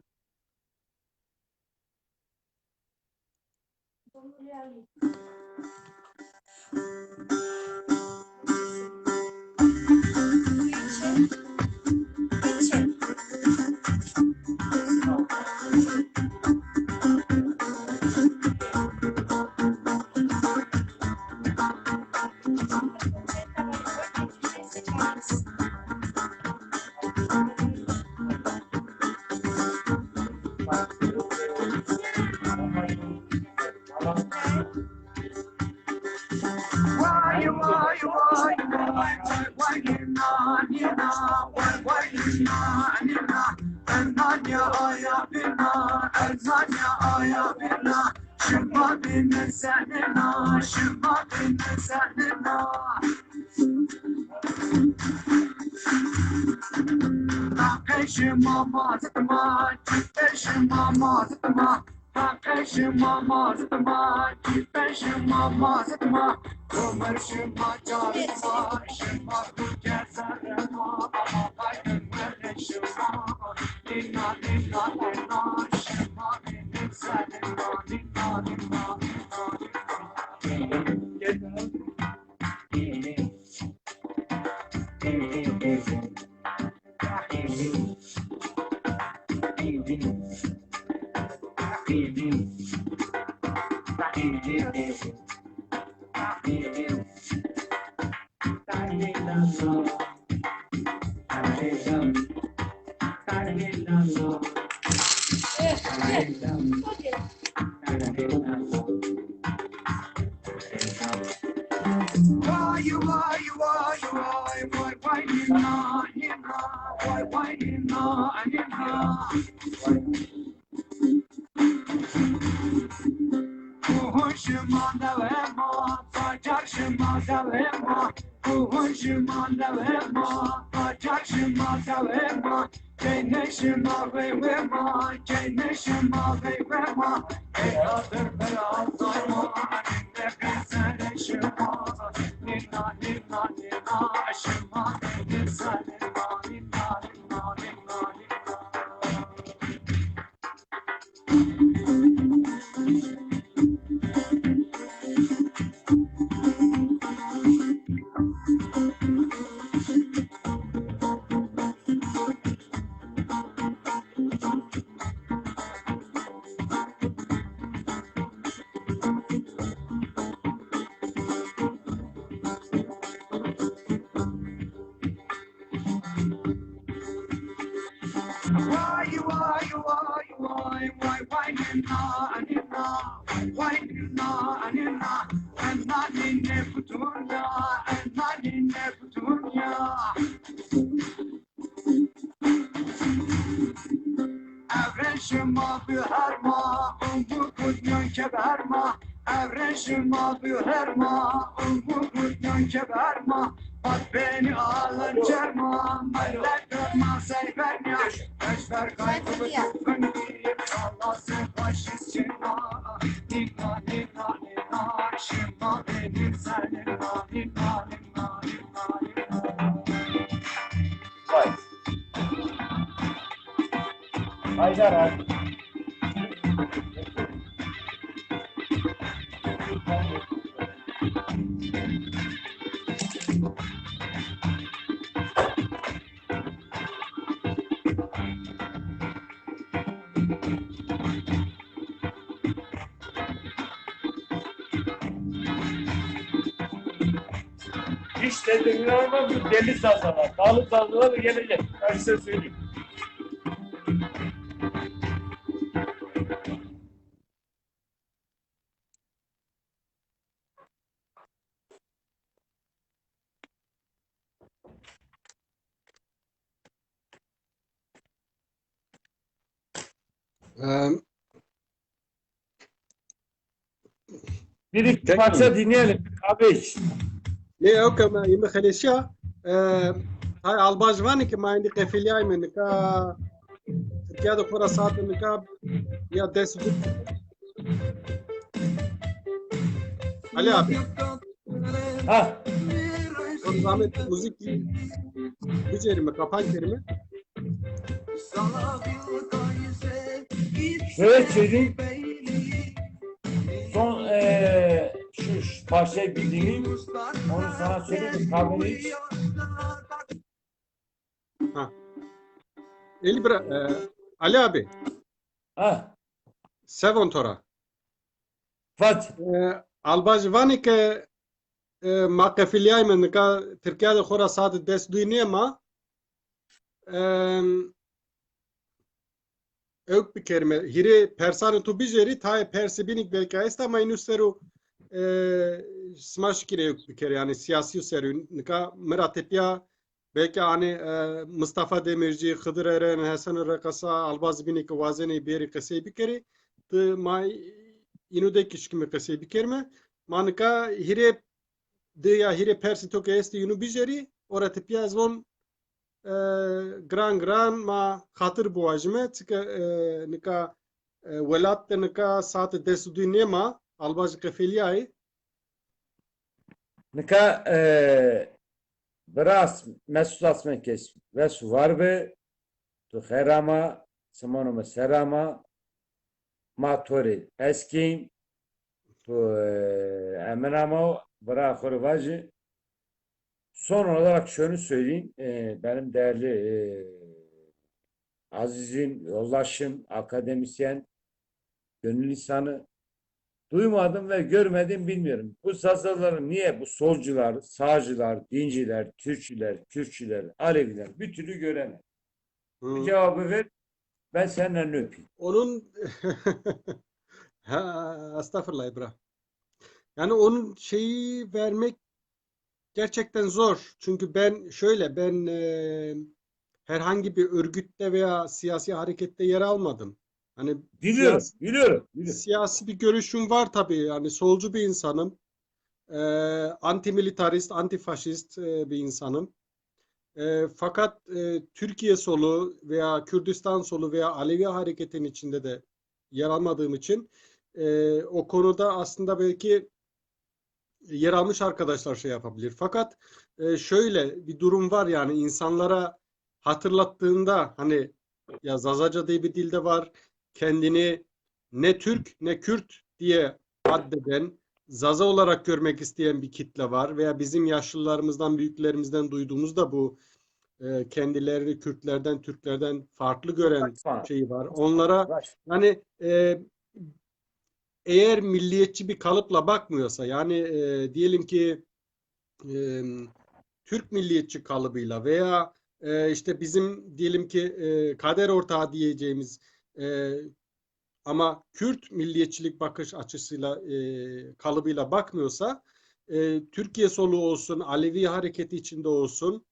S3: Bak beni ağlar Cerman, eller kırma seyfer ya. Eşver kaybımı önü değil, Allah'sın faşist Cerman. Nina nina nina, şima benim senin, nina nina nina nina.
S1: Vay. Haydar abi. Hiç dedim inanmam bu deli sazlar. Dağlı sazlar gelecek. Ben size söyleyeyim. Bir iki parça dinleyelim. Kahve iç.
S2: ليه اوكي ما يما خليشيا هاي الباجواني كما عندي قفيلياي من كا تركيا كرة ساعات من كا يا ديس علي abi
S1: Ha.
S2: o zahmet müzik bicerimi kapan kerimi
S1: Şöyle söyleyeyim. Son şu parçayı bir dinleyeyim. Onu sana söyleyeyim. Kahve iç.
S2: ha Eli bra Ali abi
S1: Ha.
S2: Sevon Tora
S1: Fatih.
S2: الباجواني که ما قفیلیای من که ترکیه ده خورا ساعت دست دوی نیما اوک بکرمه هیره پرسان تو بیجری تای پرسی بینیک belki است ama اینو سرو smash kire yok bir kere yani siyasi serü nika Murat belki hani Mustafa Demirci, Hıdır Eren, Hasan Rakasa, Albaz Binik Vazeni bir kese bir kere tı may inu de kişkimi kese bir kere manika hire de ya hire persi toke esti inu bijeri ora tepya zvon gran ma khatır buajme çünkü nika velat nika saat desu nema albaz kefiliyay
S1: Nika biraz mesut asmen kes. Ve su var be tu herama samanoma serama matori eskin tu emenamo bıra khurvacı. Son olarak şunu söyleyeyim. Benim değerli azizim, yoldaşım, akademisyen, gönül insanı duymadım ve görmedim bilmiyorum. Bu sazların niye bu solcular, sağcılar, dinciler, Türkçüler, Kürtçüler, Aleviler bir türlü göremez. Bu cevabı ver. Ben senden öpeyim.
S2: onun ha estağfurullah İbrahim. Yani onun şeyi vermek gerçekten zor. Çünkü ben herhangi bir örgütte veya siyasi harekette yer almadım. Hani
S1: Biliyorum.
S2: siyasi bir görüşüm var tabii. Yani solcu bir insanım. Antimilitarist, antifaşist bir insanım. Fakat Türkiye solu veya Kürdistan solu veya Alevi hareketin içinde de yer almadığım için o konuda aslında belki yer almış arkadaşlar şey yapabilir. Fakat şöyle bir durum var yani insanlara hatırlattığında hani ya Zazaca diye bir dilde var. Kendini ne Türk ne Kürt diye addeden, Zaza olarak görmek isteyen bir kitle var veya bizim yaşlılarımızdan, büyüklerimizden duyduğumuz da bu kendilerini Kürtlerden, Türklerden farklı gören şeyi var. Onlara yani eğer milliyetçi bir kalıpla bakmıyorsa yani diyelim ki Türk milliyetçi kalıbıyla veya işte bizim diyelim ki kader ortağı diyeceğimiz ama Kürt milliyetçilik bakış açısıyla kalıbıyla bakmıyorsa Türkiye solu olsun, Alevi hareketi içinde olsun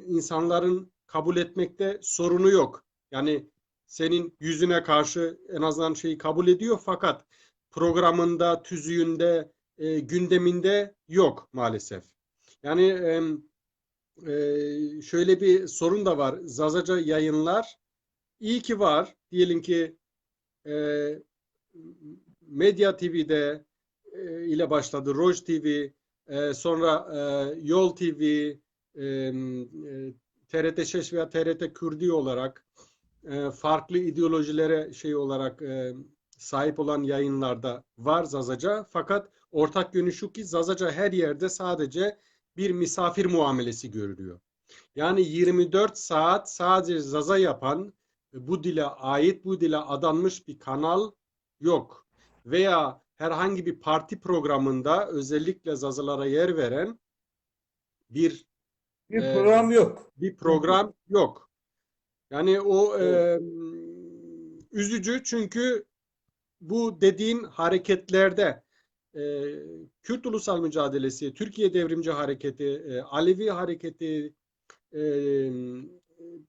S2: insanların kabul etmekte sorunu yok. Yani senin yüzüne karşı en azından şeyi kabul ediyor fakat programında, tüzüğünde, gündeminde yok maalesef. Yani şöyle bir sorun da var. Zazaca yayınlar iyi ki var. Diyelim ki e, Medya TV'de ile başladı. Roj TV, sonra Yol TV, TRT 6 veya TRT Kürdi olarak farklı ideolojilere şey olarak sahip olan yayınlarda var Zazaca. Fakat ortak yönü şu ki Zazaca her yerde sadece bir misafir muamelesi görülüyor. Yani 24 saat sadece Zaza yapan, bu dile ait, bu dile adanmış bir kanal yok. Veya herhangi bir parti programında özellikle Zazalara yer veren bir
S1: Bir
S2: e,
S1: program yok.
S2: bir program yok. Yani o
S1: Evet.
S2: üzücü çünkü bu dediğin hareketlerde e, Kürt Ulusal Mücadelesi, Türkiye Devrimci Hareketi, Alevi Hareketi, e,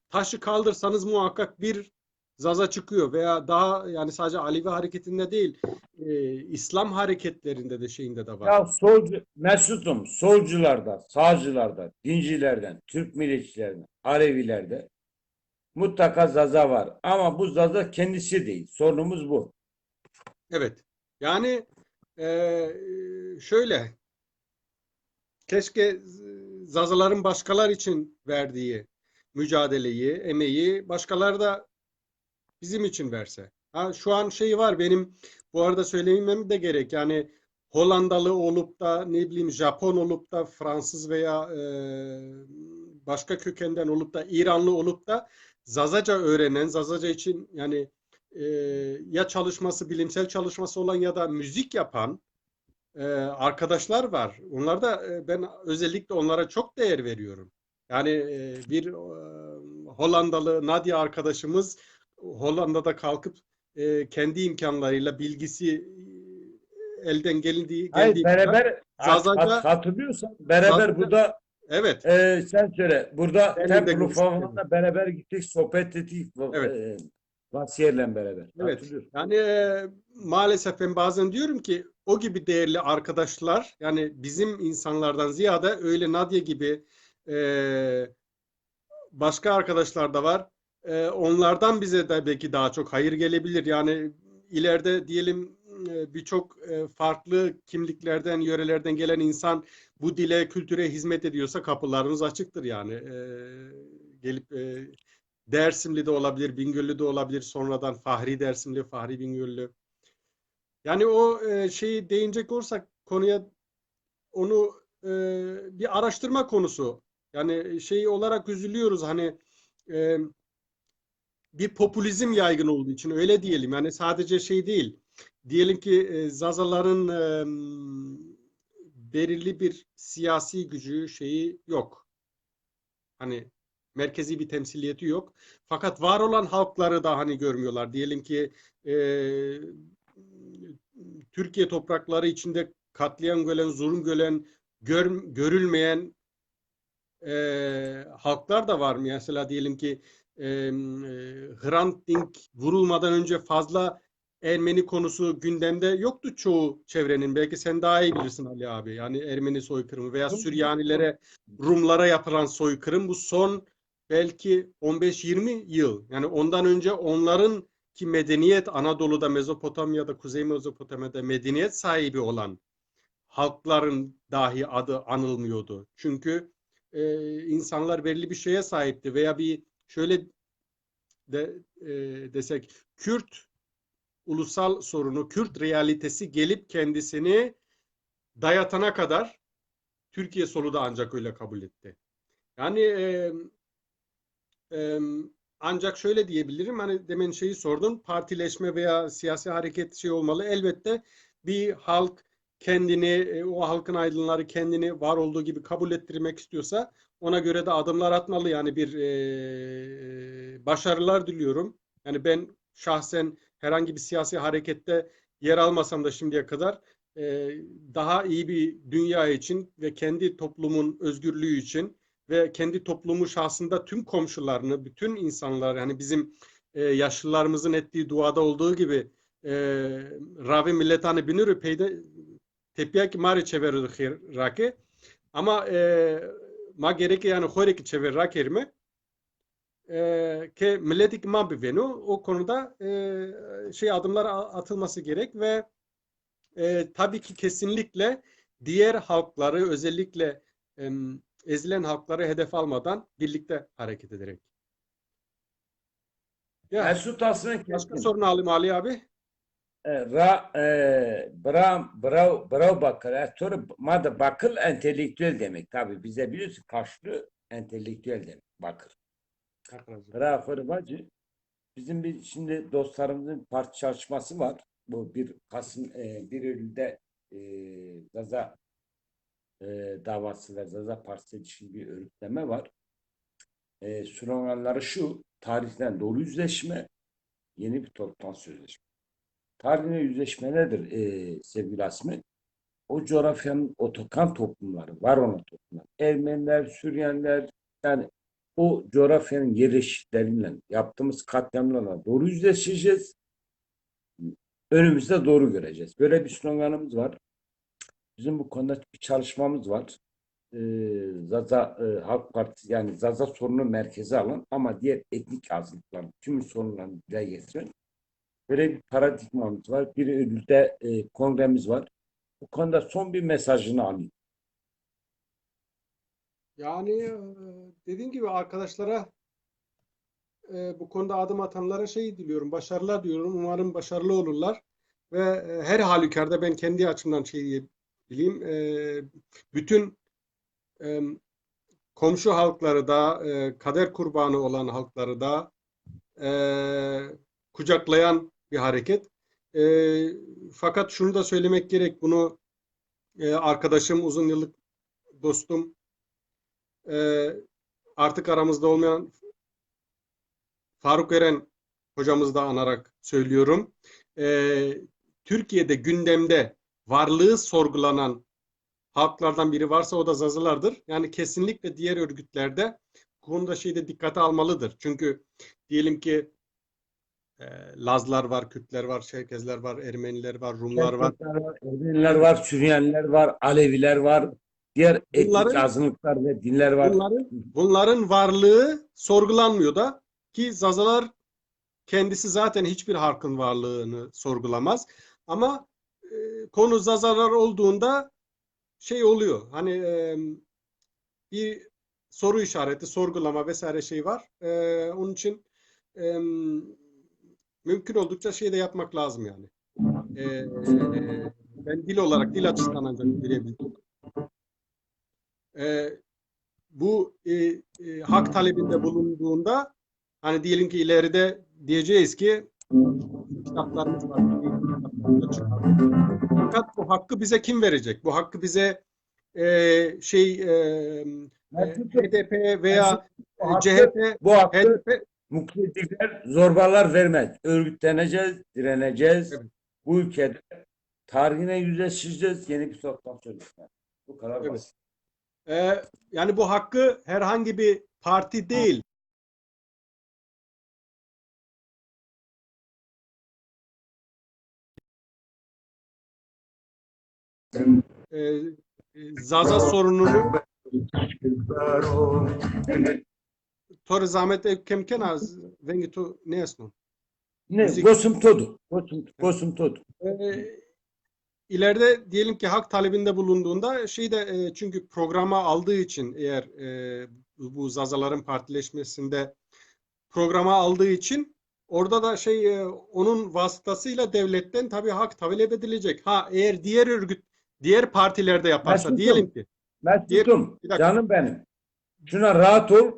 S2: taşı kaldırsanız muhakkak bir Zaza çıkıyor veya daha yani sadece Alevi hareketinde değil İslam hareketlerinde de şeyinde de var.
S1: Ya Mesut'um solcularda, sağcılarda, dincilerden, Türk milliyetçilerden, Alevilerde mutlaka Zaza var. Ama bu Zaza kendisi değil. Sorunumuz bu.
S2: Evet. Yani şöyle keşke Zazaların başkalar için verdiği mücadeleyi, emeği başkaları da bizim için verse. Ha, şu an şey var benim bu arada söylemem de gerek. Yani Hollandalı olup da ne bileyim Japon olup da Fransız veya başka kökenden olup da İranlı olup da Zazaca öğrenen, Zazaca için yani e, ya çalışması, bilimsel çalışması olan ya da müzik yapan arkadaşlar var. Onlar da ben özellikle onlara çok değer veriyorum. Yani bir Hollandalı Nadia arkadaşımız Hollanda'da kalkıp kendi imkanlarıyla bilgisi elden
S1: Hayır
S2: geldiği kadar
S1: beraber
S2: Zazaca
S1: hatırlıyorsan beraber
S2: Zazaca
S1: burada
S2: evet
S1: sen söyle. Burada
S2: Berlin'de
S1: Templo
S2: görüştük dedi.
S1: falanla beraber gittik sohbet ettik
S2: Evet.
S1: Vasiyer'le beraber.
S2: Evet.
S1: Hatırlıyorum.
S2: Yani maalesef ben bazen diyorum ki o gibi değerli arkadaşlar yani bizim insanlardan ziyade öyle Nadia gibi e, başka arkadaşlar da var. Onlardan bize de belki daha çok hayır gelebilir. Yani ileride diyelim birçok farklı kimliklerden, yörelerden gelen insan bu dile, kültüre hizmet ediyorsa kapılarımız açıktır yani. Gelip Dersimli de olabilir, Bingöllü de olabilir. Sonradan Fahri Dersimli, Fahri Bingöllü. Yani o şeyi değinecek olursak konuya onu bir araştırma konusu. Yani şey olarak üzülüyoruz hani e, bir popülizm yaygın olduğu için öyle diyelim. Yani sadece şey değil. Diyelim ki Zazaların belirli bir siyasi gücü şeyi yok. Hani merkezi bir temsiliyeti yok. Fakat var olan halkları da hani görmüyorlar. Diyelim ki e, Türkiye toprakları içinde katliam gören, zulüm gören, görülmeyen halklar da var mı? Mesela diyelim ki Hrant Dink vurulmadan önce fazla Ermeni konusu gündemde yoktu çoğu çevrenin. Belki sen daha iyi bilirsin Ali abi. Yani Ermeni soykırımı veya Süryanilere, Rumlara yapılan soykırım bu son belki 15-20 yıl. Yani ondan önce onların ki medeniyet Anadolu'da, Mezopotamya'da, Kuzey Mezopotamya'da medeniyet sahibi olan halkların dahi adı anılmıyordu. Çünkü insanlar belli bir şeye sahipti veya bir şöyle de desek Kürt ulusal sorunu, Kürt realitesi gelip kendisini dayatana kadar Türkiye solu da ancak öyle kabul etti. Yani e, ancak şöyle diyebilirim hani demin şeyi sordun partileşme veya siyasi hareket şey olmalı. Elbette bir halk kendini o halkın aydınları kendini var olduğu gibi kabul ettirmek istiyorsa ona göre de adımlar atmalı. Yani bir başarılar diliyorum. Yani ben şahsen herhangi bir siyasi harekette yer almasam da şimdiye kadar e, daha iyi bir dünya için ve kendi toplumun özgürlüğü için ve kendi toplumu şahsında tüm komşularını, bütün insanlar yani bizim yaşlılarımızın ettiği duada olduğu gibi Ravi milletani binuru peyde tepyak mari çeverir rake Ama ma gerek yani horeki çevir rakerimi ki milletik ma bivenu o konuda şey adımlar atılması gerek ve tabii ki kesinlikle diğer halkları özellikle ezilen halkları hedef almadan birlikte hareket ederek. Ya
S1: Mesut aslında
S2: başka
S1: kesin.
S2: sorun alayım Ali abi.
S1: Bravo bakır. Sonra mada bakıl entelektüel demek. Tabii bize biliyorsun karşılığı entelektüel demek. Bakır. Bravo bacı. Bizim bir şimdi dostlarımızın parti çalışması var. Bu 1 Kasım 1 Eylül'de Zaza davası ve Zaza Partisi için bir örgütleme var. Sloganları şu: tarihten doğru yüzleşme, yeni bir toptan sözleşme. Tarihle yüzleşme nedir sevgili Asmi? O coğrafyanın otokan toplumları, var olan toplumlar. Ermeniler, Süryaniler, yani o coğrafyanın yerleşikleriyle yaptığımız katliamlarla doğru yüzleşeceğiz. Önümüzde doğru göreceğiz. Böyle bir sloganımız var. Bizim bu konuda bir çalışmamız var. Zaza Halk Partisi yani Zaza sorunu merkeze alan ama diğer etnik azınlıkların tüm sorunlarını dile getiren böyle bir paradigmamız var. 1 Eylül'de kongremiz var. Bu konuda son bir mesajını alayım.
S2: Yani dediğim gibi arkadaşlara bu konuda adım atanlara şey diliyorum, başarılar diyorum. Umarım başarılı olurlar. Ve her halükarda ben kendi açımdan şey bileyim, bütün e, komşu halkları da, kader kurbanı olan halkları da e, kucaklayan bir hareket. E, Fakat şunu da söylemek gerek, bunu arkadaşım, uzun yıllık dostum, e, artık aramızda olmayan Faruk Eren hocamızı da anarak söylüyorum. Türkiye'de gündemde varlığı sorgulanan halklardan biri varsa o da Zazalardır. Yani kesinlikle diğer örgütlerde bu konuda şeyde dikkate almalıdır. Çünkü diyelim ki Lazlar var, Kürtler var, Çerkezler var, Ermeniler var, Rumlar var.
S1: Çerkesler var, Ermeniler var, Süryaniler var, Aleviler var, diğer etnik
S2: Bunların
S1: azınlıklar ve dinler var.
S2: bunların varlığı sorgulanmıyor da ki Zazalar kendisi zaten hiçbir halkın varlığını sorgulamaz. Ama konu Zazalar olduğunda şey oluyor. Hani bir soru işareti, sorgulama vesaire şey var. Onun için e, mümkün oldukça şey de yapmak lazım yani. E, Ben dil olarak, dil açısından ancak bilebilirim. E, Bu hak talebinde bulunduğunda hani diyelim ki ileride diyeceğiz ki kitaplarımız var, dini eğitim kitaplarında çıkardık. Fakat bu hakkı bize kim verecek? Bu hakkı bize şey
S1: Mesut'um,
S2: HDP
S1: Mesut,
S2: veya
S1: bu hakkı,
S2: CHP,
S1: bu hakkı
S2: HDP
S1: muktedirler, zorbalar vermez. Örgütleneceğiz, direneceğiz.
S2: evet,
S1: Bu ülkede tarihine yüzleşeceğiz. Yeni bir toplam sözleşme. Bu kadar
S2: evet.
S1: basit.
S2: Yani bu hakkı herhangi bir parti değil, Zaza sorununu Tor zahmet kemken az vengi tu ne esnon.
S1: Ne?
S2: Müzik.
S1: Gosum todu. Gosum todu.
S2: İleride diyelim ki hak talebinde bulunduğunda şeyde çünkü programa aldığı için eğer bu Zazaların partileşmesinde programa aldığı için orada da onun vasıtasıyla devletten tabii hak talep edilecek. Ha eğer diğer örgüt diğer partilerde yaparsa diyelim
S1: Mesut'um,
S2: ki diğer
S1: Mesut'um,
S2: bir dakika.
S1: canım benim. Şuna rahat ol.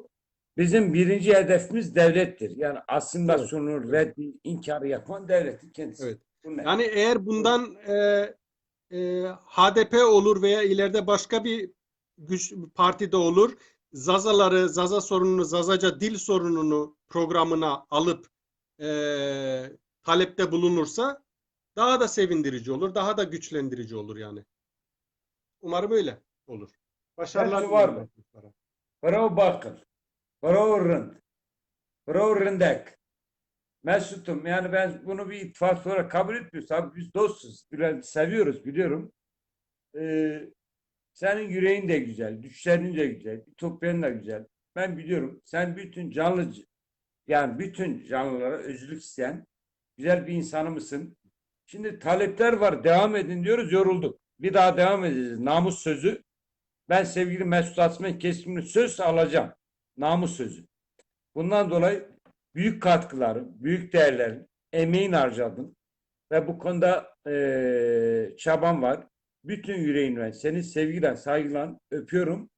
S1: Bizim birinci hedefimiz devlettir. Yani asimilasyonu, reddi, inkarı yapan devletin kendisi.
S2: Evet.
S1: Bu ne?
S2: Yani eğer bundan HDP olur veya ileride başka bir güç partide olur. Zaza sorununu, Zazaca dil sorununu programına alıp talepte bulunursa daha da sevindirici olur, daha da güçlendirici olur yani. Umarım öyle olur. Başarılar
S1: Hepsi var
S2: diliyorum
S1: mı?
S2: arkadaşlara.
S1: Bravo Bakır. Bravo Rınd. Bravo Rındek. Mesut'um yani ben bunu bir ittifak olarak kabul etmiyoruz. Abi biz dostuz. Seviyoruz biliyorum. Ee, Senin yüreğin de güzel, düşlerin de güzel, ütopyan da güzel. Ben biliyorum. Sen bütün yani bütün canlılara özgürlük isteyen güzel bir insanı mısın? Şimdi talepler var. Devam edin diyoruz. Yorulduk. Bir daha devam edeceğiz. Namus sözü. Ben sevgili Mesut Asmen kesimini söz alacağım. Namus sözü. Bundan dolayı büyük katkıların, büyük değerlerin, emeğin harcadın. Ve bu konuda çaban var. Bütün yüreğimle seni sevgiyle, saygıyla öpüyorum.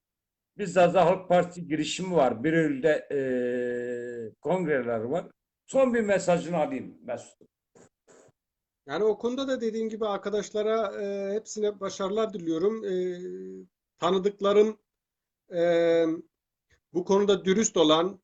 S1: Bir Zaza Halk Partisi girişimi var. 1 Eylül'de kongreler var. Son bir mesajını alayım Mesut.
S2: Yani o konuda da dediğim gibi arkadaşlara hepsine başarılar diliyorum. Tanıdıklarım bu konuda dürüst olan,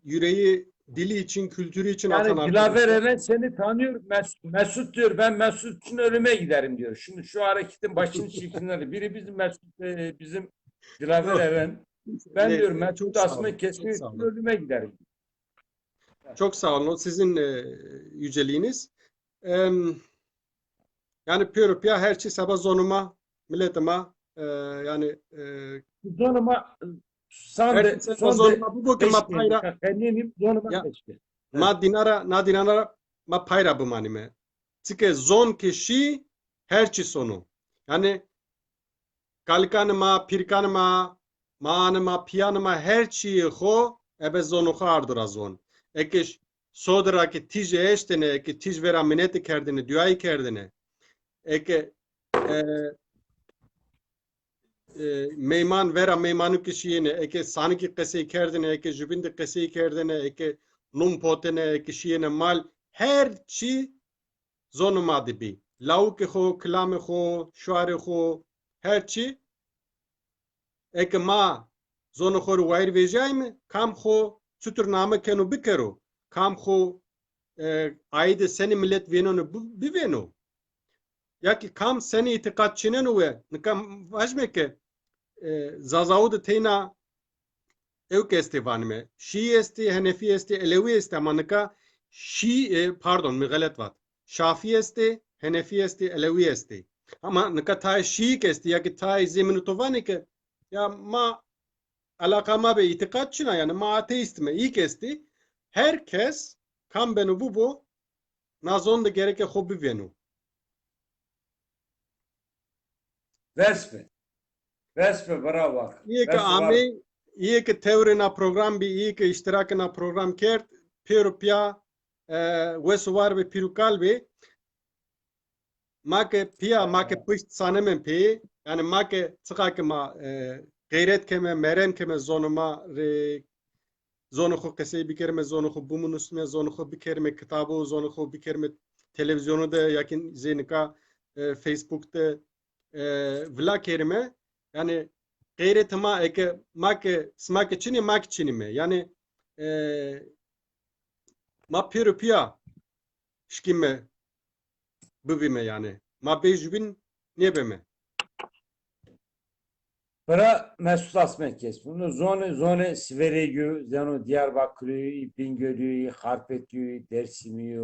S2: yüreği, dili için, kültürü için atan
S1: Yani Dilaver
S2: arkadaşlar.
S1: Even seni tanıyor. Mesut diyor ben Mesut için ölüme giderim diyor. Şimdi şu hareketin başını çirkinleri. Biri bizim Mesut, bizim Dilaver Even. Ben diyor
S2: Çok
S1: Mesut
S2: sağ
S1: asma
S2: olun. Çok
S1: kesin
S2: sağ
S1: için
S2: olun.
S1: ölüme giderim.
S2: Çok sağ olun. O sizin yüceliğiniz. Yani piyopya her şey sabah zonuma, milletime yani
S1: Zonuma
S2: her şey
S1: sande
S2: sabah
S1: sonde
S2: zonuma bu bugün ma
S1: peşke.
S2: payra
S1: Kendim zonuma
S2: ya
S1: peşke.
S2: na dinara ma payra bu manime. Çünkü zon kişi her şey sonu. Yani kalkanıma, pirkanıma, mağanıma, piyanıma her şeyi ho ebe zonu hardır zon. Ekiş sodra ki tije eştene, eki tij vera mineti kerdine, düğayı kerdine. Eki meyman vera meymanu kişiyene, eki sanki kesi kerdine, eki jübinde kesi kerdine, eki num potene, eki şiyene mal her şey zonu madibi. Lauke ho, klame ho, şuare ho, her şey ek ma zonu xor wayr vejayme kam xo çuturname kenu bikero kam xo ayde seni millet venonu biveno ya ki kam seni itikat çinenu ve nikam vajmeke zazaud tena ev kesti vanme şi esti hanefi esti elevi esti ama nika şi pardon mi galet vat şafi esti hanefi esti elevi esti ama nika tay şi kesti ya ki tay zeminu tovani ke ya ma alakama ve itikatçına yani ma ateistime ilk esti herkes kam benu bu nazon da gereke hobi venu.
S1: Vespe. Vespe bravo.
S2: İyi ki
S1: Vespe var.
S2: ami iyi ki teori na program bi iyi ki iştirak na program kert Europya vesu var ve pirukal bi make pia make pışt sanemen pi yani make çıkak ma gayret keme merem keme zonuma re zonu xo qesey bikerme zonu xo bumun üstüne zonu xo bikerme kitabı zonu xo bikerme televizyonu da yakin zenika Facebook'ta vla kerime yani gayretime eke make smake çini mak çini me yani ma pirupia şkime buvime yani ma bejubin nebeme
S1: Para Mesut Asmen kes. Bunu zone Siveregü, Zeno Diyarbakır'ı, Bingöl'ü, Harpet'ü, Dersim'i,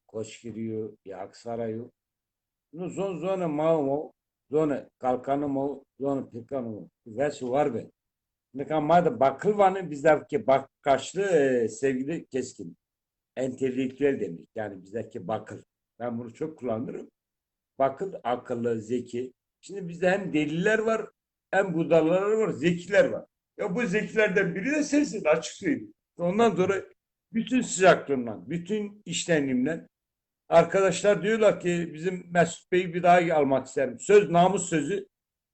S1: Koçgir'i, Aksaray'ı. Bunu zone Mao, zone Kalkanı, zone Pirkanı. Vesu var be. Mekanlarda bakıl vanı bizdeki bak karşılığı sevgili keskin. Entelektüel demek. Yani bizdeki bakıl. Ben bunu çok kullanırım. Bakıl akıllı, zeki. Şimdi bizde hem deliler var hem budalalar var, zekiler var. Ya bu zekilerden biri de sensin açık söyleyeyim. Ondan sonra bütün sıcaklığımdan, bütün iştenliğimden arkadaşlar diyorlar ki bizim Mesut Bey'i bir daha almak isterim. Söz namus sözü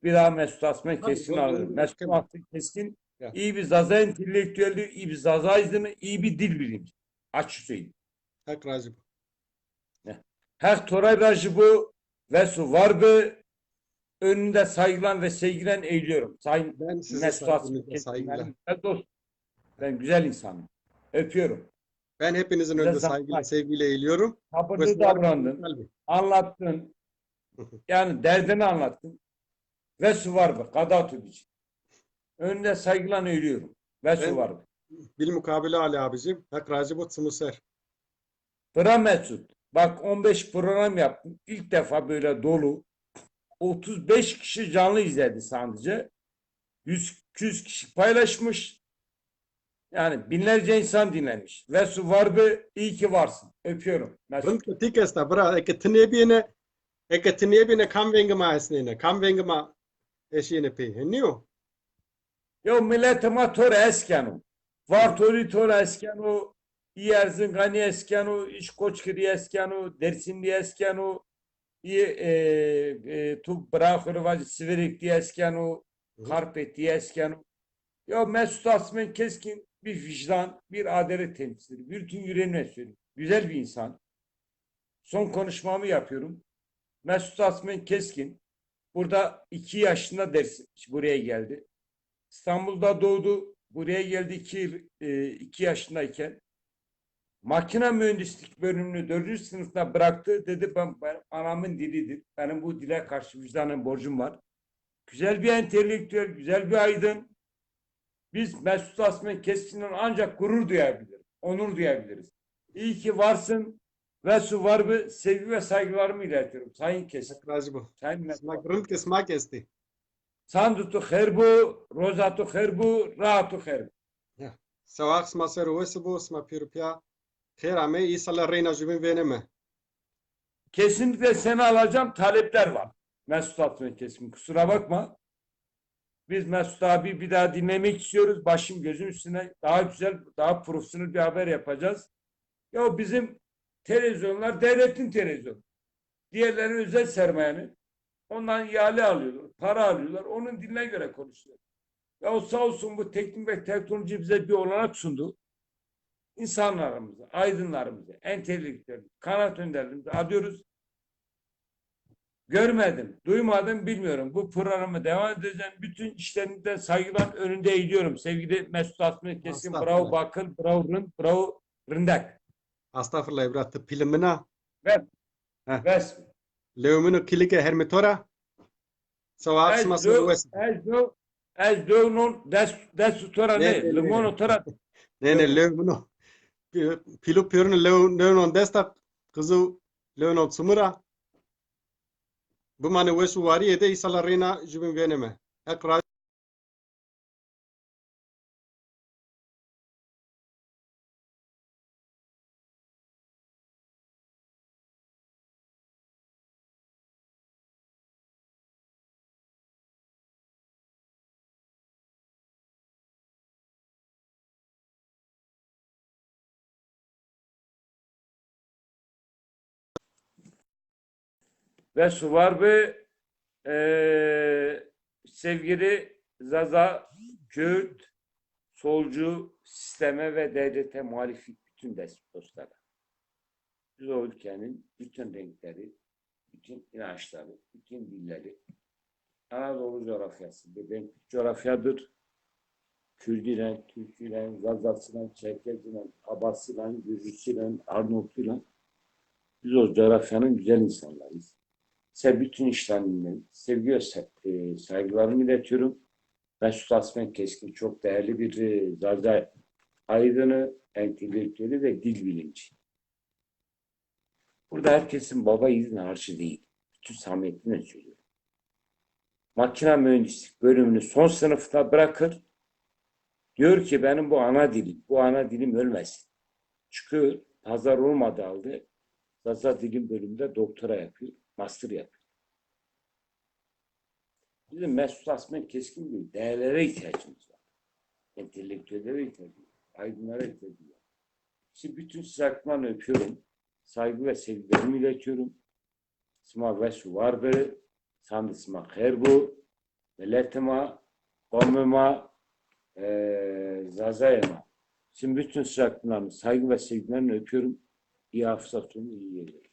S1: bir daha Mesut Asmen Keskin alırım. Mesut Asmen Keskin iyi bir zaza entelektüelliği, iyi bir zaza izleme, iyi bir dil bilimci. Açık söyleyeyim.
S2: hak razı
S1: Her Toray Rajı bu ve su var bu önünde saygılan ve sevgilen eğiliyorum. Sayın
S2: ben size
S1: Mesut Asmen
S2: saygımızla
S1: Keskin
S2: saygılar
S1: benim güzel dostum. Ben güzel insanım. Öpüyorum.
S2: ben hepinizin
S1: Güzel
S2: önünde
S1: zaman.
S2: saygıyla sevgiyle eğiliyorum ve
S1: Sabırlı davrandın. Anlattın. Yani derdini anlattın. Ve su var be. Kadat için. Önünde saygılan eğiliyorum. Ve su var be.
S2: bilmukabele Ali abicim hak razı bu Muser.
S1: Bıra Mesut. Bak 15 program yaptım. İlk defa böyle dolu. 35 kişi canlı izledi sadece. 100 kişi paylaşmış. Yani binlerce insan dinlemiş. Ve su vardı, iyi ki varsın. Öpüyorum. Mesut.
S2: Rund kritik esta bra eke tinebine kam vengema esnene kam vengema eşine pe heniyo
S1: Yo milletime tor eskenu. Var tori tor eskenu. İyi Erzingani eskenu. İş koçkiri eskenu. Dersimli eskenu. İyi tu bırakır vacı sivirik diye eskenu. Karpet diye eskenu. Ya Mesut Asmen Keskin bir vicdan, bir adalet temsili. Bütün yüreğimle söylüyorum. Güzel bir insan. Son konuşmamı yapıyorum. Mesut Asmen Keskin burada 2 yaşında buraya geldi. İstanbul'da doğdu. Buraya geldi 2 yaşındayken. Makine mühendislik bölümünü 4. sınıfta bıraktı. Dedi ben anamın dilidir. Benim bu dile karşı vicdanın borcum var. Güzel bir entelektüel, güzel bir aydın. Biz Mesut Asmen Keskin'den ancak gurur duyabiliriz. Onur duyabiliriz. İyi ki varsın ve su var mı? Sevgi ve saygılarımı iletiyorum. Sayın Keskin.
S2: krajbo
S1: Sayın Mesut.
S2: smak rund ke smak esti
S1: Sandutu herbu, rozatu herbu, raatu herbu.
S2: ya sawak sma seru wesbo sma pirupya khera me isala reina jubin veneme
S1: Kesinlikle seni alacağım talepler var. Mesut Asmen Keskin. Kusura bakma. Biz Mesut abi bir daha dinlemek istiyoruz. Başım gözüm üstüne daha güzel, daha profesyonel bir haber yapacağız. Ya bizim televizyonlar devletin televizyonu. Diğerleri özel sermayenin. Ondan ihale alıyorlar, para alıyorlar. Onun diline göre konuşuyorlar. Ya o sağ olsun bu teknik ve teknoloji bize bir olanak sundu. İnsanlarımızı, aydınlarımızı, entelektüel, kanat önderlerimizi arıyoruz. Görmedim, duymadım, bilmiyorum. Bu programı devam edeceğim. Bütün işlerinden saygılar önünde eğiliyorum. Sevgili Mesut Asmen Keskin, bravo Bakır, bravo Rınd, bravo Rındak.
S2: astagfirullah ibrat pilimina
S1: Ve
S2: Ha.
S1: ve
S2: leumino kilike hermetora sawak sma seru wes
S1: ez do non des tora ne limon otora
S2: ne leumino pilu pirno leunon desta kızı leunon sumura bu mane wesu wari ede isala reina jubin veneme ekra
S1: ve su var ve sevgili Zaza Kürt solcu sisteme ve devlete muhalif bütün dostlara. Biz o ülkenin bütün renkleri, bütün inançları, bütün dilleri Anadolu coğrafyası bir renkli coğrafyadır. Kürdüyle, Türküyle, Zazasıyla, Çerkeziyle, Abasıyla, Gürcüsüyle, Arnavutluyla biz o coğrafyanın güzel insanlarıyız. Size bütün işlemlerini, sevgi ve saygılarımı iletiyorum. Mesut Asmen Keskin çok değerli bir Zaza aydını, entelektüeli ve dil bilimci. Burada herkesin baba yiğidine harcı değil. Bütün samimiyetle söylüyorum. Makine mühendislik bölümünü son sınıfta bırakır. Diyor ki benim bu ana dilim ölmesin. Çıkıyor, pazar olmadı halde Zaza dilim bölümünde doktora yapıyor, master yapıyor. Bizim Mesut Asmen Keskin gibi değerlere ihtiyacımız var. Entelektüellere ihtiyacımız var. Aydınlara ihtiyacımız var. Şimdi bütün size aklımdan öpüyorum. Saygı ve sevgilerimi iletiyorum. Sma ve su var be. Sandı sma herbu. Milletime, kavmime, Zaza'yma. Şimdi bütün size aklımdan saygı ve sevgilerimi öpüyorum. İyi hafıza sonu, iyi geceler.